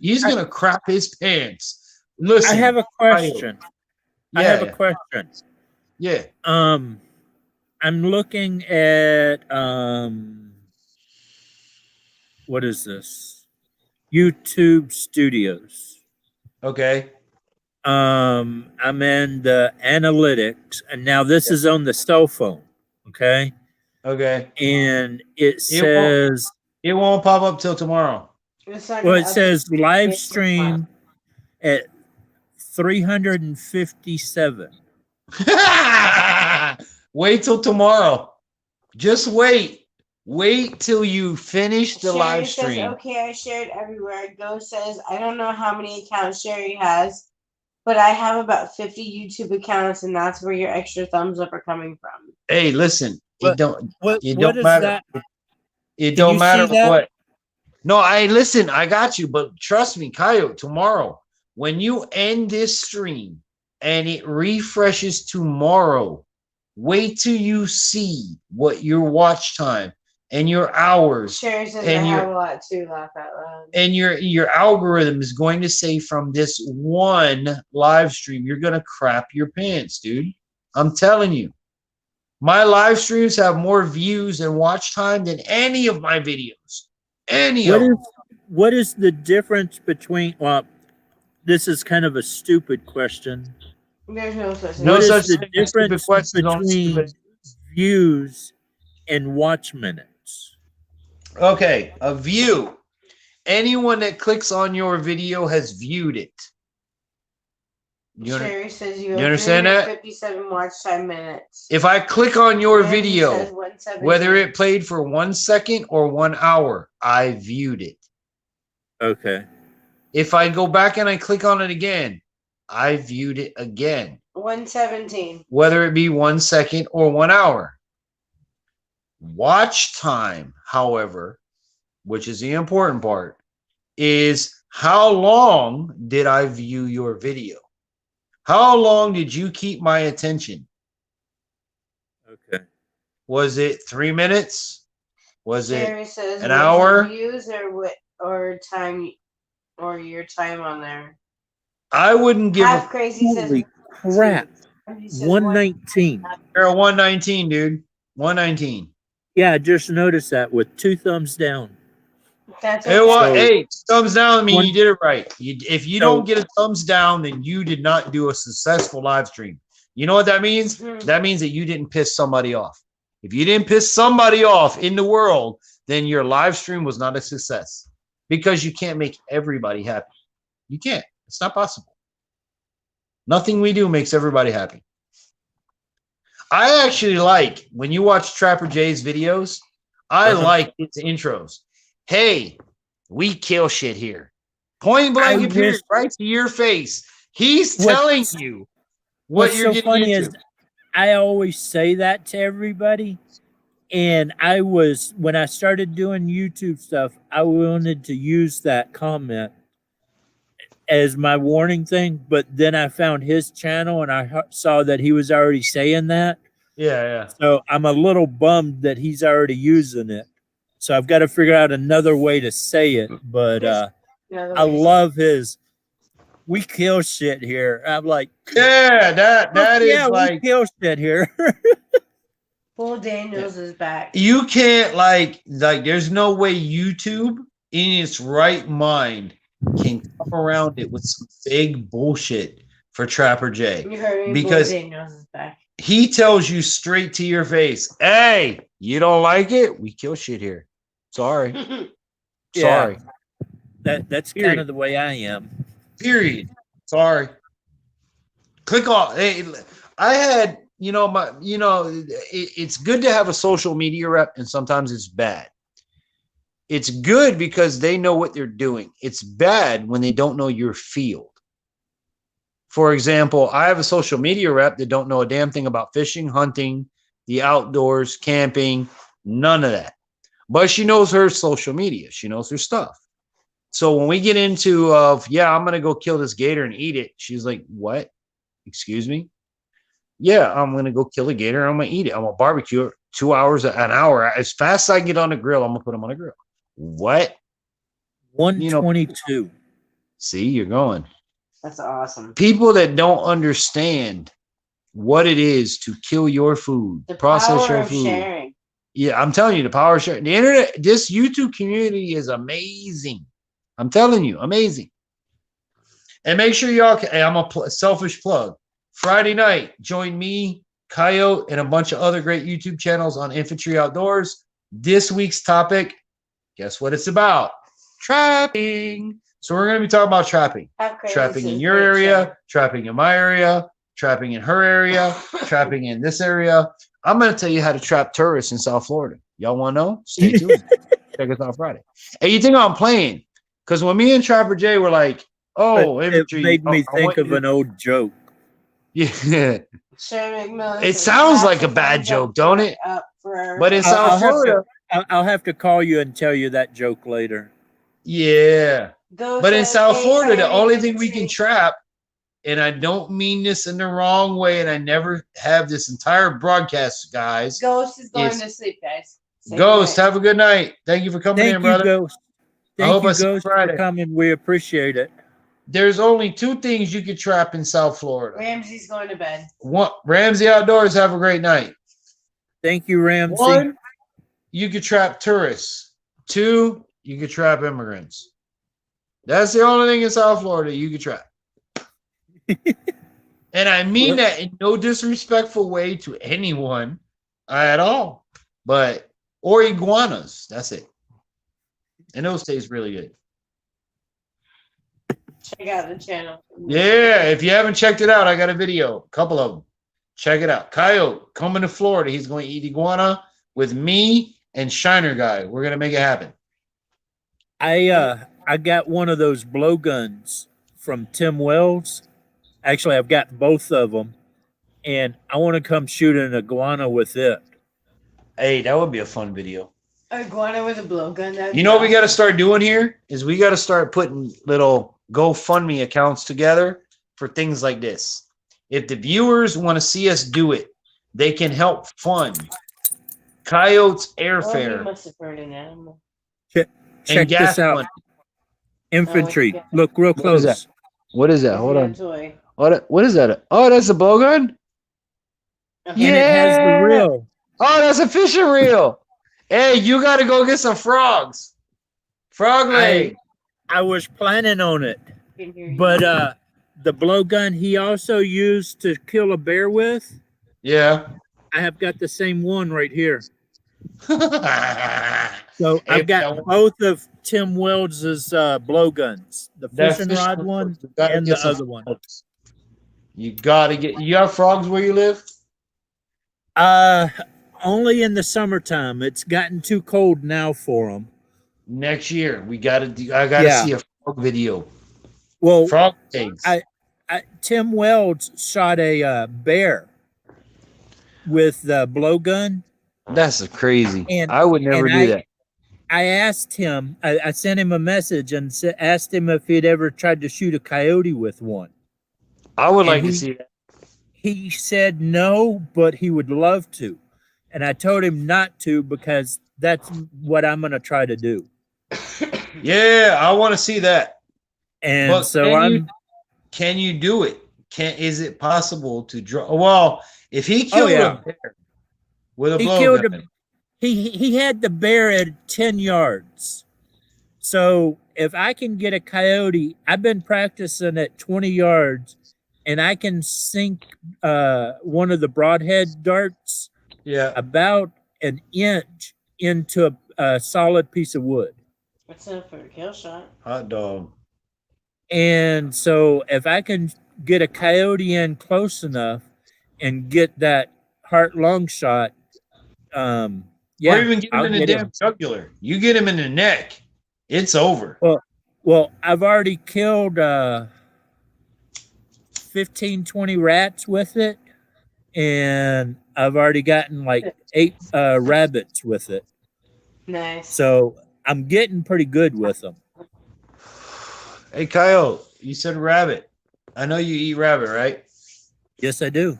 he's gonna crap his pants. Listen, I have a question. Yeah, I have a question. yeah. I'm looking at what is this? YouTube Studios. Okay. I'm in the analytics, and now this is on the cell phone. Okay. Okay. And it says, It won't pop up till tomorrow. well, it says live stream at 357. Wait till tomorrow. Just wait. Wait till you finish the Sherry live says, stream. okay, I shared everywhere. Ghost says, I don't know how many accounts Sherry has, but I have about 50 YouTube accounts, and that's where your extra thumbs up are coming from. Hey, listen. What- It don't What is matter. that? It Can don't you matter see that? what. No, I listen. I got you, but trust me, Coyote. Tomorrow, when you end this stream and it refreshes tomorrow, wait till you see what your watch time and your hours Sherry says, and I your have a lot too, laugh out loud. and your algorithm is going to say from this one live stream, you're gonna crap your pants, dude. I'm telling you. My live streams have more views and watch time than any of my videos. Any of them. What is the difference between? Well, this is kind of a stupid question. There's no such thing. No What is such the thing as stupid difference questions on between stupid- views and watch minutes? Okay, a view. Anyone that clicks on your video has viewed it. Sherry says you you have understand that? 357 watch time minutes. If I click on your Ramsey video, says 117. whether it played for 1 second or 1 hour, I viewed it. Okay. If I go back and I click on it again, I viewed it again. 117. Whether it be 1 second or 1 hour. Watch time, however, which is the important part, is how long did I view your video? How long did you keep my attention? Okay. Was it 3 minutes? Was Sherry it says an was it hour? views or time or your time on there. I wouldn't give Half a crazy says Holy crap. Ramsey says 119. you're a 119, dude. 119. Yeah, I just noticed that with 2 thumbs down. That's Hey, okay. well, So- hey, thumbs down. I mean, One- you did it right. If you So- don't get a thumbs down, then you did not do a successful live stream. You know what that means? Mhm. That means that you didn't piss somebody off. If you didn't piss somebody off in the world, then your live stream was not a success because you can't make everybody happy. You can't. It's not possible. Nothing we do makes everybody happy. I actually like when you watch Trapper Jay's videos, I Uh-huh. like his intros. Hey, we kill shit here. Point blank I and period, wish- right to your face. He's What's- telling you what What's you're so getting funny into. is I always say that to everybody. And when I started doing YouTube stuff, I wanted to use that comment as my warning thing. But then I found his channel and I saw that he was already saying that. Yeah. So I'm a little bummed that he's already using it. So I've got to figure out another way to say it. But I love his, we kill shit here. I'm like, Yeah, that is yeah, like, we kill shit here. Bull Daniels is back. you can't like there's no way YouTube in its right mind can come around it with some big bullshit for Trapper Jay. You heard me. Because- Bull Daniels is back. He tells you straight to your face, hey, you don't like it? We kill shit here. Sorry. Yeah. Sorry. That's kind Period. of the way I am. Period. Sorry. Click off. Hey, I had, it's good to have a social media rep, and sometimes it's bad. It's good because they know what they're doing. It's bad when they don't know your field. For example, I have a social media rep that don't know a damn thing about fishing, hunting, the outdoors, camping, none of that. But she knows her social media. She knows her stuff. So when we get into I'm going to go kill this gator and eat it, she's like, what? Excuse me? Yeah, I'm going to go kill a gator and I'm going to eat it. I'm going to barbecue it 2 hours, an hour. As fast as I can get on the grill, I'm going to put them on the grill. What? 122. See, you're going. That's awesome. People that don't understand what it is to kill your food, The process power your of food. sharing. Yeah, I'm telling you, the power of sharing. The internet, this YouTube community is amazing. I'm telling you, amazing. And make sure y'all can, I'm a selfish plug. Friday night, join me, Coyote, and a bunch of other great YouTube channels on Infantry Outdoors. This week's topic, guess what it's about? Trapping. So we're going to be talking about trapping. Trapping in your area, trapping in my area, trapping in her area, trapping in this area. I'm going to tell you how to trap tourists in South Florida. Y'all want to know? Stay tuned. Check us out Friday. Hey, you think I'm playing? Because when me and Trapper Jay were like, oh, It infantry, made me I think want you of to- an old joke. Yeah. McMillan It says, sounds like a "That's bad thumbs joke, up don't for- it? up for But in South I'll have to- Florida, I'll have to call you and tell you that joke later. yeah. Go But in says, South "Hey, Florida, the Coyote only thing we Infantry." can trap, and I don't mean this in the wrong way, and I never have this entire broadcast, guys. Ghost is going It's- to sleep, guys. Say Ghost, goodnight. have a good night. Thank you for coming Thank in, you, brother. Ghost. I Thank hope you, I see you Ghost, for Friday. coming. We appreciate it. There's only two things you can trap in South Florida. Ramsey's going to bed. One, Ramsey Outdoors, have a great night. Thank you, Ramsey. One, you could trap tourists. Two, you could trap immigrants. That's the only thing in South Florida you could trap. And I mean that in no disrespectful way to anyone at all. But, or iguanas. That's it. And those taste really good. Check out the channel. Yeah, if you haven't checked it out, I got a video, a couple of them. Check it out. Coyote coming to Florida. He's going to eat iguana with me and Shiner Guy. We're going to make it happen. I got one of those blowguns from Tim Wells. Actually, I've got both of them, and I want to come shoot an iguana with it. Hey, that would be a fun video. Iguana with a blowgun. that'd You be know what we got to awesome. start doing here is we got to start putting little GoFundMe accounts together for things like this. If the viewers want to see us do it, they can help fund Coyote's Oh, he airfare must have heard an animal. Check and gas this out. money. Infantry. yeah. Look real What is close. that? What is that? He's Hold got a on. Toy. What is that? Oh, that's a blowgun? And it has the Yeah. reel. Oh, that's a fishing reel. Hey, you got to go get some frogs. Frog leg. I was planning on it, I can hear you. but the blowgun he also used to kill a bear with, Yeah. I have got the same one right here. That So Hey, I've got that- both of Tim Wells' blowguns, the fishing rod one You gotta and get the some other one. frogs. You got to get. You have frogs where you live? Only in the summertime. It's gotten too cold now for them. Next year, we got to. I got to Yeah. see a frog video. Well, Frog eggs. Tim Wells shot a bear with the blowgun. That's crazy. And- I would never and do that. I asked him, I sent him a message and asked him if he'd ever tried to shoot a coyote with one. I would and like he- to see that. He said no, but he would love to. And I told him not to because that's what I'm going to try to do. Yeah, I want to see that. And But so can you do it? Is it possible to draw? Well, if he killed yeah. a bear with a He killed blowgun, he had the bear at 10 yards. So if I can get a coyote, I've been practicing at 20 yards, and I can sink one of the broadhead darts yeah, about an inch into a solid piece of wood. What's up for a kill shot? hot dog. And so if I can get a coyote in close enough and get that heart lung shot, Or yeah, even get him I'll in the get damn him. jugular. You get him in the neck, it's over. Well, I've already killed 15, 20 rats with it, and I've already gotten like 8 rabbits with it. Nice. So I'm getting pretty good with them. Hey, Kyle, you said rabbit. I know you eat rabbit, right? Yes, I do.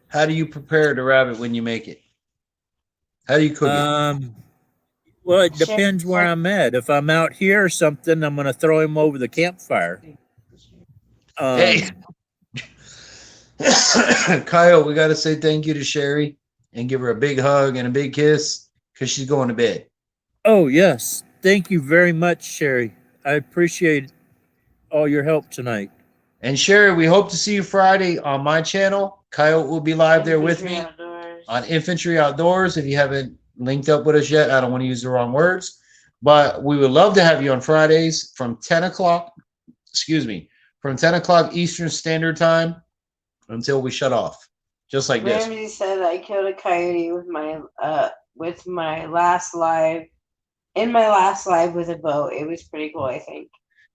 How do you prepare the rabbit when you make it? How do you cook it? Well, it depends where I'm at. If I'm out here or something, I'm going to throw him over the campfire. Hey, Kyle, we got to say thank you to Sherry and give her a big hug and a big kiss because she's going to bed. Oh, yes. Thank you very much, Sherry. I appreciate all your help tonight. And Sherry, we hope to see you Friday on my channel. Kyle will be live there with me on Infantry Outdoors. If you haven't linked up with us yet, I don't want to use the wrong words, but we would love to have you on Fridays from 10 o'clock, from 10 o'clock Eastern Standard Time until we shut off, just like this. Ramsey said I killed a coyote with my last live, in my last live with a bow. It was pretty cool, I think.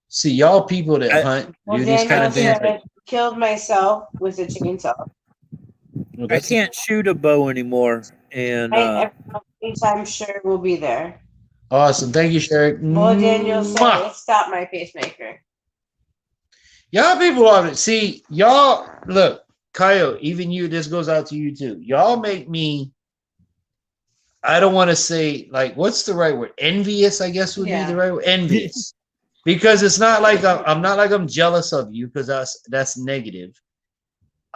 See, y'all people that hunt do these kind of things. I killed myself with a chainsaw. Well, I can't shoot a bow anymore, and Anytime sure we'll be there. awesome. Thank you, Sherry. Well, Daniel said Mwah. it stopped my pacemaker. Y'all people love it. See, y'all look, Kyle, even you, this goes out to you too. Y'all make me, I don't want to say, like, what's the right word? Envious, I guess would be the right word. Envious. Because it's not like I'm not like I'm jealous of you, because that's negative.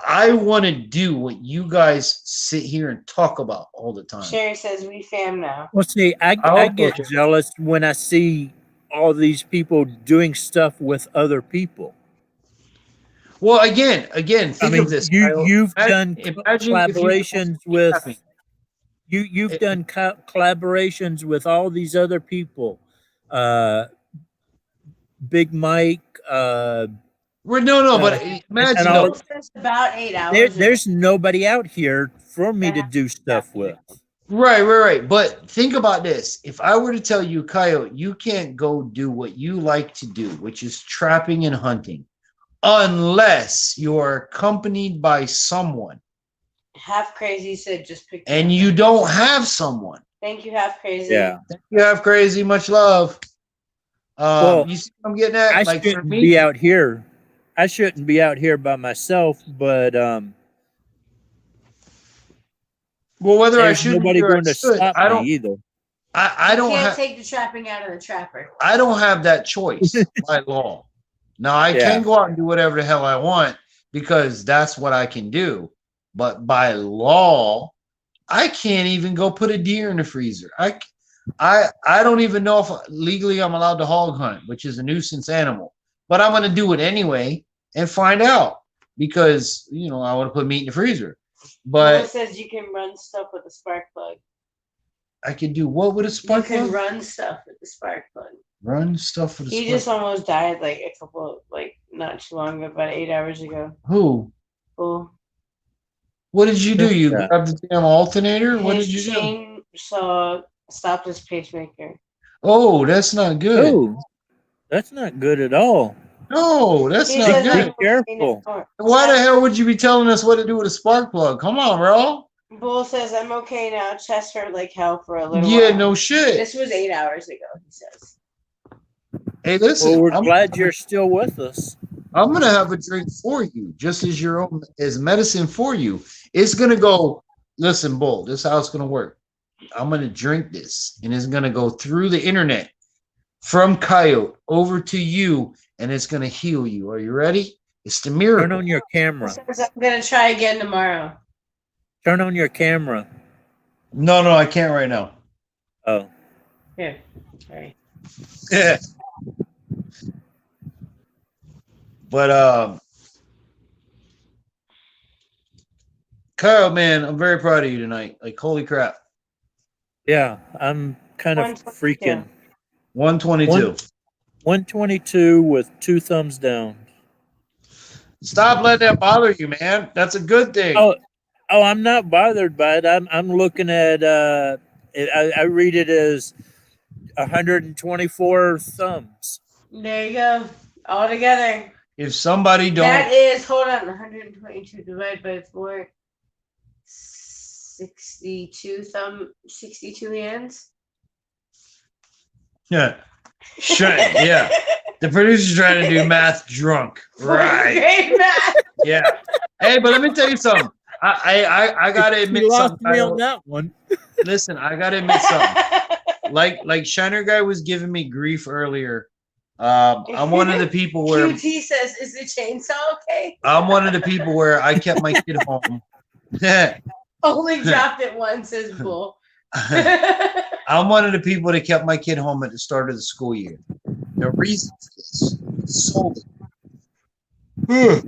I want to do what you guys sit here and talk about all the time. Sherry says we fam now. well, see, I get jealous when I see all these people doing stuff with other people. Well, again, think of this. You've done imagine collaborations with you've done collaborations with all these other people. Big Mike. But imagine and It's about 8 hours. there's nobody out here for me to do stuff with. Right. But think about this. If I were to tell you, Coyote, you can't go do what you like to do, which is trapping and hunting, unless you're accompanied by someone. Half Crazy said just pick. And you don't have someone. Thank you, Half Crazy. Yeah. Thank you, Half Crazy. Much love. Well, you see what I'm getting at? I like shouldn't be out here. I shouldn't be out here by myself, but well, whether I there's should nobody or I going to should, stop I don't me either. I don't can't have take the trapping out of the trapper. I don't have that choice by law. Now I can go out and do whatever the hell I want because that's what I can do. But by law, I can't even go put a deer in the freezer. I don't even know if legally I'm allowed to hog hunt, which is a nuisance animal. But I'm going to do it anyway and find out because I want to put meat in the freezer. But it says you can run stuff with a spark plug. I can do what with a spark plug? You can run stuff with the spark plug. Run stuff with a spark plug. He just almost died not too long ago, about 8 hours ago. Who? Cool. What did you do? You grabbed the damn alternator? What did you do? Chain stopped his pacemaker. Oh, that's not good. Oh, that's not good at all. No, that's not good. Be careful. Why the hell would you be telling us what to do with a spark plug? Come on, bro. Bull says, I'm okay now. Chest hurt like hell for a little while. Yeah, no shit. This was 8 hours ago, he says. Hey, listen. Well, we're glad you're still with us. I'm going to have a drink for you, just as your own as medicine for you. It's going to go, listen, Bull, this is how it's going to work. I'm going to drink this, and it's going to go through the internet from Coyote over to you, and it's going to heal you. Are you ready? It's the miracle. Turn on your camera. I'm going to try again tomorrow. Turn on your camera. No, I can't right now. Oh. Here. Sorry. Yeah. But Kyle, man, I'm very proud of you tonight. Like, holy crap. Yeah, I'm kind of freaking. 122. 122 with 2 thumbs down. Stop letting that bother you, man. That's a good thing. Oh, I'm not bothered by it. I'm looking at I read it as 124 thumbs. There you go. All together. If somebody That don't, is, hold on, 122 divided by 4. 62 hands. yeah, sure, yeah. The producer's trying to do math drunk, right? Great math. Yeah. Hey, but let me tell you something. I gotta admit You lost something. me on that one. Listen, I gotta admit something. Like Shiner guy was giving me grief earlier. I'm one of the people where QT says, "Is the chainsaw okay?" I'm one of the people where I kept my kid home. Only dropped it once, says Bull. I'm one of the people that kept my kid home at the start of the school year. The reason for this solely Oh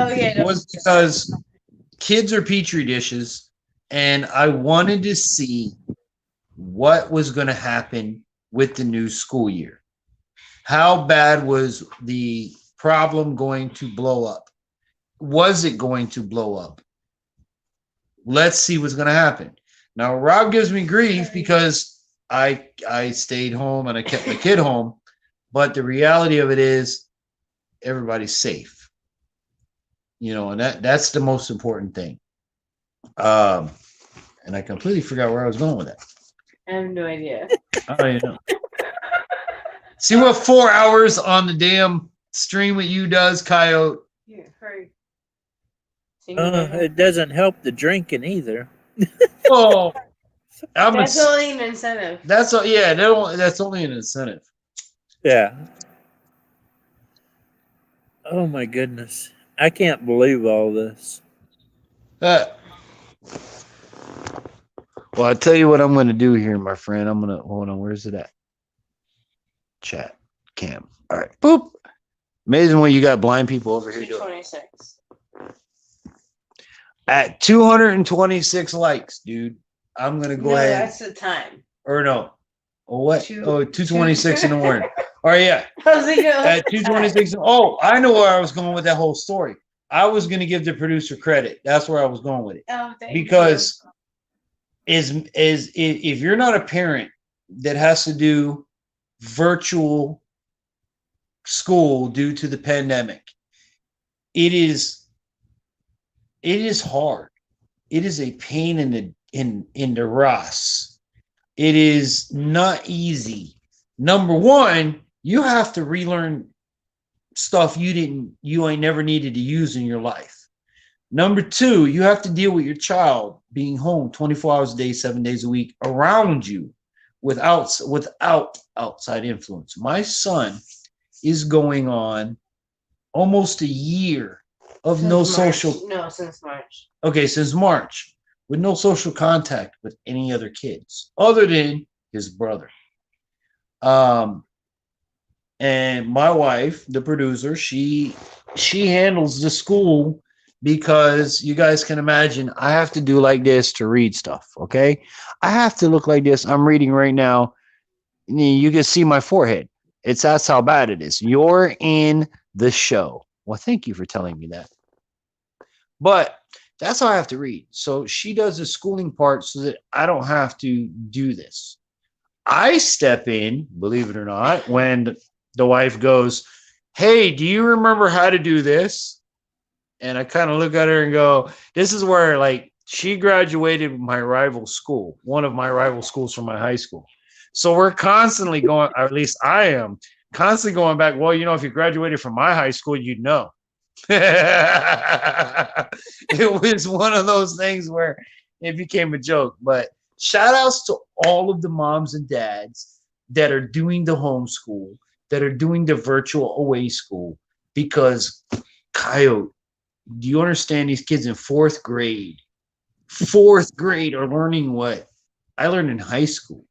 yeah. was because kids are petri dishes, and I wanted to see what was going to happen with the new school year. How bad was the problem going to blow up? Was it going to blow up? Let's see what's going to happen. Now, Rob gives me grief because I stayed home and I kept my kid home, but the reality of it is everybody's safe. You know, and that's the most important thing. And I completely forgot where I was going with that. I have no idea. Oh, you know. See what 4 hours on the damn stream with you does, Coyote. Here, hurry. It doesn't help the drinking either. Oh, That's only an incentive. that's only an incentive. Yeah. Oh my goodness. I can't believe all this. Well, I'll tell you what I'm going to do here, my friend. I'm going to hold on. Where's it at? Chat cam. All right. Boop. Amazing when you got blind people over here doing it. 226. At 226 likes, dude. I'm going to go ahead. That's the time. Or no. Oh, what? Two- 226 in the morning. All right, yeah. I was thinking At 226. Oh, I know where I was going with that whole story. I was going to give the producer credit. That's where I was going with it. Oh, thank Because if you're not a parent that has to do virtual school due to the pandemic, it is hard. It is a pain in the Ross. It is not easy. Number one, you have to relearn stuff you ain't never needed to use in your life. Number two, you have to deal with your child being home 24 hours a day, 7 days a week around you without outside influence. My son is going on almost a year of since March. Okay, since March, with no social contact with any other kids other than his brother. And my wife, the producer, she handles the school because you guys can imagine I have to do like this to read stuff, okay? I have to look like this. I'm reading right now. You can see my forehead. That's how bad it is. You're in the show. Well, thank you for telling me that. But that's how I have to read. So she does the schooling part so that I don't have to do this. I step in, believe it or not, when the wife goes, "Hey, do you remember how to do this?" And I kind of look at her and go, this is where, like, she graduated my rival school, one of my rival schools from my high school. So we're constantly going, or at least I am, constantly going back, well, you know, if you graduated from my high school, you'd know. It was one of those things where it became a joke. But shout outs to all of the moms and dads that are doing the homeschool, that are doing the virtual away school, because Coyote, do you understand these kids in fourth grade are learning what I learned in high school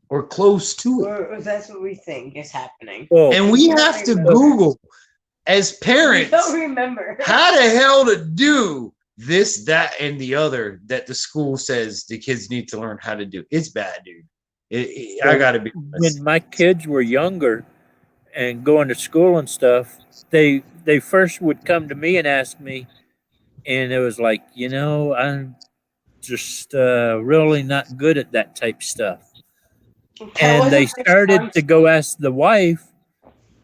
or close to it? Or that's what we think is happening. Well, And we have to Google as parents I don't remember. how the hell to do this, that, and the other that the school says the kids need to learn how to do. It's bad, dude. I got to be honest. when my kids were younger and going to school and stuff, they they first would come to me and ask me, and it was like, I'm just really not good at that type stuff. That And they wasn't my started to strong go suit. ask the wife,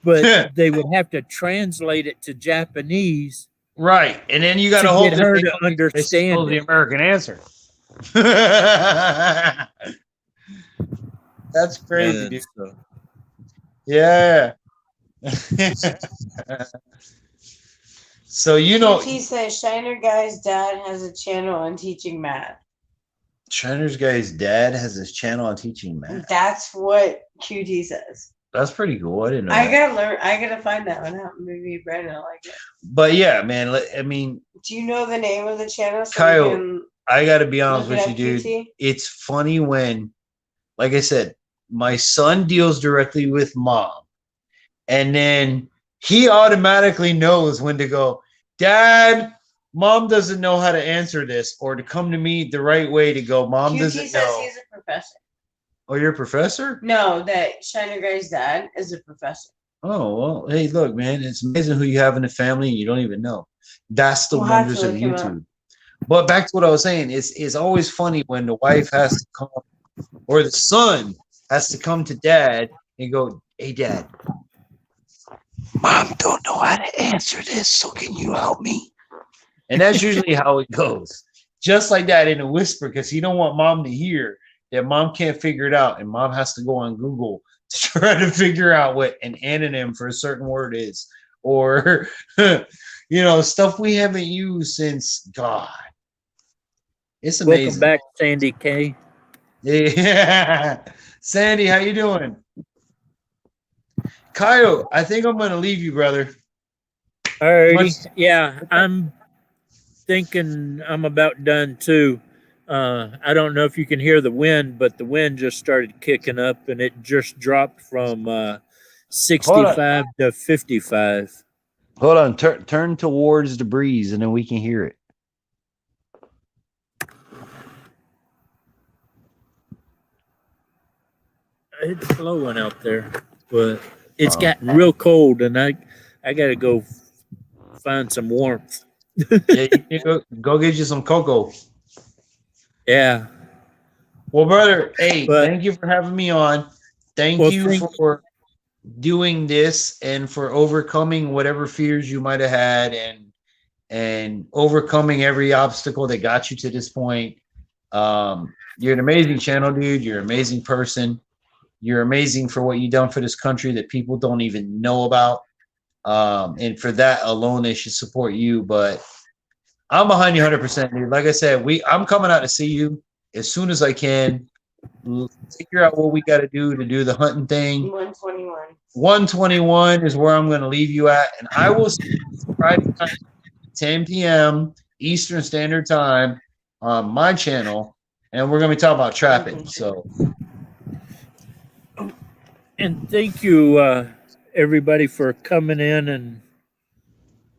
but they would have to translate it to Japanese Right. And then you got to to get hope that her to they still know understand the it. American answer. That's crazy, And dude. so, Yeah. So QT says Shiner Guy's dad has a channel on teaching math. Shiner's guy's dad has his channel on teaching math. That's what QT says. That's pretty cool. I didn't know. I that. gotta learn. I gotta find that one out. Maybe Brandon will like it. But yeah, man. I mean, Do you know the name of the channel? So Kyle, we can I got to be honest look it with you, up, dude. QT? It's funny when, like I said, my son deals directly with mom, and then he automatically knows when to go, Dad, mom doesn't know how to answer this, or to come to me the right way to go, Mom QT doesn't says know. he's a professor. Oh, you're a professor? No, that Shiner Guy's dad is a professor. Oh, well, hey, look, man, it's amazing who you have in the family and you don't even know. That's the We'll have wonders to of look him up. YouTube. But back to what I was saying, it's always funny when the wife has to come, or the son has to come to dad and go, hey, Dad, Mom don't know how to answer this, so can you help me? And that's usually how it goes. Just like that in a whisper, because he don't want mom to hear that mom can't figure it out, and mom has to go on Google to try to figure out what an anonym for a certain word is, or stuff we haven't used since God. It's amazing. welcome back, Sandy K. Yeah. Sandy, how you doing? Kyle, I think I'm going to leave you, brother. Alrighty. Yeah, I'm thinking I'm about done too. I don't know if you can hear the wind, but the wind just started kicking up, and it just dropped from 65 to 55. Hold on. Turn towards the breeze, and then we can hear it. It's blowing out there, but it's gotten real cold, and I got to go find some warmth. Yeah, you can go get you some cocoa. Yeah. Well, brother, hey, But- thank you for having me on. Thank you for doing this and for overcoming whatever fears you might have had and overcoming every obstacle that got you to this point. You're an amazing channel, dude. You're an amazing person. You're amazing for what you've done for this country that people don't even know about. And for that alone, they should support you. But I'm behind you 100%, dude. Like I said, I'm coming out to see you as soon as I can. Figure out what we got to do the hunting thing. 121. 121 is where I'm going to leave you at, and I will see you Friday night, 10 p.m. Eastern Standard Time on my channel, and we're going to be talking about trapping. So, And thank you, everybody, for coming in and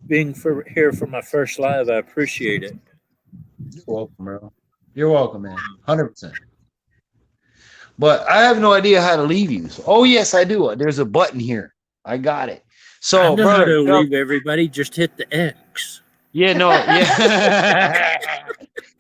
being here for my first live. I appreciate it. you're welcome, bro. You're welcome, man. 100%. But I have no idea how to leave you. So, oh, yes, I do. There's a button here. I got it. So, I know how brother, to leave everybody. Just hit the X. yeah, no, yeah.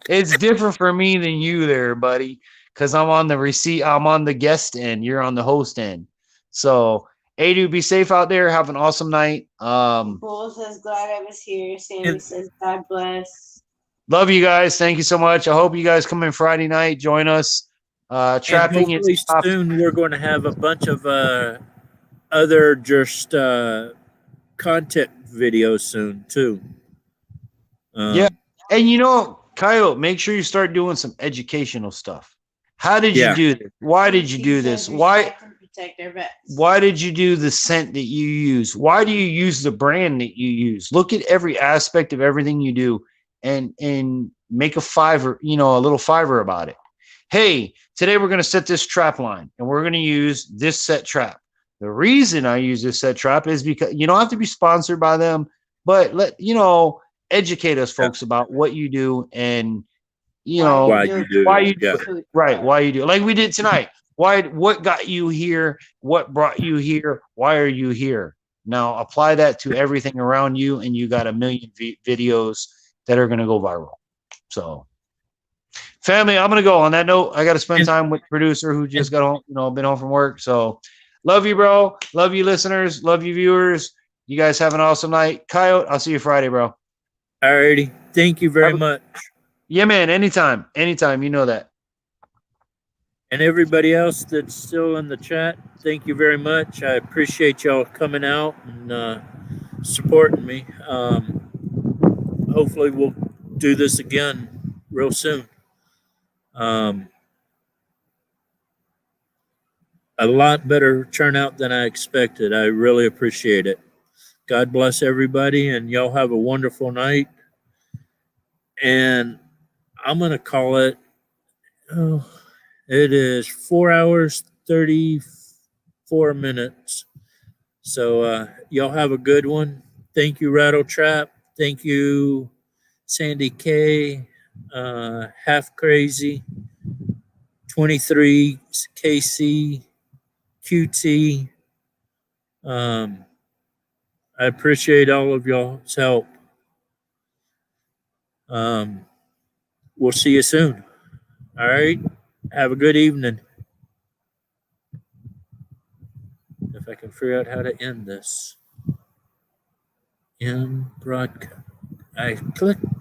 It's different for me than you there, buddy, because I'm on the receipt. I'm on the guest end. You're on the host end. So, hey, dude, be safe out there. Have an awesome night. Bull says, glad I was here. Sandy says, God bless. Love you guys. Thank you so much. I hope you guys come in Friday night. Join us. Trapping And hopefully is tough. soon we're going to have a bunch of other just content videos soon too. Yeah. And Kyle, make sure you start doing some educational stuff. How did you do this? Why did you do this? Why did you do the scent that you use? Why do you use the brand that you use? Look at every aspect of everything you do and make a little fiver about it. Hey, today we're going to set this trap line and we're going to use this set trap. The reason I use this set trap is because you don't have to be sponsored by them, but educate us folks about what you do and why you do it. Right, why you do it. Like we did tonight. What got you here? What brought you here? Why are you here? Now apply that to everything around you, and you got a million videos that are going to go viral. So, family, I'm going to go. On that note, I got to spend time with the producer who just got home, been home from work. So, love you, bro. Love you, listeners. Love you, viewers. You guys have an awesome night. Coyote, I'll see you Friday, bro. Alrighty. Thank you very much. Yeah, man. Anytime. Anytime. You know that. And everybody else that's still in the chat, thank you very much. I appreciate y'all coming out and supporting me. Hopefully we'll do this again real soon. A lot better turnout than I expected. I really appreciate it. God bless everybody, and y'all have a wonderful night. And I'm going to call it, it is 4 hours, 34 minutes. So y'all have a good one. Thank you, Rattle Trap. Thank you, Sandy K, Half Crazy, 23 KC, QT. I appreciate all of y'all's help. We'll see you soon. All right. Have a good evening. If I can figure out how to end this. End broadcast. I clicked